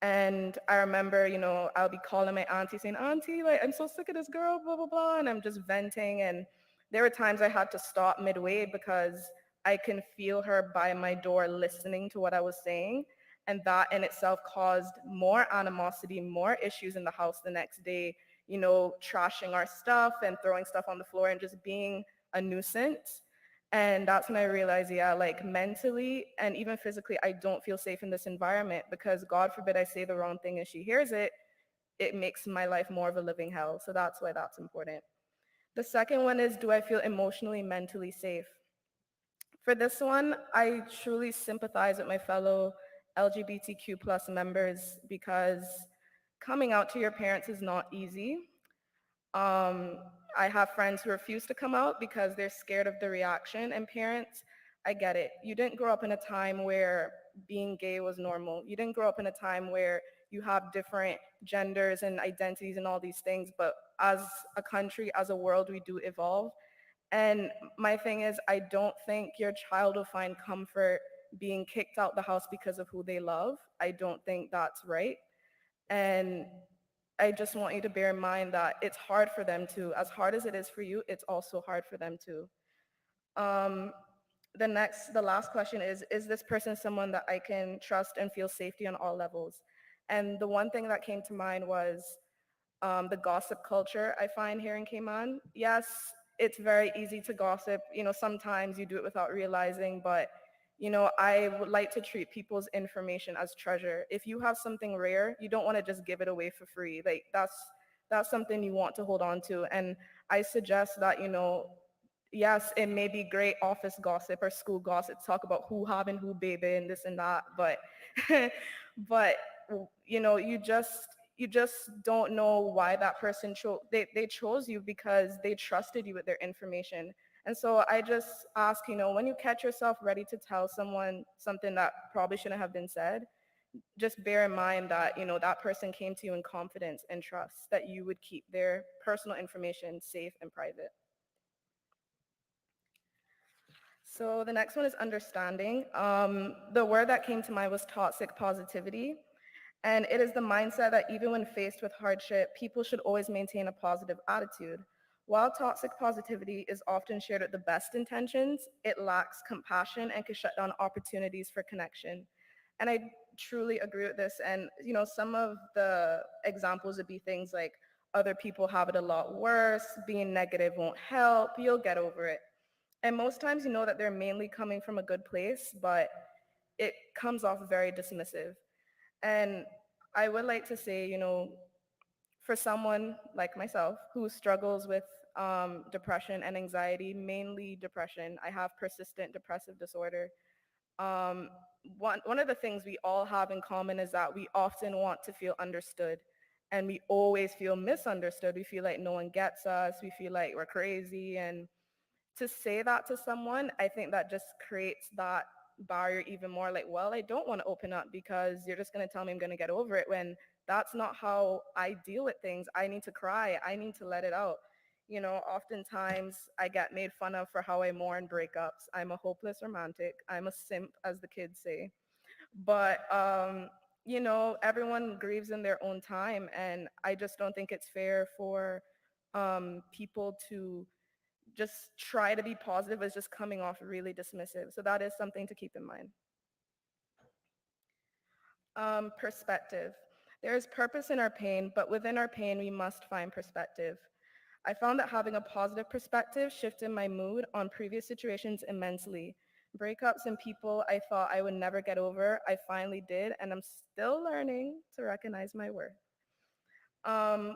And I remember, I'll be calling my auntie saying, Auntie, like, I'm so sick of this girl, blah, blah, blah. And I'm just venting. And there were times I had to stop midway because I can feel her by my door listening to what I was saying. And that in itself caused more animosity, more issues in the house the next day, trashing our stuff and throwing stuff on the floor and just being a nuisance. And that's when I realized, yeah, like mentally and even physically, I don't feel safe in this environment because God forbid I say the wrong thing and she hears it, it makes my life more of a living hell. So that's why that's important. The second one is, do I feel emotionally, mentally safe? For this one, I truly sympathize with my fellow LGBTQ plus members because coming out to your parents is not easy. I have friends who refuse to come out because they're scared of the reaction, and parents, I get it. You didn't grow up in a time where being gay was normal. You didn't grow up in a time where you have different genders and identities and all these things, but as a country, as a world, we do evolve. And my thing is, I don't think your child will find comfort being kicked out the house because of who they love. I don't think that's right. And I just want you to bear in mind that it's hard for them too. As hard as it is for you, it's also hard for them too. The last question is this person someone that I can trust and feel safety on all levels? And the one thing that came to mind was the gossip culture I find here in Cayman. Yes, it's very easy to gossip. Sometimes you do it without realizing, but I would like to treat people's information as treasure. If you have something rare, you don't want to just give it away for free. Like that's something you want to hold on to. And I suggest that, yes, it may be great office gossip or school gossip, talk about who having who baby and this and that, but but you just don't know why that person they chose you because they trusted you with their information. And so I just ask, when you catch yourself ready to tell someone something that probably shouldn't have been said, just bear in mind that, that person came to you in confidence and trust that you would keep their personal information safe and private. So the next one is understanding. The word that came to mind was toxic positivity. And it is the mindset that even when faced with hardship, people should always maintain a positive attitude. While toxic positivity is often shared with the best intentions, it lacks compassion and can shut down opportunities for connection. And I truly agree with this. And some of the examples would be things like other people have it a lot worse, being negative won't help, you'll get over it. And most times you know that they're mainly coming from a good place, but it comes off very dismissive. And I would like to say, for someone like myself who struggles with depression and anxiety, mainly depression, I have persistent depressive disorder. Um, one of the things we all have in common is that we often want to feel understood, and we always feel misunderstood. We feel like no one gets us. We feel like we're crazy. And to say that to someone, I think that just creates that barrier even more. Like, well, I don't want to open up because you're just going to tell me I'm going to get over it, when that's not how I deal with things. I need to cry. I need to let it out. Oftentimes I get made fun of for how I mourn breakups. I'm a hopeless romantic. I'm a simp, as the kids say. But, everyone grieves in their own time. And I just don't think it's fair for people to just try to be positive as just coming off really dismissive. So that is something to keep in mind. Perspective. There is purpose in our pain, but within our pain, we must find perspective. I found that having a positive perspective shifted my mood on previous situations immensely. Breakups and people I thought I would never get over, I finally did, and I'm still learning to recognize my worth.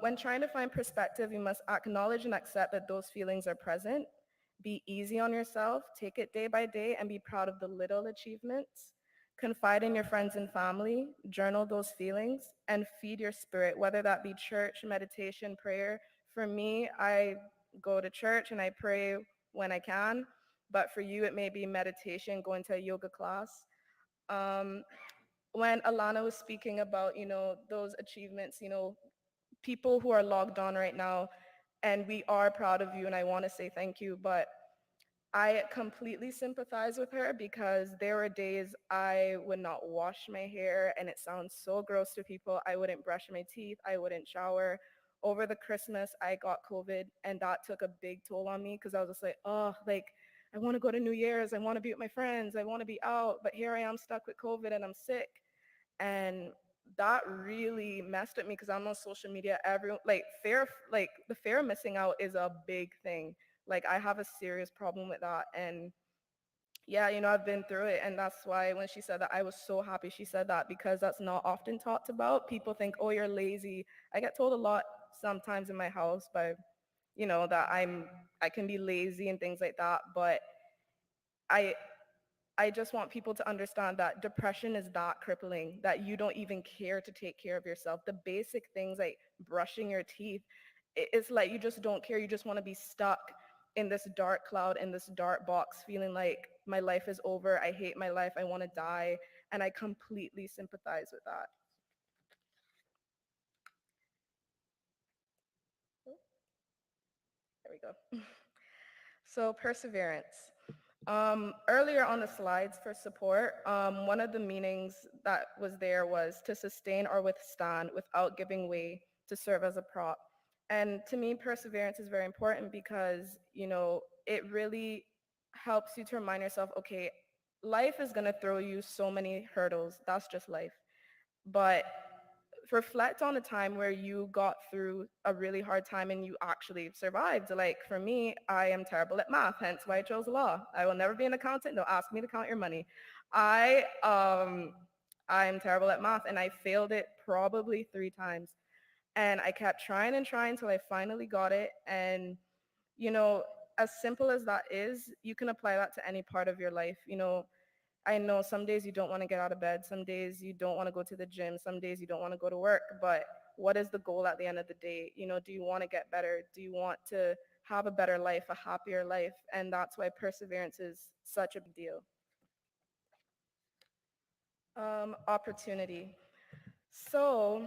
When trying to find perspective, you must acknowledge and accept that those feelings are present. Be easy on yourself, take it day by day, and be proud of the little achievements. Confide in your friends and family, journal those feelings, and feed your spirit, whether that be church, meditation, prayer. For me, I go to church and I pray when I can, but for you, it may be meditation, going to a yoga class. Um, when Alana was speaking about, those achievements, people who are logged on right now, and we are proud of you, and I want to say thank you, but I completely sympathize with her because there were days I would not wash my hair, and it sounds so gross to people. I wouldn't brush my teeth. I wouldn't shower. Over the Christmas, I got COVID, and that took a big toll on me because I was just like, oh, like, I want to go to New Year's. I want to be with my friends. I want to be out. But here I am stuck with COVID and I'm sick. And that really messed with me because I'm on social media. The fear of missing out is a big thing. Like, I have a serious problem with that. And yeah, I've been through it. And that's why when she said that, I was so happy she said that, because that's not often talked about. People think, oh, you're lazy. I get told a lot sometimes in my house by, that I can be lazy and things like that. But I I just want people to understand that depression is that crippling, that you don't even care to take care of yourself. The basic things like brushing your teeth, it's like you just don't care. You just want to be stuck in this dark cloud, in this dark box, feeling like my life is over. I hate my life. I want to die. And I completely sympathize with that. There we go. So perseverance. Earlier on the slides for support, one of the meanings that was there was to sustain or withstand without giving way, to serve as a prop. And to me, perseverance is very important because, it really helps you to remind yourself, okay, life is going to throw you so many hurdles. That's just life. But reflect on a time where you got through a really hard time and you actually survived. Like for me, I am terrible at math, hence why I chose law. I will never be an accountant. Don't ask me to count your money. I'm terrible at math, and I failed it probably 3 times. And I kept trying and trying until I finally got it. And, as simple as that is, you can apply that to any part of your life. I know some days you don't want to get out of bed, some days you don't want to go to the gym, some days you don't want to go to work, but what is the goal at the end of the day? Do you want to get better? Do you want to have a better life, a happier life? And that's why perseverance is such a big deal. Opportunity. So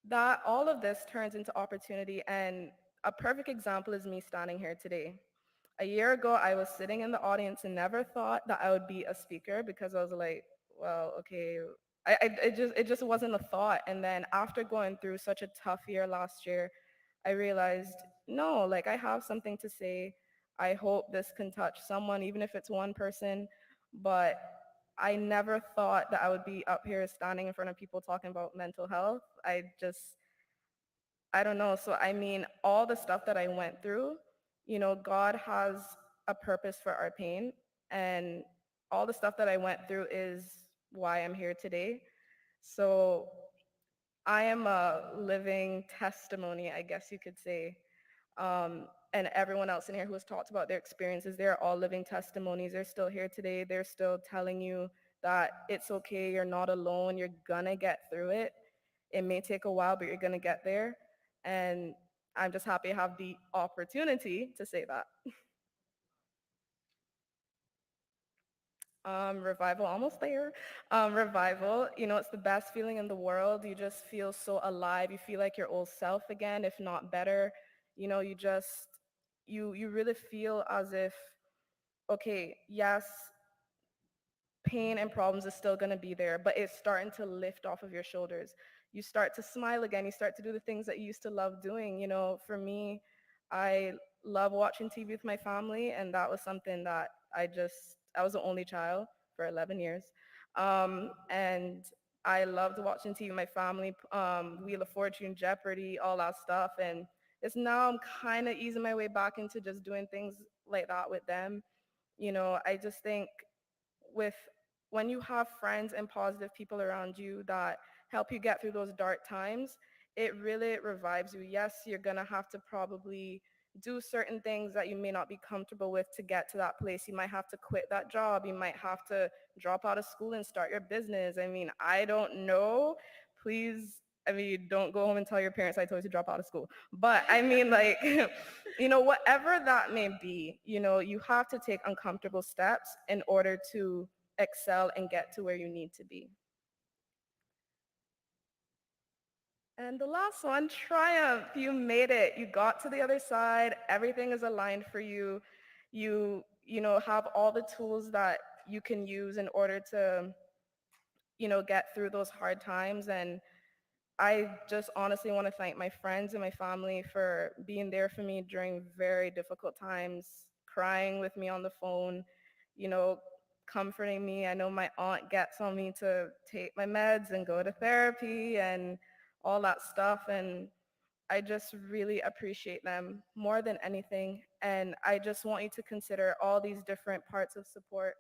that all of this turns into opportunity, and a perfect example is me standing here today. A year ago, I was sitting in the audience and never thought that I would be a speaker because I was like, well, okay, it just wasn't a thought. And then after going through such a tough year last year, I realized, no, like I have something to say. I hope this can touch someone, even if it's one person. But I never thought that I would be up here standing in front of people talking about mental health. I don't know. So I mean, all the stuff that I went through, God has a purpose for our pain. And all the stuff that I went through is why I'm here today. So I am a living testimony, I guess you could say. And everyone else in here who has talked about their experiences, they're all living testimonies. They're still here today. They're still telling you that it's okay, you're not alone, you're gonna get through it. It may take a while, but you're gonna get there. And I'm just happy to have the opportunity to say that. Revival, almost there. Revival, it's the best feeling in the world. You just feel so alive. You feel like your old self again, if not better. You just, you really feel as if, okay, yes, pain and problems is still going to be there, but it's starting to lift off of your shoulders. You start to smile again. You start to do the things that you used to love doing. For me, I love watching TV with my family, and that was something that I was the only child for 11 years. And I loved watching TV with my family, Wheel of Fortune, Jeopardy, all that stuff. And it's now I'm kind of easing my way back into just doing things like that with them. I just think with when you have friends and positive people around you that help you get through those dark times, it really revives you. Yes, you're gonna have to probably do certain things that you may not be comfortable with to get to that place. You might have to quit that job. You might have to drop out of school and start your business. I mean, I don't know. Please, don't go home and tell your parents I told you to drop out of school. But I mean, like, whatever that may be, you have to take uncomfortable steps in order to excel and get to where you need to be. And the last one, triumph. You made it. You got to the other side. Everything is aligned for you. You have all the tools that you can use in order to, get through those hard times. And I just honestly want to thank my friends and my family for being there for me during very difficult times, crying with me on the phone, you know, comforting me. I know my aunt gets on me to take my meds and go to therapy and all that stuff. And I just really appreciate them more than anything. And I just want you to consider all these different parts of support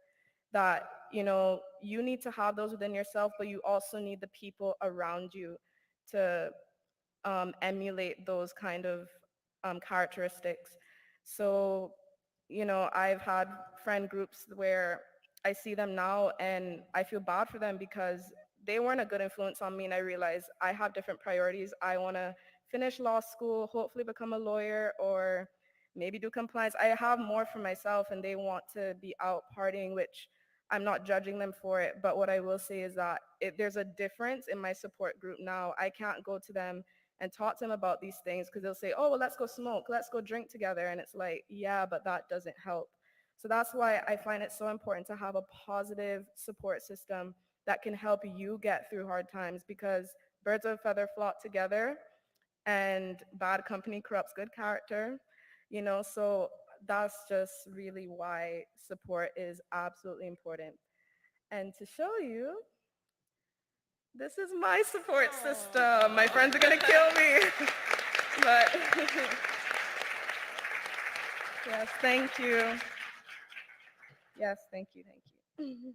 that, you need to have those within yourself, but you also need the people around you to emulate those kind of characteristics. So, I've had friend groups where I see them now and I feel bad for them because they weren't a good influence on me, and I realize I have different priorities. I want to finish law school, hopefully become a lawyer, or maybe do compliance. I have more for myself, and they want to be out partying, which I'm not judging them for it. But what I will say is that there's a difference in my support group now. I can't go to them and talk to them about these things because they'll say, oh, well, let's go smoke, let's go drink together. And it's like, yeah, but that doesn't help. So that's why I find it so important to have a positive support system that can help you get through hard times, because birds of a feather flock together and bad company corrupts good character, so that's just really why support is absolutely important. And to show you, this is my support system. My friends are gonna kill me. But yes, thank you. Yes, thank you, thank you.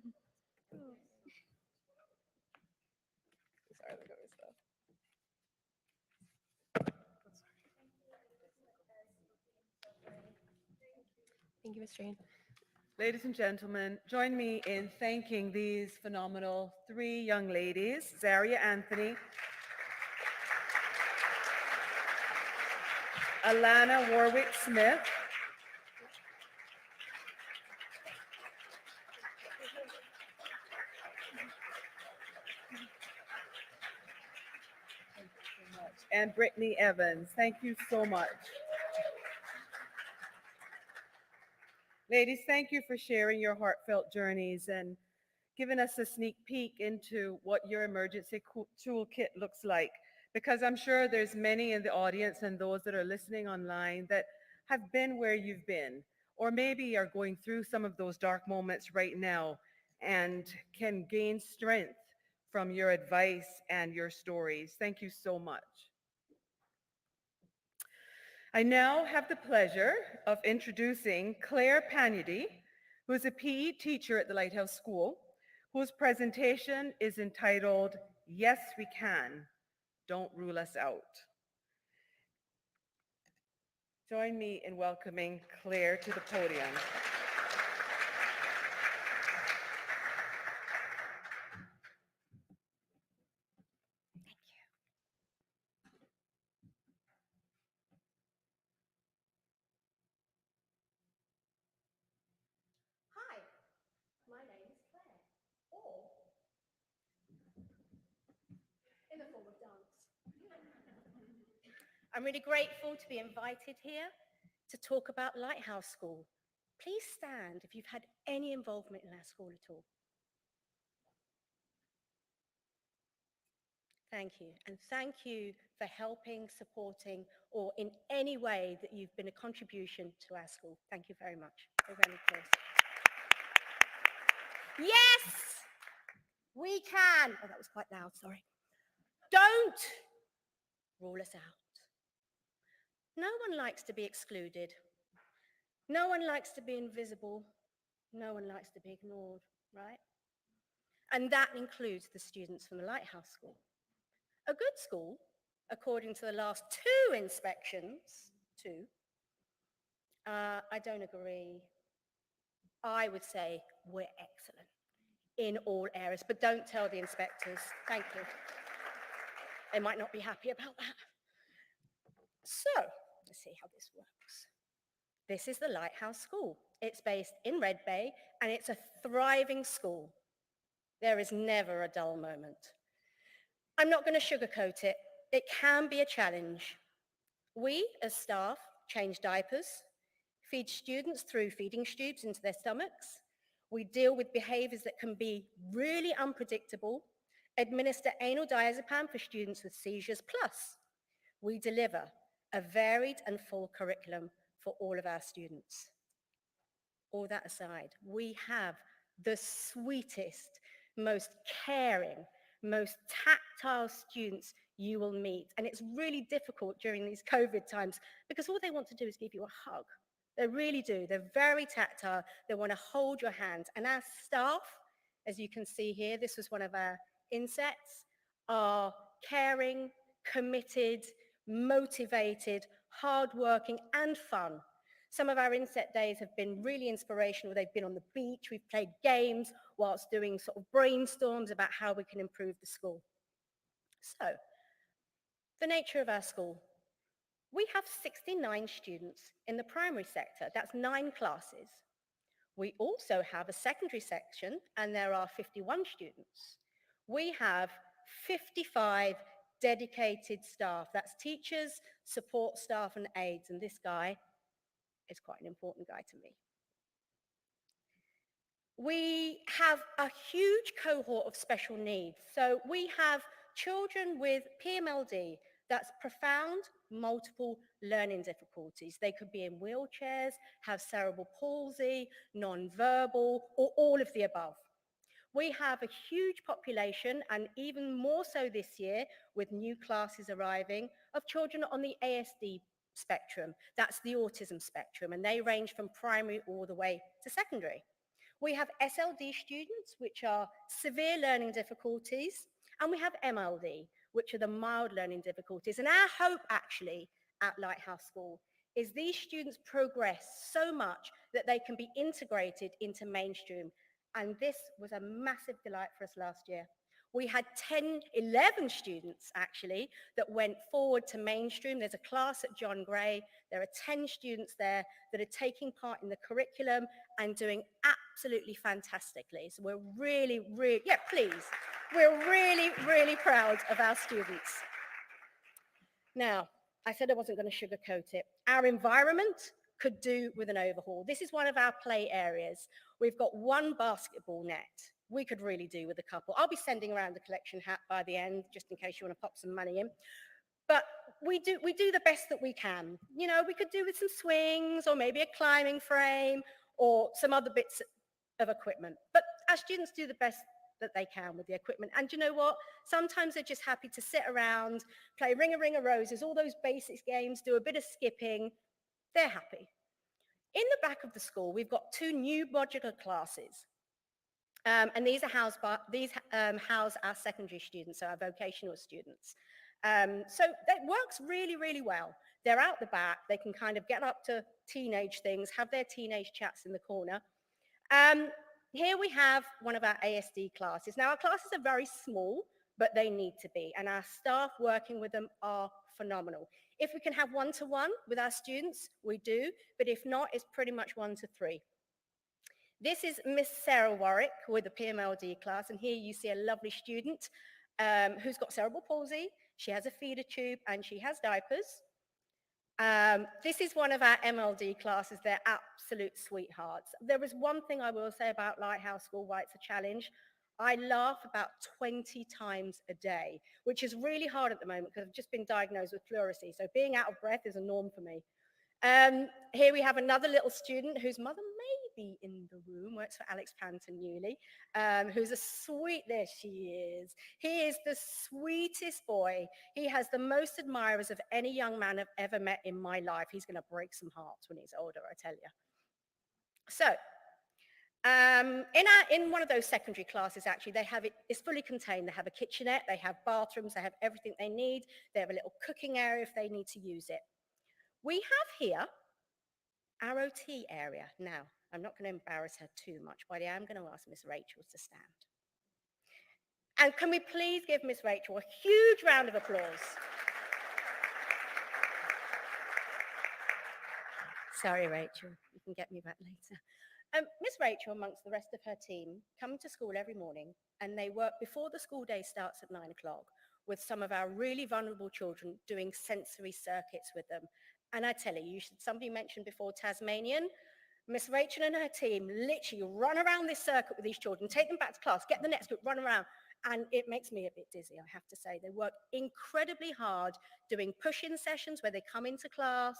Sorry, look at my stuff. Thank you, Ms. Jane. Ladies and gentlemen, join me in thanking these phenomenal three young ladies, Zaria Anthony, Alana Warwick-Smith, and Brittany Evans. Thank you so much. Ladies, thank you for sharing your heartfelt journeys and giving us a sneak peek into what your emergency toolkit looks like, because I'm sure there's many in the audience and those that are listening online that have been where you've been, or maybe are going through some of those dark moments right now and can gain strength from your advice and your stories. Thank you so much. I now have the pleasure of introducing Claire Panyady, who is a PE teacher at the Lighthouse School, whose presentation is entitled, Yes, We Can, Don't Rule Us Out. Join me in welcoming Claire to the podium. Hi, my name is Claire, or in the form of dance. I'm really grateful to be invited here to talk about Lighthouse School. Please stand if you've had any involvement in our school at all. Thank you, and thank you for helping, supporting, or in any way that you've been a contribution to our school. Thank you very much. A round of applause. Yes, we can. Oh, that was quite loud, sorry. Don't rule us out. No one likes to be excluded. No one likes to be invisible. No one likes to be ignored, right? And that includes the students from the Lighthouse School. A good school, according to the last 2 inspections, I don't agree. I would say we're excellent in all areas, but don't tell the inspectors. Thank you. They might not be happy about that. So, let's see how this works. This is the Lighthouse School. It's based in Red Bay, and it's a thriving school. There is never a dull moment. I'm not going to sugarcoat it. It can be a challenge. We, as staff, change diapers, feed students through feeding tubes into their stomachs. We deal with behaviors that can be really unpredictable, administer anal diazepam for students with seizures, plus we deliver a varied and full curriculum for all of our students. All that aside, we have the sweetest, most caring, most tactile students you will meet. And it's really difficult during these COVID times because all they want to do is give you a hug. They really do. They're very tactile. They want to hold your hand. And our staff, as you can see here, this was one of our insets, are caring, committed, motivated, hardworking, and fun. Some of our inset days have been really inspirational. They've been on the beach. We've played games whilst doing sort of brainstorms about how we can improve the school. So, the nature of our school. We have 69 students in the primary sector. That's 9 classes. We also have a secondary section, and there are 51 students. We have 55 dedicated staff. That's teachers, support staff, and aides. And this guy is quite an important guy to me. We have a huge cohort of special needs. So we have children with PMLD, that's profound multiple learning difficulties. They could be in wheelchairs, have cerebral palsy, non-verbal, or all of the above. We have a huge population, and even more so this year with new classes arriving, of children on the ASD spectrum. That's the autism spectrum, and they range from primary all the way to secondary. We have SLD students, which are severe learning difficulties, and we have MLD, which are the mild learning difficulties. And our hope actually at Lighthouse School is these students progress so much that they can be integrated into mainstream. And this was a massive delight for us last year. We had 11 students actually that went forward to mainstream. There's a class at John Gray. There are 10 students there that are taking part in the curriculum and doing absolutely fantastically. So we're really, yeah, please. We're really, really proud of our students. Now, I said I wasn't going to sugarcoat it. Our environment could do with an overhaul. This is one of our play areas. We've got 1 basketball net. We could really do with a couple. I'll be sending around the collection hat by the end, just in case you want to pop some money in. But we do the best that we can. You know, we could do with some swings or maybe a climbing frame or some other bits of equipment. But our students do the best that they can with the equipment. And you know what? Sometimes they're just happy to sit around, play Ring a Roses, all those basics games, do a bit of skipping. They're happy. In the back of the school, we've got 2 new modular classes. And these house our secondary students, so our vocational students. So that works really, really well. They're out the back. They can kind of get up to teenage things, have their teenage chats in the corner. Here we have one of our ASD classes. Now, our classes are very small, but they need to be. And our staff working with them are phenomenal. If we can have one-to-one with our students, we do. But if not, it's pretty much 1 to 3. This is Miss Sarah Warwick with the PMLD class, and here you see a lovely student who's got cerebral palsy. She has a feeder tube and she has diapers. This is one of our MLD classes. They're absolute sweethearts. There is one thing I will say about Lighthouse School, why it's a challenge. I laugh about 20 times a day, which is really hard at the moment because I've just been diagnosed with pleurisy. So being out of breath is a norm for me. Here we have another little student whose mother may be in the room, works for Alex Panton newly, who's a sweet, there she is. He is the sweetest boy. He has the most admirers of any young man I've ever met in my life. He's going to break some hearts when he's older, I tell you. So, in one of those secondary classes, actually, it's fully contained. They have a kitchenette, they have bathrooms, they have everything they need. They have a little cooking area if they need to use it. We have here our OT area. Now, I'm not going to embarrass her too much, but I am going to ask Miss Rachel to stand. And can we please give Miss Rachel a huge round of applause? Sorry, Rachel, you can get me back later. Miss Rachel, amongst the rest of her team, come to school every morning and they work before the school day starts at 9 o'clock with some of our really vulnerable children doing sensory circuits with them. And I tell you, somebody mentioned before Tasmanian, Miss Rachel and her team literally run around this circuit with these children, take them back to class, get the next group, run around. And it makes me a bit dizzy, I have to say. They work incredibly hard doing push-in sessions where they come into class,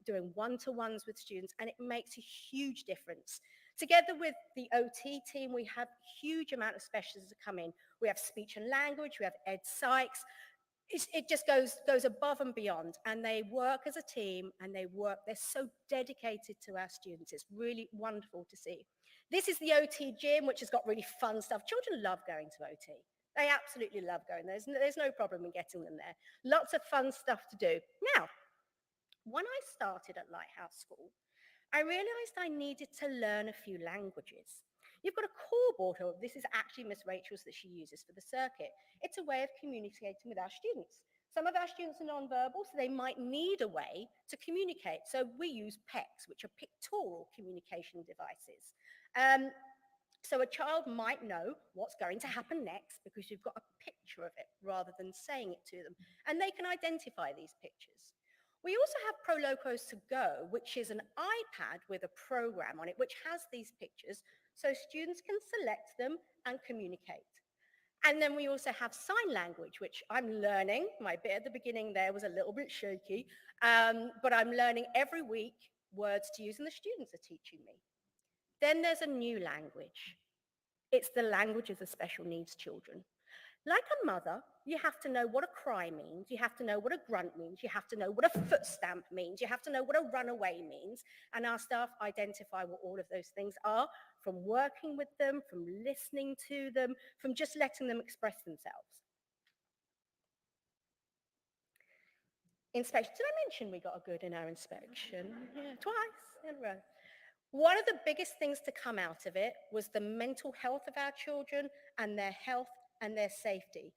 doing one-to-ones with students, and it makes a huge difference. Together with the OT team, we have a huge amount of specialists that come in. We have speech and language, we have ed psychs. It just goes above and beyond, and they work as a team, and they're so dedicated to our students. It's really wonderful to see. This is the OT gym, which has got really fun stuff. Children love going to OT. They absolutely love going. There's no problem in getting them there. Lots of fun stuff to do. Now, when I started at Lighthouse School, I realized I needed to learn a few languages. You've got a core board. This is actually Miss Rachel's that she uses for the circuit. It's a way of communicating with our students. Some of our students are nonverbal, so they might need a way to communicate. So we use PECs, which are pictorial communication devices. So a child might know what's going to happen next because you've got a picture of it rather than saying it to them. And they can identify these pictures. We also have ProLocos to Go, which is an iPad with a program on it, which has these pictures so students can select them and communicate. And then we also have sign language, which I'm learning. My bit at the beginning there was a little bit shaky, but I'm learning every week words to use and the students are teaching me. Then there's a new language. It's the language of the special needs children. Like a mother, you have to know what a cry means. You have to know what a grunt means. You have to know what a foot stamp means. You have to know what a runaway means. And our staff identify what all of those things are from working with them, from listening to them, from just letting them express themselves. Inspection. Did I mention we got a good in our inspection? Yeah, twice in a row. One of the biggest things to come out of it was the mental health of our children and their health and their safety.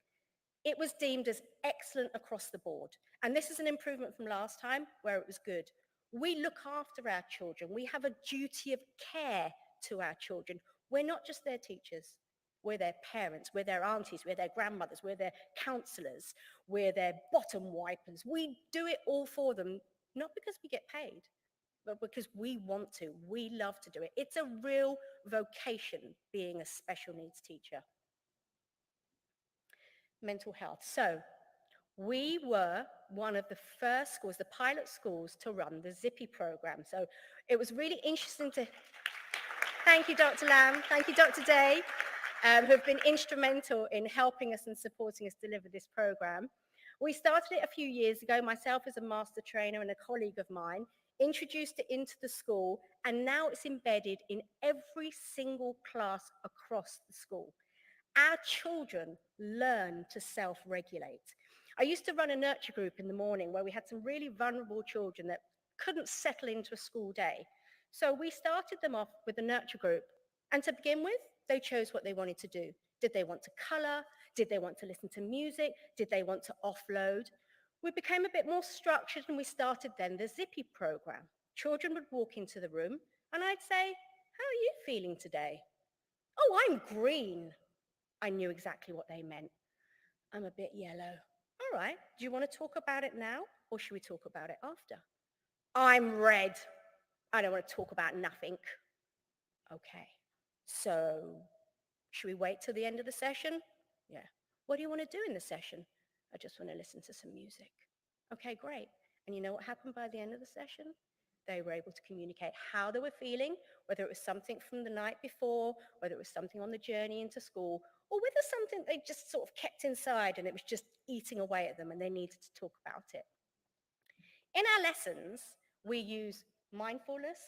It was deemed as excellent across the board. And this is an improvement from last time where it was good. We look after our children. We have a duty of care to our children. We're not just their teachers. We're their parents, we're their aunties, we're their grandmothers, we're their counselors, we're their bottom wipers. We do it all for them, not because we get paid, but because we want to. We love to do it. It's a real vocation being a special needs teacher. Mental health. So we were one of the first schools, the pilot schools, to run the Zippy program. So it was really interesting to, thank you, Dr. Lamb, thank you, Dr. Day. who've been instrumental in helping us and supporting us deliver this program. We started it a few years ago, myself as a master trainer and a colleague of mine, introduced it into the school, and now it's embedded in every single class across the school. Our children learn to self-regulate. I used to run a nurture group in the morning where we had some really vulnerable children that couldn't settle into a school day. So we started them off with a nurture group. And to begin with, they chose what they wanted to do. Did they want to color? Did they want to listen to music? Did they want to offload? We became a bit more structured and we started then the Zippy program. Children would walk into the room and I'd say, how are you feeling today? Oh, I'm green. I knew exactly what they meant. I'm a bit yellow. All right, do you want to talk about it now or should we talk about it after? I'm red. I don't want to talk about nothing. Okay, so should we wait till the end of the session? Yeah. What do you want to do in the session? I just want to listen to some music. Okay, great. And you know what happened by the end of the session? They were able to communicate how they were feeling, whether it was something from the night before, whether it was something on the journey into school, or whether something they just sort of kept inside and it was just eating away at them and they needed to talk about it. In our lessons, we use mindfulness,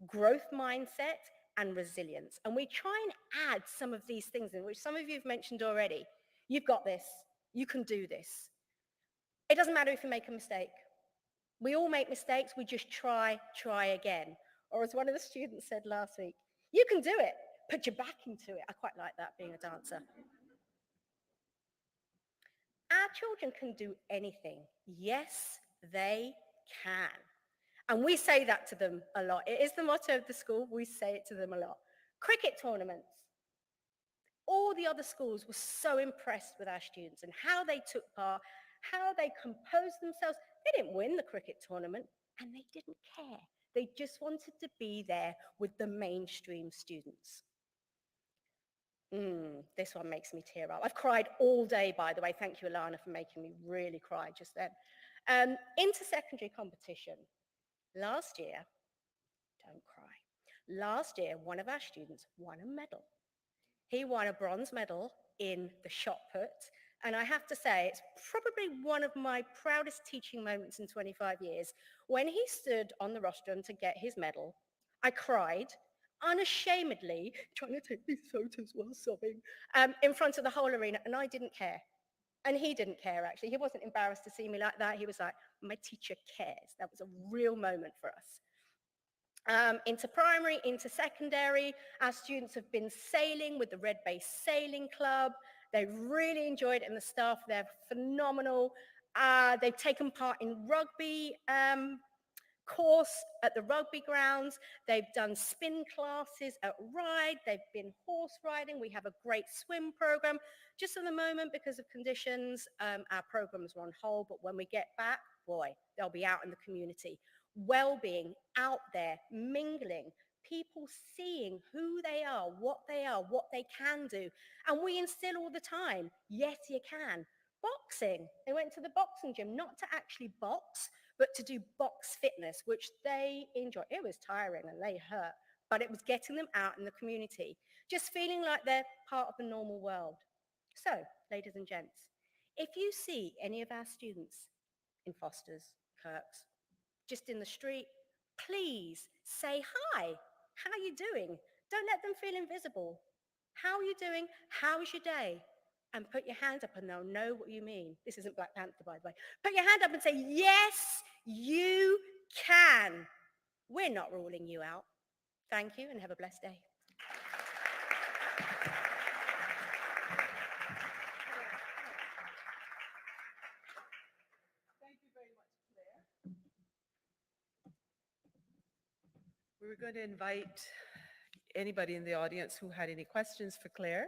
growth mindset, and resilience. And we try and add some of these things in, which some of you have mentioned already. You've got this. You can do this. It doesn't matter if you make a mistake. We all make mistakes. We just try again. Or as one of the students said last week, you can do it. Put your back into it. I quite like that, being a dancer. Our children can do anything. Yes, they can. And we say that to them a lot. It is the motto of the school. We say it to them a lot. Cricket tournaments. All the other schools were so impressed with our students and how they took part, how they composed themselves. They didn't win the cricket tournament and they didn't care. They just wanted to be there with the mainstream students. This one makes me tear up. I've cried all day, by the way. Thank you, Alana, for making me really cry just then. Inter-secondary competition. Last year, don't cry. Last year, one of our students won a medal. He won a bronze medal in the shot put. And I have to say, it's probably one of my proudest teaching moments in 25 years. When he stood on the rostrum to get his medal, I cried unashamedly, trying to take these photos while sobbing, in front of the whole arena, and I didn't care. And he didn't care, actually. He wasn't embarrassed to see me like that. He was like, my teacher cares. That was a real moment for us. Into primary, into secondary, our students have been sailing with the Red Bay Sailing Club. They really enjoyed it, and the staff, they're phenomenal. They've taken part in rugby course at the rugby grounds. They've done spin classes at Ride. They've been horse riding. We have a great swim program. Just at the moment, because of conditions, our programs are on hold, but when we get back, boy, they'll be out in the community. Well-being, out there, mingling, people seeing who they are, what they can do. And we instill all the time, yes, you can. Boxing, they went to the boxing gym, not to actually box, but to do box fitness, which they enjoy. It was tiring and they hurt, but it was getting them out in the community, just feeling like they're part of the normal world. So, ladies and gents, if you see any of our students in Fosters, Kirks, just in the street, please say hi. How are you doing? Don't let them feel invisible. How are you doing? How's your day? And put your hand up and they'll know what you mean. This isn't Black Panther, by the way. Put your hand up and say, yes, you can. We're not ruling you out. Thank you and have a blessed day. We were going to invite anybody in the audience who had any questions for Claire,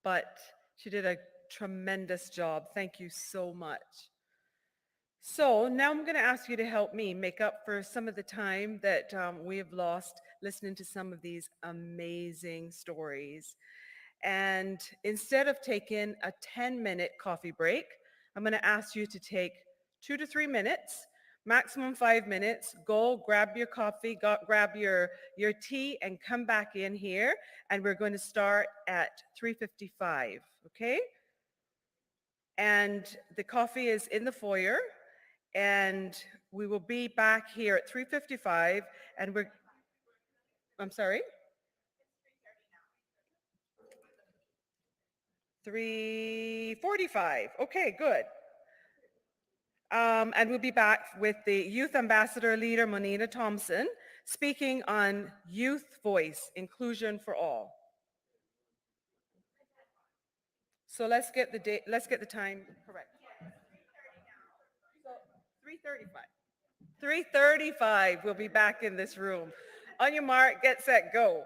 but she did a tremendous job. Thank you so much. So now I'm going to ask you to help me make up for some of the time that we have lost listening to some of these amazing stories. And instead of taking a 10-minute coffee break, I'm going to ask you to take 2 to 3 minutes, maximum 5 minutes. Go grab your coffee, grab your tea and come back in here. And we're going to start at 3:55, okay? And the coffee is in the foyer and we will be back here at 3:55 and I'm sorry? 3:45. Okay, good. And we'll be back with the Youth Ambassador Leader, Monina Thompson, speaking on youth voice, inclusion for all. So let's get the time correct. So 3:35. 3:35, we'll be back in this room. On your mark, get set, go.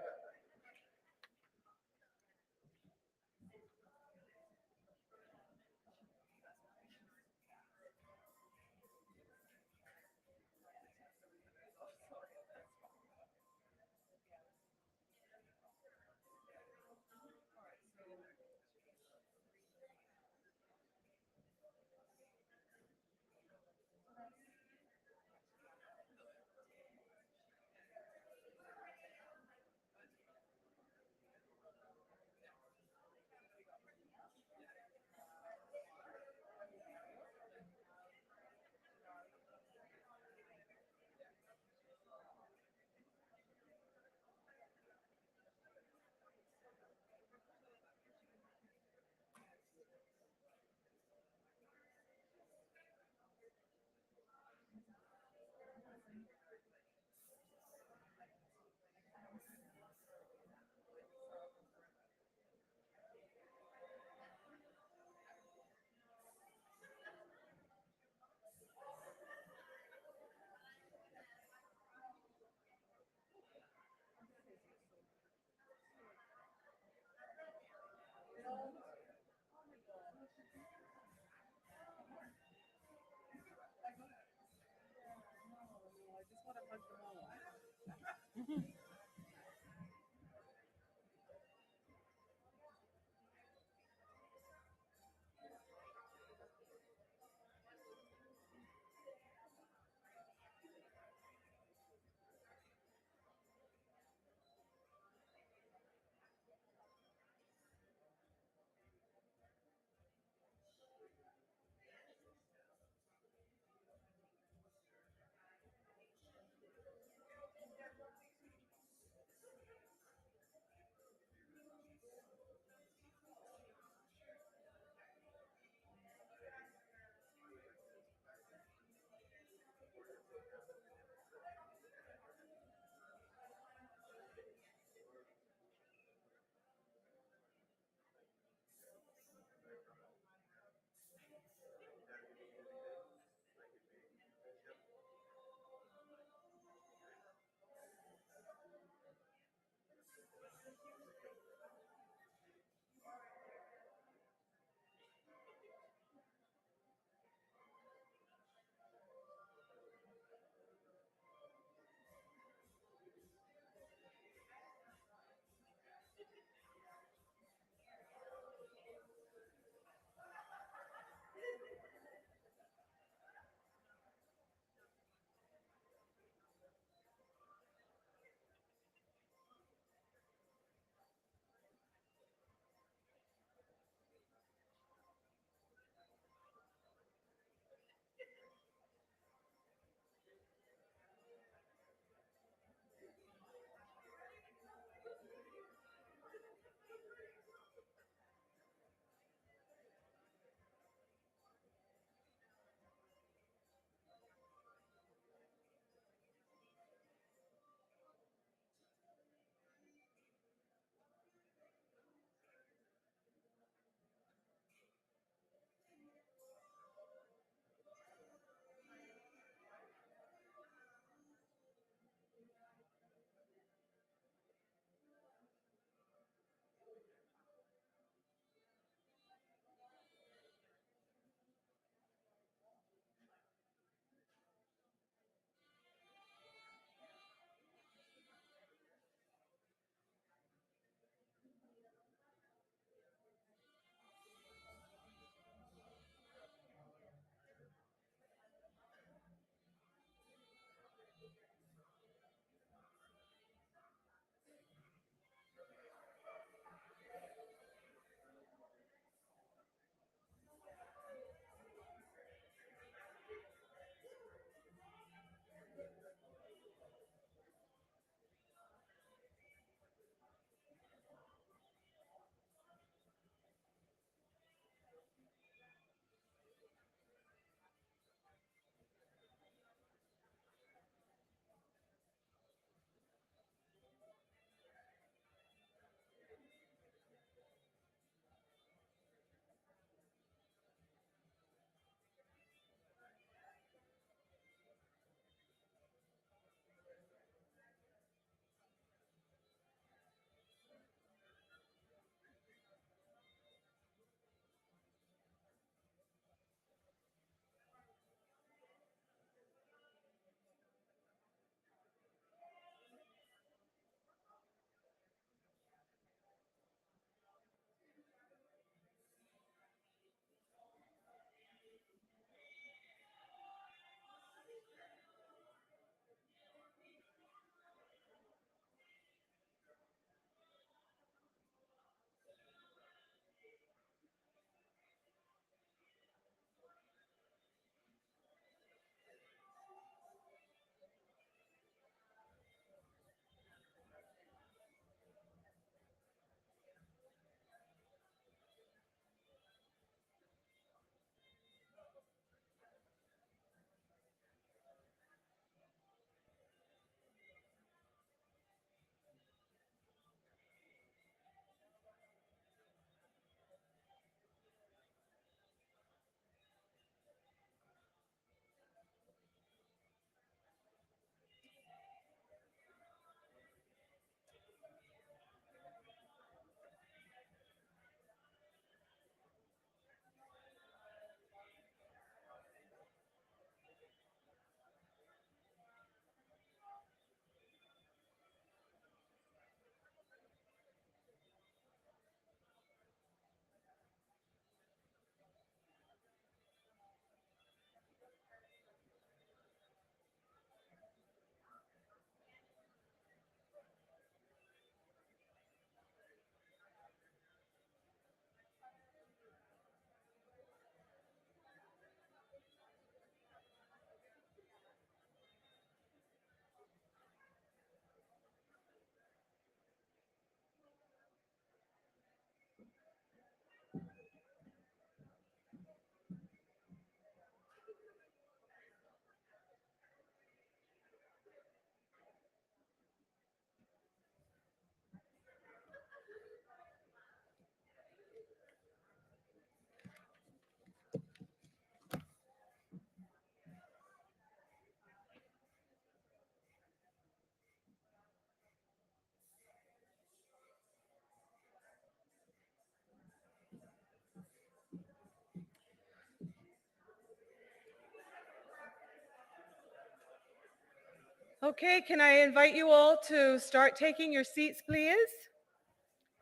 Okay, can I invite you all to start taking your seats, please?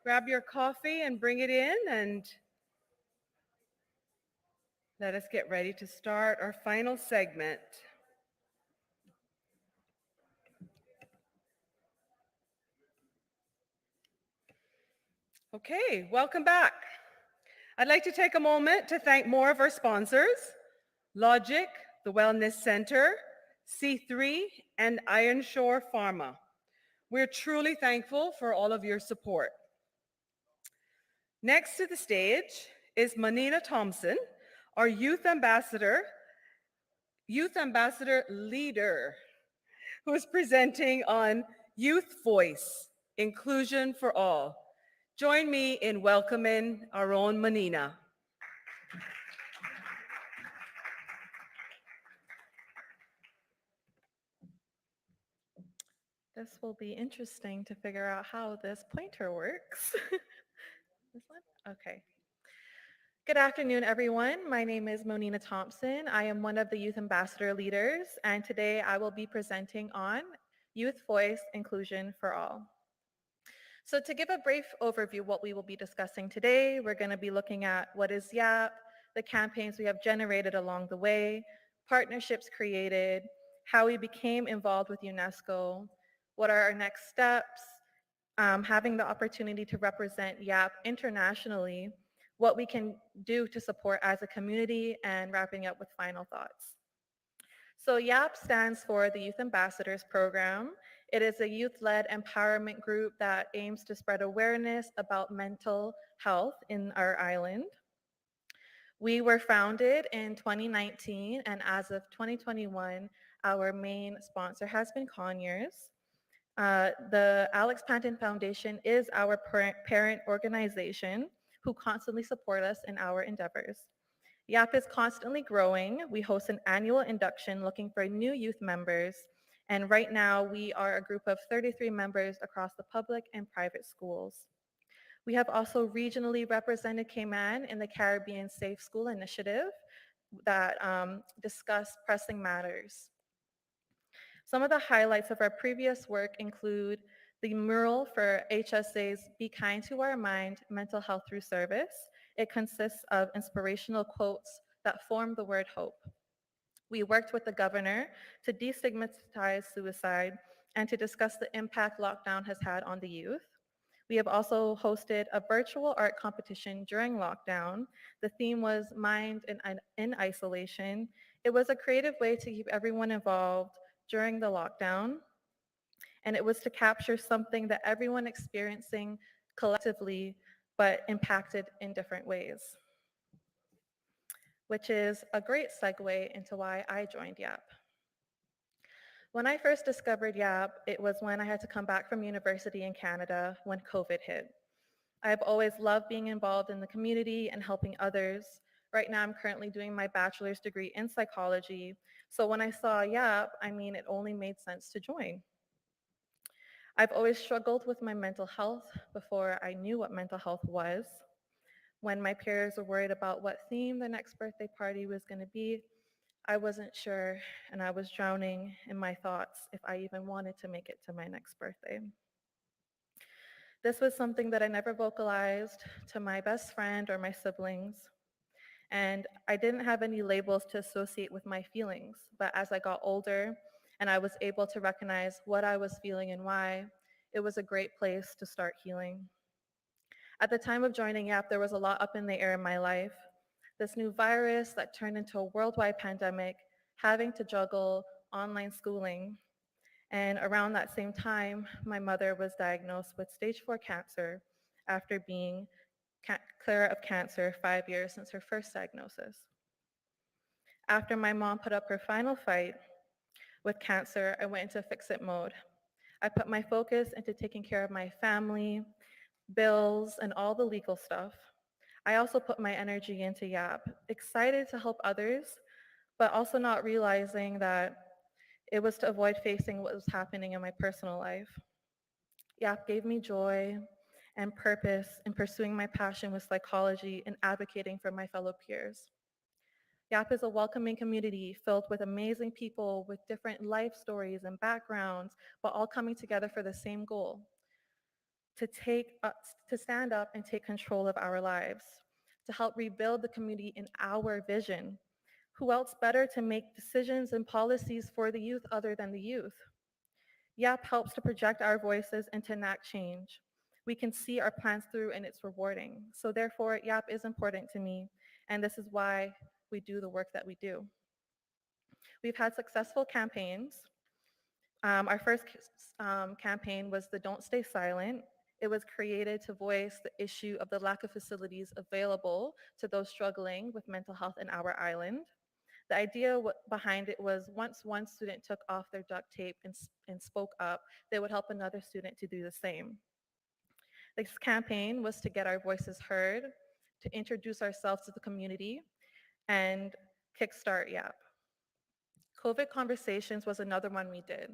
Grab your coffee and bring it in, and let us get ready to start our final segment. Okay, welcome back. I'd like to take a moment to thank more of our sponsors, Logic, the Wellness Center, C3, and Ironshore Pharma. We're truly thankful for all of your support. Next to the stage is Manina Thompson, our Youth Ambassador leader, who is presenting on Youth Voice, Inclusion for All. Join me in welcoming our own Manina. This will be interesting to figure out how this pointer works. This one? Okay. Good afternoon, everyone. My name is Monina Thompson. I am one of the Youth Ambassador leaders, and today I will be presenting on Youth Voice Inclusion for All. So to give a brief overview of what we will be discussing today, we're going to be looking at what is YAP, the campaigns we have generated along the way, partnerships created, how we became involved with UNESCO, what are our next steps, having the opportunity to represent YAP internationally, what we can do to support as a community, and wrapping up with final thoughts. So YAP stands for the Youth Ambassadors Program. It is a youth-led empowerment group that aims to spread awareness about mental health in our island. We were founded in 2019, and as of 2021, our main sponsor has been Conyers. The Alex Panton Foundation is our parent organization who constantly support us in our endeavors. YAP is constantly growing. We host an annual induction looking for new youth members. And right now we are a group of 33 members across the public and private schools. We have also regionally represented Cayman in the Caribbean Safe School Initiative that discuss pressing matters. Some of the highlights of our previous work include the mural for HSA's Be Kind to Our Mind Mental Health Through Service. It consists of inspirational quotes that form the word hope. We worked with the governor to destigmatize suicide and to discuss the impact lockdown has had on the youth. We have also hosted a virtual art competition during lockdown. The theme was Mind in Isolation. It was a creative way to keep everyone involved during the lockdown, and it was to capture something that everyone experiencing collectively but impacted in different ways, which is a great segue into why I joined YAP. When I first discovered YAP, it was when I had to come back from university in Canada when COVID hit. I've always loved being involved in the community and helping others. Right now, I'm currently doing my bachelor's degree in psychology. So when I saw YAP, it only made sense to join. I've always struggled with my mental health before I knew what mental health was. When my peers were worried about what theme the next birthday party was going to be, I wasn't sure, and I was drowning in my thoughts if I even wanted to make it to my next birthday. This was something that I never vocalized to my best friend or my siblings, and I didn't have any labels to associate with my feelings. But as I got older and I was able to recognize what I was feeling and why, it was a great place to start healing. At the time of joining YAP, there was a lot up in the air in my life. This new virus that turned into a worldwide pandemic, having to juggle online schooling. And around that same time, my mother was diagnosed with stage 4 cancer after being clear of cancer 5 years since her first diagnosis. After my mom put up her final fight with cancer, I went into fix-it mode. I put my focus into taking care of my family, bills, and all the legal stuff. I also put my energy into YAP, excited to help others, but also not realizing that it was to avoid facing what was happening in my personal life. YAP gave me joy and purpose in pursuing my passion with psychology and advocating for my fellow peers. YAP is a welcoming community filled with amazing people with different life stories and backgrounds, but all coming together for the same goal, to stand up and take control of our lives, to help rebuild the community in our vision. Who else better to make decisions and policies for the youth other than the youth? YAP helps to project our voices and to enact change. We can see our plans through and it's rewarding. So therefore, YAP is important to me, and this is why we do the work that we do. We've had successful campaigns. Our first campaign was the Don't Stay Silent. It was created to voice the issue of the lack of facilities available to those struggling with mental health in our island. The idea behind it was once one student took off their duct tape and spoke up, they would help another student to do the same. This campaign was to get our voices heard, to introduce ourselves to the community, and kickstart YAP. COVID Conversations was another one we did.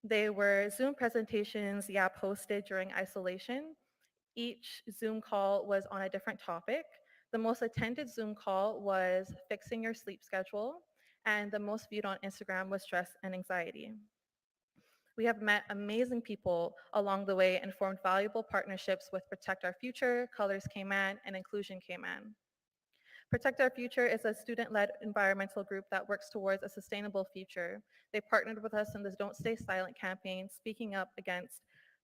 They were Zoom presentations YAP hosted during isolation. Each Zoom call was on a different topic. The most attended Zoom call was fixing your sleep schedule, and the most viewed on Instagram was stress and anxiety. We have met amazing people along the way and formed valuable partnerships with Protect Our Future, Colors Cayman, and Inclusion Cayman. Protect Our Future is a student-led environmental group that works towards a sustainable future. They partnered with us in the Don't Stay Silent campaign, speaking up against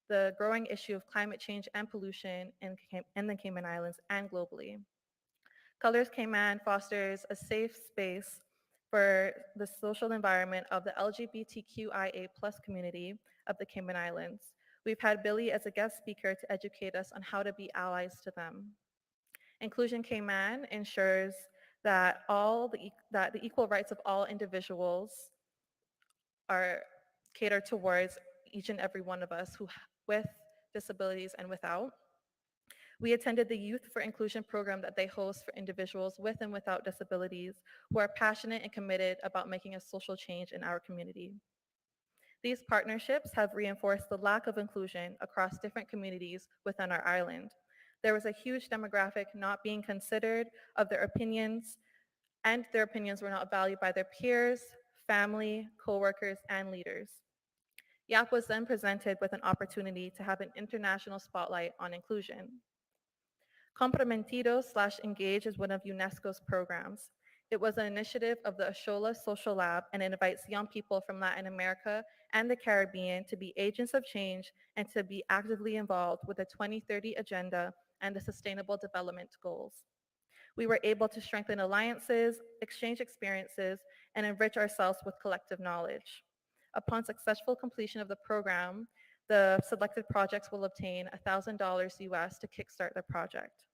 the growing issue of climate change and pollution in the Cayman Islands and globally. Colors Cayman fosters a safe space for the social environment of the LGBTQIA+ community of the Cayman Islands. We've had Billy as a guest speaker to educate us on how to be allies to them. Inclusion Cayman ensures that the equal rights of all individuals are catered towards each and every one of us with disabilities and without. We attended the Youth for Inclusion program that they host for individuals with and without disabilities who are passionate and committed about making a social change in our community. These partnerships have reinforced the lack of inclusion across different communities within our island. There was a huge demographic not being considered of their opinions, and their opinions were not valued by their peers, family, coworkers, and leaders. YAP was then presented with an opportunity to have an international spotlight on inclusion. Comprometido/Engage is one of UNESCO's programs. It was an initiative of the Ashola Social Lab and invites young people from Latin America and the Caribbean to be agents of change and to be actively involved with the 2030 Agenda and the Sustainable Development Goals. We were able to strengthen alliances, exchange experiences, and enrich ourselves with collective knowledge. Upon successful completion of the program, the selected projects will obtain $1,000 US to kickstart their project.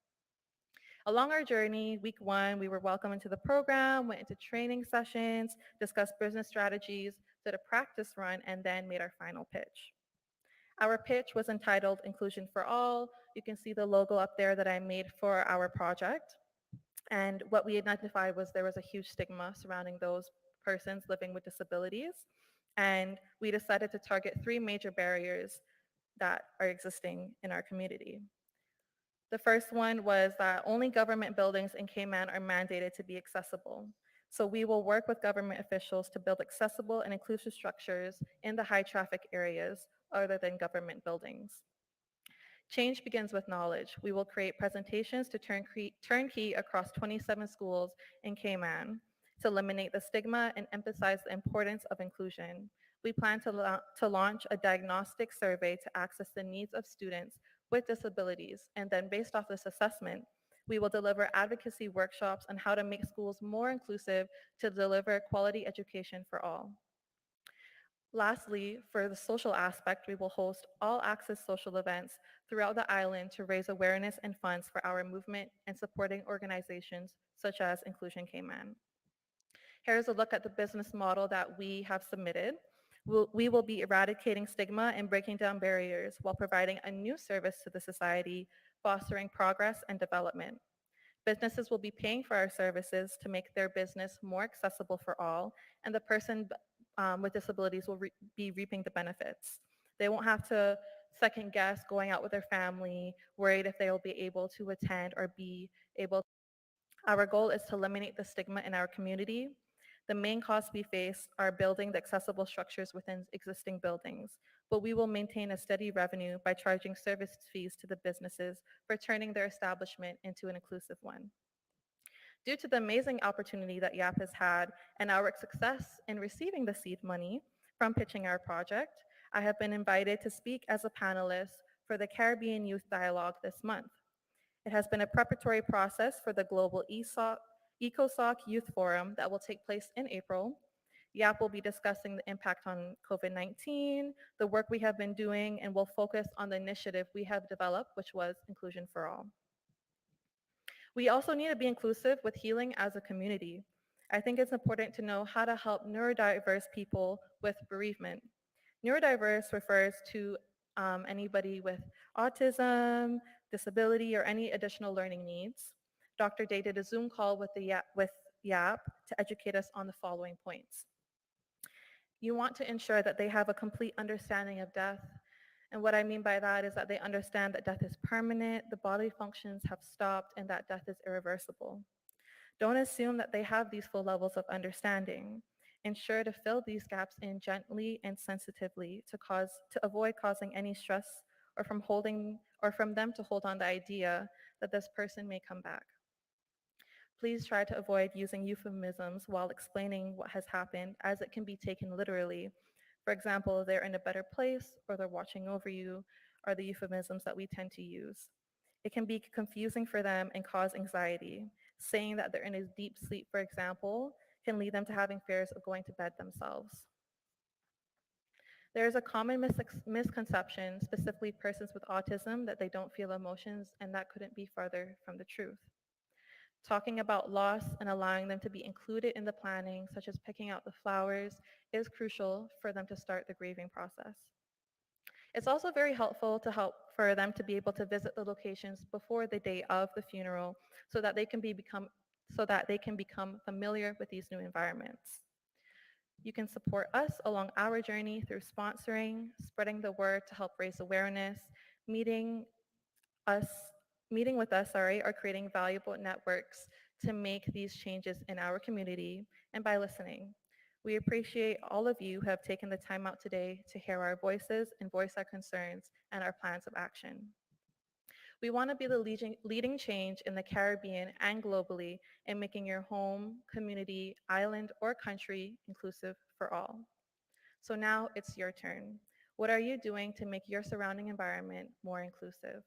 Along our journey, week one, we were welcomed into the program, went into training sessions, discussed business strategies, did a practice run, and then made our final pitch. Our pitch was entitled Inclusion for All. You can see the logo up there that I made for our project. And what we identified was there was a huge stigma surrounding those persons living with disabilities. And we decided to target 3 major barriers that are existing in our community. The first one was that only government buildings in Cayman are mandated to be accessible. So we will work with government officials to build accessible and inclusive structures in the high traffic areas other than government buildings. Change begins with knowledge. We will create presentations to turnkey across 27 schools in Cayman to eliminate the stigma and emphasize the importance of inclusion. We plan to launch a diagnostic survey to access the needs of students with disabilities, and then based off this assessment, we will deliver advocacy workshops on how to make schools more inclusive to deliver quality education for all. Lastly, for the social aspect, we will host all access social events throughout the island to raise awareness and funds for our movement and supporting organizations such as Inclusion Cayman. Here's a look at the business model that we have submitted. We will be eradicating stigma and breaking down barriers while providing a new service to the society, fostering progress and development. Businesses will be paying for our services to make their business more accessible for all, and the person with disabilities will be reaping the benefits. They won't have to second guess going out with their family, worried if they will be able to attend or be able Our goal is to eliminate the stigma in our community. The main costs we face are building the accessible structures within existing buildings, but we will maintain a steady revenue by charging service fees to the businesses for turning their establishment into an inclusive one. Due to the amazing opportunity that YAP has had and our success in receiving the seed money from pitching our project, I have been invited to speak as a panelist for the Caribbean Youth Dialogue this month. It has been a preparatory process for the Global ECOSOC Youth Forum that will take place in April. YAP will be discussing the impact on COVID-19, the work we have been doing, and will focus on the initiative we have developed, which was Inclusion for All. We also need to be inclusive with healing as a community. I think it's important to know how to help neurodiverse people with bereavement. Neurodiverse refers to anybody with autism, disability, or any additional learning needs. Dr. Day did a Zoom call with YAP to educate us on the following points. You want to ensure that they have a complete understanding of death. And what I mean by that is that they understand that death is permanent, the bodily functions have stopped, and that death is irreversible. Don't assume that they have these full levels of understanding. Ensure to fill these gaps in gently and sensitively to avoid causing any stress or from them to hold on the idea that this person may come back. Please try to avoid using euphemisms while explaining what has happened, as it can be taken literally. For example, they're in a better place, or they're watching over you, are the euphemisms that we tend to use. It can be confusing for them and cause anxiety. Saying that they're in a deep sleep, for example, can lead them to having fears of going to bed themselves. There is a common misconception, specifically persons with autism, that they don't feel emotions, and that couldn't be farther from the truth. Talking about loss and allowing them to be included in the planning, such as picking out the flowers, is crucial for them to start the grieving process. It's also very helpful for them to be able to visit the locations before the day of the funeral so that they can become familiar with these new environments. You can support us along our journey through sponsoring, spreading the word to help raise awareness, meeting us meeting with us, or creating valuable networks to make these changes in our community, and by listening. We appreciate all of you who have taken the time out today to hear our voices and voice our concerns and our plans of action. We want to be the leading change in the Caribbean and globally in making your home, community, island, or country inclusive for all. So now it's your turn. What are you doing to make your surrounding environment more inclusive?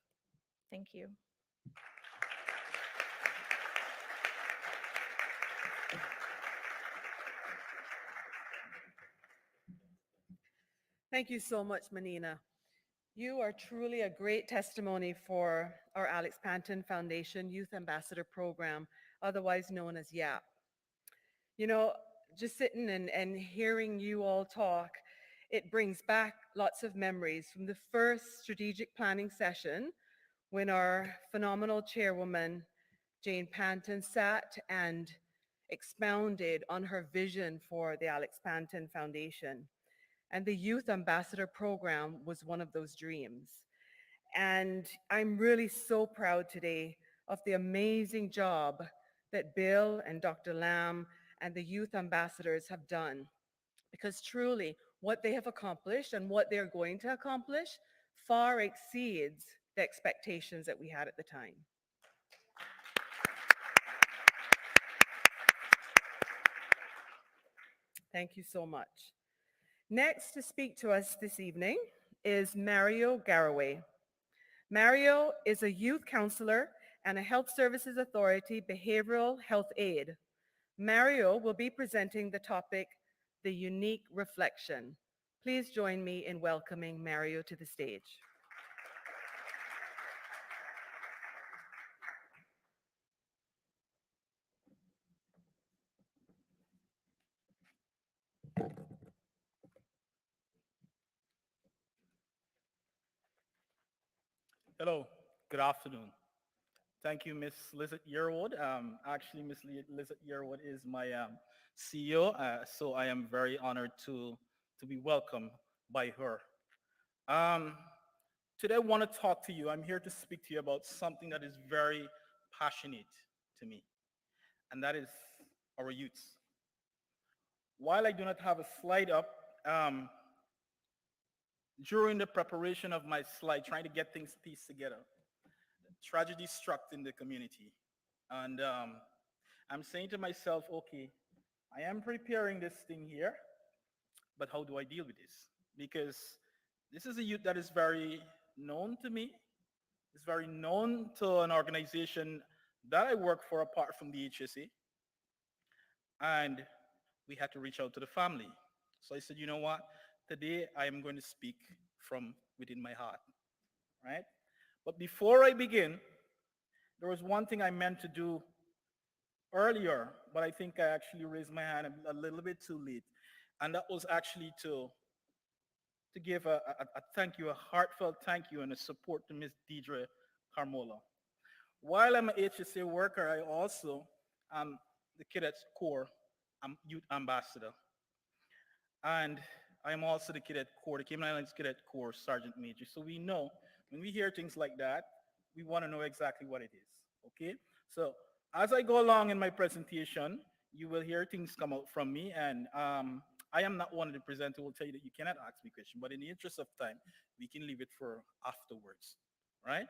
Thank you. Thank you so much, Manina. You are truly a great testimony for our Alex Panton Foundation Youth Ambassador Program, otherwise known as YAP. You know, just sitting and hearing you all talk, it brings back lots of memories from the first strategic planning session when our phenomenal chairwoman, Jane Panton, sat and expounded on her vision for the Alex Panton Foundation. And the Youth Ambassador Program was one of those dreams. And I'm really so proud today of the amazing job that Bill and Dr. Lamb and the youth ambassadors have done. Because truly, what they have accomplished and what they're going to accomplish far exceeds the expectations that we had at the time. Thank you so much. Next to speak to us this evening is Mario Garraway. Mario is a youth counselor and a Health Services Authority behavioral health aide. Mario will be presenting the topic, The Unique Reflection. Please join me in welcoming Mario to the stage. Hello, good afternoon. Thank you, Miss Lizette Yearwood. Actually, Miss Lizette Yearwood is my CEO, so I am very honored to be welcomed by her. Today I want to talk to you. I'm here to speak to you about something that is very passionate to me. and that is our youths. While I do not have a slide up, during the preparation of my slide, trying to get things pieced together, tragedy struck in the community. And I'm saying to myself, okay, I am preparing this thing here, but how do I deal with this? Because this is a youth that is very known to me. It's very known to an organization that I work for apart from the HSA. And we had to reach out to the family. So I said, you know what? Today I am going to speak from within my heart, right? But before I begin, there was one thing I meant to do earlier, but I think I actually raised my hand a little bit too late. And that was actually to give a thank you, a heartfelt thank you and a support to Miss Deidre Carmola. While I'm an HSA worker, I also am the Cadets Corps Youth Ambassador. And I'm also the Cadet Corps, the Cayman Islands Cadet Corps Sergeant Major. So we know when we hear things like that, we want to know exactly what it is, okay? So as I go along in my presentation, you will hear things come out from me, and I am not one of the presenters who will tell you that you cannot ask me questions, but in the interest of time, we can leave it for afterwards, right?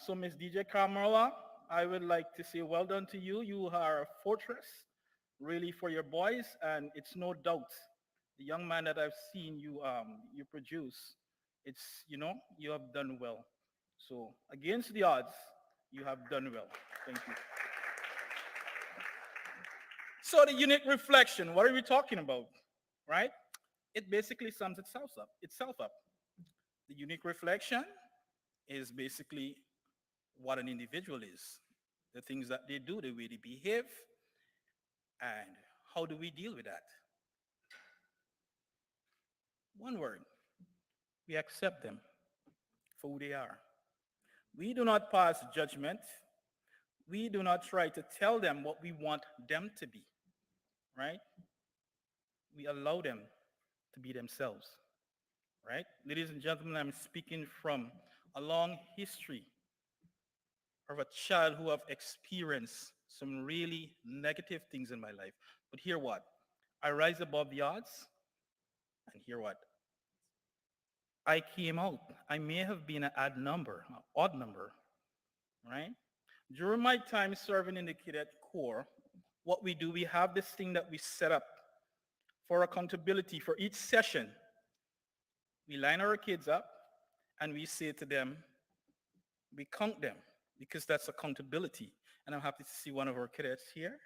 So Ms. DJ Carmela, I would like to say well done to you. You are a fortress, really, for your boys, and it's no doubt the young man that I've seen you produce, it's, you have done well. So against the odds, you have done well. Thank you. So the unique reflection, what are we talking about, right? It basically sums itself up. The unique reflection is basically what an individual is, the things that they do, the way they behave, and how do we deal with that? One word, we accept them for who they are. We do not pass judgment. We do not try to tell them what we want them to be, right? We allow them to be themselves, right? Ladies and gentlemen, I'm speaking from a long history of a child who have experienced some really negative things in my life. But hear what? I rise above the odds, and hear what? I came out. I may have been an odd number, right? During my time serving in the Cadet Corps, what we do, we have this thing that we set up for accountability for each session. We line our kids up and we say to them, we count them because that's accountability. And I'm happy to see one of our cadets here.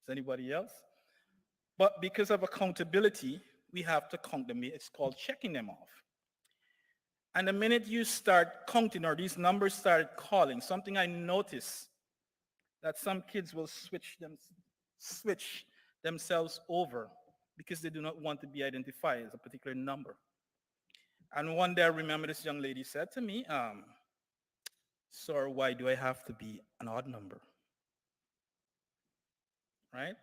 Is anybody else? But because of accountability, we have to count them. It's called checking them off. And the minute you start counting or these numbers started calling, something I noticed that some kids will switch themselves over because they do not want to be identified as a particular number. And one day I remember this young lady said to me, sir, why do I have to be an odd number? Right?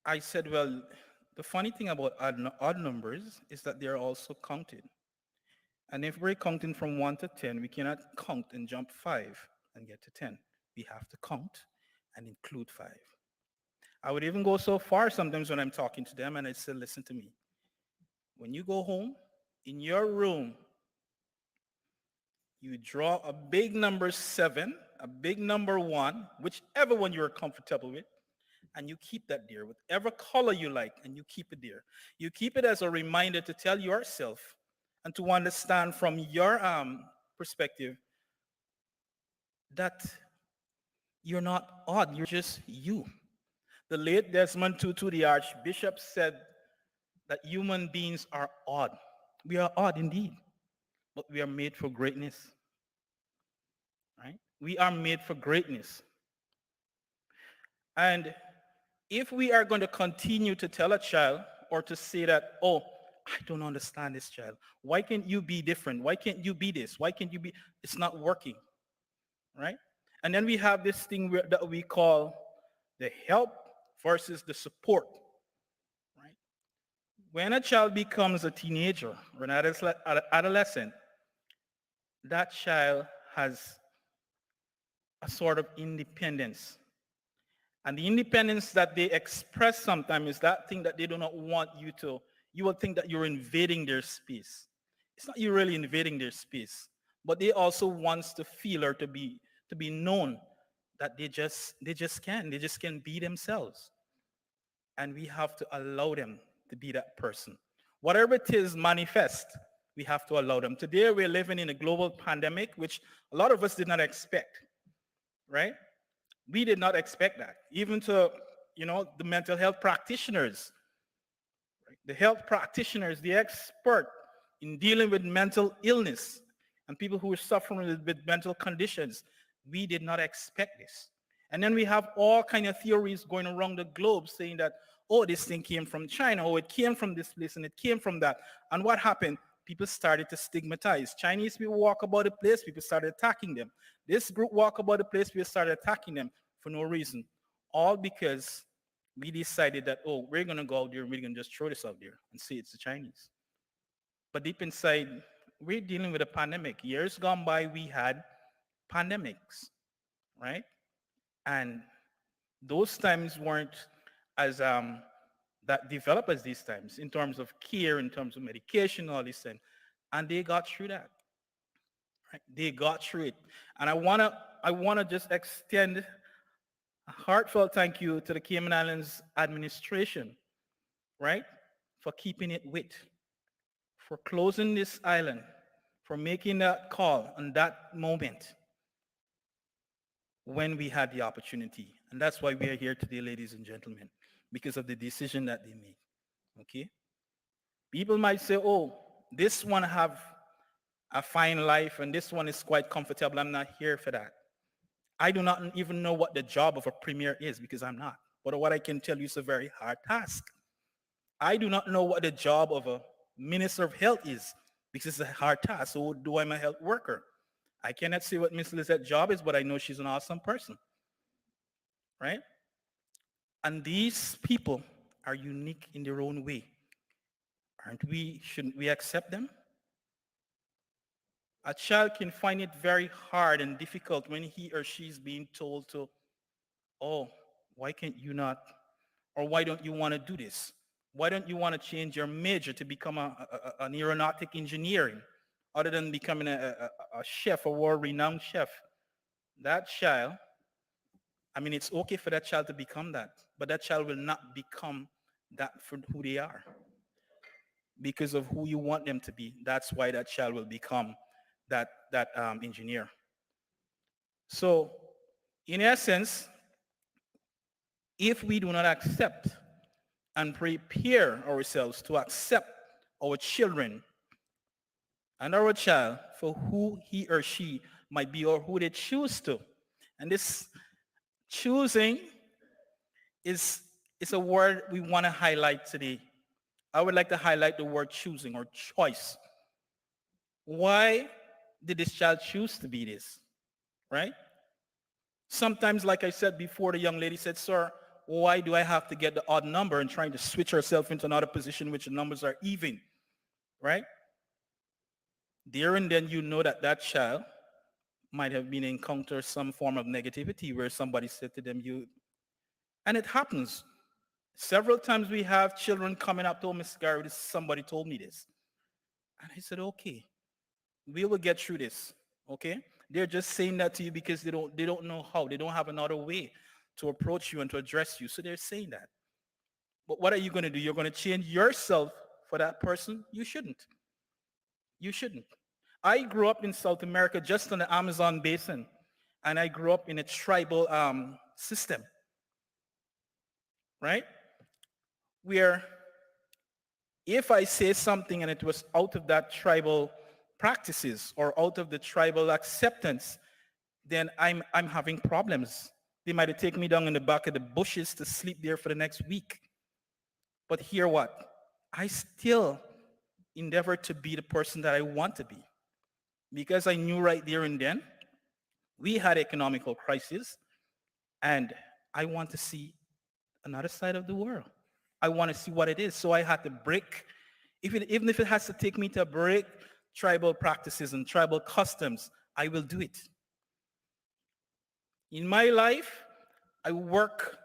I said, well, the funny thing about odd numbers is that they're also counted. And if we're counting from 1 to 10, we cannot count and jump 5 and get to 10. We have to count and include 5. I would even go so far sometimes when I'm talking to them and I say, listen to me. When you go home, in your room, you draw a big number 7, a big number 1, whichever one you're comfortable with, and you keep that there, whatever color you like, and you keep it there. You keep it as a reminder to tell yourself and to understand from your perspective that you're not odd, you're just you. The late Desmond Tutu, the Archbishop, said that human beings are odd. We are odd indeed, but we are made for greatness, right? We are made for greatness. And if we are going to continue to tell a child or to say that, oh, I don't understand this child. Why can't you be different? Why can't you be this? Why can't you be? It's not working, right? And then we have this thing that we call the help versus the support, right? When a child becomes a teenager or an adolescent, that child has a sort of independence. And the independence that they express sometimes is that thing that they do not want you to. You will think that you're invading their space. It's not you really invading their space, but they also wants to feel or to be known that they just can be themselves. And we have to allow them to be that person. Whatever it is manifest, we have to allow them. Today we're living in a global pandemic, which a lot of us did not expect, right? We did not expect that. Even to, the mental health practitioners, right? The health practitioners, the expert in dealing with mental illness and people who are suffering with mental conditions, we did not expect this. And then we have all kind of theories going around the globe saying that, oh, this thing came from China, oh, it came from this place, and it came from that. And what happened? People started to stigmatize. Chinese people walk about the place, people started attacking them. This group walk about the place, people started attacking them for no reason. All because we decided that, oh, we're going to go out there and we're going to just throw this out there and say it's the Chinese. But deep inside, we're dealing with a pandemic. Years gone by, we had pandemics, right? And those times weren't as that developed as these times in terms of care, in terms of medication, all this thing. And they got through that. Right? They got through it. And I wanna just extend a heartfelt thank you to the Cayman Islands administration, right? For keeping it wit, for closing this island, for making that call on that moment when we had the opportunity. And that's why we are here today, ladies and gentlemen, because of the decision that they made, okay? People might say, oh, this one have a fine life and this one is quite comfortable. I'm not here for that. I do not even know what the job of a premier is because I'm not. But what I can tell you is a very hard task. I do not know what the job of a minister of health is because it's a hard task. So do I'm a health worker. I cannot say what Miss Lizette's job is, but I know she's an awesome person, right? And these people are unique in their own way. Shouldn't we accept them? A child can find it very hard and difficult when he or she is being told to, oh, why can't you not, or why don't you want to do this? Why don't you want to change your major to become an aeronautic engineering other than becoming a chef, a world-renowned chef? That child, I mean, it's okay for that child to become that, but that child will not become that for who they are because of who you want them to be. That's why that child will become that engineer. So in essence, if we do not accept and prepare ourselves to accept our children and our child for who he or she might be or who they choose to, and this choosing is a word we want to highlight today. I would like to highlight the word choosing or choice. Why did this child choose to be this, right? Sometimes, like I said before, the young lady said, sir, why do I have to get the odd number and trying to switch herself into another position which the numbers are even, right? There and then you know that that child might have been encountered some form of negativity where somebody said to them, and it happens. Several times we have children coming up to Miss Gary, somebody told me this. And I said, okay, we will get through this, okay? They're just saying that to you because they don't know how. They don't have another way to approach you and to address you. So they're saying that. But what are you going to do? You're going to change yourself for that person? You shouldn't. You shouldn't. I grew up in South America, just on the Amazon basin, and I grew up in a tribal system, right? Where if I say something and it was out of that tribal practices or out of the tribal acceptance, then I'm having problems. They might take me down in the back of the bushes to sleep there for the next week. But hear what? I still endeavor to be the person that I want to be. Because I knew right there and then, we had economical crisis, and I want to see another side of the world. I want to see what it is. So I had to break, even if it has to take me to break tribal practices and tribal customs, I will do it. In my life, I work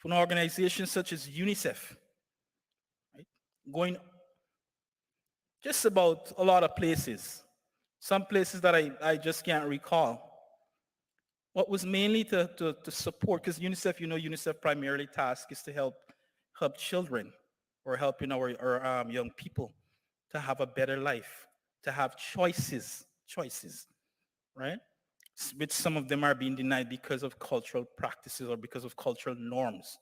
from organizations such as UNICEF, right? Going just about a lot of places, some places that I just can't recall. What was mainly to support, because UNICEF, UNICEF primarily task is to help children or helping our young people to have a better life, to have choices, right? Which some of them are being denied because of cultural practices or because of cultural norms,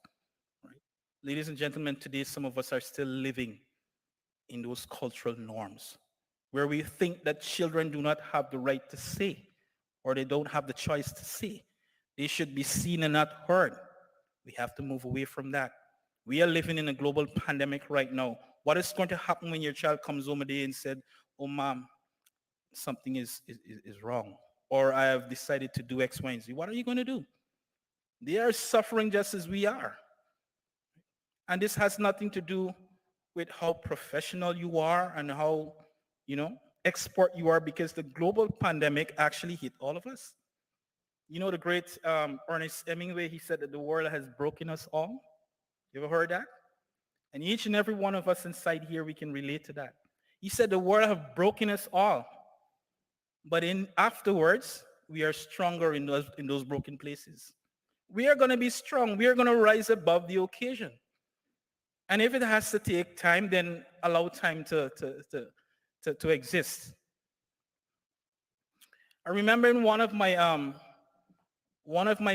right? Ladies and gentlemen, today some of us are still living in those cultural norms where we think that children do not have the right to say or they don't have the choice to say. They should be seen and not heard. We have to move away from that. We are living in a global pandemic right now. What is going to happen when your child comes home a day and said, oh, mom, something is wrong, or I have decided to do X, Y, and Z? What are you going to do? They are suffering just as we are. And this has nothing to do with how professional you are and how, expert you are, because the global pandemic actually hit all of us. You know, the great Ernest Hemingway, he said that the world has broken us all. You ever heard that? And each and every one of us inside here, we can relate to that. He said the world have broken us all. But in afterwards, we are stronger in those broken places. We are going to be strong. We are going to rise above the occasion. And if it has to take time, then allow time to exist. I remember in one of my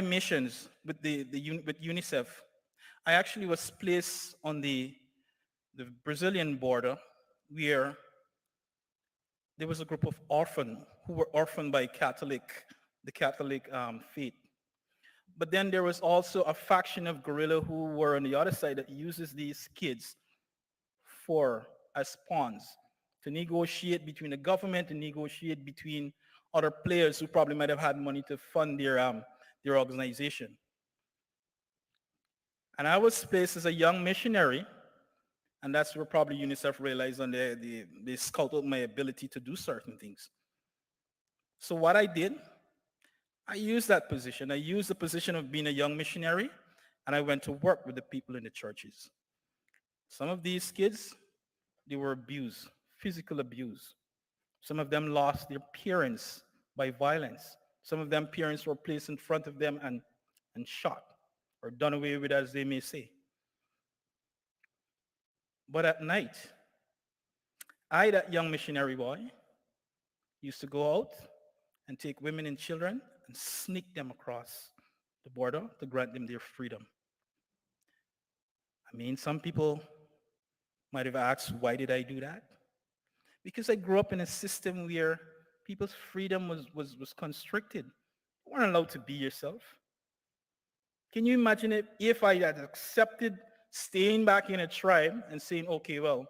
missions with with UNICEF, I actually was placed on the Brazilian border where there was a group of orphans who were orphaned by the Catholic faith. But then there was also a faction of guerrilla who were on the other side that uses these kids as pawns to negotiate between the government and negotiate between other players who probably might have had money to fund their organization. And I was placed as a young missionary, and that's where probably UNICEF realized on they scout out my ability to do certain things. So what I did, I used that position. I used the position of being a young missionary, and I went to work with the people in the churches. Some of these kids, they were abused, physical abuse. Some of them lost their parents by violence. Some of them parents were placed in front of them and shot or done away with, as they may say. But at night, I, that young missionary boy, used to go out and take women and children and sneak them across the border to grant them their freedom. I mean, some people might have asked, why did I do that? Because I grew up in a system where people's freedom was constricted. You weren't allowed to be yourself. Can you imagine if I had accepted staying back in a tribe and saying, okay, well,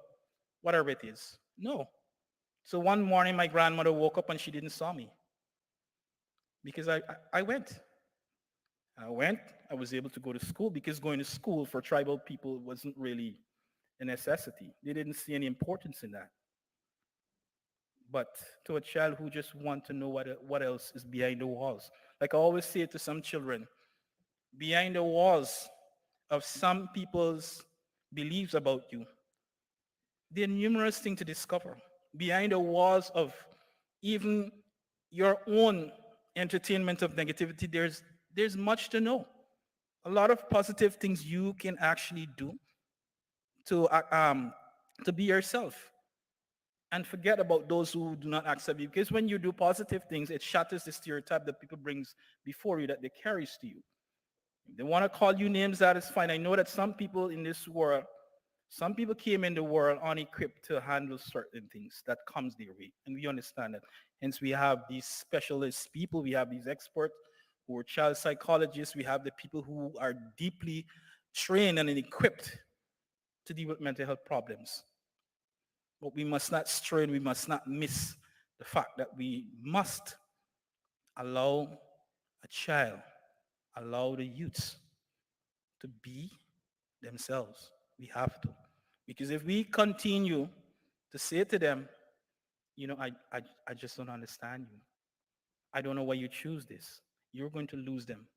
whatever it is? No. So one morning, my grandmother woke up and she didn't saw me because I went. I was able to go to school because going to school for tribal people wasn't really a necessity. They didn't see any importance in that. But to a child who just want to know what else is behind the walls. Like I always say to some children, behind the walls of some people's beliefs about you, there are numerous things to discover. Behind the walls of even your own entertainment of negativity, there's much to know. A lot of positive things you can actually do to be yourself. And forget about those who do not accept you. Because when you do positive things, it shatters the stereotype that people brings before you, that they carries to you. If they want to call you names, that is fine. I know that some people in this world, some people came in the world unequipped to handle certain things that comes their way. And we understand that. Hence, we have these specialist people. We have these experts who are child psychologists. We have the people who are deeply trained and equipped to deal with mental health problems. But we must not stray, we must not miss the fact that we must allow a child, allow the youths to be themselves. We have to. Because if we continue to say to them, I just don't understand you. I don't know why you choose this. You're going to lose them.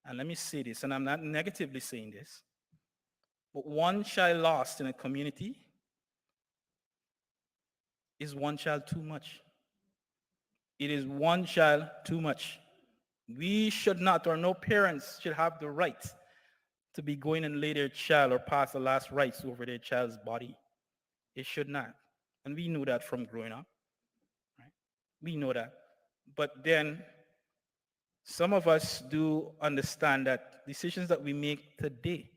and let me say this, and I'm not negatively saying this, but one child lost in a community is one child too much. It is one child too much. We should not, or no parents should have the right to be going and lay their child or pass the last rites over their child's body. It should not. And we knew that from growing up. Right? We know that. But then some of us do understand that decisions that we make today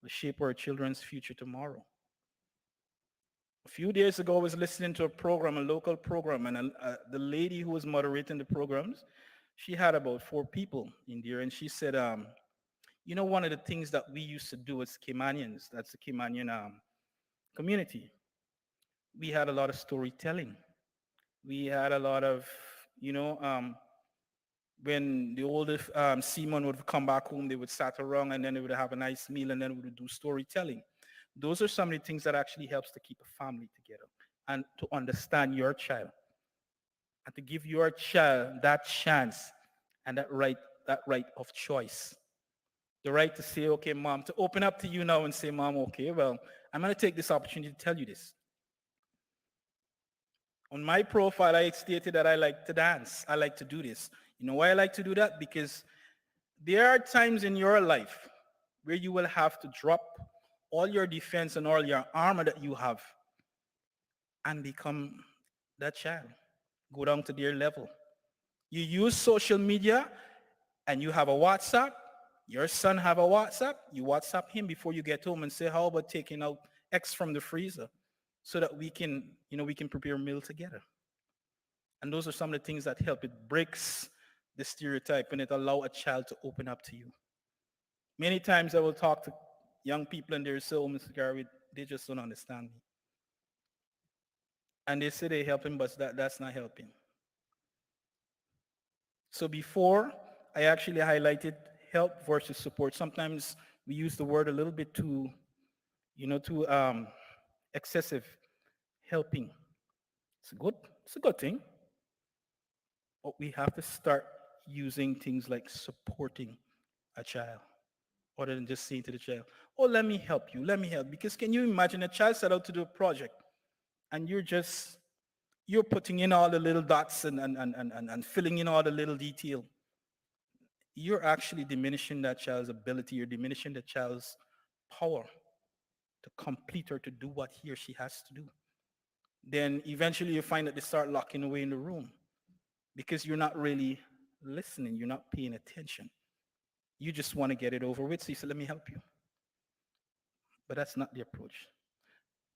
will shape our children's future tomorrow. A few days ago, I was listening to a program, a local program, and the lady who was moderating the programs, she had about 4 people in there, and she said, you know, one of the things that we used to do as Caymanians, that's the Caymanian community, we had a lot of storytelling. We had a lot of, you know, when the older seamen would come back home, they would sat around and then they would have a nice meal and then we would do storytelling. Those are some of the things that actually helps to keep a family together and to understand your child and to give your child that chance and that right of choice. The right to say, okay, mom, to open up to you now and say, mom, okay, well, I'm going to take this opportunity to tell you this. On my profile, I stated that I like to dance. I like to do this. You know why I like to do that? Because there are times in your life where you will have to drop all your defense and all your armor that you have and become that child. Go down to their level. You use social media and you have a WhatsApp. Your son have a WhatsApp. You WhatsApp him before you get home and say, how about taking out X from the freezer so that we can, you know, we can prepare a meal together. And those are some of the things that help. It breaks the stereotype and it allows a child to open up to you. Many times I will talk to young people and they're so, Mr. Garrett, they just don't understand me. And they say they help him, but that's not helping. So before, I actually highlighted help versus support. Sometimes we use the word a little bit too, you know, too excessive. Helping. It's a good thing. But we have to start using things like supporting a child, other than just saying to the child, oh, let me help you, let me help. Because can you imagine a child set out to do a project and you're putting in all the little dots and filling in all the little detail. You're actually diminishing that child's ability. You're diminishing the child's power to complete or to do what he or she has to do. Then eventually you find that they start locking away in the room because you're not really listening. You're not paying attention. You just want to get it over with. So you say, let me help you. But that's not the approach.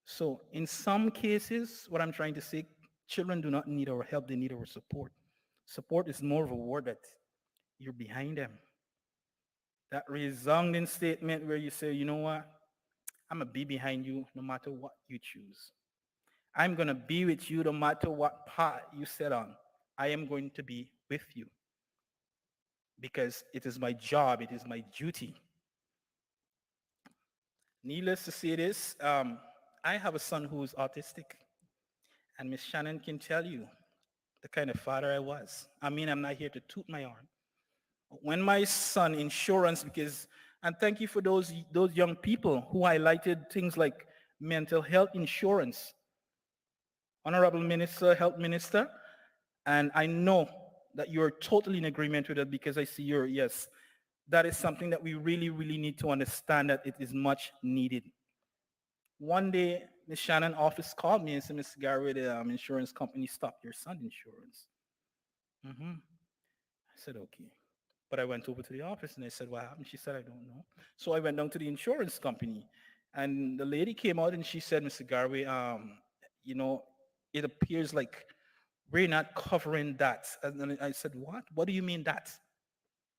So in some cases, what I'm trying to say, children do not need our help. They need our support. Support is more of a word that you're behind them. That resounding statement where you say, you know what? I'm going to be behind you no matter what you choose. I'm going to be with you no matter what path you set on. I am going to be with you because it is my job. It is my duty. Needless to say this, I have a son who is autistic. And Miss Shannon can tell you the kind of father I was. I mean, I'm not here to toot my horn. When my son insurance, because, and thank you for those young people who highlighted things like mental health insurance. Honorable Minister, Health Minister, and I know that you're totally in agreement with it because I see yes, that is something that we really, really need to understand that it is much needed. One day, Ms. Shannon office called me and said, Mr. Gary, the insurance company stopped your son's insurance. I said, okay. But I went over to the office and I said, what happened? She said, I don't know. So I went down to the insurance company and the lady came out and she said, Mr. Garvey, you know, it appears like we're not covering that. And then I said, what? What do you mean that?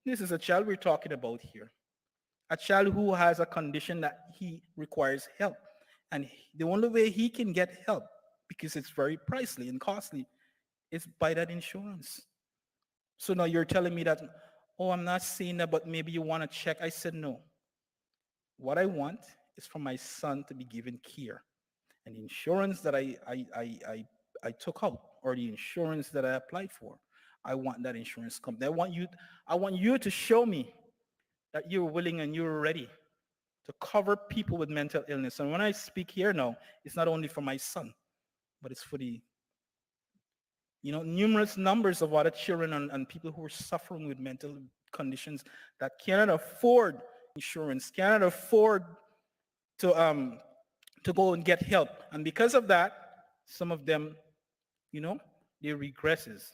This is a child we're talking about here. A child who has a condition that he requires help. And the only way he can get help, because it's very pricey and costly, is by that insurance. So now you're telling me that, oh, I'm not saying that, but maybe you want to check. I said, no. What I want is for my son to be given care. And the insurance that I took out, or the insurance that I applied for, I want that insurance company. I want you to show me that you're willing and you're ready to cover people with mental illness. And when I speak here now, it's not only for my son, but it's for the numerous numbers of other children and people who are suffering with mental conditions that cannot afford insurance, cannot afford to go and get help. And because of that, some of them, they regresses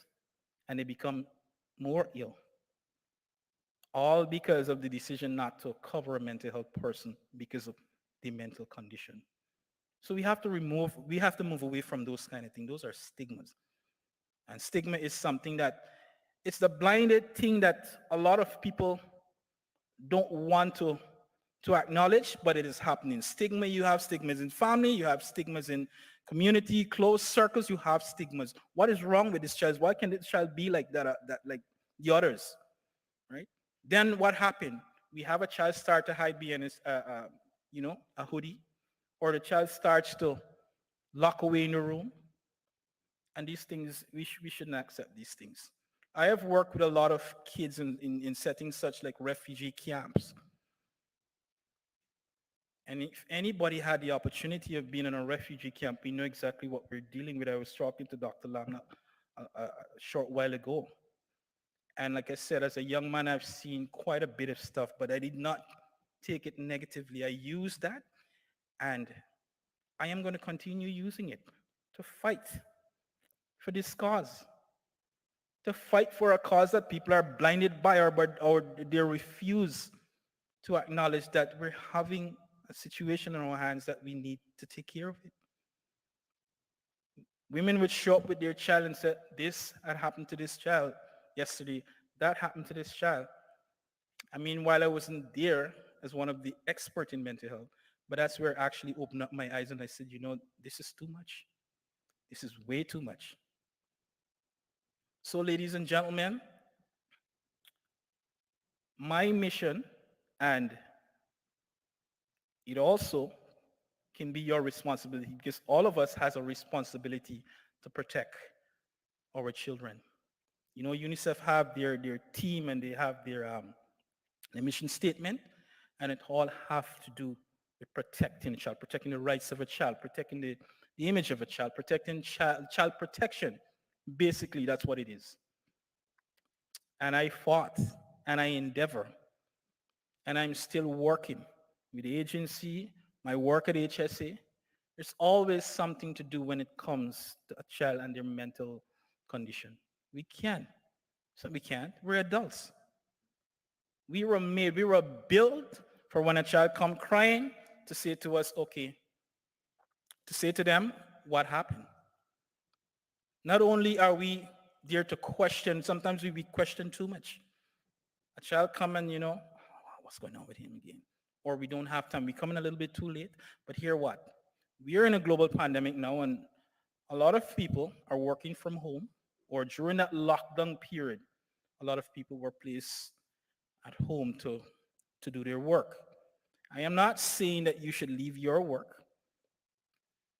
and they become more ill. All because of the decision not to cover a mental health person because of the mental condition. So we have to move away from those kind of things. Those are stigmas. And stigma is something that it's the blinded thing that a lot of people don't want to acknowledge, but it is happening. Stigma, you have stigmas in family, you have stigmas in community, close circles, you have stigmas. What is wrong with this child? Why can this child be like that like the others, right? Then what happened? We have a child start to hide behind a hoodie, or the child starts to lock away in the room. And these things, we shouldn't accept these things. I have worked with a lot of kids in settings such like refugee camps. And if anybody had the opportunity of being in a refugee camp, we know exactly what we're dealing with. I was talking to Dr. Lam a short while ago. And like I said, as a young man, I've seen quite a bit of stuff, but I did not take it negatively. I used that, and I am going to continue using it to fight for this cause, to fight for a cause that people are blinded by or they refuse to acknowledge that we're having a situation in our hands that we need to take care of it. Women would show up with their child and say, this had happened to this child yesterday, that happened to this child. I mean, while I wasn't there as one of the experts in mental health, but that's where I actually opened up my eyes and I said, this is too much. This is way too much. So ladies and gentlemen, my mission, and it also can be your responsibility because all of us has a responsibility to protect our children. UNICEF have their team and they have their mission statement, and it all have to do with protecting a child, protecting the rights of a child, protecting the image of a child, protecting child protection. Basically, that's what it is. And I fought and I endeavor, and I'm still working with the agency, my work at HSA. There's always something to do when it comes to a child and their mental condition. We can. So we can't. We're adults. We were built for when a child come crying to say to us, okay, to say to them what happened. Not only are we there to question, sometimes we question too much. A child come and, what's going on with him again? Or we don't have time. We come in a little bit too late. But here what? We are in a global pandemic now, and a lot of people are working from home, or during that lockdown period, a lot of people were placed at home to do their work. I am not saying that you should leave your work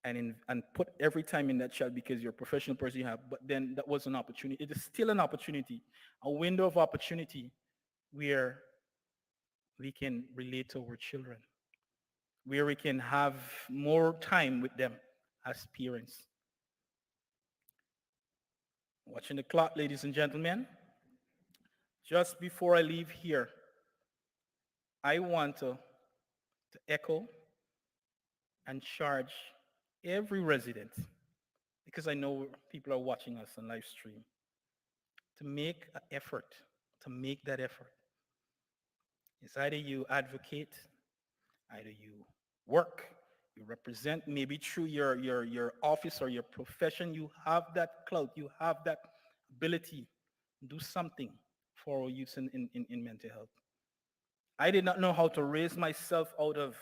and put every time in that child because you're a professional person you have, but then that was an opportunity. It is still an opportunity, a window of opportunity where we can relate to our children, where we can have more time with them as parents. Watching the clock, ladies and gentlemen. Just before I leave here, I want to echo and charge every resident, because I know people are watching us on live stream, to make an effort, to make that effort. It's either you advocate, either you work, you represent, maybe through your office or your profession, you have that clout, you have that ability. Do something for our youth in mental health. I did not know how to raise myself out of,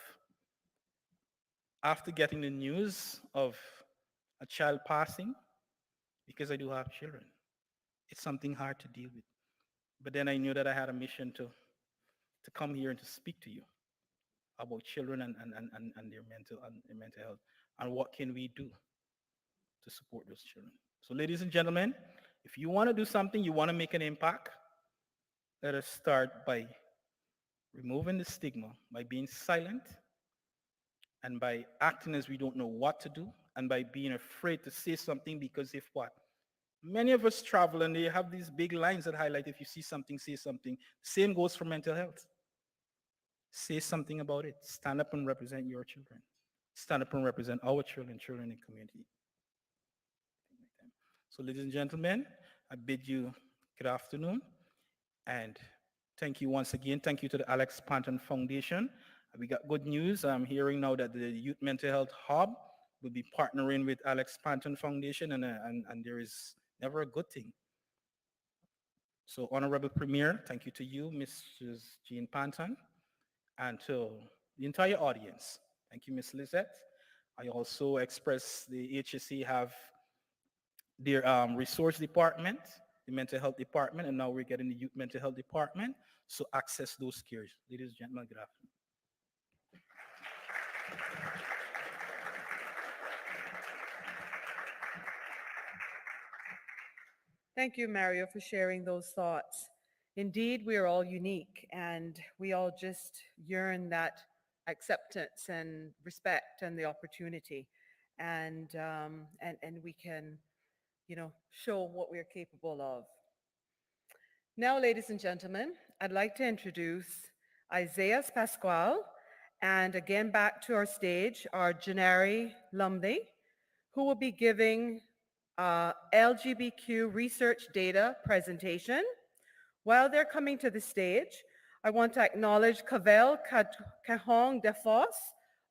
after getting the news of a child passing, because I do have children. It's something hard to deal with. But then I knew that I had a mission to come here and to speak to you about children and their mental health, and what can we do to support those children. So ladies and gentlemen, if you want to do something, you want to make an impact, let us start by removing the stigma by being silent and by acting as we don't know what to do and by being afraid to say something because if what? Many of us travel and they have these big lines that highlight if you see something, say something. Same goes for mental health. Say something about it. Stand up and represent your children. Stand up and represent our children, children in the community. So ladies and gentlemen, I bid you good afternoon and thank you once again. Thank you to the Alex Panton Foundation. We got good news. I'm hearing now that the Youth Mental Health Hub will be partnering with Alex Panton Foundation and there is never a good thing. So Honorable Premier, thank you to you, Mrs. Jean Panton, and to the entire audience. Thank you, Ms. Lizette. I also express the HSC have their resource department, the mental health department, and now we're getting the youth mental health department. So access those cares. Ladies and gentlemen, good afternoon. Thank you, Mario, for sharing those thoughts. Indeed, we are all unique and we all just yearn that acceptance and respect and the opportunity. And we can, show what we're capable of. Now, ladies and gentlemen, I'd like to introduce Isaiah Pasquale and again back to our stage, our Janari Lumley, who will be giving LGBTQ research data presentation. While they're coming to the stage, I want to acknowledge Cavell Cahong DeFos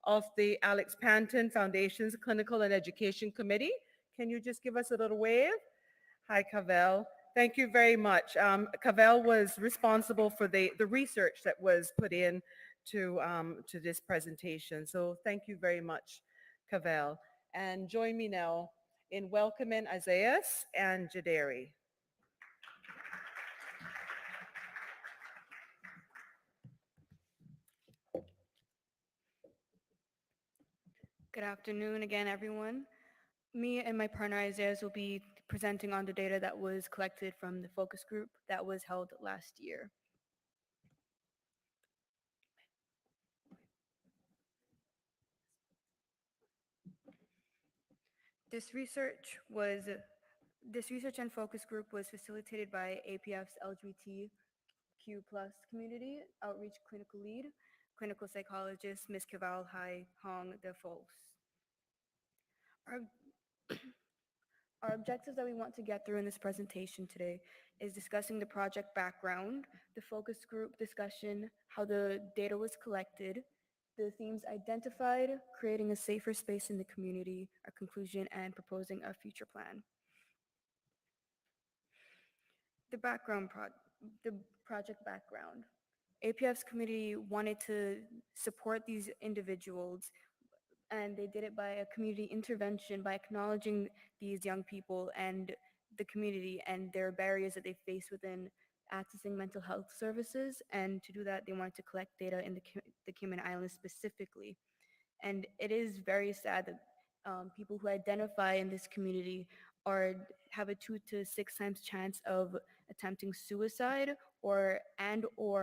of the Alex Panton Foundation's Clinical and Education Committee. Can you just give us a little wave? Hi, Cavell. Thank you very much. Cavell was responsible for the research that was put in to this presentation. So thank you very much, Cavell. And join me now in welcoming Isaiah and Jadari. Good afternoon again, everyone. Me and my partner Isaiah will be presenting on the data that was collected from the focus group that was held last year. This research and focus group was facilitated by APF's LGBTQ+ community outreach clinical lead, clinical psychologist, Ms. Kaval Hai Hong De Fos. Our objectives that we want to get through in this presentation today is discussing the project background, the focus group discussion, how the data was collected, the themes identified, creating a safer space in the community, our conclusion, and proposing a future plan. The project background. APF's committee wanted to support these individuals and they did it by a community intervention by acknowledging these young people and the community and their barriers that they face within accessing mental health services. And to do that, they wanted to collect data in the Cayman Islands specifically. And it is very sad that people who identify in this community have a 2 to 6 times chance of attempting suicide or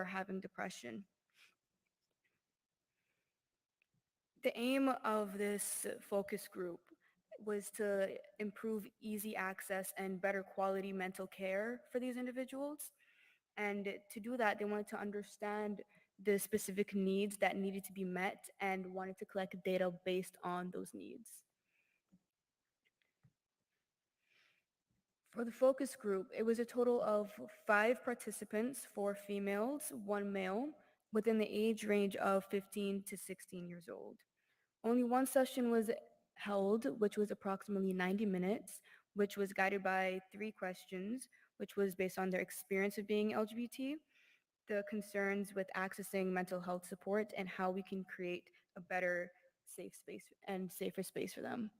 having depression. The aim of this focus group was to improve easy access and better quality mental care for these individuals. And to do that, they wanted to understand the specific needs that needed to be met and wanted to collect data based on those needs. For the focus group, it was a total of 5 participants, 4 females, 1 male, within the age range of 15 to 16 years old. Only one session was held, which was approximately 90 minutes, which was guided by 3 questions, which was based on their experience of being LGBT, the concerns with accessing mental health support, and how we can create a better safe space and safer space for them.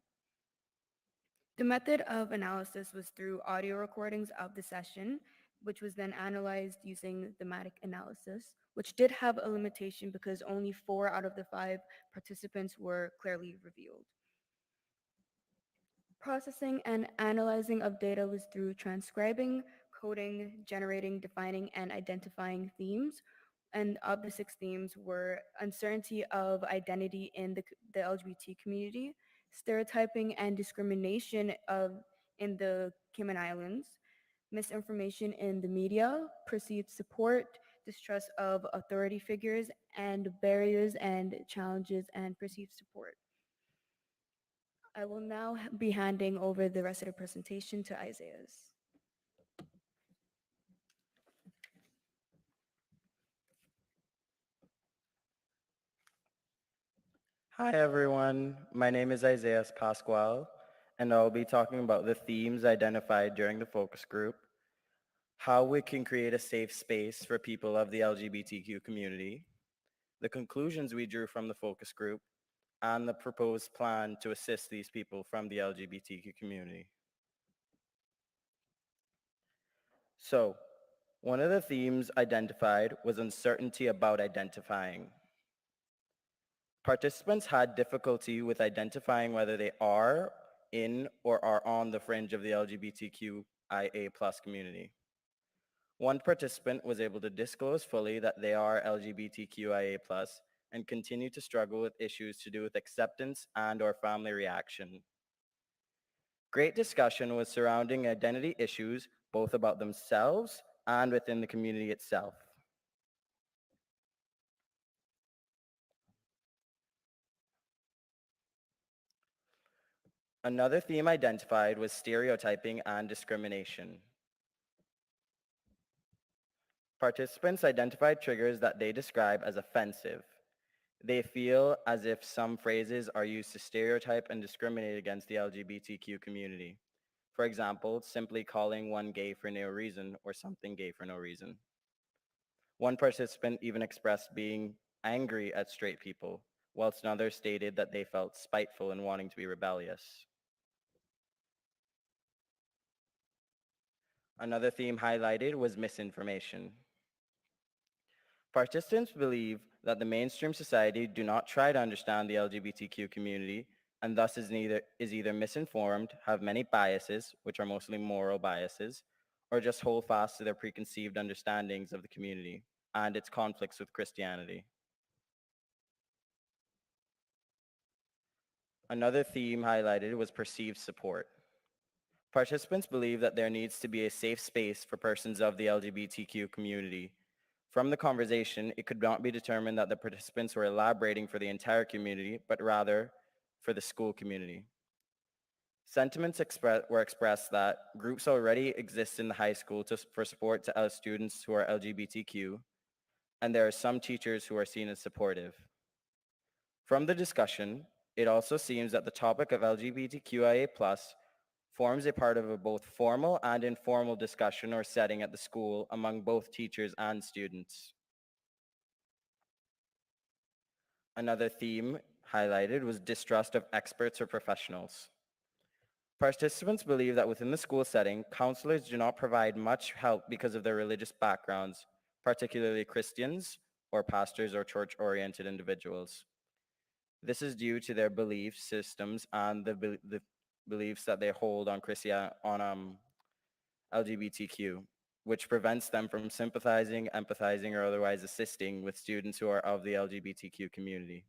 The method of analysis was through audio recordings of the session, which was then analyzed using thematic analysis, which did have a limitation because only 4 out of the 5 participants were clearly revealed. Processing and analyzing of data was through transcribing, coding, generating, defining, and identifying themes, and of the 6 themes were uncertainty of identity in the LGBT community, stereotyping and discrimination in the Cayman Islands, misinformation in the media, perceived support, distrust of authority figures, and barriers and challenges and perceived support. I will now be handing over the rest of the presentation to Isaiah's. Hi everyone, my name is Isaiah Pascual, and I'll be talking about the themes identified during the focus group, how we can create a safe space for people of the LGBTQ community, the conclusions we drew from the focus group, and the proposed plan to assist these people from the LGBTQ community. So, one of the themes identified was uncertainty about identifying. Participants had difficulty with identifying whether they are in or are on the fringe of the LGBTQIA+ community. One participant was able to disclose fully that they are LGBTQIA+ and continue to struggle with issues to do with acceptance and or family reaction. Great discussion was surrounding identity issues, both about themselves and within the community itself. Another theme identified was stereotyping and discrimination. Participants identified triggers that they describe as offensive. They feel as if some phrases are used to stereotype and discriminate against the LGBTQ community. For example, simply calling one gay for no reason or something gay for no reason. One participant even expressed being angry at straight people, whilst another stated that they felt spiteful and wanting to be rebellious. Another theme highlighted was misinformation. Participants believe that the mainstream society do not try to understand the LGBTQ community and thus is either misinformed, have many biases, which are mostly moral biases, or just hold fast to their preconceived understandings of the community and its conflicts with Christianity. Another theme highlighted was perceived support. Participants believe that there needs to be a safe space for persons of the LGBTQ community. From the conversation, it could not be determined that the participants were elaborating for the entire community, but rather for the school community. Sentiments were expressed that groups already exist in the high school for support to students who are LGBTQ, and there are some teachers who are seen as supportive. From the discussion, it also seems that the topic of LGBTQIA+ forms a part of a both formal and informal discussion or setting at the school among both teachers and students. Another theme highlighted was distrust of experts or professionals. Participants believe that within the school setting, counselors do not provide much help because of their religious backgrounds, particularly Christians or pastors or church-oriented individuals. This is due to their belief systems and the beliefs that they hold on LGBTQ, which prevents them from sympathizing, empathizing, or otherwise assisting with students who are of the LGBTQ community.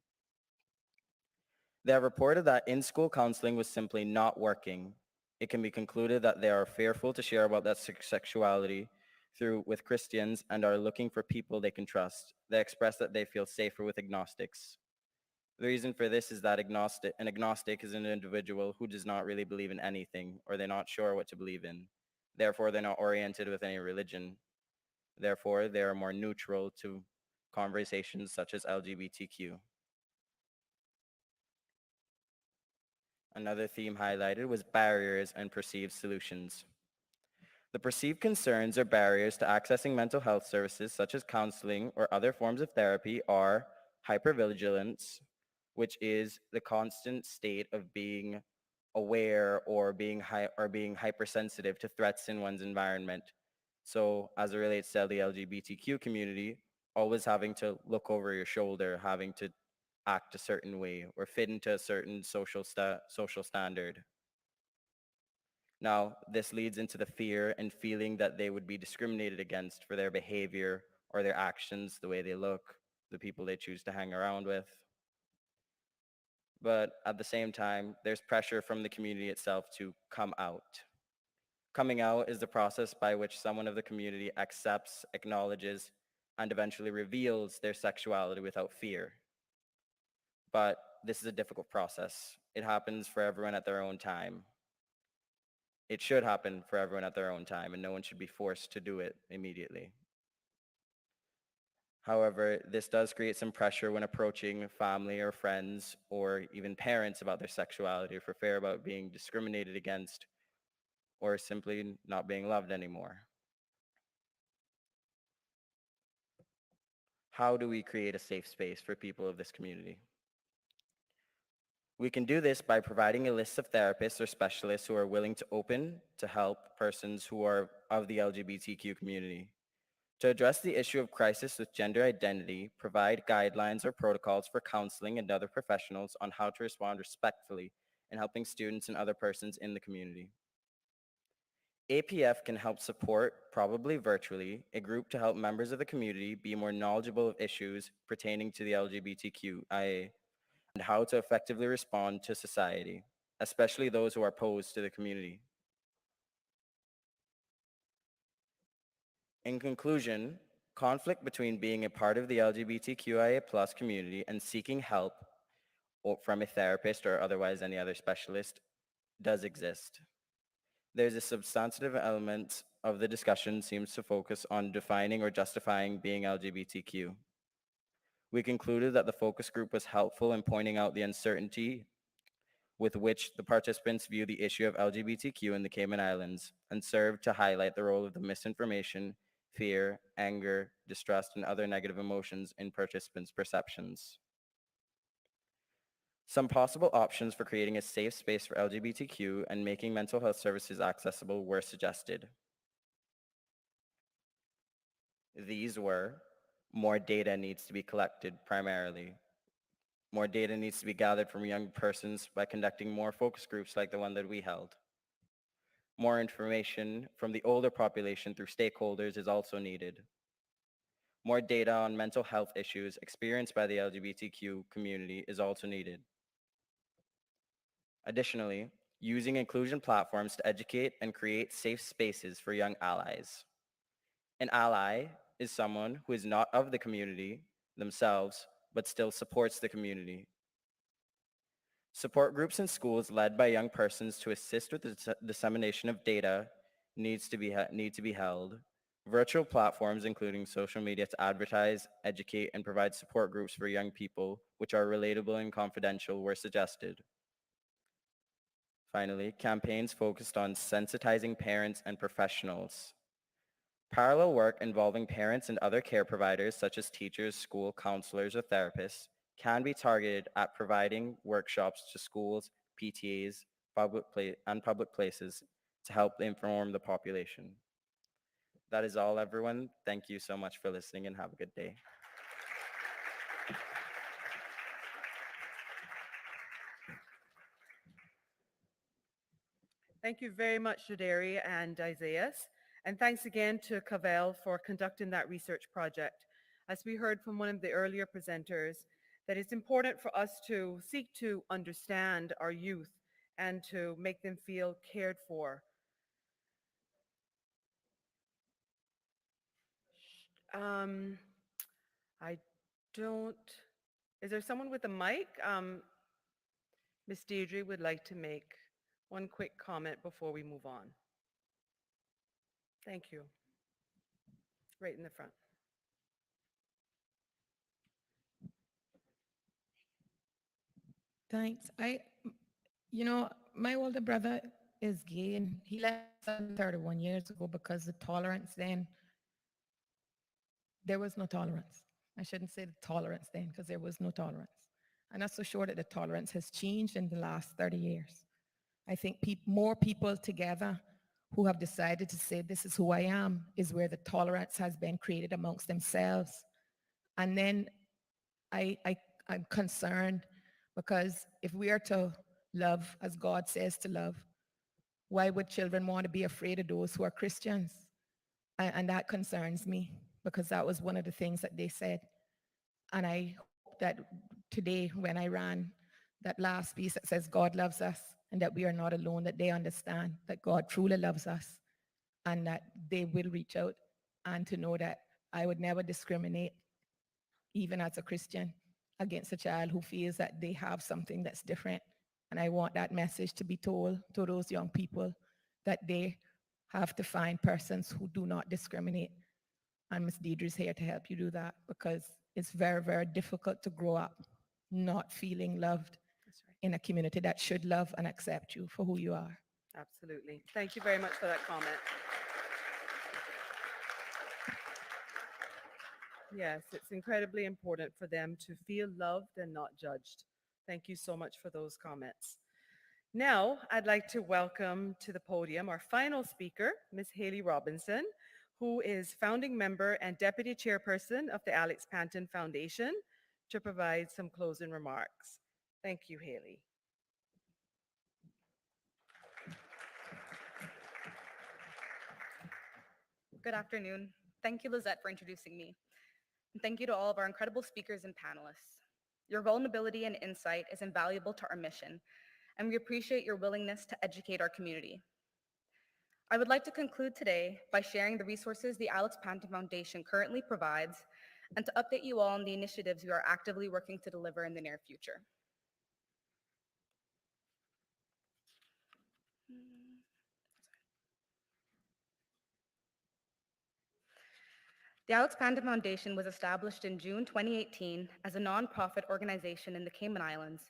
They have reported that in-school counseling was simply not working. It can be concluded that they are fearful to share about that sexuality with Christians and are looking for people they can trust. They express that they feel safer with agnostics. The reason for this is that an agnostic is an individual who does not really believe in anything, or they're not sure what to believe in. Therefore, they're not oriented with any religion. Therefore, they are more neutral to conversations such as LGBTQ. Another theme highlighted was barriers and perceived solutions. The perceived concerns or barriers to accessing mental health services such as counseling or other forms of therapy are hypervigilance, which is the constant state of being aware or being hypersensitive to threats in one's environment. So as it relates to the LGBTQ community, always having to look over your shoulder, having to act a certain way or fit into a certain social standard. Now, this leads into the fear and feeling that they would be discriminated against for their behavior or their actions, the way they look, the people they choose to hang around with. But at the same time, there's pressure from the community itself to come out. Coming out is the process by which someone of the community accepts, acknowledges, and eventually reveals their sexuality without fear. But this is a difficult process. It happens for everyone at their own time. It should happen for everyone at their own time, and no one should be forced to do it immediately. However, this does create some pressure when approaching family or friends or even parents about their sexuality, for fear about being discriminated against or simply not being loved anymore. How do we create a safe space for people of this community? We can do this by providing a list of therapists or specialists who are willing to open to help persons who are of the LGBTQ community. To address the issue of crisis with gender identity, provide guidelines or protocols for counseling and other professionals on how to respond respectfully in helping students and other persons in the community. APF can help support, probably virtually, a group to help members of the community be more knowledgeable of issues pertaining to the LGBTQIA and how to effectively respond to society, especially those who are opposed to the community. In conclusion, conflict between being a part of the LGBTQIA+ community and seeking help from a therapist or otherwise any other specialist does exist. There's a substantive element of the discussion seems to focus on defining or justifying being LGBTQ. We concluded that the focus group was helpful in pointing out the uncertainty with which the participants view the issue of LGBTQ in the Cayman Islands and served to highlight the role of the misinformation, fear, anger, distrust, and other negative emotions in participants' perceptions. Some possible options for creating a safe space for LGBTQ and making mental health services accessible were suggested. These were: more data needs to be collected primarily. More data needs to be gathered from young persons by conducting more focus groups like the one that we held. More information from the older population through stakeholders is also needed. More data on mental health issues experienced by the LGBTQ community is also needed. Additionally, using inclusion platforms to educate and create safe spaces for young allies. An ally is someone who is not of the community themselves, but still supports the community. Support groups in schools led by young persons to assist with the dissemination of data need to be held. Virtual platforms, including social media, to advertise, educate, and provide support groups for young people, which are relatable and confidential, were suggested. Finally, campaigns focused on sensitizing parents and professionals. Parallel work involving parents and other care providers, such as teachers, school counselors, or therapists, can be targeted at providing workshops to schools, PTAs, and public places to help inform the population. That is all, everyone. Thank you so much for listening and have a good day. Thank you very much, Jadari and Isaias. And thanks again to Cavell for conducting that research project. As we heard from one of the earlier presenters, that it's important for us to seek to understand our youth and to make them feel cared for. I don't, is there someone with a mic? Ms. Deirdre would like to make one quick comment before we move on. Thank you. Right in the front. Thanks. My older brother is gay and he left 31 years ago because the tolerance then, there was no tolerance. I shouldn't say the tolerance then because there was no tolerance. I'm not so sure that the tolerance has changed in the last 30 years. I think more people together who have decided to say, this is who I am, is where the tolerance has been created amongst themselves. And then I'm concerned because if we are to love as God says to love, why would children want to be afraid of those who are Christians? And that concerns me because that was one of the things that they said. And I hope that today when I ran that last piece that says God loves us and that we are not alone, that they understand that God truly loves us and that they will reach out, and to know that I would never discriminate, even as a Christian, against a child who feels that they have something that's different. And I want that message to be told to those young people that they have to find persons who do not discriminate. And Ms. Deidre is here to help you do that, because it's very, very difficult to grow up not feeling loved in a community that should love and accept you for who you are. Absolutely. Thank you very much for that comment. Yes, it's incredibly important for them to feel loved and not judged. Thank you so much for those comments. Now, I'd like to welcome to the podium our final speaker, Ms. Haley Robinson, who is founding member and deputy chairperson of the Alex Panton Foundation, to provide some closing remarks. Thank you, Haley. Good afternoon. Thank you, Lizette, for introducing me. And thank you to all of our incredible speakers and panelists. Your vulnerability and insight is invaluable to our mission, and we appreciate your willingness to educate our community. I would like to conclude today by sharing the resources the Alex Panton Foundation currently provides, and to update you all on the initiatives we are actively working to deliver in the near future. The Alex Panton Foundation was established in June 2018 as a nonprofit organization in the Cayman Islands,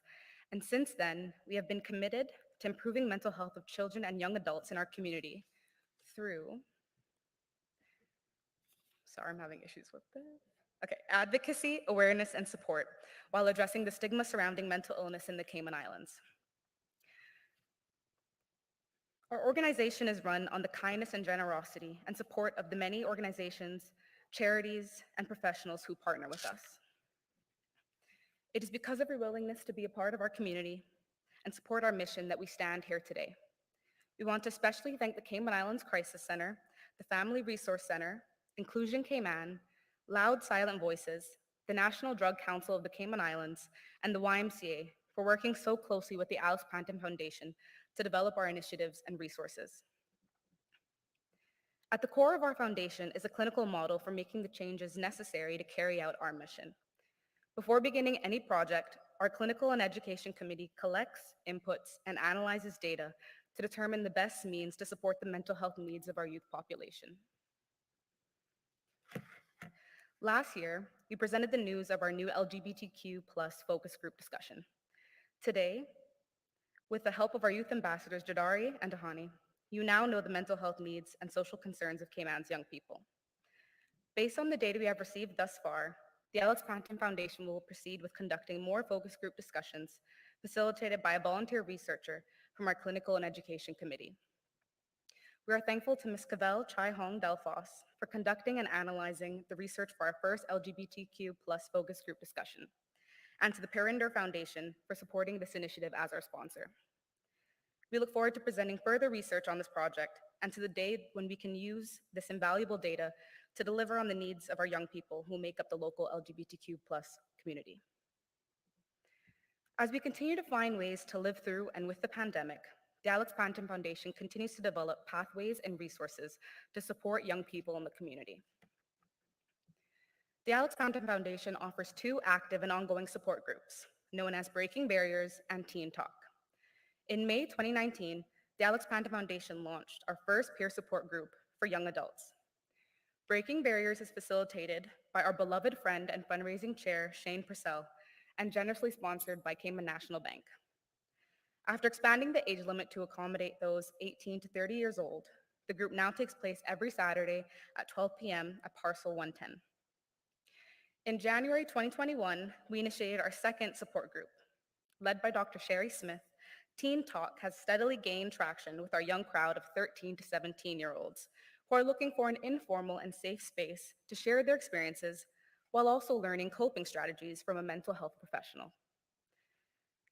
and since then, we have been committed to improving mental health of children and young adults in our community through, sorry, I'm having issues with this. Okay, advocacy, awareness, and support, while addressing the stigma surrounding mental illness in the Cayman Islands. Our organization is run on the kindness and generosity and support of the many organizations, charities, and professionals who partner with us. It is because of your willingness to be a part of our community and support our mission that we stand here today. We want to especially thank the Cayman Islands Crisis Center, the Family Resource Center, Inclusion Cayman, Loud Silent Voices, the National Drug Council of the Cayman Islands, and the YMCA for working so closely with the Alex Panton Foundation to develop our initiatives and resources. At the core of our foundation is a clinical model for making the changes necessary to carry out our mission. Before beginning any project, our clinical and education committee collects, inputs, and analyzes data to determine the best means to support the mental health needs of our youth population. Last year, we presented the news of our new LGBTQ+ focus group discussion. Today, with the help of our youth ambassadors, Jadari and Dahani, you now know the mental health needs and social concerns of Cayman's young people. Based on the data we have received thus far, the Alex Panton Foundation will proceed with conducting more focus group discussions facilitated by a volunteer researcher from our clinical and education committee. We are thankful to Ms. Cavell Chai Hong Delphos for conducting and analyzing the research for our first LGBTQ+ focus group discussion, and to the Perinder Foundation for supporting this initiative as our sponsor. We look forward to presenting further research on this project and to the day when we can use this invaluable data to deliver on the needs of our young people who make up the local LGBTQ+ community. As we continue to find ways to live through and with the pandemic, the Alex Panton Foundation continues to develop pathways and resources to support young people in the community. The Alex Panton Foundation offers two active and ongoing support groups, known as Breaking Barriers and Teen Talk. In May 2019, the Alex Panton Foundation launched our first peer support group for young adults. Breaking Barriers is facilitated by our beloved friend and fundraising chair, Shane Purcell, and generously sponsored by Cayman National Bank. After expanding the age limit to accommodate those 18 to 30 years old, the group now takes place every Saturday at 12 p.m. at Parcel 110. In January 2021, we initiated our second support group. Led by Dr. Sherry Smith, Teen Talk has steadily gained traction with our young crowd of 13 to 17-year-olds who are looking for an informal and safe space to share their experiences while also learning coping strategies from a mental health professional.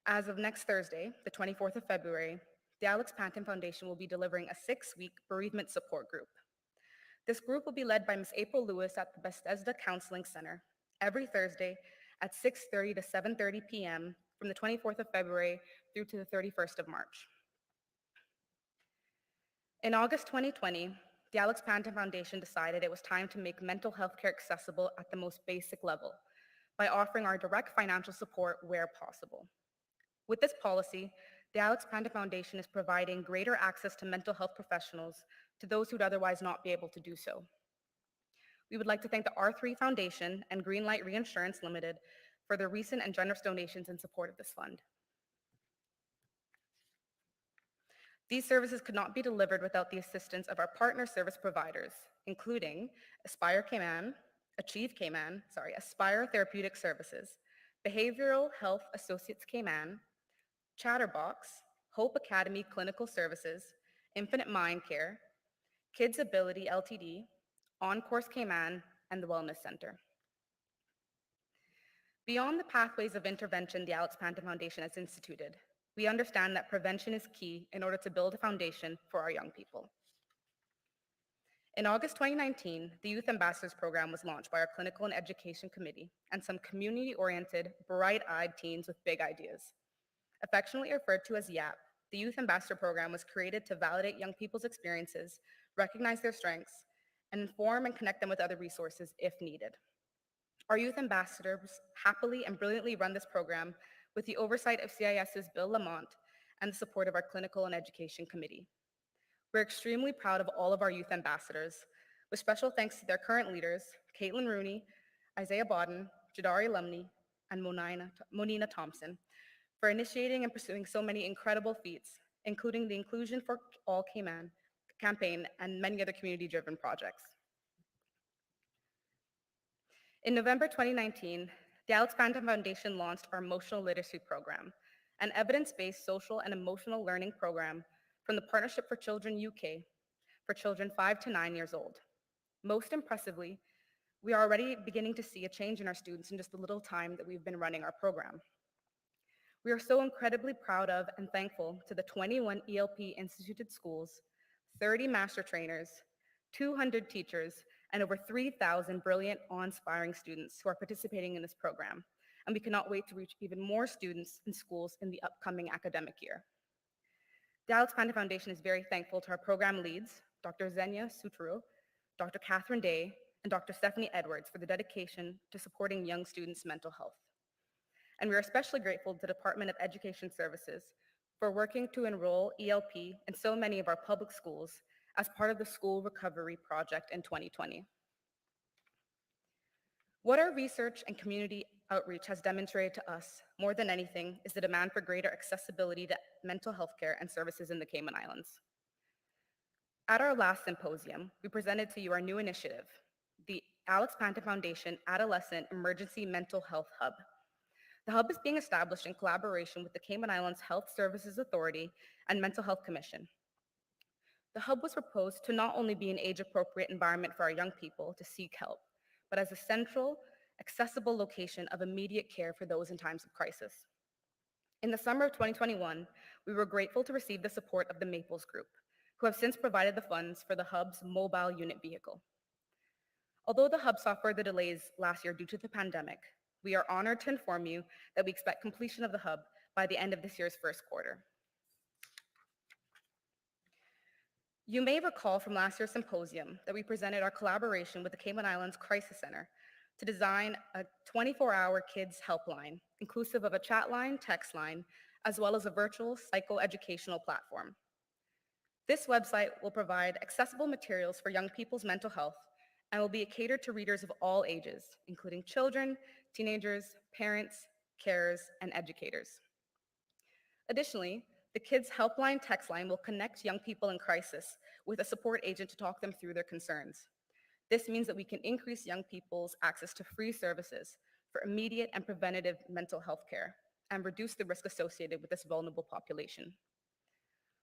As of next Thursday, the 24th of February, the Alex Panton Foundation will be delivering a 6-week bereavement support group. This group will be led by Ms. April Lewis at the Bethesda Counseling Center every Thursday at 6:30 to 7:30 p.m. from the 24th of February through to the 31st of March. In August 2020, the Alex Panton Foundation decided it was time to make mental health care accessible at the most basic level by offering our direct financial support where possible. With this policy, the Alex Panton Foundation is providing greater access to mental health professionals to those who would otherwise not be able to do so. We would like to thank the R3 Foundation and Greenlight Reinsurance Limited for their recent and generous donations in support of this fund. These services could not be delivered without the assistance of our partner service providers, including Aspire Therapeutic Services, Behavioral Health Associates Cayman, Chatterbox, Hope Academy Clinical Services, Infinite Mind Care, Kids Ability Ltd, On Course Cayman, and the Wellness Center. Beyond the pathways of intervention the Alex Panton Foundation has instituted, we understand that prevention is key in order to build a foundation for our young people. In August 2019, the Youth Ambassadors Program was launched by our Clinical and Education Committee and some community-oriented, bright-eyed teens with big ideas. Affectionately referred to as YAP, the Youth Ambassador Program was created to validate young people's experiences, recognize their strengths, and inform and connect them with other resources if needed. Our youth ambassadors happily and brilliantly run this program with the oversight of CIS's Bill Lamont and the support of our Clinical and Education Committee. We're extremely proud of all of our youth ambassadors, with special thanks to their current leaders, Caitlin Rooney, Isaiah Bodden, Jadari Lumney, and Monina Thompson, for initiating and pursuing so many incredible feats, including the Inclusion for All Cayman campaign and many other community-driven projects. In November 2019, the Alex Panton Foundation launched our Emotional Literacy Program, an evidence-based social and emotional learning program from the Partnership for Children UK for children 5 to 9 years old. Most impressively, we are already beginning to see a change in our students in just the little time that we've been running our program. We are so incredibly proud of and thankful to the 21 ELP instituted schools, 30 master trainers, 200 teachers, and over 3,000 brilliant, awe-inspiring students who are participating in this program. And we cannot wait to reach even more students and schools in the upcoming academic year. The Alex Panton Foundation is very thankful to our program leads, Dr. Zenia Sutru, Dr. Catherine Day, and Dr. Stephanie Edwards for the dedication to supporting young students' mental health. And we are especially grateful to the Department of Education Services for working to enroll ELP in so many of our public schools as part of the School Recovery Project in 2020. What our research and community outreach has demonstrated to us, more than anything, is the demand for greater accessibility to mental health care and services in the Cayman Islands. At our last symposium, we presented to you our new initiative, the Alex Panton Foundation Adolescent Emergency Mental Health Hub. The hub is being established in collaboration with the Cayman Islands Health Services Authority and Mental Health Commission. The hub was proposed to not only be an age-appropriate environment for our young people to seek help, but as a central, accessible location of immediate care for those in times of crisis. In the summer of 2021, we were grateful to receive the support of the Maples Group, who have since provided the funds for the hub's mobile unit vehicle. Although the hub saw further delays last year due to the pandemic, we are honored to inform you that we expect completion of the hub by the end of this year's first quarter. You may recall from last year's symposium that we presented our collaboration with the Cayman Islands Crisis Center to design a 24-hour kids helpline, inclusive of a chat line, text line, as well as a virtual psychoeducational platform. This website will provide accessible materials for young people's mental health and will be catered to readers of all ages, including children, teenagers, parents, carers, and educators. Additionally, the Kids Helpline text line will connect young people in crisis with a support agent to talk them through their concerns. This means that we can increase young people's access to free services for immediate and preventative mental health care and reduce the risk associated with this vulnerable population.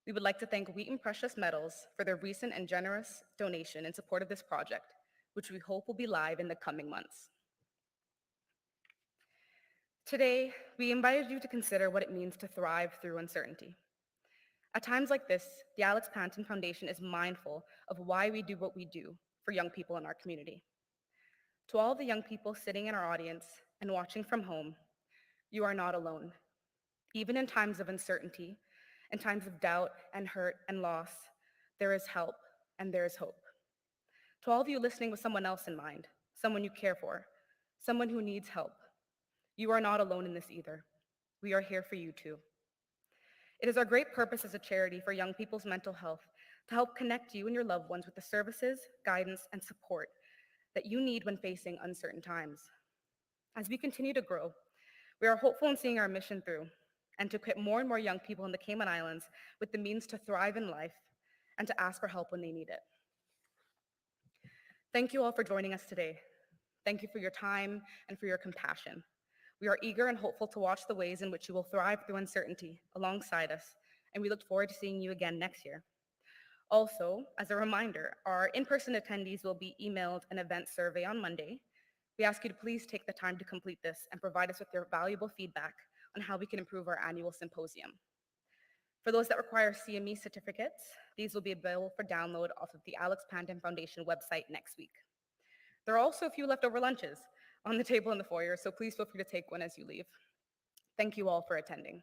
We would like to thank Wheaton Precious Metals for their recent and generous donation in support of this project, which we hope will be live in the coming months. Today, we invited you to consider what it means to thrive through uncertainty. At times like this, the Alex Panton Foundation is mindful of why we do what we do for for young people in our community. To all the young people sitting in our audience and watching from home, you are not alone. Even in times of uncertainty, in times of doubt and hurt and loss, there is help and there is hope. To all of you listening with someone else in mind, someone you care for, someone who needs help, you are not alone in this either. We are here for you too. It is our great purpose as a charity for young people's mental health to help connect you and your loved ones with the services, guidance, and support that you need when facing uncertain times. As we continue to grow, we are hopeful in seeing our mission through and to equip more and more young people in the Cayman Islands with the means to thrive in life and to ask for help when they need it. Thank you all for joining us today. Thank you for your time and for your compassion. We are eager and hopeful to watch the ways in which you will thrive through uncertainty alongside us, and we look forward to seeing you again next year. Also, as a reminder, our in-person attendees will be emailed an event survey on Monday. We ask you to please take the time to complete this and provide us with your valuable feedback on how we can improve our annual symposium. For those that require CME certificates, these will be available for download off of the Alex Panton Foundation website next week. There are also a few leftover lunches on the table in the foyer, so please feel free to take one as you leave. Thank you all for attending.